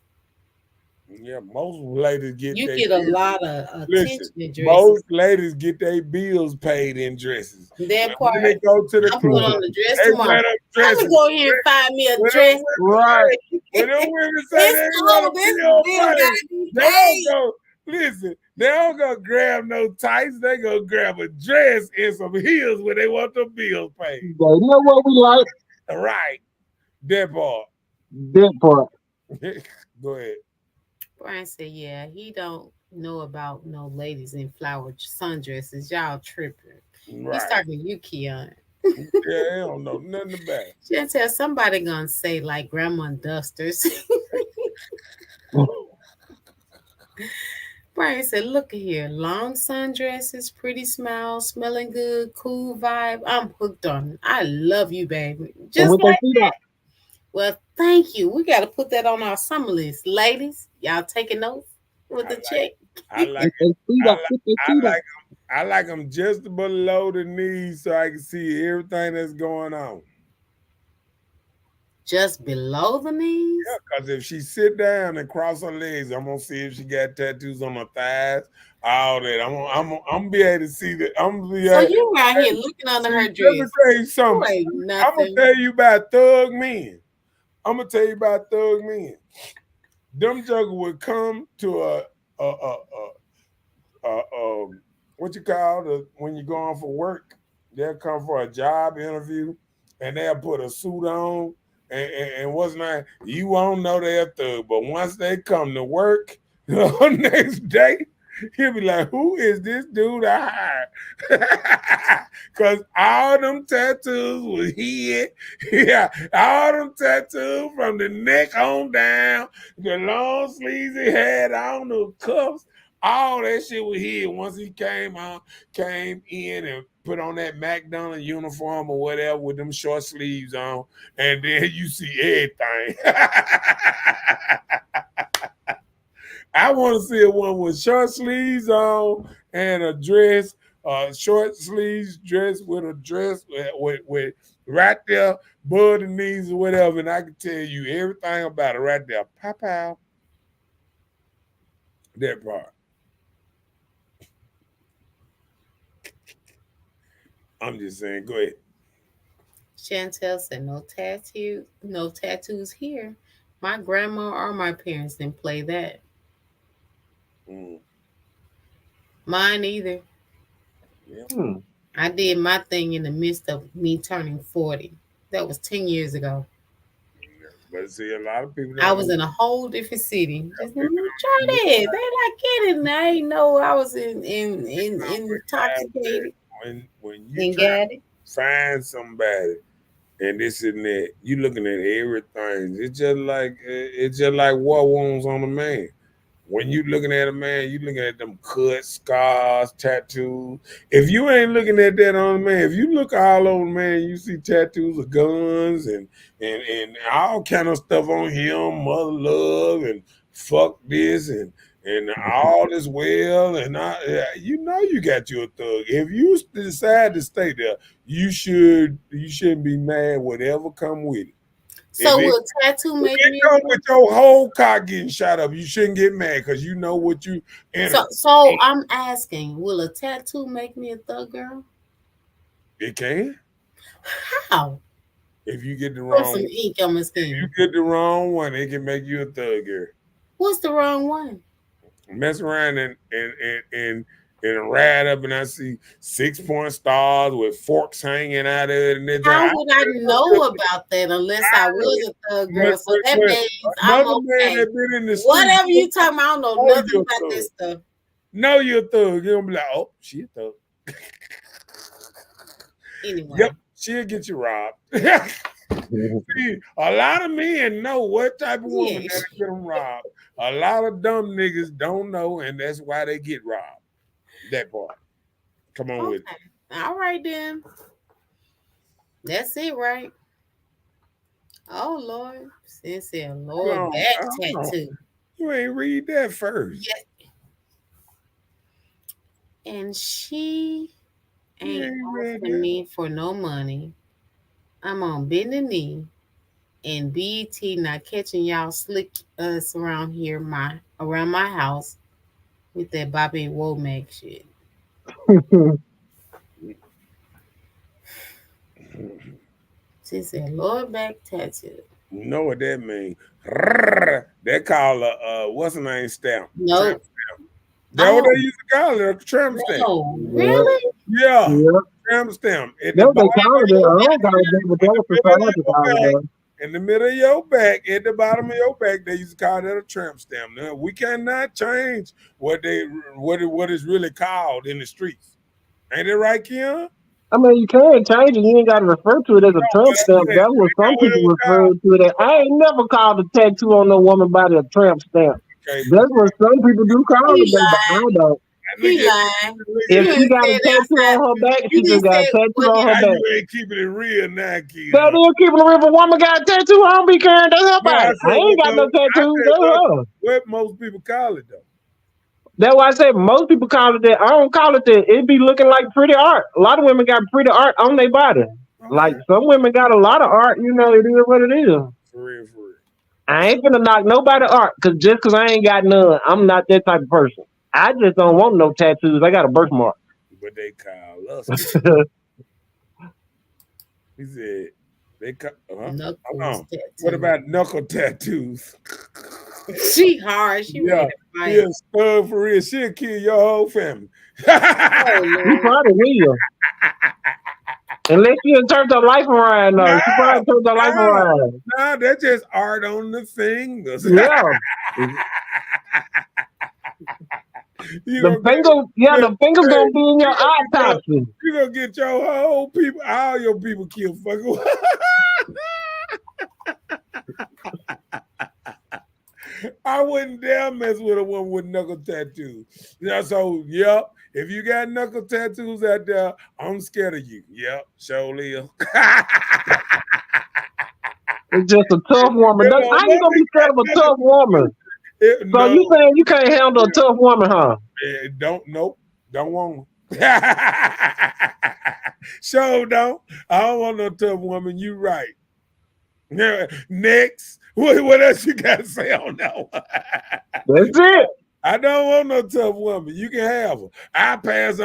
[SPEAKER 5] Yeah, most ladies get
[SPEAKER 6] You
[SPEAKER 5] their
[SPEAKER 6] get a lot of
[SPEAKER 5] listen.
[SPEAKER 6] attention in dresses.
[SPEAKER 5] Most ladies get their bills paid in dresses.
[SPEAKER 6] That
[SPEAKER 5] When
[SPEAKER 6] part,
[SPEAKER 5] they go to the
[SPEAKER 6] I'm put
[SPEAKER 5] club,
[SPEAKER 6] on the dress
[SPEAKER 5] they
[SPEAKER 6] tomorrow.
[SPEAKER 5] wear them
[SPEAKER 6] Let me
[SPEAKER 5] dresses.
[SPEAKER 6] go here and find me a
[SPEAKER 5] When them
[SPEAKER 6] dress.
[SPEAKER 5] women
[SPEAKER 7] Right.
[SPEAKER 5] say, when them women say they
[SPEAKER 6] This
[SPEAKER 5] want
[SPEAKER 6] cold,
[SPEAKER 5] to
[SPEAKER 6] this
[SPEAKER 5] bill
[SPEAKER 6] bill
[SPEAKER 5] paid,
[SPEAKER 6] gotta be
[SPEAKER 5] they don't
[SPEAKER 6] paid.
[SPEAKER 5] go. Listen, they don't go grab no tights. They go grab a dress and some heels when they want the bills paid.
[SPEAKER 7] They know what we like.
[SPEAKER 5] Right, that part.
[SPEAKER 7] That part.
[SPEAKER 5] Go ahead.
[SPEAKER 6] Brian said, yeah, he don't know about no ladies in flower sundresses. Y'all tripping. He's
[SPEAKER 5] Right.
[SPEAKER 6] talking to you, Keon.
[SPEAKER 5] Yeah, they don't know nothing about it.
[SPEAKER 6] Chantel, somebody gonna say like grandma dusters. Brian said, look at here. Long sundresses, pretty smile, smelling good, cool vibe. I'm hooked on it. I love you, baby.
[SPEAKER 7] And
[SPEAKER 6] Just
[SPEAKER 7] with their
[SPEAKER 6] like,
[SPEAKER 7] feet up.
[SPEAKER 6] well, thank you. We got to put that on our summer list. Ladies, y'all taking notes with
[SPEAKER 5] I
[SPEAKER 6] the
[SPEAKER 5] like
[SPEAKER 6] check?
[SPEAKER 5] I like
[SPEAKER 7] With their feet
[SPEAKER 5] I
[SPEAKER 7] up.
[SPEAKER 5] like
[SPEAKER 7] With their
[SPEAKER 5] I
[SPEAKER 7] feet up.
[SPEAKER 5] like I like them just below the knees so I can see everything that's going on.
[SPEAKER 6] Just below the knees?
[SPEAKER 5] Yeah, because if she sit down and cross her legs, I'm gonna see if she got tattoos on her thighs, all that. I'm be able to see that. I'm gonna be
[SPEAKER 6] So
[SPEAKER 5] able.
[SPEAKER 6] you right here looking under her
[SPEAKER 5] Let me
[SPEAKER 6] dress.
[SPEAKER 5] tell you
[SPEAKER 6] You
[SPEAKER 5] something.
[SPEAKER 6] ain't
[SPEAKER 5] I'm gonna
[SPEAKER 6] nothing.
[SPEAKER 5] tell you about thug men. I'm gonna tell you about thug men. Them jugglers would come to a what you call the when you're going for work. They'll come for a job interview, and they'll put a suit on. And what's not, you won't know they're thug, but once they come to work the next day, he'll be like, "Who is this dude I hired?" Because all them tattoos was hid. Yeah, all them tattoos from the neck on down, the long sleeves he had on, the cuffs. All that shit was hid once he came in and put on that McDonald's uniform or whatever with them short sleeves on, and then you see everything. I want to see a one with short sleeves on and a dress, short sleeves dress with a dress with right there, above the knees or whatever, and I can tell you everything about it right there. Pop out that part. I'm just saying, go ahead.
[SPEAKER 6] Chantel said, no tattoos here. My grandma or my parents didn't play that.
[SPEAKER 5] Mm,
[SPEAKER 6] Mine either.
[SPEAKER 5] yeah.
[SPEAKER 7] Hmm.
[SPEAKER 6] I did my thing in the midst of me turning 40. That was 10 years ago.
[SPEAKER 5] But see, a lot of people
[SPEAKER 6] I
[SPEAKER 5] don't
[SPEAKER 6] was
[SPEAKER 5] know.
[SPEAKER 6] in a whole different city. Just
[SPEAKER 5] People
[SPEAKER 6] try
[SPEAKER 5] don't know
[SPEAKER 6] that. They like get it. And I ain't know I was intoxicated
[SPEAKER 5] when you
[SPEAKER 6] and
[SPEAKER 5] try
[SPEAKER 6] got it.
[SPEAKER 5] to find somebody and this and that, you looking at everything. It's just like war wounds on a man. When you looking at a man, you looking at them cuts, scars, tattoos. If you ain't looking at that on a man, if you look all over, man, you see tattoos of guns and all kind of stuff on him, mother love and fuck this and all is well you know you got you a thug. If you decide to stay there, you shouldn't be mad whatever come with it.
[SPEAKER 6] So will tattoo
[SPEAKER 5] If
[SPEAKER 6] make
[SPEAKER 5] it
[SPEAKER 6] me
[SPEAKER 5] come with your whole car getting shot up, you shouldn't get mad because you know what you entered.
[SPEAKER 6] so I'm asking, will a tattoo make me a thug girl?
[SPEAKER 5] It can
[SPEAKER 6] How?
[SPEAKER 5] if you get the
[SPEAKER 6] Put
[SPEAKER 5] wrong.
[SPEAKER 6] some ink on my
[SPEAKER 5] If you
[SPEAKER 6] skin.
[SPEAKER 5] get the wrong one, it can make you a thug girl.
[SPEAKER 6] What's the wrong one?
[SPEAKER 5] Mess around and ride up, and I see 6-point stars with forks hanging out of it, and it's
[SPEAKER 6] How would I know about that unless I was a thug girl? So that means I'm
[SPEAKER 5] another man
[SPEAKER 6] okay.
[SPEAKER 5] that been in the street.
[SPEAKER 6] Whatever you talking about, I don't know
[SPEAKER 5] Oh,
[SPEAKER 6] nothing
[SPEAKER 5] you're
[SPEAKER 6] about
[SPEAKER 5] a
[SPEAKER 6] this stuff.
[SPEAKER 5] No, you're a thug. You're gonna be like, oh, she a thug.
[SPEAKER 6] Anyway,
[SPEAKER 5] Yep, she'll get you robbed. See, a lot of men know what type of woman
[SPEAKER 6] Yeah.
[SPEAKER 5] that'll get them robbed. A lot of dumb niggas don't know, and that's why they get robbed. That part. Come on with it.
[SPEAKER 6] Okay. All right then. That's it, right? Oh Lord. Sincere Lord
[SPEAKER 5] Hold on,
[SPEAKER 6] back
[SPEAKER 5] hold on.
[SPEAKER 6] tattoo.
[SPEAKER 5] You ain't read that first.
[SPEAKER 6] Yeah. And she
[SPEAKER 5] You
[SPEAKER 6] ain't
[SPEAKER 5] ain't read
[SPEAKER 6] asking
[SPEAKER 5] that.
[SPEAKER 6] me for no money. I'm on bending knee and BET not catching y'all slick us around here, around my house with that Bobby Womack shit. She said, lower back tattoo.
[SPEAKER 5] You know what that means? They call what's the name stamp?
[SPEAKER 6] No.
[SPEAKER 5] Tramp stamp. That's what they used to call it, a tramp stamp.
[SPEAKER 6] No, really?
[SPEAKER 5] Yeah,
[SPEAKER 7] Yeah.
[SPEAKER 5] tramp stamp.
[SPEAKER 7] That's what they call it. I don't call it that, but that was the song to call it that.
[SPEAKER 5] In the middle of your back, at the bottom of your back, they used to call that a tramp stamp. Now, we cannot change what is really called in the streets. Ain't it right, Kim?
[SPEAKER 7] I mean, you can change it. You ain't got to refer to it as a tramp stamp. That's what some people refer to it as. I ain't never called a tattoo on no woman body a tramp stamp.
[SPEAKER 5] Okay.
[SPEAKER 7] That's what some people do call it, but I don't.
[SPEAKER 6] He lying.
[SPEAKER 7] If she got a tattoo on her back, she just got a tattoo on her back.
[SPEAKER 5] You ain't keeping it real now, Kim.
[SPEAKER 7] That is keeping it real. If a woman got a tattoo, I don't be caring. That's her body. I ain't got no tattoo. That's her.
[SPEAKER 5] What most people call it, though?
[SPEAKER 7] That's why I said most people call it that. I don't call it that. It be looking like pretty art. A lot of women got pretty art on their body. Like some women got a lot of art. You know, it is what it is.
[SPEAKER 5] For real.
[SPEAKER 7] I ain't finna knock nobody art because I ain't got none. I'm not that type of person. I just don't want no tattoos. I got a birthmark.
[SPEAKER 5] But they call us. He said they call. What about knuckle tattoos?
[SPEAKER 6] She hard. She ready to fight.
[SPEAKER 5] Yeah, stud for real. She'll kill your whole family.
[SPEAKER 7] You probably will. Unless you turned her life around, though. She probably turned her life around.
[SPEAKER 5] Nah, that's just art on the fingers.
[SPEAKER 7] Yeah. The fingers gonna be in your autopsy.
[SPEAKER 5] You gonna get your whole people, all your people killed. Fucking. I wouldn't dare mess with a woman with knuckle tattoos. Yeah, so if you got knuckle tattoos out there, I'm scared of you. Yep, surely.
[SPEAKER 7] It's just a tough woman. How you gonna be scared of a tough woman? So you saying you can't handle a tough woman, huh?
[SPEAKER 5] Don't want her. Sure don't. I don't want no tough woman. You right. Next. What else you got to say on that one?
[SPEAKER 7] That's it.
[SPEAKER 5] I don't want no tough woman. You can have her. I pass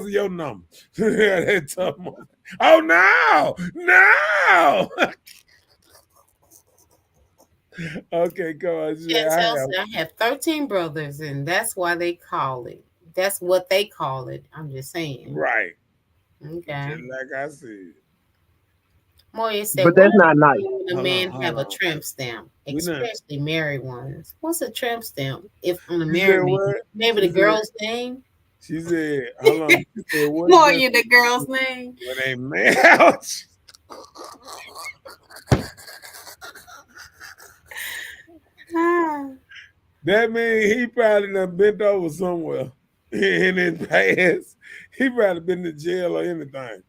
[SPEAKER 5] your number. That tough woman. Oh no. Okay, come on.
[SPEAKER 6] I have 13 brothers, and that's why they call it. That's what they call it. I'm just saying.
[SPEAKER 5] Right.
[SPEAKER 6] Okay.
[SPEAKER 5] Just like I said.
[SPEAKER 6] Moya said,
[SPEAKER 7] but that's not nice.
[SPEAKER 6] The men have a tramp stamp, especially married ones. What's a tramp stamp? If on a married man, maybe the girl's name.
[SPEAKER 5] She said, "Hold on." She said,
[SPEAKER 6] Moya, the girl's name.
[SPEAKER 5] When they married. That means he probably done bent over somewhere in his past. He probably been to jail or anything.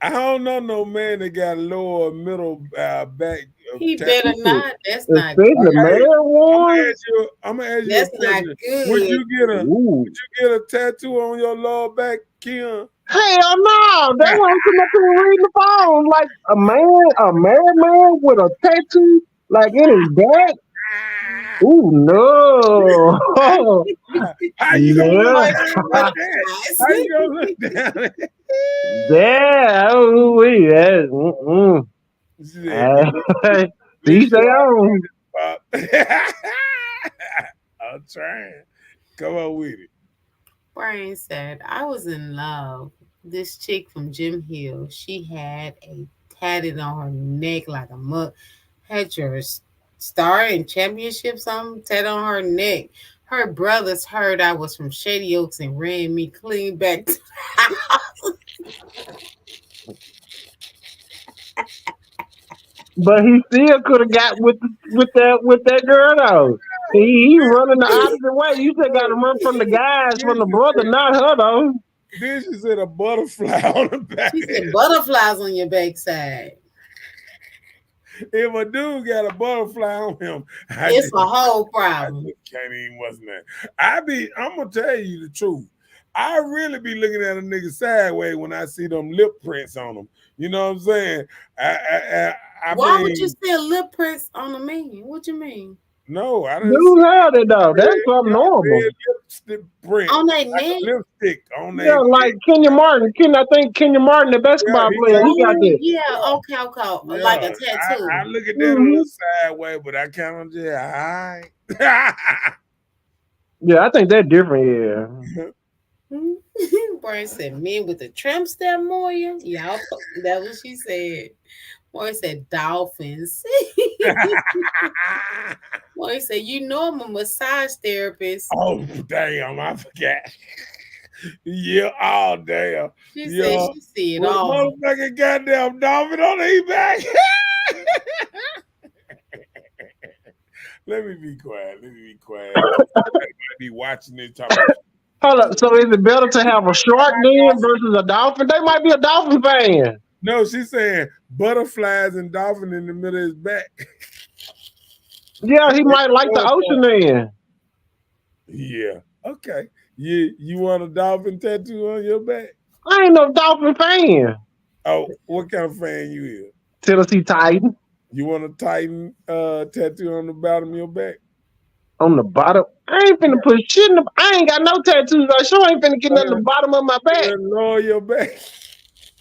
[SPEAKER 5] I don't know no man that got lower middle back.
[SPEAKER 6] He better not. That's not
[SPEAKER 7] good. I'm
[SPEAKER 5] gonna ask you
[SPEAKER 6] that's
[SPEAKER 5] a question.
[SPEAKER 6] Not good.
[SPEAKER 5] Would you get a tattoo on your lower back, Kim?
[SPEAKER 7] Hell no! That wasn't nothing reading the phone. Like a married man with a tattoo like in his back. Ooh no!
[SPEAKER 5] How you gonna look that? How you gonna look down?
[SPEAKER 7] Yeah, These say on.
[SPEAKER 5] I'm trying. Come on with it.
[SPEAKER 6] Brian said, I was in love. This chick from Jim Hill, she had a tatted on her neck like a mug. Had your star in championship, something tatted on her neck. Her brothers heard I was from Shady Oaks and ran me clean back to the house.
[SPEAKER 7] But he still could have got with that girl though. He running the opposite way. You just got to run from the guys, from the brother, not her though.
[SPEAKER 5] Then she said a butterfly on the back.
[SPEAKER 6] She said butterflies on your backside.
[SPEAKER 5] If a dude got a butterfly on him,
[SPEAKER 6] it's a whole problem.
[SPEAKER 5] I just can't even what's that. I'm gonna tell you the truth. I really be looking at a nigga sideways when I see them lip prints on them. You know what I'm saying?
[SPEAKER 6] Why
[SPEAKER 5] mean,
[SPEAKER 6] would you see a lip print on a man? What you mean?
[SPEAKER 5] no, I didn't
[SPEAKER 7] Dudes have it though. That's
[SPEAKER 5] red,
[SPEAKER 7] something normal.
[SPEAKER 5] red lipstick print.
[SPEAKER 6] On their
[SPEAKER 5] Like
[SPEAKER 6] neck?
[SPEAKER 5] a lipstick on
[SPEAKER 7] Yeah,
[SPEAKER 5] their
[SPEAKER 7] like Kenya Martin. I think Kenya Martin, the basketball
[SPEAKER 5] he
[SPEAKER 7] player,
[SPEAKER 5] got
[SPEAKER 7] he got that.
[SPEAKER 6] Yeah, okay. Like a tattoo.
[SPEAKER 5] I look at that a
[SPEAKER 7] Mm-hmm.
[SPEAKER 5] little sideways, but I kind of just all right.
[SPEAKER 7] Yeah, I think they're different. Yeah.
[SPEAKER 6] Boy said men with a tramp stamp, Moya. Y'all, that what she said. Boy said dolphins. Boy said, you know I'm a massage therapist.
[SPEAKER 5] Oh damn, I forgot. Yeah, oh damn.
[SPEAKER 6] She
[SPEAKER 5] Yeah.
[SPEAKER 6] said she see it all.
[SPEAKER 5] Motherfucking goddamn dolphin on the back. Let me be quiet. Everybody be watching this talking.
[SPEAKER 7] Hold up. So is it better to have a shark then versus a dolphin? They might be a dolphin fan.
[SPEAKER 5] No, she's saying butterflies and dolphin in the middle of his back.
[SPEAKER 7] Yeah, he might like the ocean then.
[SPEAKER 5] Yeah. Okay. You want a dolphin tattoo on your back?
[SPEAKER 7] I ain't no dolphin fan.
[SPEAKER 5] Oh, what kind of fan you is?
[SPEAKER 7] Tennessee Titan
[SPEAKER 5] You want a Titan tattoo on the bottom of your back?
[SPEAKER 7] on the bottom. I ain't finna put shit in the. I ain't got no tattoos. I sure ain't finna get nothing on the bottom of my back.
[SPEAKER 5] Lower your back.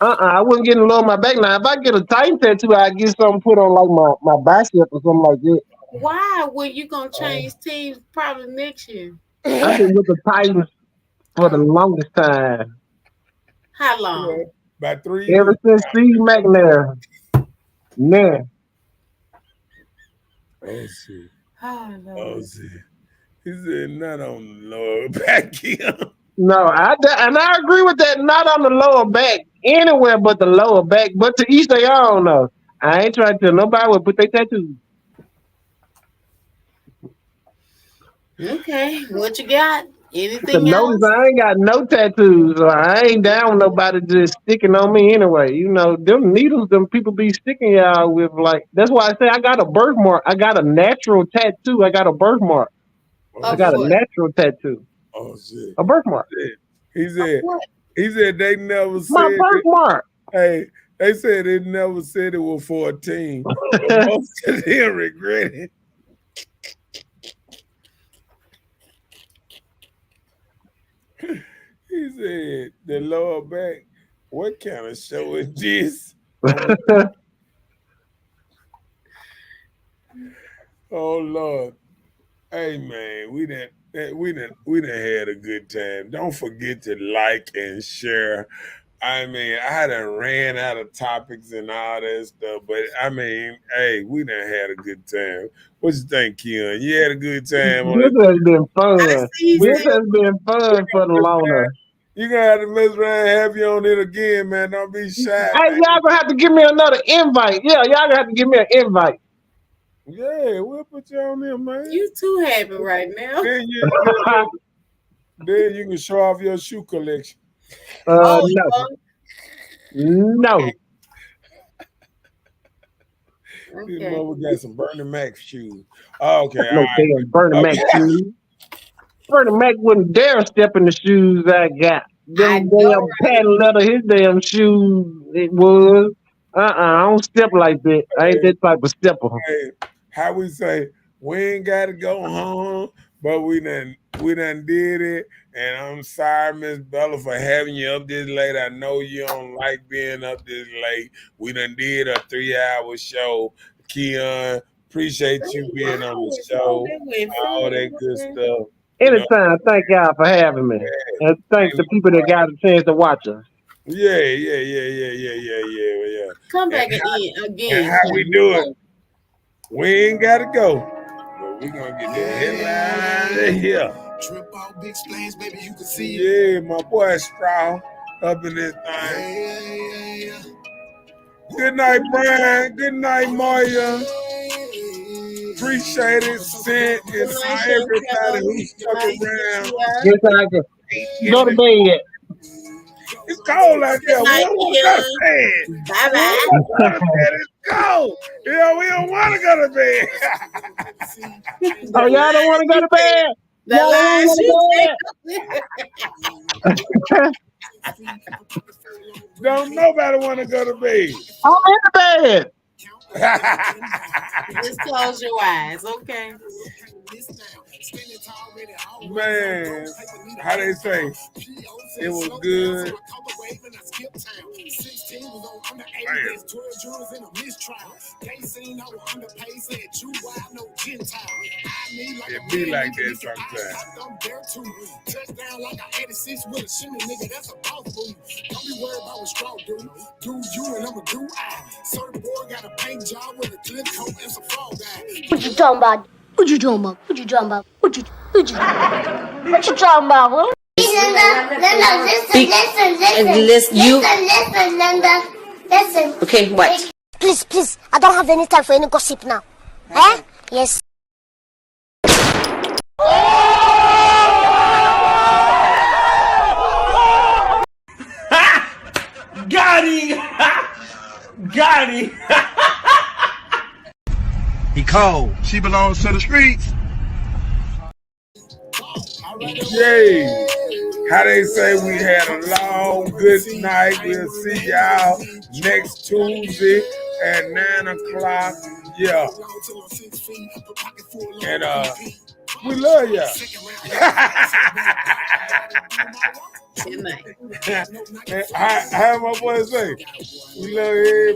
[SPEAKER 7] I wouldn't get low on my back now. If I get a Titan tattoo, I get something put on like my bicep or something like that.
[SPEAKER 6] Why? When you gonna change teams probably next year?
[SPEAKER 7] I've been with the Titans for the longest time.
[SPEAKER 6] How long?
[SPEAKER 5] About 3 years.
[SPEAKER 7] Ever since Steve McNair. Nah.
[SPEAKER 5] Oh shit.
[SPEAKER 6] Oh,
[SPEAKER 5] Oh
[SPEAKER 6] Lord.
[SPEAKER 5] shit. He said not on the lower back here.
[SPEAKER 7] No, I agree with that. Not on the lower back, anywhere but the lower back. But to each their own, though. I ain't trying to tell nobody would put their tattoos.
[SPEAKER 6] Okay, what you got?
[SPEAKER 7] To
[SPEAKER 6] Anything else?
[SPEAKER 7] notice, I ain't got no tattoos. So I ain't down with nobody just sticking on me anyway. You know, them needles, them people be sticking y'all with like. That's why I say I got a birthmark. I got a natural tattoo. I got a birthmark. I got a
[SPEAKER 6] what?
[SPEAKER 7] natural tattoo.
[SPEAKER 5] Oh shit.
[SPEAKER 7] A birthmark.
[SPEAKER 5] He said
[SPEAKER 6] What?
[SPEAKER 5] they never
[SPEAKER 7] My
[SPEAKER 5] said it.
[SPEAKER 7] birthmark.
[SPEAKER 5] Hey, they said they never said it was for a team. But most of them regret it. He said the lower back. What kind of show is this? Oh Lord. Hey man, we done had a good time. Don't forget to like and share. I mean, I done ran out of topics and all that stuff, but I mean, hey, we done had a good time. What you think, Keon? You had a good time on
[SPEAKER 7] This
[SPEAKER 5] it?
[SPEAKER 7] has been fun.
[SPEAKER 6] I see
[SPEAKER 7] This
[SPEAKER 6] you.
[SPEAKER 7] has been fun for the loner.
[SPEAKER 5] You gonna have to mess around and have you on it again, man. Don't be shy.
[SPEAKER 7] Hey,
[SPEAKER 5] man.
[SPEAKER 7] y'all gonna have to give me another invite. Yeah, y'all gonna have to give me an invite.
[SPEAKER 5] Yeah, we'll put you on there, man.
[SPEAKER 6] You too happy right now.
[SPEAKER 5] Then you can show off your shoe collection.
[SPEAKER 6] Oh,
[SPEAKER 7] No.
[SPEAKER 5] This
[SPEAKER 6] okay.
[SPEAKER 5] mother got some Bernie Mac shoes. Oh, okay, all
[SPEAKER 7] No
[SPEAKER 5] right.
[SPEAKER 7] damn Bernie Mac shoes. Bernie Mac wouldn't dare step in the shoes I got.
[SPEAKER 6] I
[SPEAKER 7] Them
[SPEAKER 6] know,
[SPEAKER 7] damn
[SPEAKER 6] right?
[SPEAKER 7] patent leather, his damn shoes, it was. I don't step like that. I ain't that type of stepper.
[SPEAKER 5] Hey, how we say, we ain't got to go home, but we done did it. And I'm sorry, Miss Bella, for having you up this late. I know you don't like being up this late. We done did a 3-hour show. Keon, appreciate you being on the show. All that good stuff.
[SPEAKER 7] Anytime, thank y'all for having me. And thank the people that got a chance to watch us.
[SPEAKER 5] Yeah.
[SPEAKER 6] Come back
[SPEAKER 5] And
[SPEAKER 6] again.
[SPEAKER 5] how we do it? We ain't got to go. But we going to get the hell out of here.
[SPEAKER 1] Trip out big planes, baby, you can see it.
[SPEAKER 5] Yeah, my boy Straw up in this thing.
[SPEAKER 1] Yeah.
[SPEAKER 5] Good night, Brian. Good night, Maya. Appreciate it, Sid, and everybody who stuck around.
[SPEAKER 7] Yes, I can. Go to bed.
[SPEAKER 5] It's cold out there. We
[SPEAKER 6] Good night,
[SPEAKER 5] don't want to go to bed.
[SPEAKER 6] Bye-bye.
[SPEAKER 5] It's cold. You know, we don't want to go to bed.
[SPEAKER 7] Oh, y'all don't want to go to bed?
[SPEAKER 6] The
[SPEAKER 7] Y'all
[SPEAKER 6] lines
[SPEAKER 7] don't
[SPEAKER 6] you
[SPEAKER 7] want to go to bed?
[SPEAKER 5] Don't nobody want to go to bed.
[SPEAKER 7] I'm in the bed.
[SPEAKER 6] Just close your eyes, okay?
[SPEAKER 5] Man, how they say? It was good. It be like that sometimes.
[SPEAKER 1] Touchdown like I 86 with a shimmy, nigga. That's a boss move. Don't be worried about what straw do. Do you and I'ma do I. Certain boy got a paint job with a clear coat and some frog eye.
[SPEAKER 2] What you talking about? What you talking about? What you talking about? What you talking about? Huh?
[SPEAKER 3] Linda, listen, Linda. Listen.
[SPEAKER 1] Okay, what?
[SPEAKER 2] Please, I don't have any time for any gossip now. Eh? Yes.
[SPEAKER 8] Got him! Got him! He cold. She belongs to the streets.
[SPEAKER 5] Yay! How they say we had a long, good night. We'll see y'all next Tuesday at 9 o'clock. Yeah. And we love y'all.
[SPEAKER 6] Good night.
[SPEAKER 5] How my boy say? We love everybody.